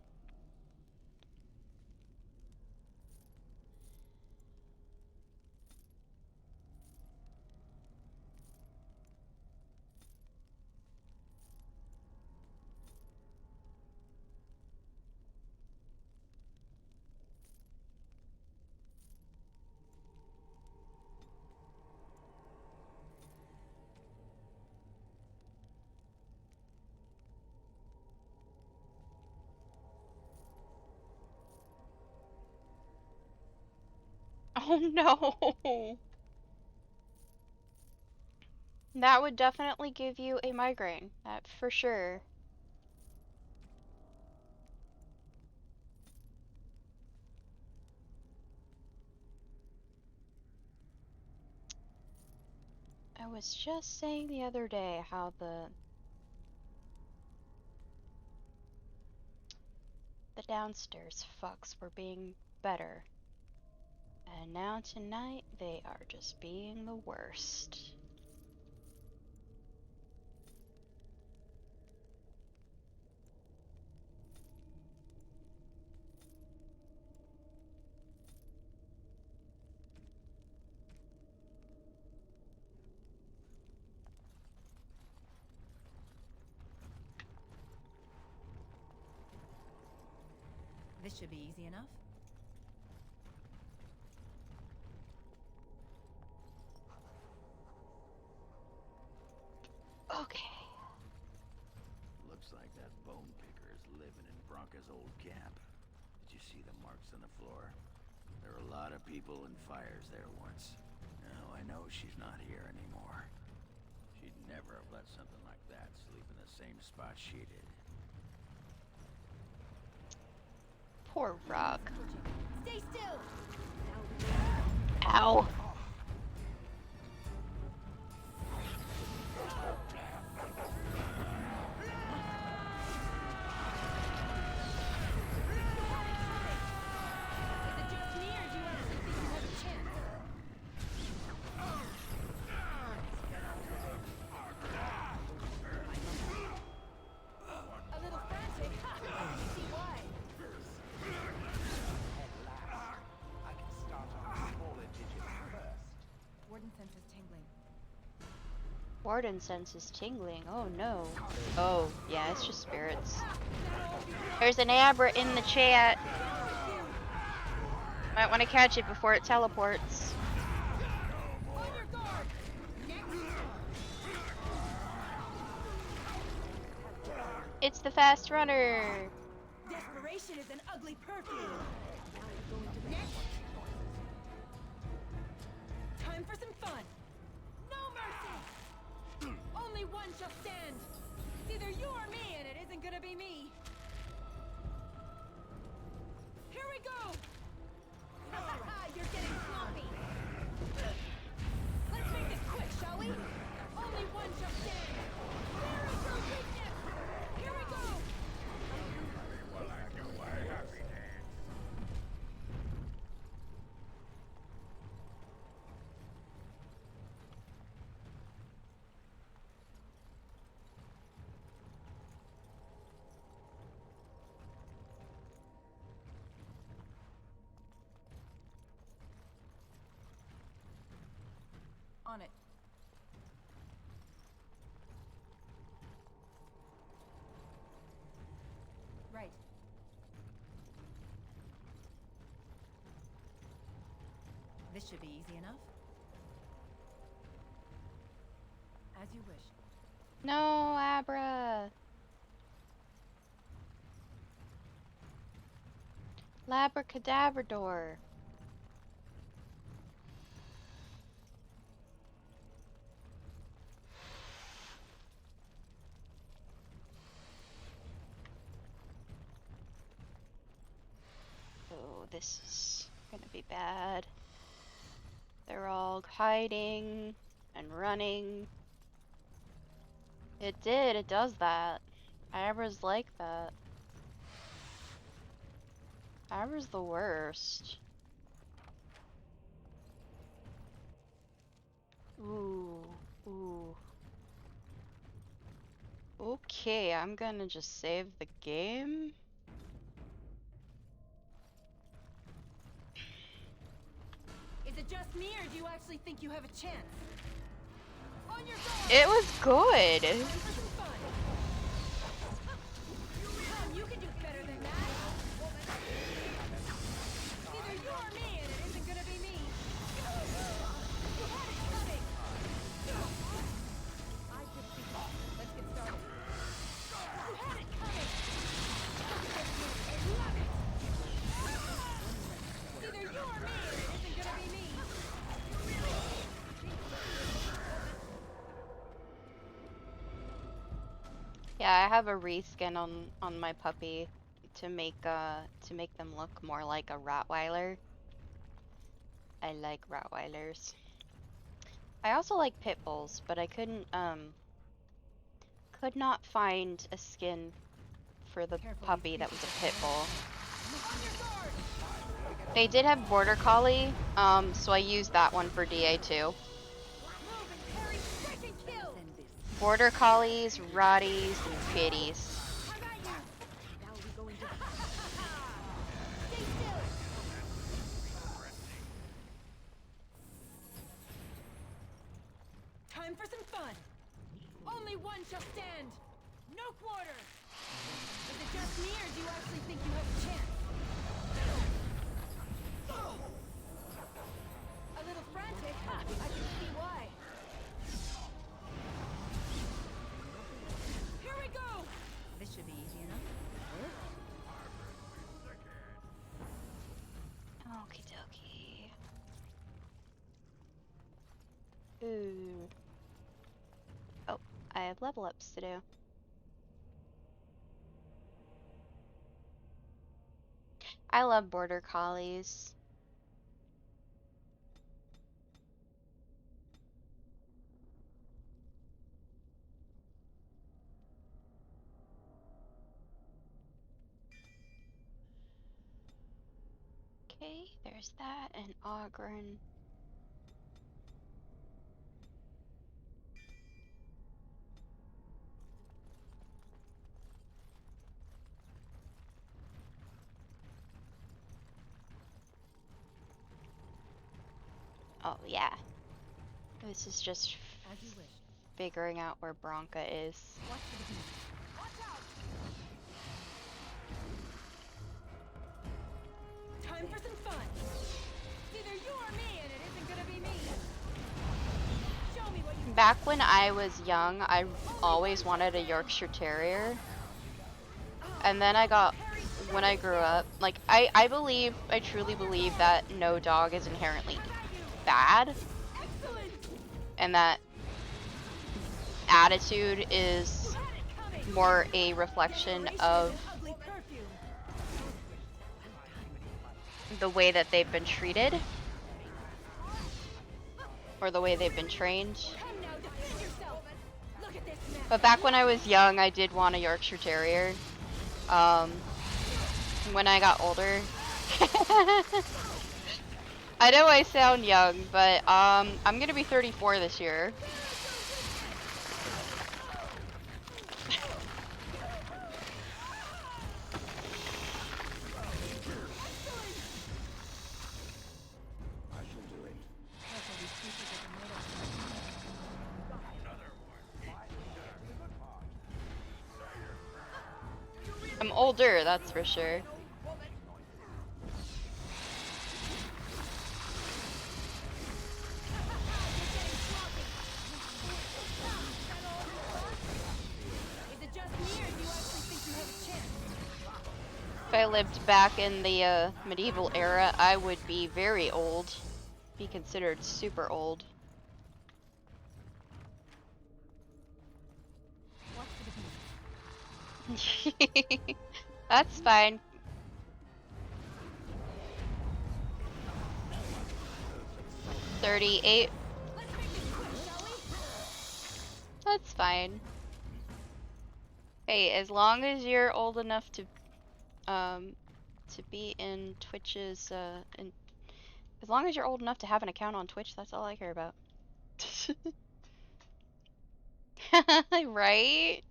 Oh no! That would definitely give you a migraine, that for sure. I was just saying the other day how the downstairs fucks were being better. And now tonight, they are just being the worst. This should be easy enough. Okay. Bronca's old camp. Did you see the marks on the floor? There were a lot of people and fires there once. Now I know she's not here anymore. She'd never have let something like that sleep in the same spot she did. Poor Rock. Stay still! Ow. Warden senses tingling. Oh no. Oh, yeah, it's just spirits. There's an Abra in the chat. Might want to catch it before it teleports. It's the fast runner. Desperation is an ugly perfume. Next. Time for some fun. No mercy. Only one shall stand. It's either you or me, and it isn't gonna be me. Here we go. You're getting sloppy. Let's make this quick, shall we? Only one shall stand. Where is your weakness? Here we go. On it. Right. This should be easy enough. As you wish. No, Abra. Labracadabrador. Oh, this is gonna be bad. They're all hiding and running. It did, it does that. Abra's like that. Abra's the worst. Ooh, ooh. Okay, I'm gonna just save the game. Is it just me, or do you actually think you have a chance? On your guard! It was good. Time for some fun. Come, you can do better than that. Either you or me, and it isn't gonna be me. You had it coming. I just see. Let's get started. You had it coming. I love it. Either you or me, and it isn't gonna be me. Yeah, I have a reskin on my puppy to make them look more like a Rottweiler. I like Rottweilers. I also like pit bulls, but I could not find a skin for the puppy that was a pit bull. They did have border collie, so I used that one for DA2. Border collies, Rotties, and pitties. Time for some fun. Only one shall stand. No quarter. Is it just me, or do you actually think you have a chance? A little frantic. I can see why. Here we go. This should be easy enough. Ooh. Oh, I have level ups to do. I love border collies. Okay, there's that, and Ogren. Oh, yeah. This is just As you wish. figuring out where Bronca is. Watch for the beast. Time for some fun. It's either you or me, and it isn't gonna be me. Show me what you Back when I was young, I always wanted a Yorkshire Terrier. And then when I grew up, like, I truly believe that no dog is inherently bad. And that attitude is more a reflection of the way that they've been treated. Or the way they've been trained. But back when I was young, I did want a Yorkshire Terrier. When I got older. I know I sound young, but I'm gonna be 34 this year. I'm older, that's for sure. If I lived back in the medieval era, I would be very old. Be considered super old. That's fine. $38. That's fine. Hey, as long as you're old enough to be in Twitch's as long as you're old enough to have an account on Twitch, that's all I care about. Right?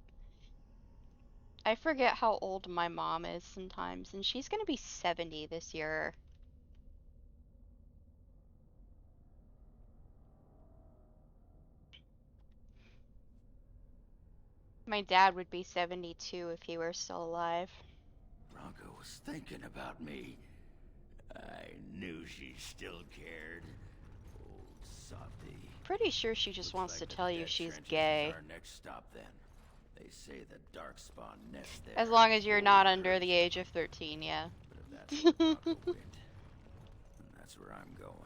I forget how old my mom is sometimes, and she's gonna be 70 this year. My dad would be 72 if he were still alive. Bronca was thinking about me. I knew she still cared. Old softy. Pretty sure she just wants to Looks like tell the you dead she's trenches is gay. our next stop then. They say the Darkspawn nest there. As long as you're not Old under the Earth. age of 13, yeah. But if that's where Bronca went, then that's where I'm going.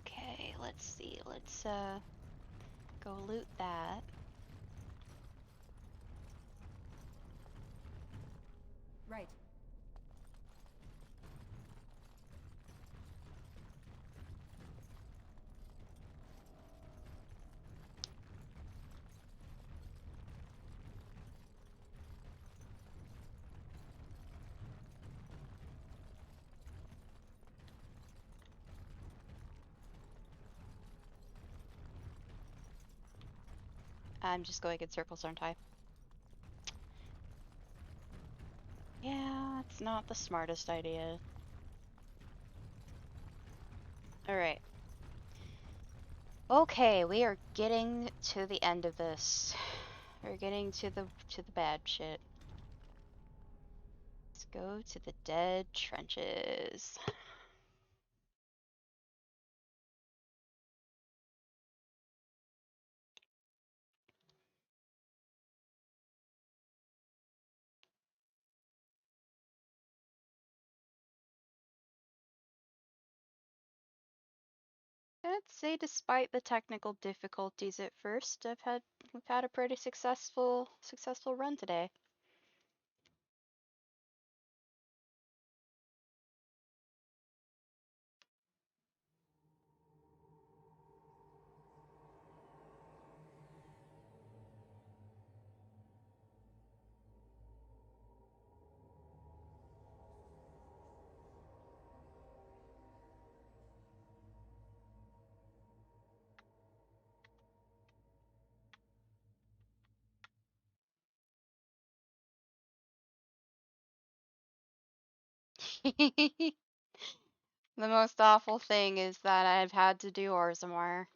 Okay, let's see. Let's go loot that. Right. I'm just going in circles, aren't I? Yeah, it's not the smartest idea. Alright. Okay, we are getting to the end of this. We're getting to the bad shit. Let's go to the dead trenches. I'd say despite the technical difficulties at first, we've had a pretty successful run today. The most awful thing is that I've had to do Orzammar.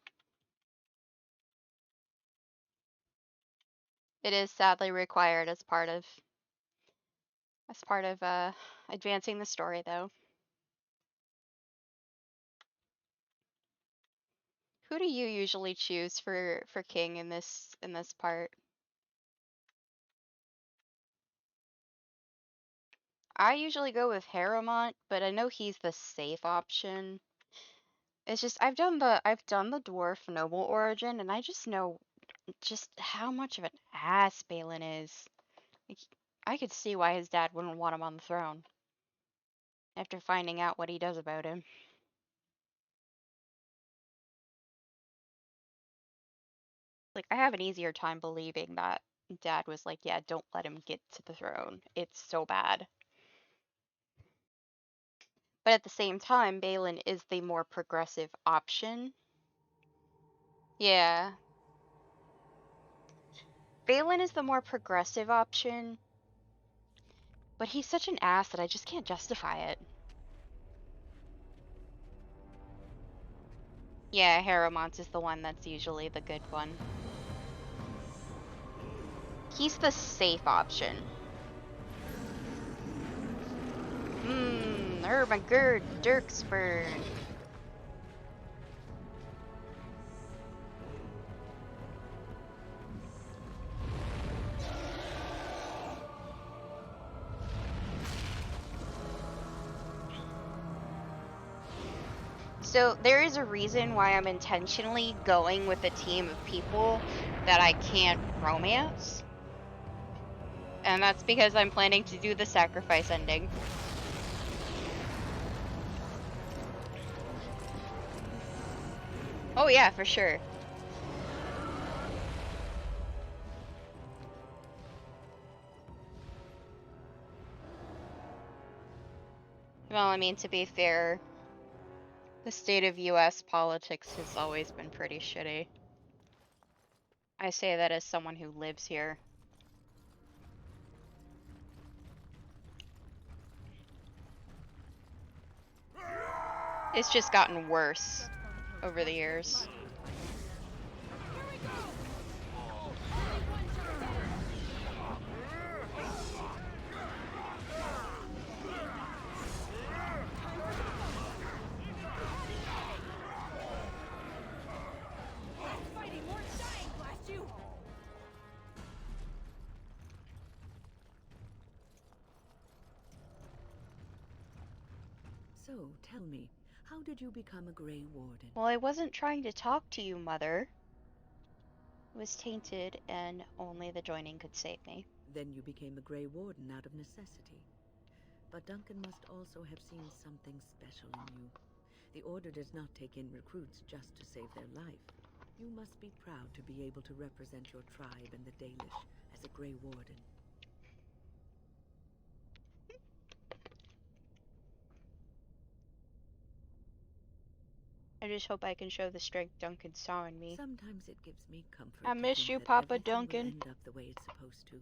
It is sadly required as part of advancing the story though. Who do you usually choose for king in this part? I usually go with Harrowmont, but I know he's the safe option. It's just I've done the dwarf noble origin, and I just know just how much of an ass Balin is. Like, I could see why his dad wouldn't want him on the throne after finding out what he does about him. Like, I have an easier time believing that dad was like, yeah, don't let him get to the throne. It's so bad. But at the same time, Balin is the more progressive option. Yeah. Balin is the more progressive option, but he's such an ass that I just can't justify it. Yeah, Harrowmont is the one that's usually the good one. He's the safe option. Ermagerd Dirksburg. So there is a reason why I'm intentionally going with a team of people that I can't romance. And that's because I'm planning to do the sacrifice ending. Oh yeah, for sure. Well, I mean, to be fair, the state of US politics has always been pretty shitty. I say that as someone who lives here. It's just gotten worse over the years. So, tell me, how did you become a Grey Warden? Well, I wasn't trying to talk to you, Mother. It was tainted, and only the joining could save me. Then you became a Grey Warden out of necessity. But Duncan must also have seen something special in you. The Order does not take in recruits just to save their life. You must be proud to be able to represent your tribe and the Dalish as a Grey Warden. I just hope I can show the strength Duncan saw in me. Sometimes it gives me comfort I to miss think you, that Papa everything Duncan. will end up the way it's supposed to.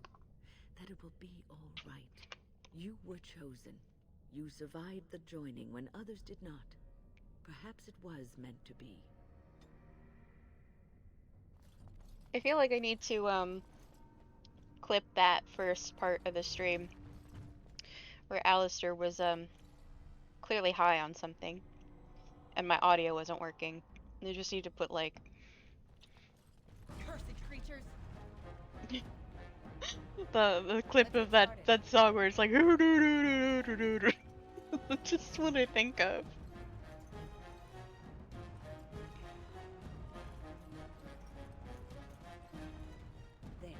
That it will be all right. You were chosen. You survived the joining when others did not. Perhaps it was meant to be. I feel like I need to clip that first part of the stream where Alistair was clearly high on something, and my audio wasn't working. They just need to put like Cursed creatures. the clip of that song where it's like that's just what I think of.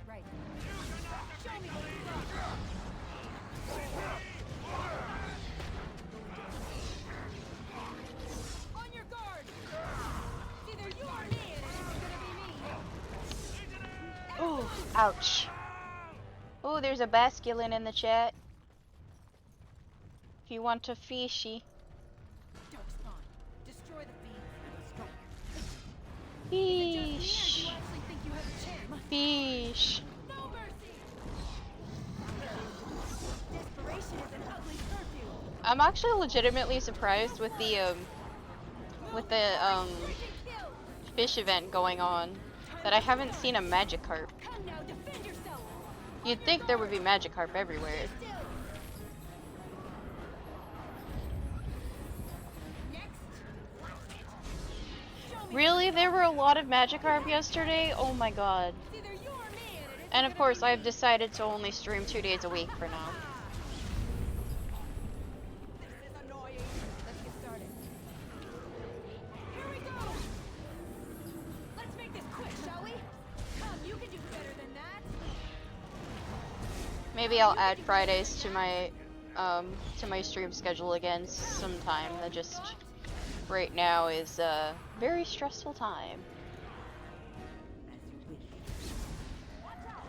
Right. Show me what you got. On your guard. It's either you or me, and it isn't gonna be me. Oh, ouch. Oh, there's a basculin in the chat. If you want a fishy. Darkspawn. Destroy the fiends. Fish. You actually think you have a chance? Fish. No mercy. Desperation is an ugly curfew. I'm actually legitimately surprised with the fish event going on that I haven't seen a Magikarp. Come now, defend yourself. You'd think there would be Magikarp everywhere. Really? There were a lot of Magikarp yesterday? Oh my god. And of course, I've decided to only stream 2 days a week for now. This is annoying. Let's get started. Here we go. Let's make this quick, shall we? Come, you can do better than that. Maybe I'll add Fridays to my stream schedule again sometime. That just right now is a very stressful time.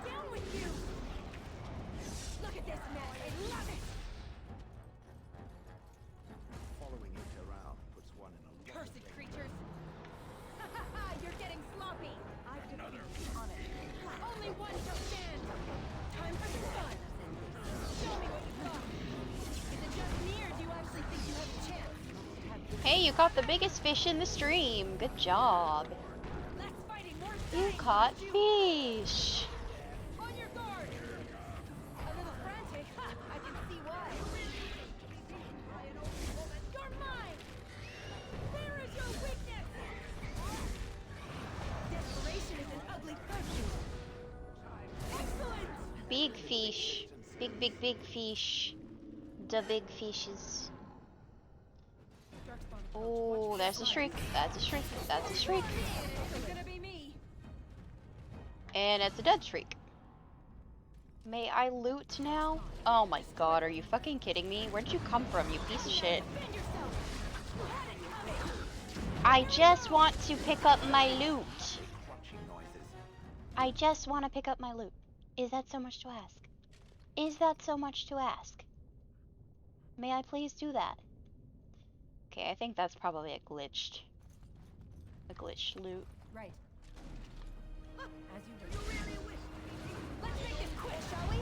Down with you. Look at this mess. I love it. Following it around puts one in a Cursed creatures. You're getting sloppy. I've defeated on it. Only one shall stand. Time for some fun. Show me what you got. Is it just me, or do you actually think you have a chance? Hey, you caught the biggest fish in the stream. Good job. You caught fish. On your guard. A little frantic. Ha! I can see why. You're mine. Where is your weakness? Desperation is an ugly person. Excellent. Big fish. Big fish. The big fishes. Oh, that's a shriek. That's a shriek. That's a shriek. And it's a dead shriek. May I loot now? Oh my god, are you fucking kidding me? Where'd you come from, you piece of shit? I just want to pick up my loot. I just want to pick up my loot. Is that so much to ask? Is that so much to ask? May I please do that? Okay, I think that's probably a glitched loot. Right. As you do. Let's make this quick, shall we?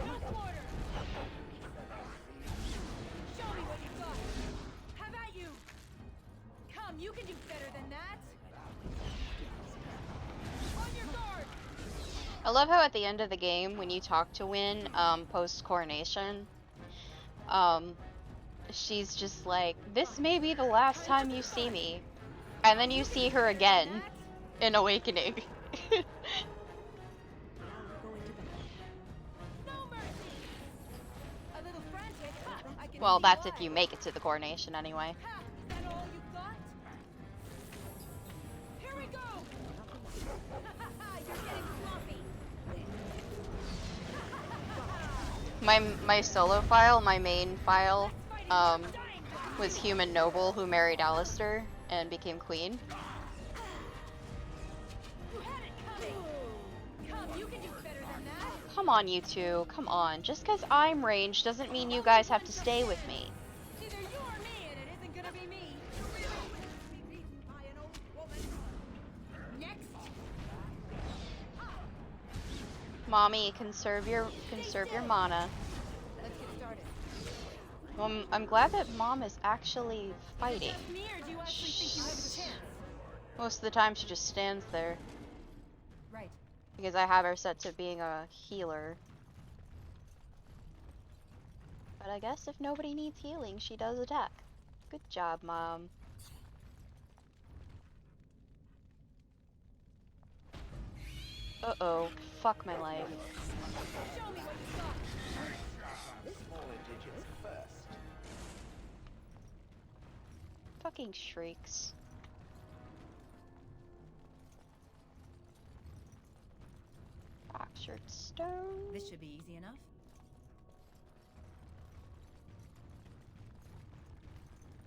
No quarter. Show me what you got. Have at you. Come, you can do better than that. On your guard. I love how at the end of the game, when you talk to Wynn, post-coronation, she's just like, this may be the last time you see me. And then you see her again in Awakening. Well, that's if you make it to the coronation anyway. Is that all you got? Here we go. You're getting sloppy. My solo file, my main file, was Human Noble, who married Alistair and became queen. Come on, you two. Come on. Just because I'm ranged doesn't mean you guys have to stay with me. Either you or me, and it isn't gonna be me. Next. Mommy, conserve your mana. Let's get started. I'm glad that Mom is actually fighting. Me, or do you actually think you have a chance? Most of the time she just stands there. Right. Because I have her set to being a healer. But I guess if nobody needs healing, she does attack. Good job, Mom. Uh-oh. Fuck my life. Show me what you got. Smaller digits first. Fucking shrieks. Fractured stone. This should be easy enough.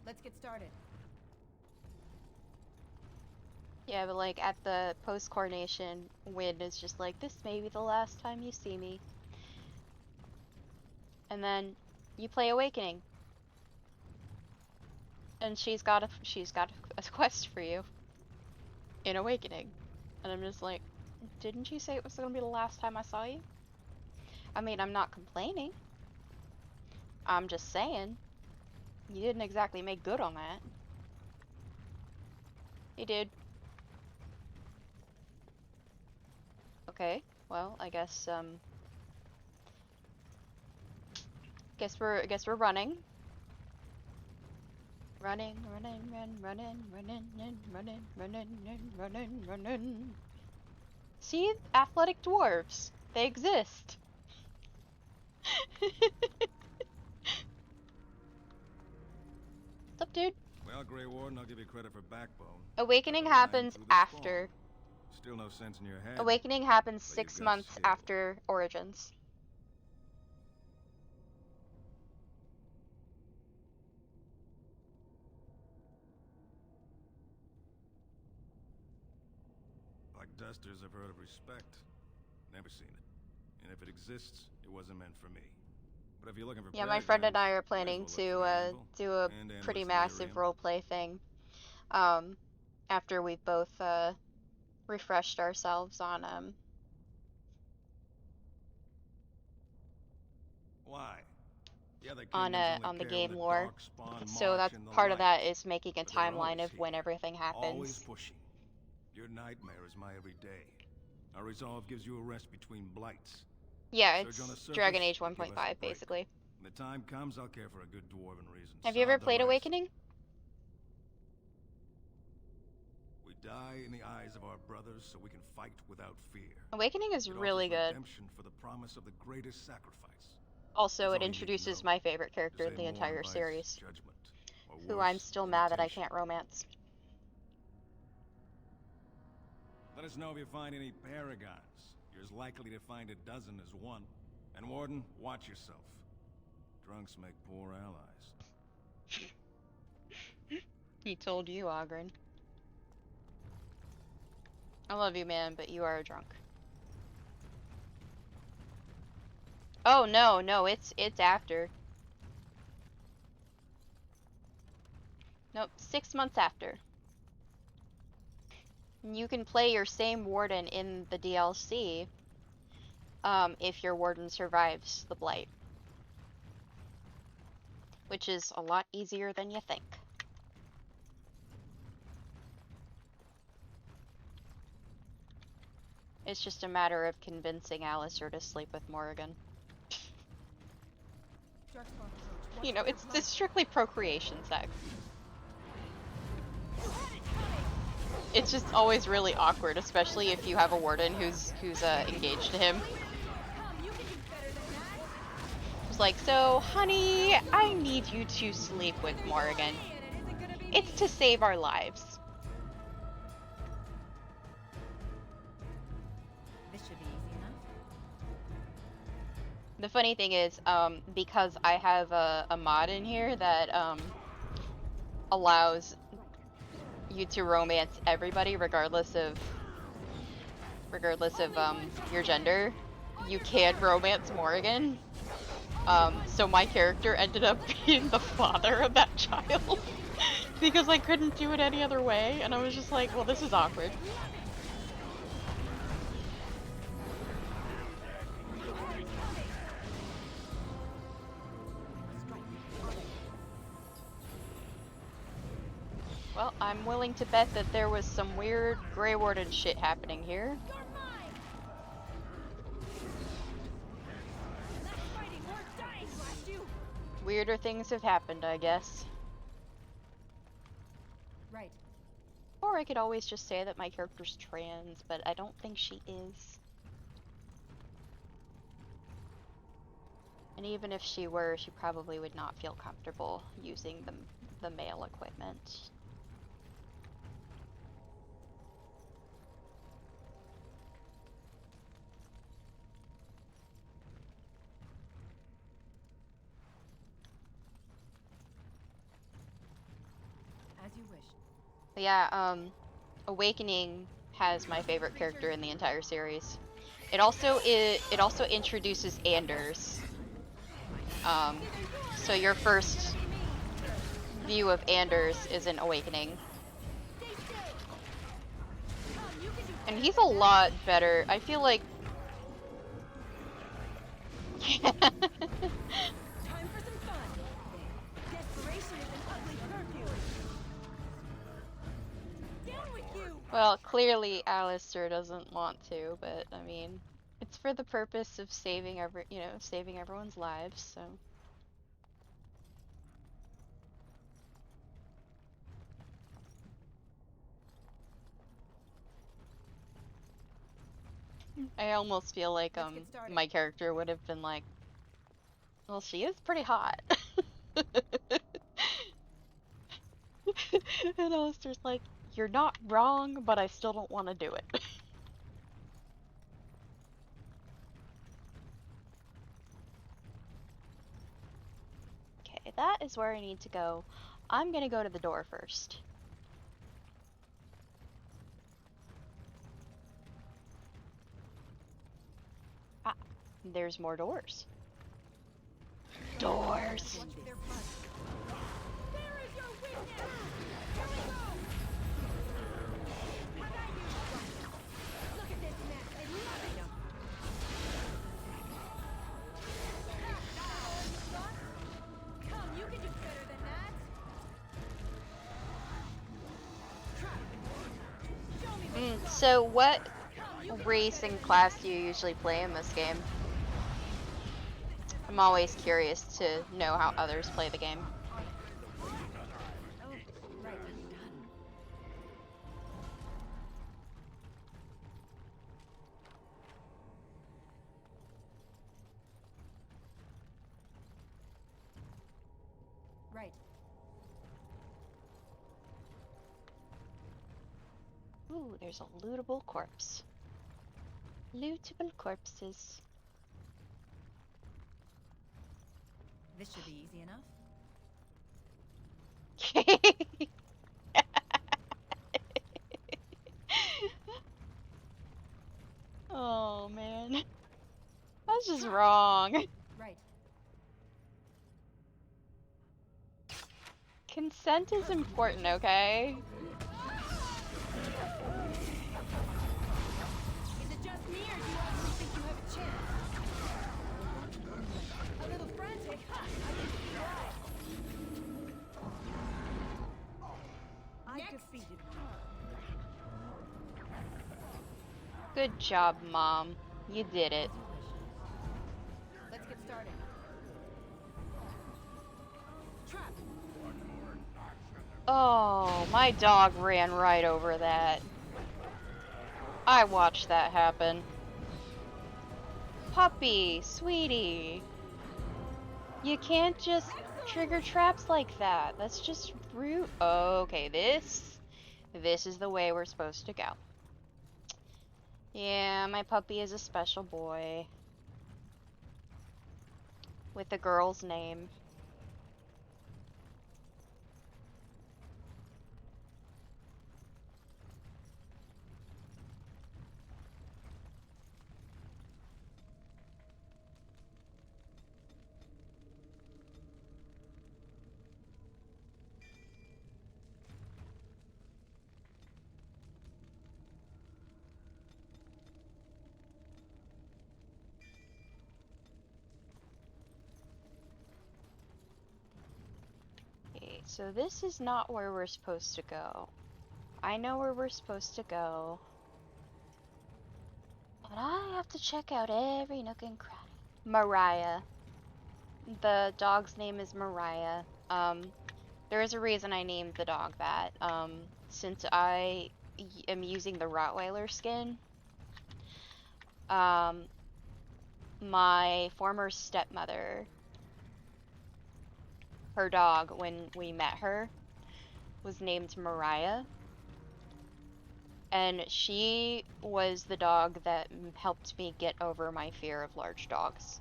Let's get started. Yeah, but like at the post-coronation, Wynn is just like, this may be the last time you see me. And then you play Awakening. And she's got a quest for you in Awakening. And I'm just like, didn't you say it was gonna be the last time I saw you? I mean, I'm not complaining. I'm just saying, you didn't exactly make good on that. You did. Okay, well, I guess we're running. Running. See? Athletic dwarves. They exist. What's up, dude? Well, Grey Warden, I'll give you credit for backbone. Awakening happens after. Still no sense in your head. Awakening happens 6 months after Origins. Like dusters, I've heard of respect. Never seen it. And if it exists, it wasn't meant for me. But if you're looking for Yeah, my friend and I are planning to do a pretty massive roleplay thing. After we've both refreshed ourselves on Why? Yeah, on the game lore. So that's part of that is making a timeline of when everything happens. Always pushing. Your nightmare is my everyday. Our resolve gives you a rest between blights. Yeah, it's Dragon Age 1.5 basically. When the time comes, I'll care for a good dwarven reason. Have you ever played Awakening? We die in the eyes of our brothers so we can fight without fear. Awakening is really good. Redemption for the promise of the greatest sacrifice. Also, it introduces my favorite character in the entire series, who I'm still mad that I can't romance. Let us know if you find any paragons. You're as likely to find a dozen as one. And Warden, watch yourself. Drunks make poor allies. He told you, Ogren. I love you, man, but you are a drunk. Oh no, it's after. Nope, 6 months after. You can play your same warden in the DLC, if your warden survives the blight. Which is a lot easier than you think. It's just a matter of convincing Alistair to sleep with Morrigan. You know, it's strictly procreation sex. It's just always really awkward, especially if you have a warden who's engaged to him. It's like, so, honey, I need you to sleep with Morrigan. It's to save our lives. This should be easy enough. The funny thing is, because I have a mod in here that allows you to romance everybody regardless of your gender, you can romance Morrigan. So my character ended up being the father of that child because I couldn't do it any other way, and I was just like, well, this is awkward. Well, I'm willing to bet that there was some weird Grey Warden shit happening here. Weirder things have happened, I guess. Right. Or I could always just say that my character's trans, but I don't think she is. And even if she were, she probably would not feel comfortable using the male equipment. As you wish. But yeah, Awakening has my favorite character in the entire series. It also introduces Anders. So your first view of Anders is in Awakening. And he's a lot better. I feel like Time for some fun. Desperation is an ugly perfume. Down with you. well, clearly Alistair doesn't want to, but I mean, it's for the purpose of saving saving everyone's lives, so. I almost feel like my character would have been like, well, she is pretty hot. And Alistair's like, you're not wrong, but I still don't want to do it. Okay, that is where I need to go. I'm gonna go to the door first. Ah, there's more doors. Doors! So what race and class do you usually play in this game? I'm always curious to know how others play the game. Right. Ooh, there's a lootable corpse. Lootable corpses. This should be easy enough. Oh man. That's just wrong. Right. Consent is important, okay? Is it just me, or do you actually think you have a chance? A little frantic, huh? I can see why. I defeated one. Good job, Mom. You did it. Let's get started. Trap. Oh, my dog ran right over that. I watched that happen. Puppy, sweetie. You can't just trigger traps like that. That's just rude. Okay, this is the way we're supposed to go. Yeah, my puppy is a special boy. With a girl's name. Okay, so this is not where we're supposed to go. I know where we're supposed to go. But I have to check out every nook and cranny. Mariah. The dog's name is Mariah. There is a reason I named the dog that. Since I am using the Rottweiler skin, my former stepmother, her dog, when we met her, was named Mariah. And she was the dog that helped me get over my fear of large dogs.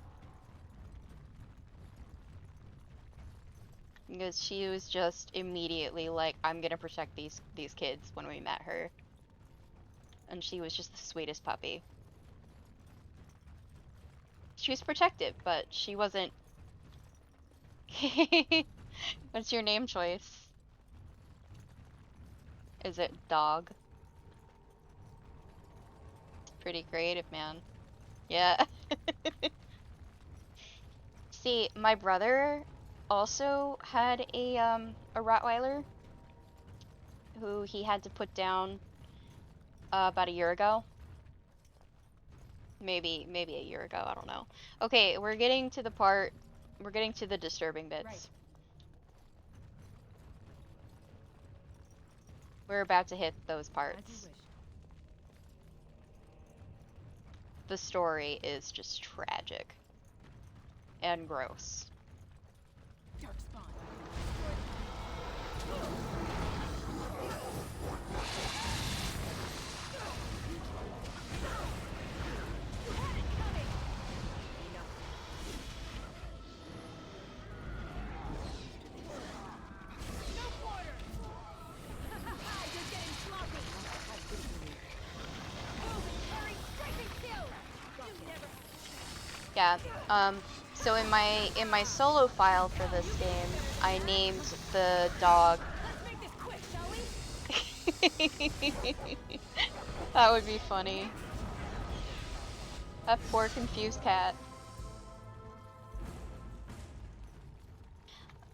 Because she was just immediately like, I'm gonna protect these kids when we met her. And she was just the sweetest puppy. She was protective, but she wasn't. What's your name choice? Is it dog? It's pretty creative, man. Yeah. See, my brother also had a Rottweiler who he had to put down about a year ago. Maybe a year ago, I don't know. Okay, we're getting to the disturbing bits. Right. We're about to hit those As you parts. wish. The story is just tragic and gross. Dark spawn. Yeah, so in my solo file for this game, I named the dog. That would be funny. That poor confused cat.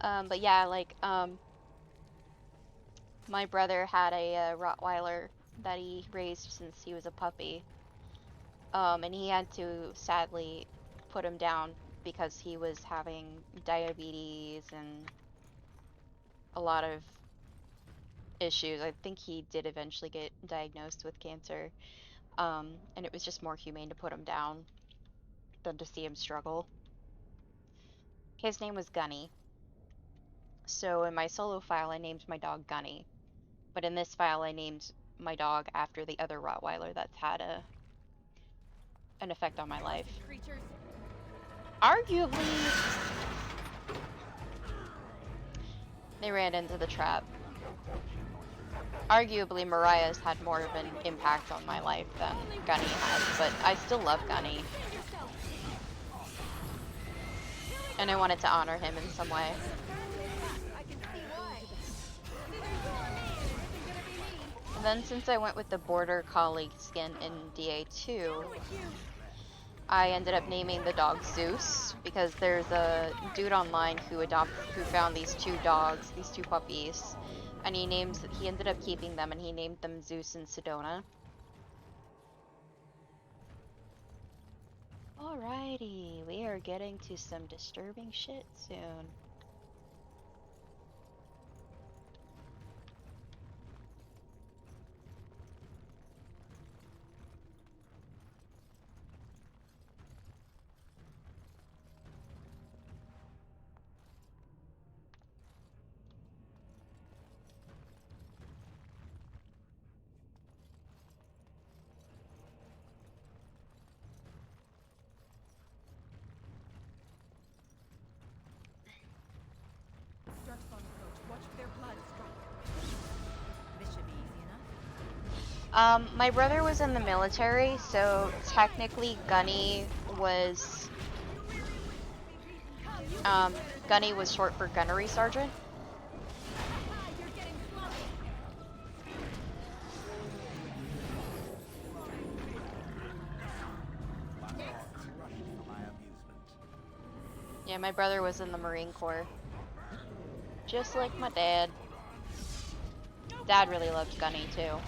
But yeah, like, my brother had a Rottweiler that he raised since he was a puppy. And he had to sadly put him down because he was having diabetes and a lot of issues. I think he did eventually get diagnosed with cancer. And it was just more humane to put him down than to see him struggle. His name was Gunny. So in my solo file, I named my dog Gunny. But in this file, I named my dog after the other Rottweiler that's had an effect on my life. Arguably, they ran into the trap. Arguably, Mariah's had more of an impact on my life than Gunny has, but I still love Gunny. And I wanted to honor him in some way. And then since I went with the Border Collie skin in DA2, I ended up naming the dog Zeus because there's a dude online who found these two dogs, these two puppies, and he ended up keeping them and he named them Zeus and Sedona. Alrighty, we are getting to some disturbing shit soon. Dark spawn approach. Watch for their blood. Strike. This should be easy enough. My brother was in the military, so technically Gunny was short for gunnery sergeant. Yeah, my brother was in the Marine Corps. Just like my dad. Dad really loved Gunny too.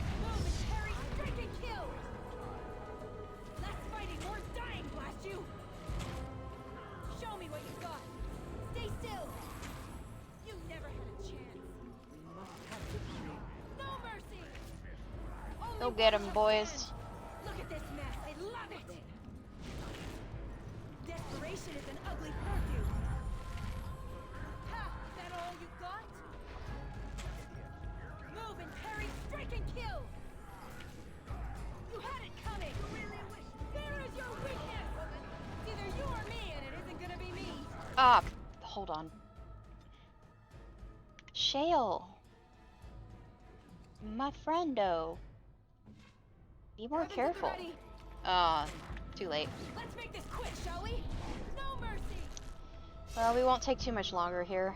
Go get him, boys. Look at this mess. I love it. Desperation is an ugly perfume. Ha! That all you got? Move and parry, strike and kill. You had it coming. There is your weakness. It's either you or me, and it isn't gonna be me. Ah, hold on. Shale. My friendo. Be more careful. Too late. Let's make this quick, shall we? No mercy. Well, we won't take too much longer here.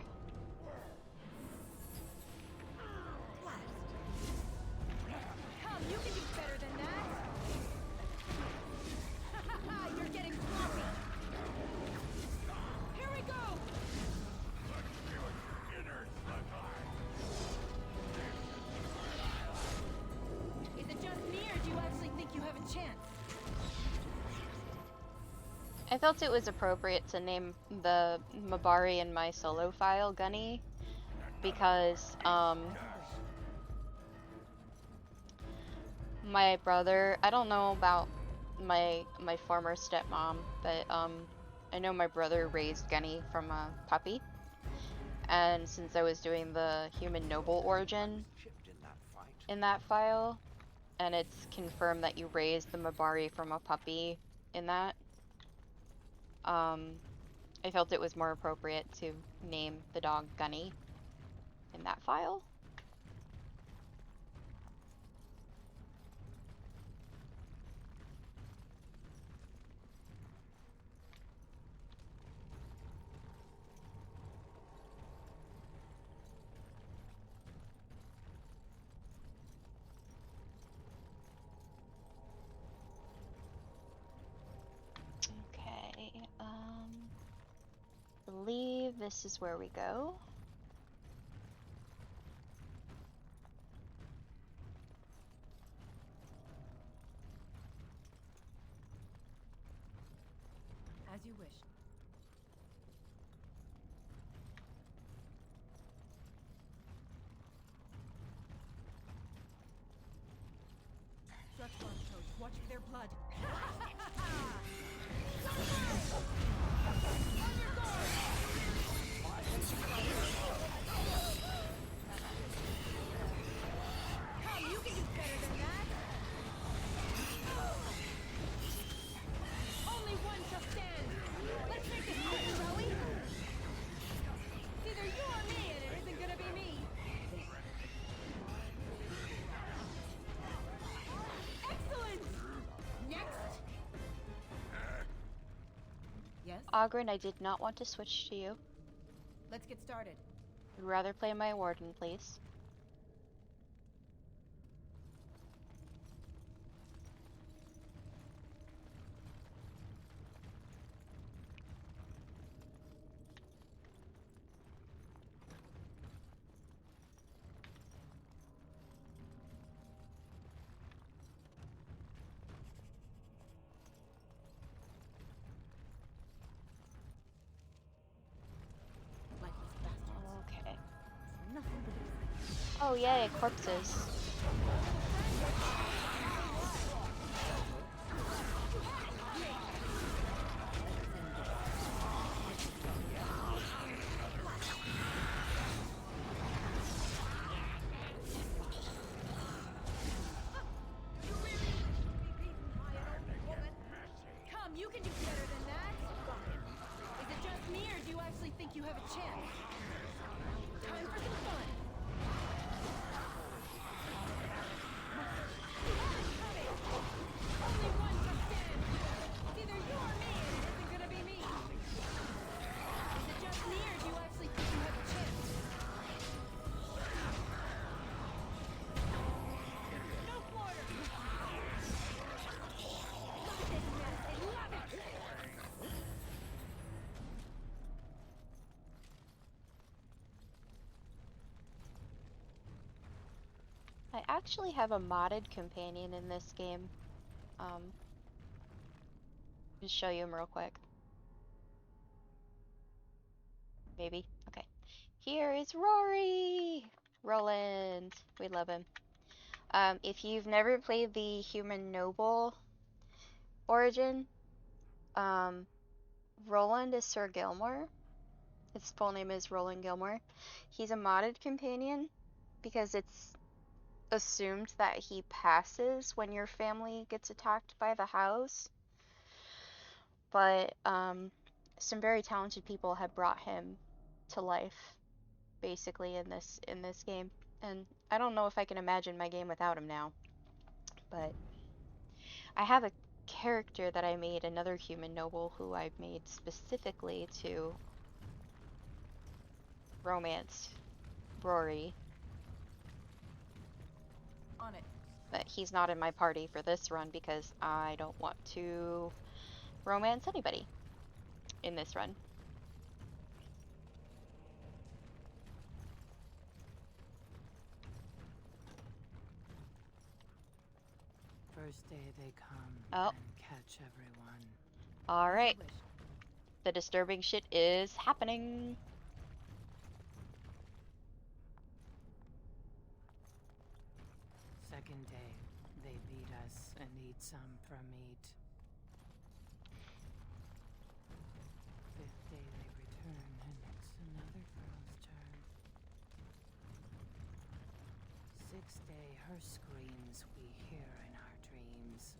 Come, you can do better than that. You're getting sloppy. Here we go. Is it just me, or do you actually think you have a chance? I felt it was appropriate to name the Mabari in my solo file Gunny because my brother, I don't know about my former stepmom, but I know my brother raised Gunny from a puppy, and since I was doing the human noble origin in that file, and it's confirmed that you raised the Mabari from a puppy in that, I felt it was more appropriate to name the dog Gunny in that file. Okay, believe this is where we go. As you wish. Stretch on, Coach. Watch for their blood. Come, you can do better than that. Only one shall stand. Let's make this quick, shall we? It's either you or me, and it isn't gonna be me. Excellent! Next! Yes? Ogren, I did not want to switch to you. Let's get started. I'd rather play my warden, please. Okay. Oh yay, corpses. Come, you can do better than that. Is it just me, or do you actually think you have a chance? Time for some fun. Only one shall stand. It's either you or me, and it isn't gonna be me. Is it just me, or do you actually think you have a chance? No quarter. Look at this mess. I love it. I actually have a modded companion in this game. Just show you him real quick. Maybe. Okay. Here is Rory! Roland. We love him. If you've never played the Human Noble origin, um, Roland is Sir Gilmore. His full name is Roland Gilmore. He's a modded companion because it's assumed that he passes when your family gets attacked by the house. But some very talented people have brought him to life, basically in this game. And I don't know if I can imagine my game without him now. But I have a character that I made, another human noble who I made specifically to romance Rory. On it. But he's not in my party for this run because I don't want to romance anybody in this run. First day they come Oh. and catch everyone. Alright. The disturbing shit is happening. Second day, they beat us and eat some for meat. Fifth day they return and it's another girl's turn. Sixth day, her screams we hear in our dreams.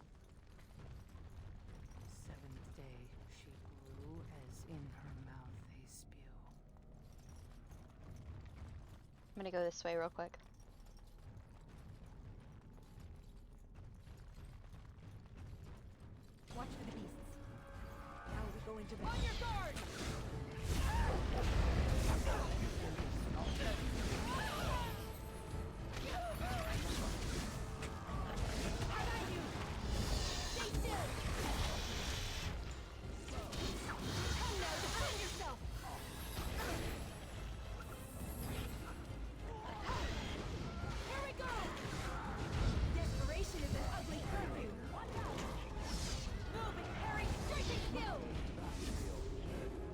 Seventh day, she grew as in her mouth they spew. I'm gonna go this way real quick. Watch for the beasts. How are we going to... On your guard!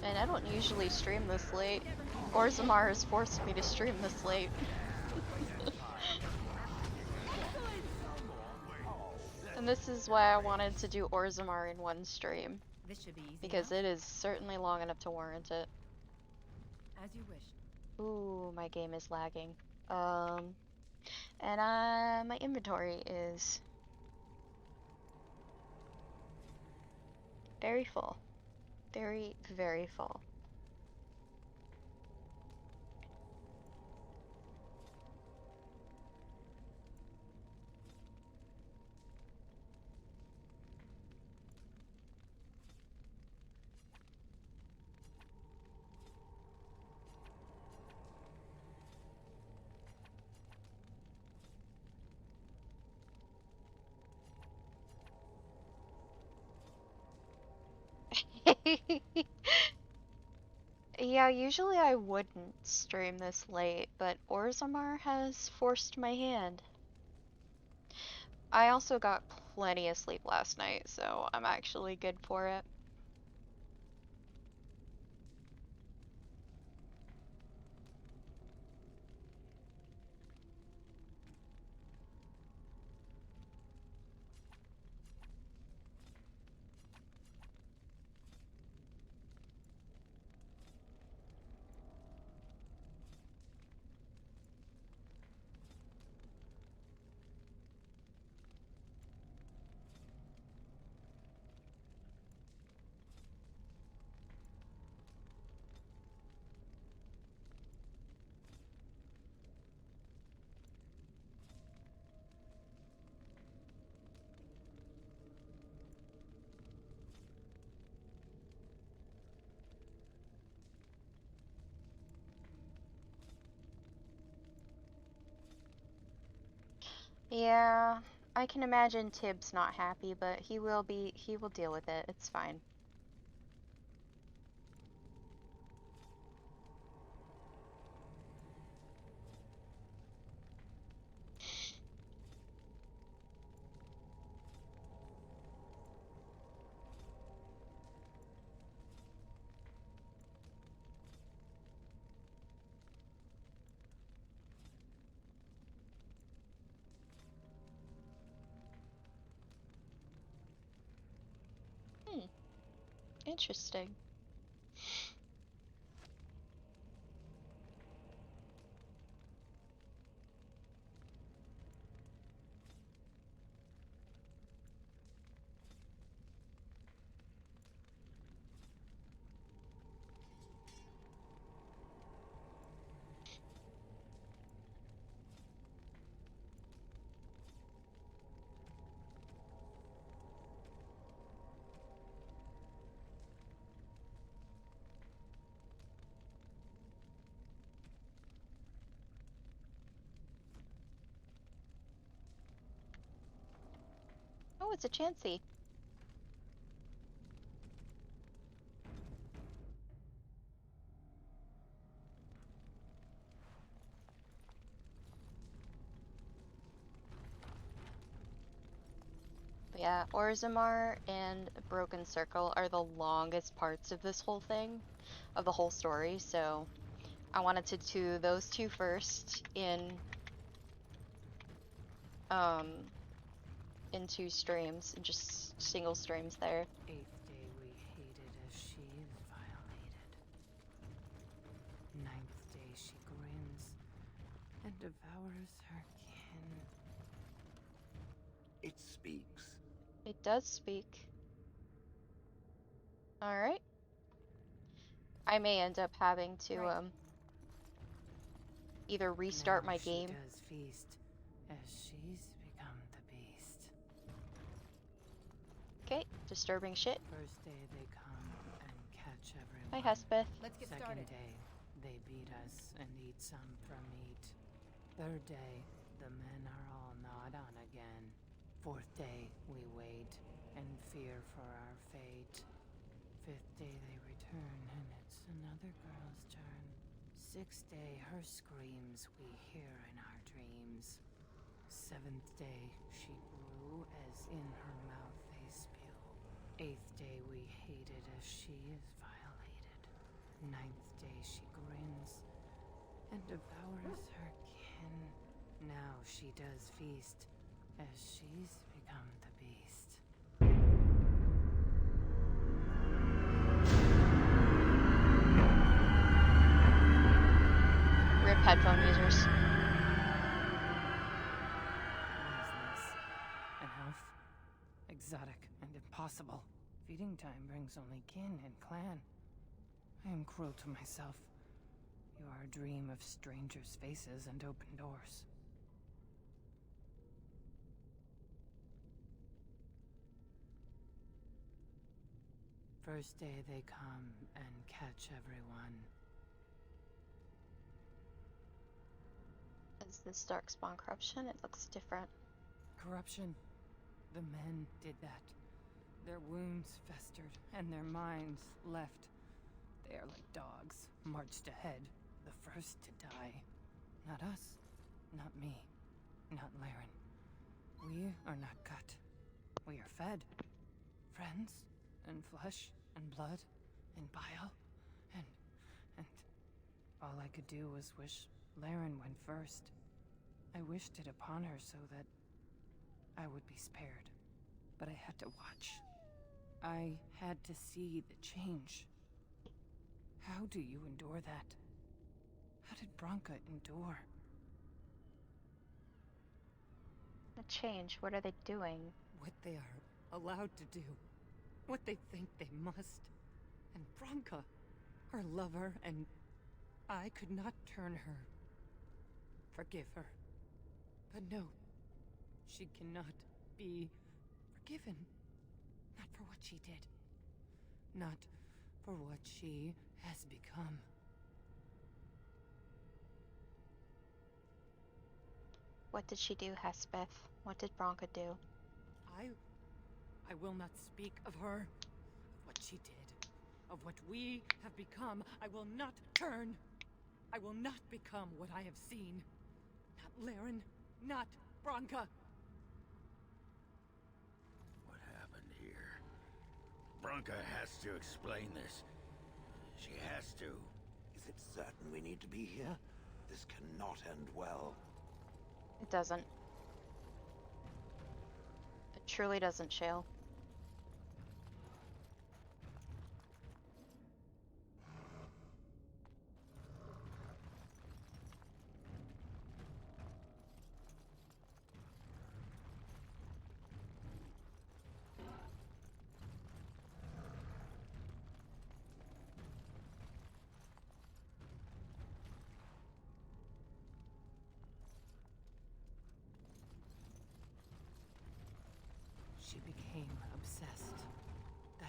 And I don't usually stream this late. Orzammar has forced me to stream this late. And this is why I wanted to do Orzammar in one stream. This should be easy because enough. it is certainly long enough to warrant it. As you wish. Ooh, my game is lagging. And my inventory is very full. Very, very full. Yeah, usually I wouldn't stream this late, but Orzammar has forced my hand. I also got plenty of sleep last night, so I'm actually good for it. Yeah, I can imagine Tibb's not happy, but he will deal with it. It's fine. Interesting. Oh, it's a Chansey. But yeah, Orzammar and Broken Circle are the longest parts of this whole thing, of the whole story, so I wanted to do those two first um in two streams, and just single streams there. Eighth day we hated as she is violated. Ninth day she grins and devours her kin. It speaks. It does speak. Alright. I may end up having to either restart Now my she game. does feast as she's become the beast. Okay, disturbing shit. First day they come and catch everyone. Hi, Hespeth. Let's get Second started. day they beat us and eat some from meat. Third day the men are all gnawed on again. Fourth day we wait and fear for our fate. Fifth day they return and it's another girl's turn. Sixth day her screams we hear in our dreams. Seventh day she grew as in her mouth they spew. Eighth day we hated as she is violated. Ninth day she grins and devours her kin. Now she does feast as she's become the beast. RIP headphone users. Business. An elf. Exotic and impossible. Feeding time brings only kin and clan. I am cruel to myself. You are a dream of strangers' faces and open doors. First day they come and catch everyone. Is this Darkspawn corruption? It looks different. Corruption. The men did that. Their wounds festered, and their minds left. They are like dogs, marched ahead, the first to die. Not us, not me, not Laren. We are not cut. We are fed. Friends, and flesh, and blood, and bile, and all I could do was wish Laren went first. I wished it upon her so that I would be spared. But I had to watch. I had to see the change. How do you endure that? How did Branka endure? The change, what are they doing? What they are allowed to do. What they think they must. And Branka, her lover, and I could not turn her. Forgive her. But no, she cannot be forgiven. Not for what she did. Not for what she has become. What did she do, Hespeth? What did Branka do? I will not speak of her, of what she did, of what we have become. I will not turn. I will not become what I have seen. Not Laren, not Branka. What happened here? Branka has to explain this. She has to. Is it certain we need to be here? This cannot end well. It doesn't. It truly doesn't, Shale.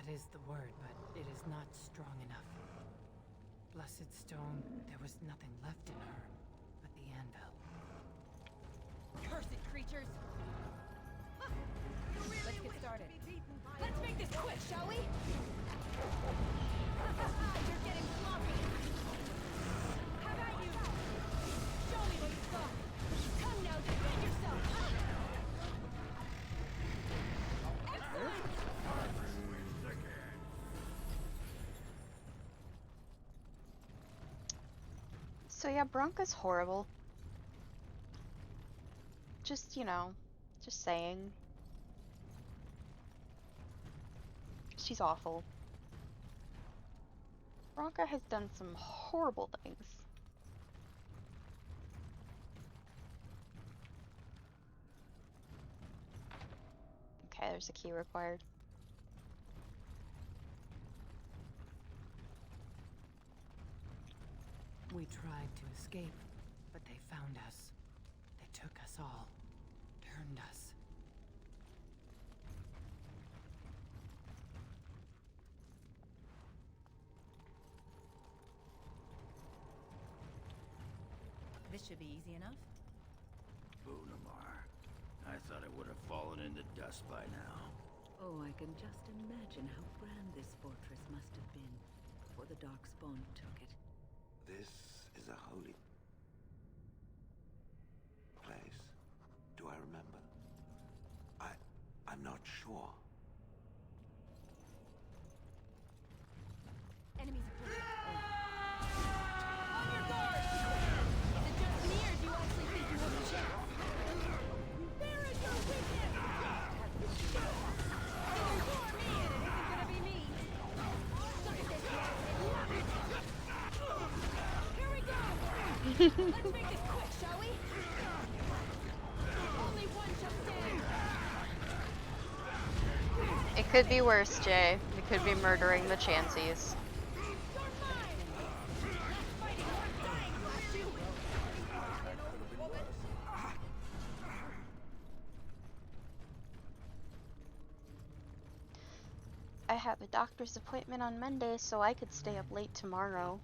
That is the word, but it is not strong enough. Blessed stone, there was nothing left in her but the anvil. Cursed creatures! Let's get started. Let's make this quick, shall we? You're getting sloppy! How about you? Show me what you've got! Come now, defend yourself! Excellent! So yeah, Bronca's horrible. Just, you know, just saying. She's awful. Bronca has done some horrible things. Okay, there's a key required. We tried to escape, but they found us. They took us all. Turned us. This should be easy enough. Orzammar. I thought it would have fallen into dust by now. Oh, I can just imagine how grand this fortress must have been before the Darkspawn took it. This is a holy place. Do I remember? I'm not sure. Enemies approaching. On your guard! Is it just me, or do you actually think you have a chance? There is your weakness! Ignore me, and it isn't gonna be me! Here we go! Let's make this quick, shall we? Only one shall stand! It could be worse, Jay. It could be murdering the Chanseys. I have a doctor's appointment on Monday, so I could stay up late tomorrow.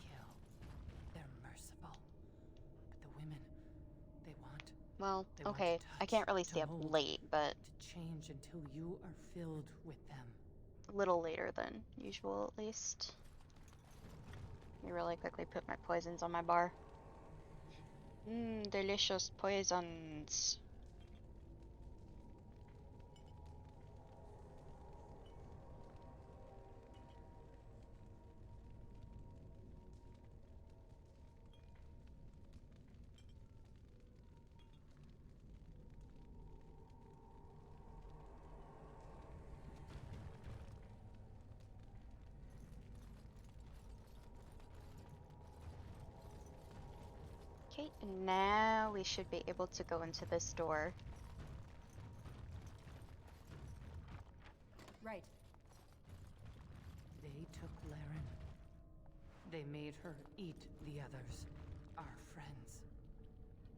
They're merciful. But the women, they want... Well, They want okay, to I can't really touch, stay to up mold, late, but to change until you are filled with them. a little later than usual, at least. Let me really quickly put my poisons on my bar. Delicious poisons. Okay, and now we should be able to go into this door. Right. They took Laren. They made her eat the others, our friends.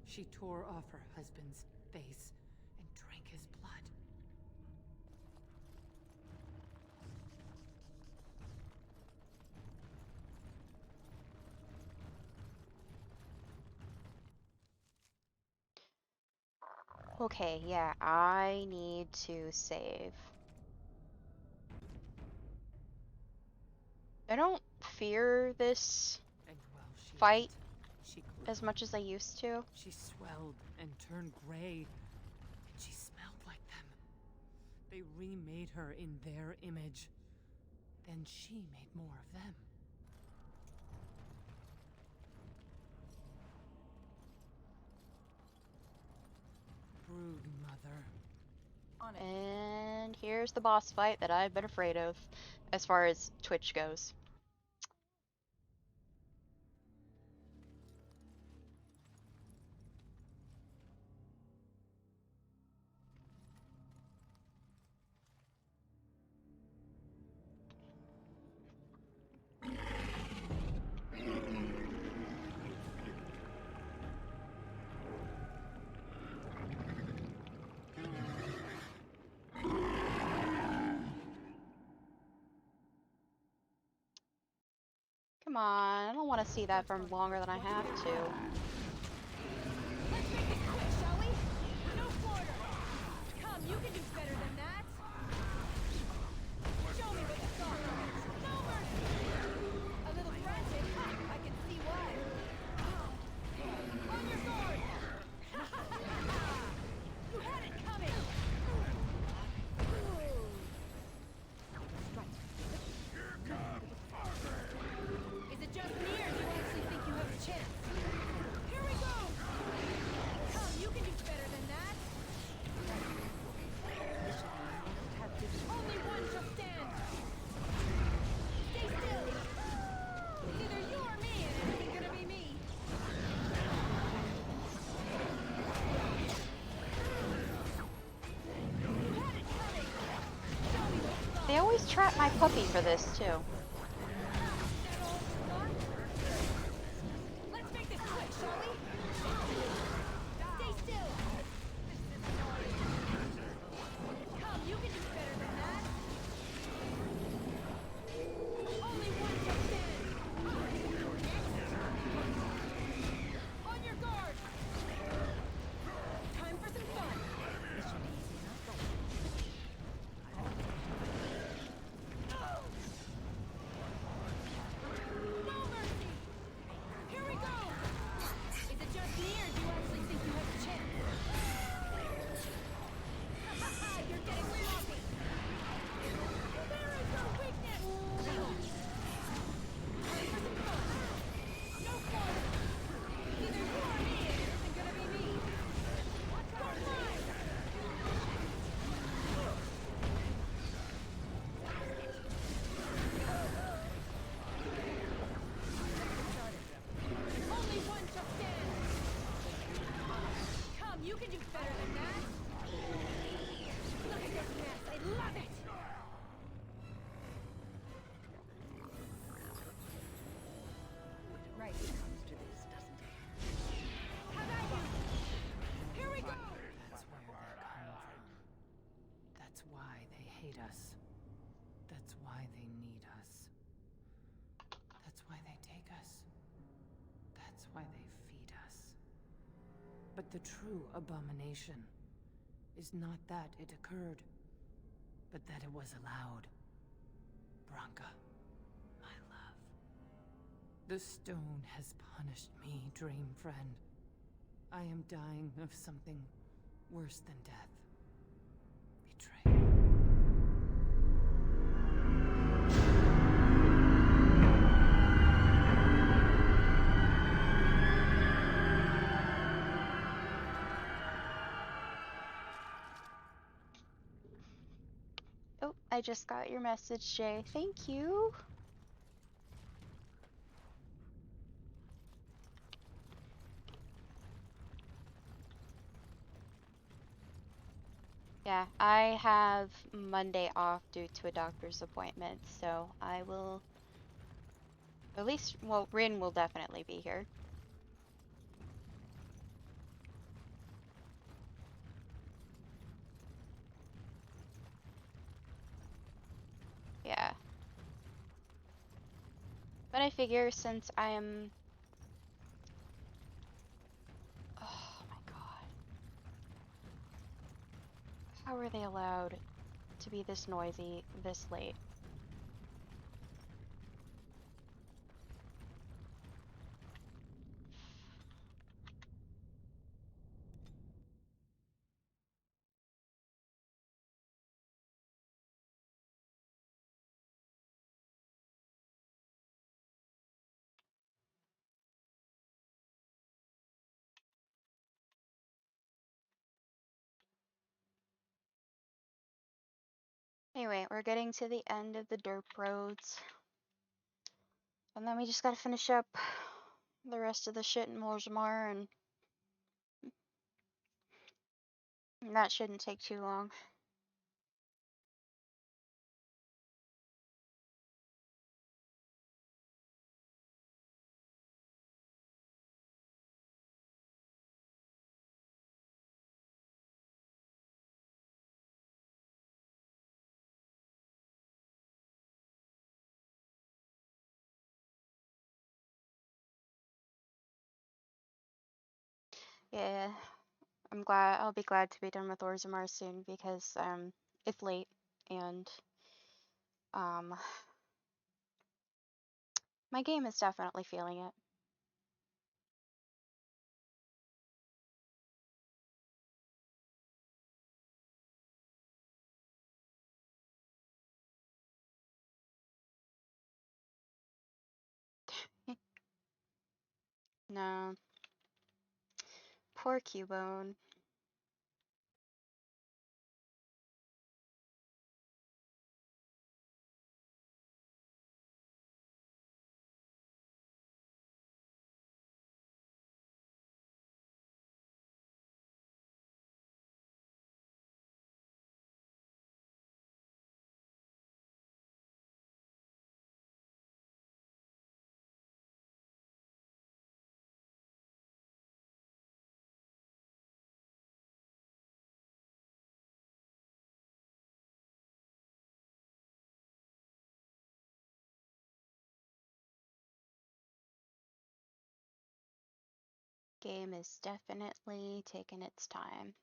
She tore off her husband's face and drank his blood. Okay, yeah, I need to save. I don't fear this And while she fight ate, she grew. as much as I used to. She swelled and turned gray, and she smelled like them. They remade her in their image. Then she made more of them. Brood mother. On it. And here's the boss fight that I've been afraid of, as far as Twitch goes. Come on, I don't want to see that for longer than I have to. Let's make this quick, shall we? No quarter. Come, you can do better than that. Show me what you got. No mercy. A little frantic. I can see why. On your guard. You had it coming. Is it just me, or do you actually think you have a chance? Here we go! Come, you can do better than that! Only one shall stand! Stay still! It's either you or me, and it ain't gonna be me! You had it coming! Show me what you got! They always trap my puppy for this, too. Let's make this quick, shall we? Stay still! Come, you can do better than that! Only one shall stand! On your guard! Time for some fun! This should be easy enough. No mercy! Here we go! Is it just me, or do you actually think you have a chance? You're getting sloppy! There is your weakness! Time for some fun! No quarter! Either you or me, and it isn't gonna be me! Guard line! Only one shall stand! Come, you can do better than that! Look at this mess, I love it! Right comes to this, doesn't it? How about you? Here we go! That's where they come from. That's why they hate us. That's why they need us. That's why they take us. That's why they feed us. But the true abomination is not that it occurred, but that it was allowed. Branka, my love. The stone has punished me, dream friend. I am dying of something worse than death. Betrayal. Oh, I just got your message, Jay. Thank you. Yeah, I have Monday off due to a doctor's appointment, so I will, at least, well, Rin will definitely be here. Yeah. But I figure since I am... Oh my god. How are they allowed to be this noisy this late? Anyway, we're getting to the end of the dirt roads. And then we just gotta finish up the rest of the shit in Orzammar, and that shouldn't take too long. Yeah, I'll be glad to be done with Orzammar soon because it's late and um my game is definitely feeling it. No. Poor Cubone. Game is definitely taking its time.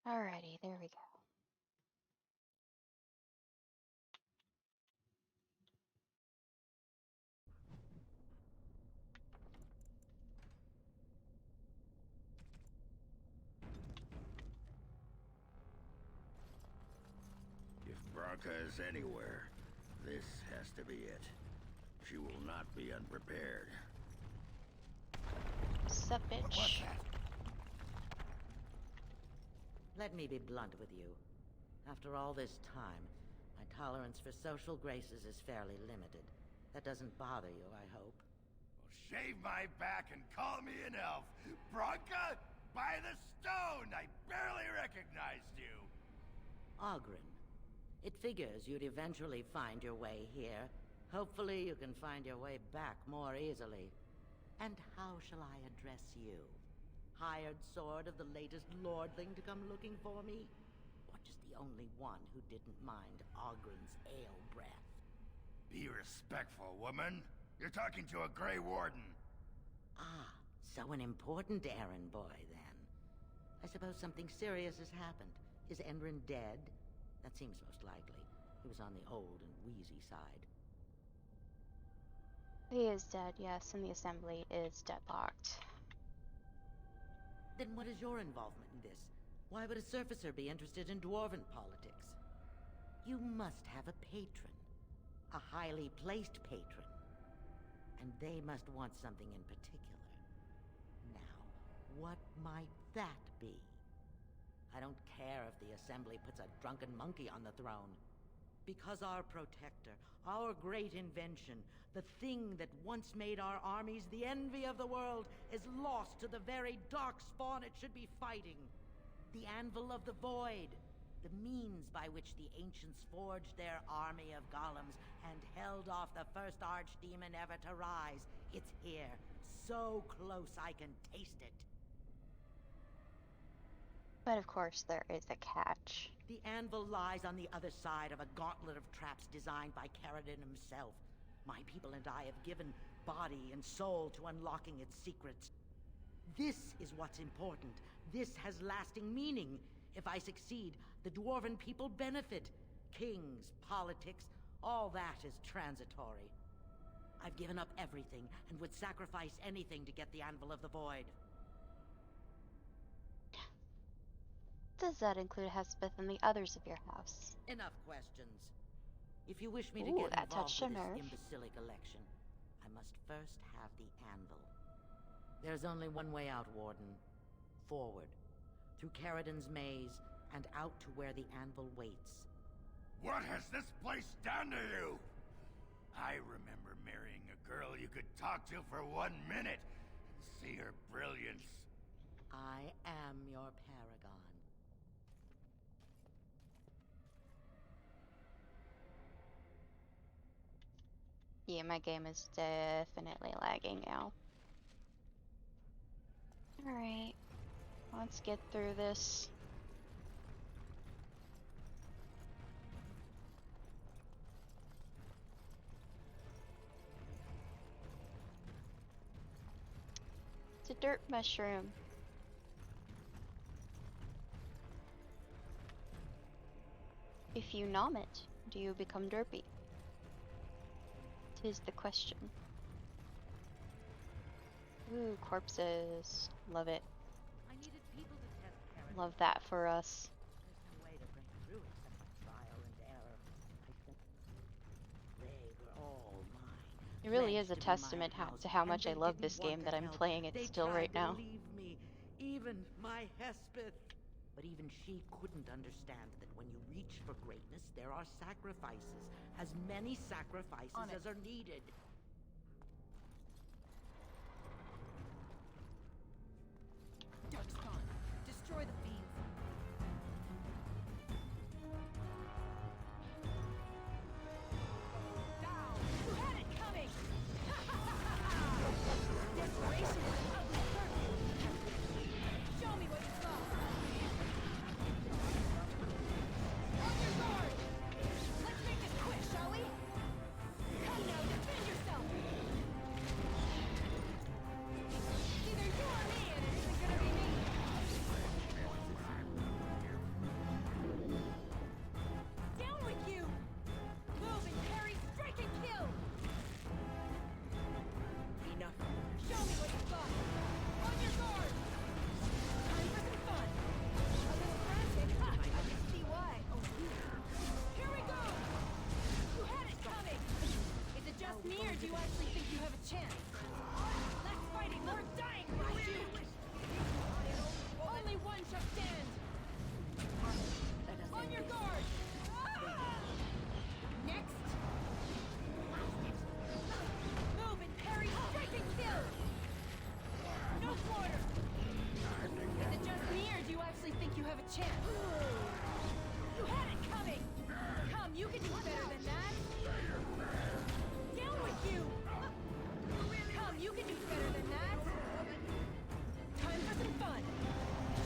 Alrighty, there we go. If Bronca is anywhere, this has to be it. She will not be unprepared. Sup, bitch. Let me be blunt with you. After all this time, my tolerance for social graces is fairly limited. That doesn't bother you, I hope. Well, shave my back and call me an elf. Bronca? By the stone! I barely recognized you! Ogren. It figures you'd eventually find your way here. Hopefully you can find your way back more easily. And how shall I address you? Hired sword of the latest lordling to come looking for me? Or just the only one who didn't mind Ogren's ale breath? Be respectful, woman. You're talking to a Grey Warden. Ah, so an important errand boy, then. I suppose something serious has happened. Is Endrin dead? That seems most likely. He was on the old and wheezy side. He is dead, yes, and the assembly is deadlocked. Then what is your involvement in this? Why would a surfacer be interested in dwarven politics? You must have a patron. A highly placed patron. And they must want something in particular. Now, what might that be? I don't care if the Assembly puts a drunken monkey on the throne. Because our protector, our great invention, the thing that once made our armies the envy of the world, is lost to the very darkspawn it should be fighting. The Anvil of the Void, the means by which the ancients forged their army of golems and held off the first archdemon ever to rise. It's here, so close I can taste it. But of course there is a catch. The anvil lies on the other side of a gauntlet of traps designed by Caradin himself. My people and I have given body and soul to unlocking its secrets. This is what's important. This has lasting meaning. If I succeed, the Dwarven people benefit. Kings, politics, all that is transitory. I've given up everything and would sacrifice anything to get the Anvil of the Void. Does that include Hespeth and the others of your house? Enough questions. If you wish me to Ooh, get that involved touched with a this nerve. imbecilic election, I must first have the Anvil. There's only one way out, Warden. Forward. Through Caridon's maze, and out to where the Anvil waits. What has this place done to you? I remember marrying a girl you could talk to for 1 minute and see her brilliance. I am your paragon. Yeah, my game is definitely lagging now. Alright, let's get through this. It's a dirt mushroom. If you nom it, do you become derpy? 'Tis the question. Ooh, corpses. Love it. I needed people to test Caridon. Love that for us. There's no way to break through except by trial and error. They were all mine. It really is Pledged a to be my testament house, to how and much I they love didn't this want game to that I'm help. playing it They still tried right to now. leave me, even my Hespeth. But even she couldn't understand that when you reach for greatness, there are sacrifices. As many sacrifices as are needed. Darkspawn, destroy the fiends. Down! You had it coming! Desperation is an ugly curse. Show me what you got. On your guard! Let's make this quick, shall we? Come now, defend yourself! Either you or me, and it isn't gonna be me. Down with you! Move and parry, strike and kill! Enough. Show me what you got. On your guard! Time for some fun. A little frantic. Ha! I can see why. Oh, here we go! You had it coming! Is it just me, or do you actually think you have a chance? Less fighting, more dying, right you! Only one shall stand! On your guard! Next! Move and parry, strike and kill! No quarter! Is it just me, or do you actually think you have a chance? You had it coming! Come, you can do better than that! Down with you! Come, you can do better than that! Time for some fun!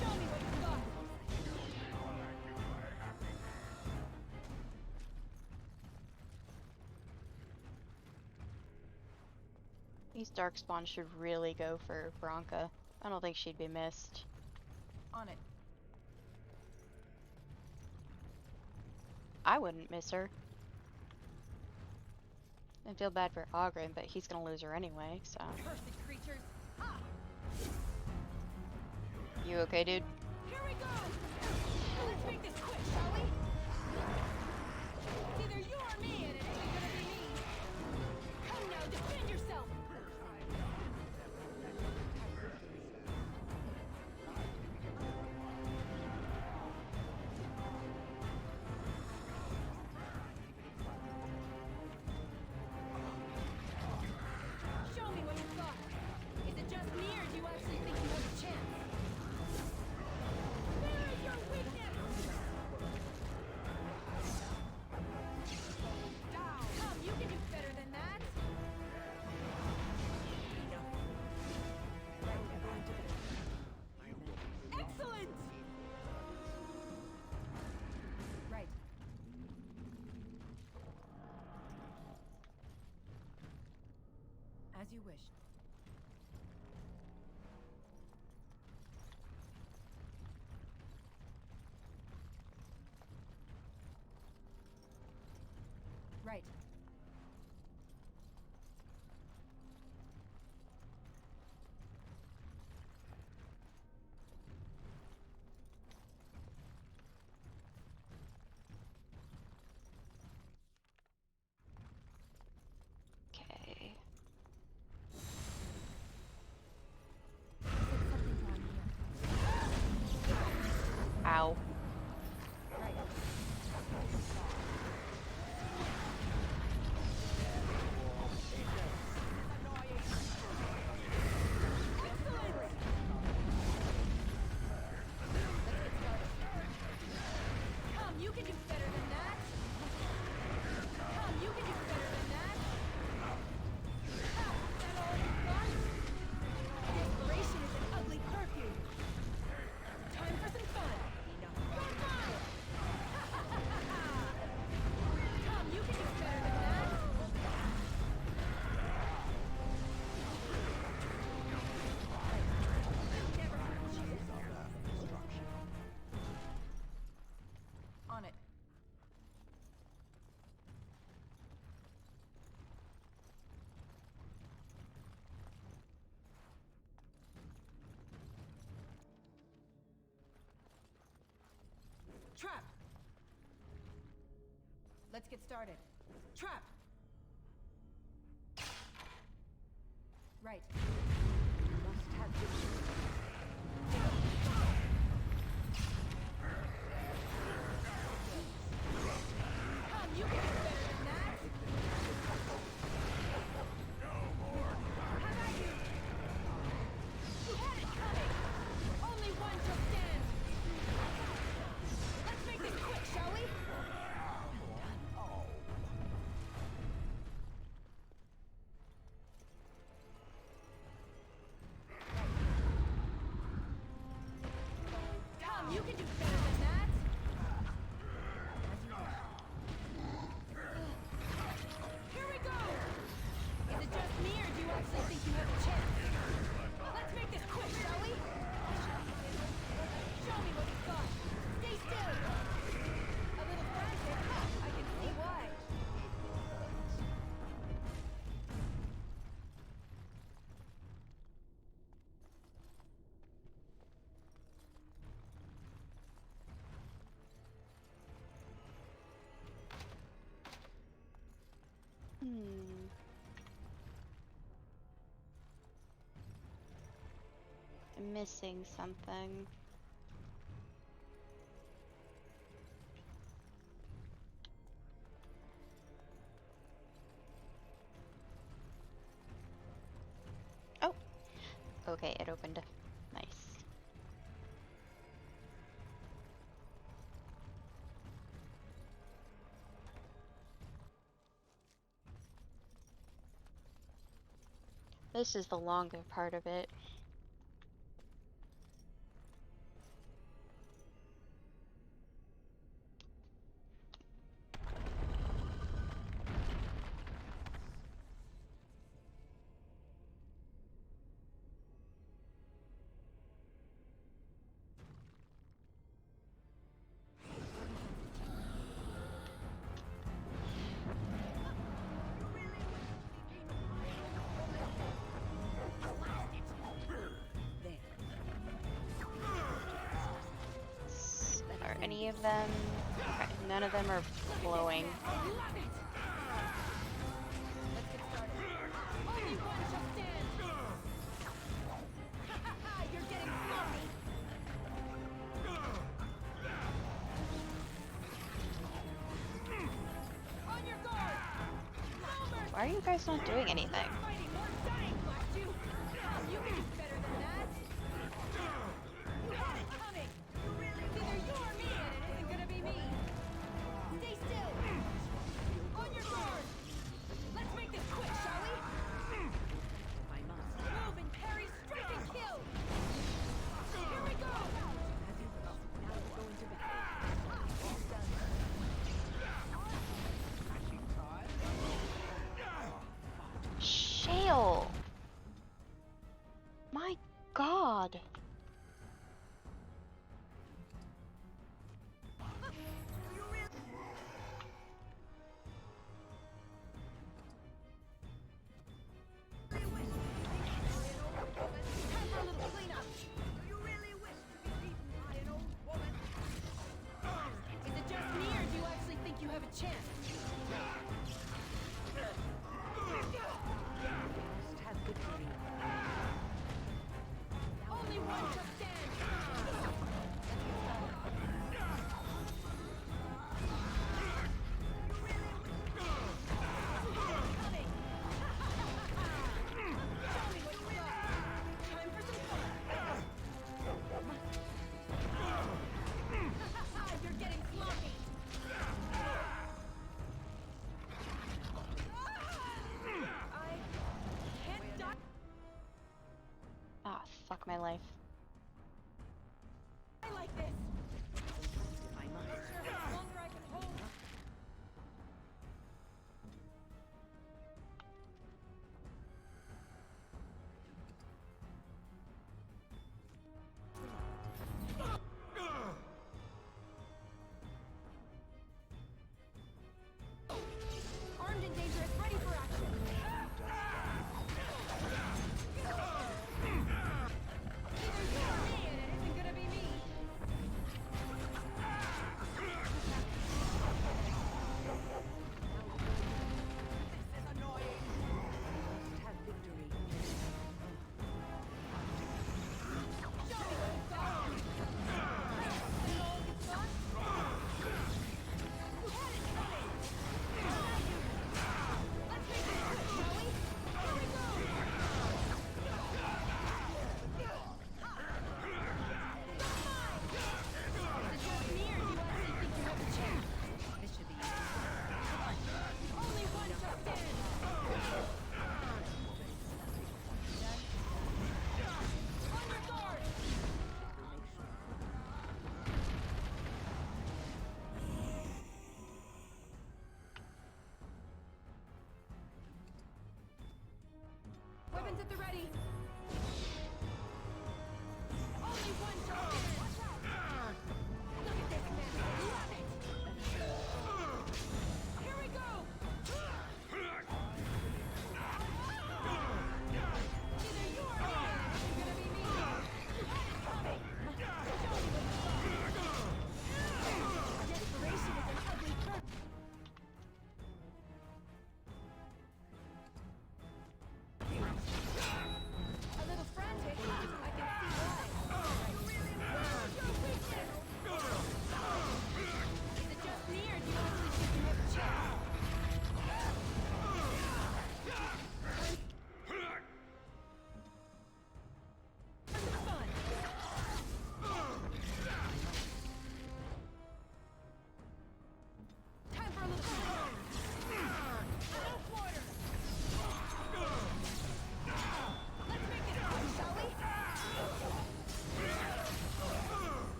Show me what you got! These Darkspawn should really go for Bronca. I don't think she'd be missed. On it. I wouldn't miss her. I feel bad for Ogren, but he's gonna lose her anyway, so. Cursed creatures! Ha! You okay, dude? Here we go! Let's make this quick, shall we? It's either you or me, and it isn't gonna be me. Come now, defend yourself! Show me what you got. Is it just me, or do you actually think you have a chance? Where is your weakness? As you wish. Right. Okay. Ow. Come, you can do better than that! Come, you can do better than that! Ha! Is that all you've got? Desperation is an ugly perfume! Time for some fun! Enough. You're mine! Ha ha ha ha ha! Come, you can do better than that! Never had a chance. On it. Trap! Let's get started. Trap! Right. Must have Come, you can do better than that! How about you? You had it coming! Only one shall stand! Let's make this quick, shall we? Come, you can do better than that! Here we go! Is it just me, or do you actually think you have a chance? Let's make this quick, shall we? Show me what you've got. Stay still! A little frantic? I can see why. I'm missing something. Oh! Okay, it opened. Nice. This is the longer part of it. Are any of them? Okay, none of them are glowing. Let's get started. Only one shall stand! Ha ha ha! You're getting sloppy! On your guard! No mercy! Why are you guys not doing anything? Fighting or dying, blast you! Come, you can do better than that! You had it coming! It's either you or me, and it isn't gonna be me! Stay still! On your guard! Let's make this quick, shall we? I must. Move and parry, strike and kill! Here we go! Now we're going to battle. Shit! chance. Just have victory. Only one shall stand.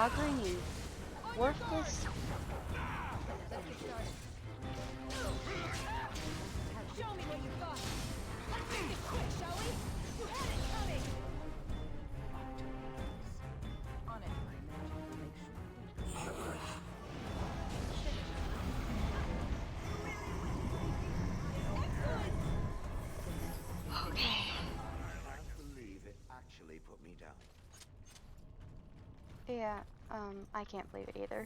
Auguring you worthless. Let's get started. Show me what you got. Let's make it quick, shall we? You had it coming. On it. Okay. I believe it actually put me down. Yeah, I can't believe it either.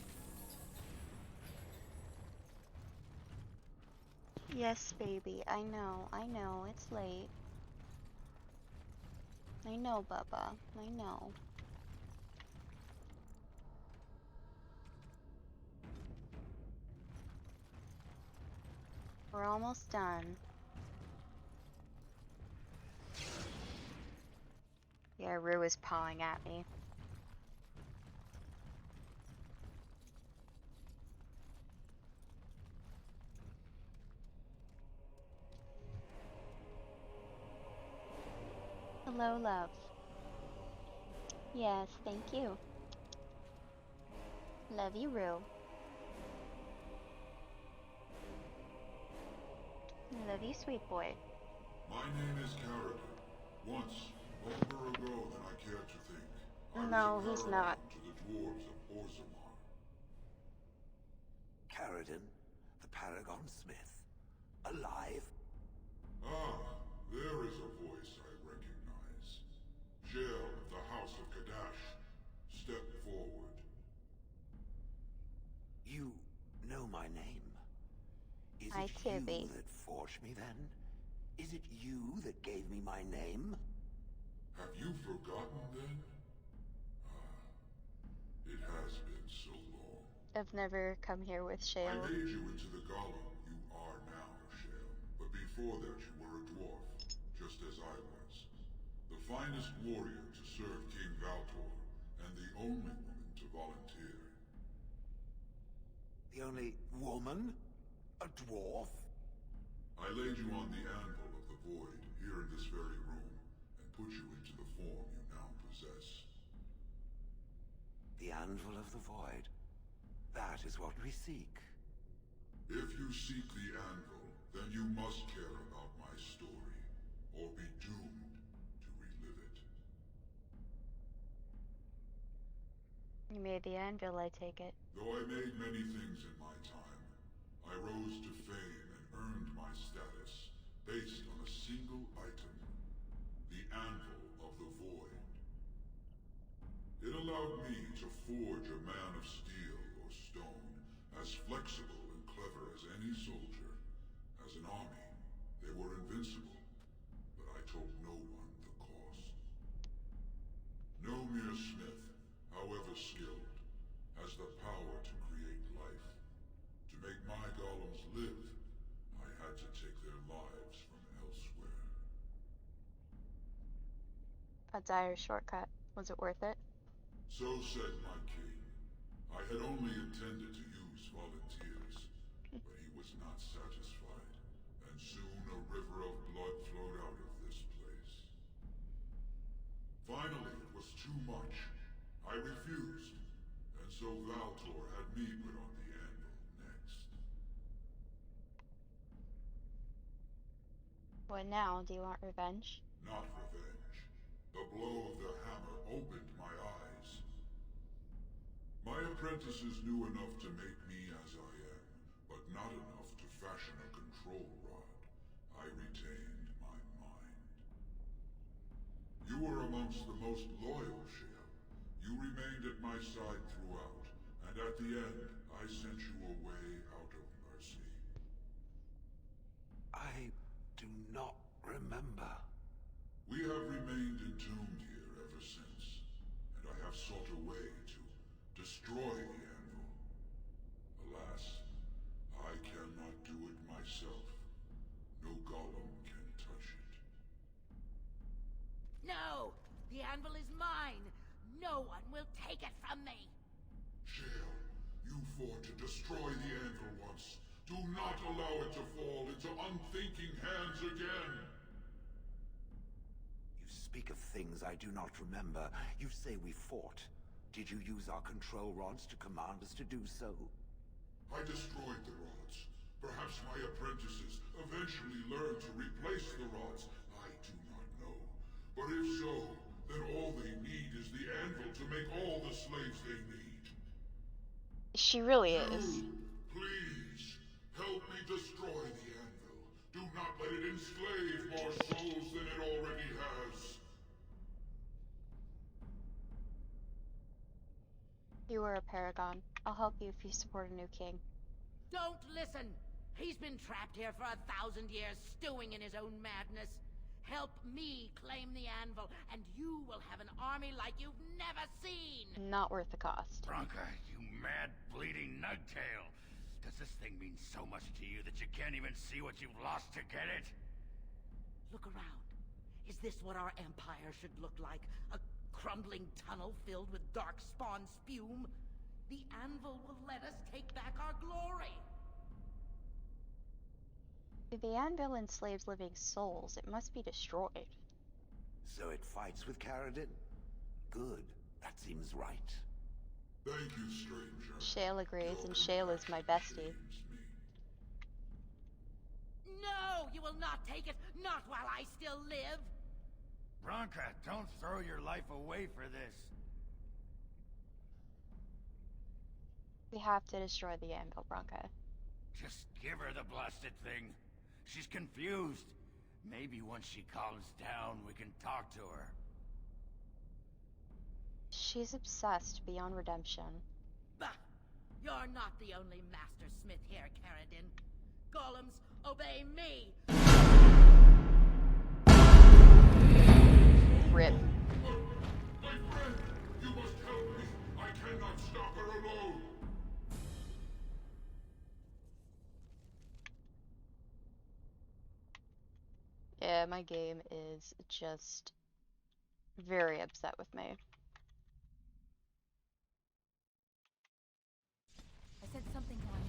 Yes, baby, I know, it's late. I know, Bubba, I know. We're almost done. Yeah, Rue is pawing at me. Hello, love. Yes, thank you. Love you, Rue. Love you, sweet boy. My name is Carradine. Once, longer ago than I care to think, I No, was a he's not. paragon to the dwarves of Orzammar. Carradine, the Paragon Smith, alive? Ah, there is a voice I recognize. Jel of the House of Kadash. Step forward. You know my name? Is Hi, it Tibby. you that forged me then? Is it you that gave me my name? Have you forgotten then? Ah, it has been so long. I've never come here with I Shale. made you into the golem you are now, Shale. But before that you were a dwarf, just as I was. The finest warrior to serve King Valtor, and the only woman to volunteer. The only woman? A dwarf? I laid you on the anvil of the void, here in this very room, and put you into the form you now possess. The anvil of the void. That is what we seek. If you seek the anvil, then you must care about my story, or be doomed to relive it. You made the anvil, I take it. Though I made many things in my time, I rose to fame and earned my status based on a single item, the Anvil of the Void. It allowed me to forge a man of steel or stone, as flexible and clever as any soldier. As an army, they were invincible, but I told no one the cost. No mere smith, however skilled, has the power to create life. To make my golems live, I had to take their lives from elsewhere. A dire shortcut. Was it worth it? So said my king. I had only intended to use volunteers, but he was not satisfied, and soon a river of blood flowed out of this place. Finally, it was too much. I refused, and so Valtor had me put on the anvil next. What now? Do you want revenge? Not revenge. The blow of the hammer opened my eyes. My apprentices knew enough to make me as I am, but not enough to fashion a control rod. I retained my mind. You were amongst the most loyal, Shale. You remained at my side throughout, and at the end, I sent you away out of mercy. I do not remember. We have remained entombed here ever since, and I have sought a way to destroy the anvil. Alas, I cannot do it myself. No golem can touch it. No! The anvil is mine! No one will take it from me! Shale, you fought to destroy the anvil once. Do not allow it to fall into unthinking hands again! You speak of things I do not remember. You say we fought. Did you use our control rods to command us to do so? I destroyed the rods. Perhaps my apprentices eventually learned to replace the rods. I do not know. But if so, then all they need is the anvil to make all the slaves they need. She really is. Please, help me destroy the anvil. Do not let it enslave more souls than it already has. You are a paragon. I'll help you if you support a new king. Don't listen! He's been trapped here for 1,000 years, stewing in his own madness. Help me claim the anvil, and you will have an army like you've never seen! Not worth the cost. Bronca, you mad, bleeding nugtail! Does this thing mean so much to you that you can't even see what you've lost to get it? Look around. Is this what our empire should look like? A crumbling tunnel filled with dark spawn spume? The anvil will let us take back our glory! If the anvil enslaves living souls, it must be destroyed. So it fights with Caradin? Good. That seems right. Thank you, stranger. Shale agrees, and Shale is my bestie. No! You will not take it! Not while I still live! Bronca, don't throw your life away for this. We have to destroy the anvil, Bronca. Just give her the blasted thing. She's confused. Maybe once she calms down, we can talk to her. She's obsessed beyond redemption. Bah! You're not the only master smith here, Caradin. Golems, obey me! Rip. My friend, you must help me. I cannot stop her alone. Yeah, my game is just very upset with me. I said something wrong.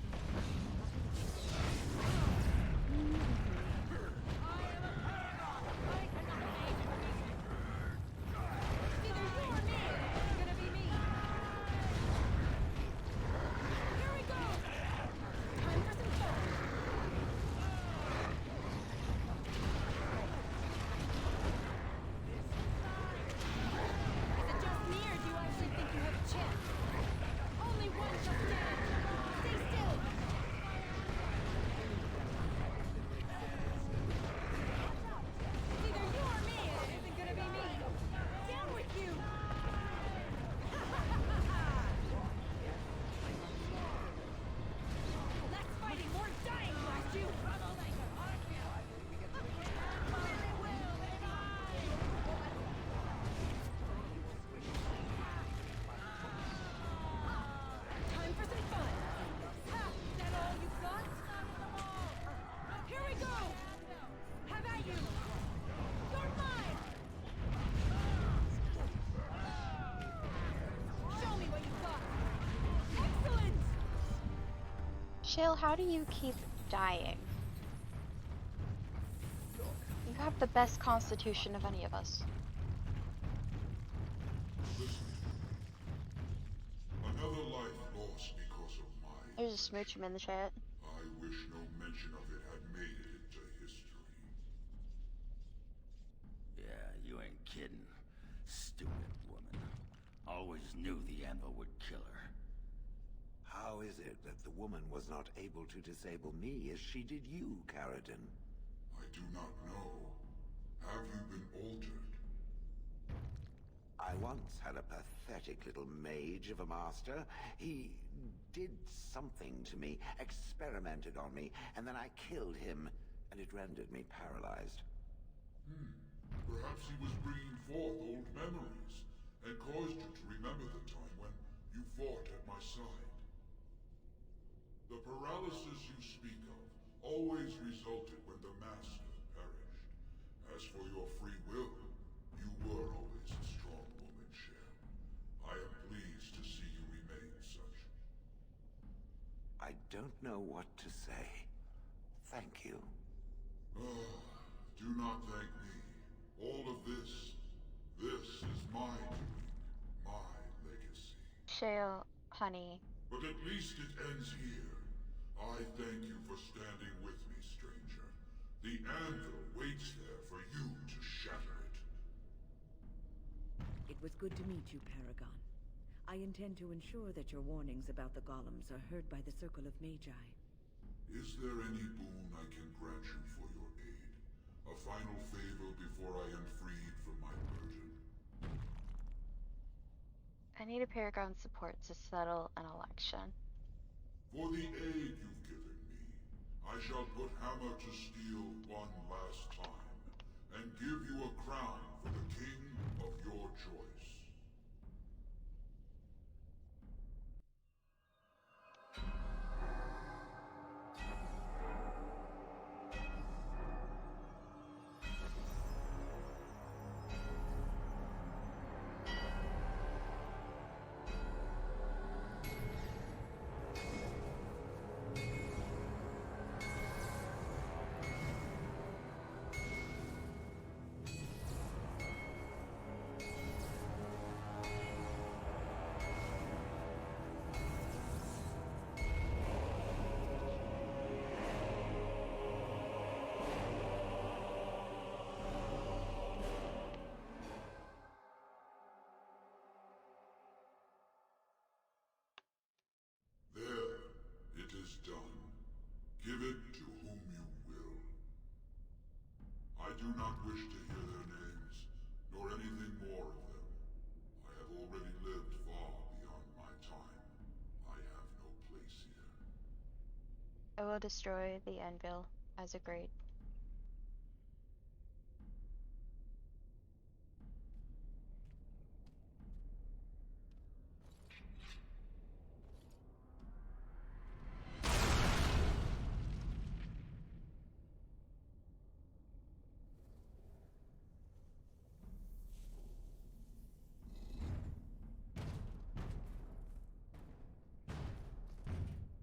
Shale, how do you keep dying? You have the best constitution of any of us. Another life lost because of mine. There's a smoochum in the chat. I wish no mention of it had made it into history. Yeah, you ain't kidding. Stupid woman. Always knew the anvil would kill her. How is it that the woman was not able to disable me as she did you, Caradin? I do not know. Have you been altered? I once had a pathetic little mage of a master. He did something to me, experimented on me, and then I killed him, and it rendered me paralyzed. Perhaps he was bringing forth old memories, and caused you to remember the time when you fought at my side. The paralysis you speak of always resulted when the Master perished. As for your free will, you were always a strong woman, Shale. I am pleased to see you remain such. I don't know what to say. Thank you. Do not thank me. All of this is my doing, my legacy. Shale, honey. But at least it ends here. I thank you for standing with me, stranger. The anvil waits there for you to shatter it. It was good to meet you, Paragon. I intend to ensure that your warnings about the golems are heard by the Circle of Magi. Is there any boon I can grant you for your aid? A final favor before I am freed from my burden? I need a Paragon support to settle an election. For the aid you've given me, I shall put hammer to steel one last time, and give you a crown for the king of your choice. There, it is done. Give it to whom you will. I do not wish to hear their names, nor anything more of them. I have already lived far beyond my time. I have no place here. I will destroy the anvil as agreed.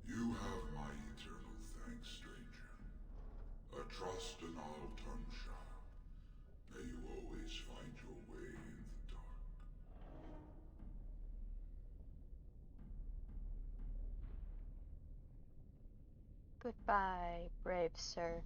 You have my eternal thanks, stranger. A trust in all tongue child. May you always find your way in the dark. Goodbye, brave sir.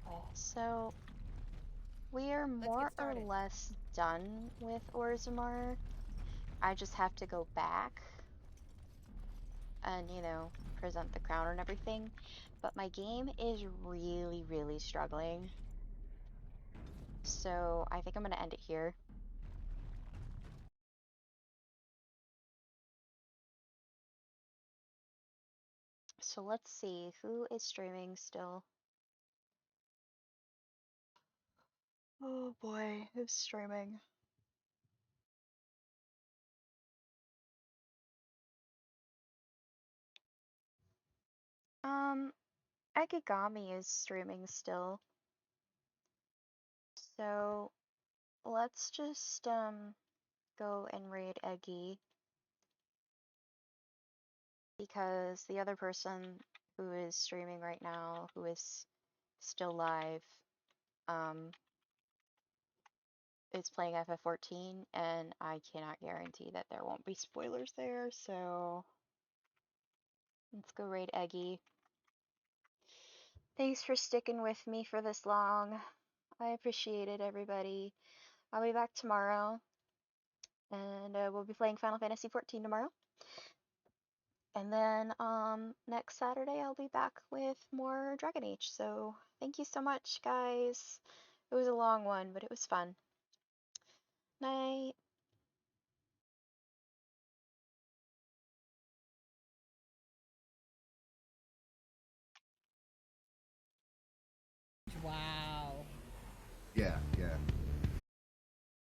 Okay, so we are more or less done with Orzammar. I just have to go back and, present the crown and everything. But my game is really, really struggling. So I think I'm going to end it here. So let's see, who is streaming still? Oh boy, who's streaming? Akigami is streaming still. So let's just go and raid Eggy, because the other person who is streaming right now, who is still live, is playing FF14, and I cannot guarantee that there won't be spoilers there, so let's go raid Eggy. Thanks for sticking with me for this long. I appreciate it, everybody. I'll be back tomorrow, and we'll be playing Final Fantasy XIV tomorrow. And then next Saturday I'll be back with more Dragon Age. So thank you so much, guys. It was a long one, but it was fun. Night.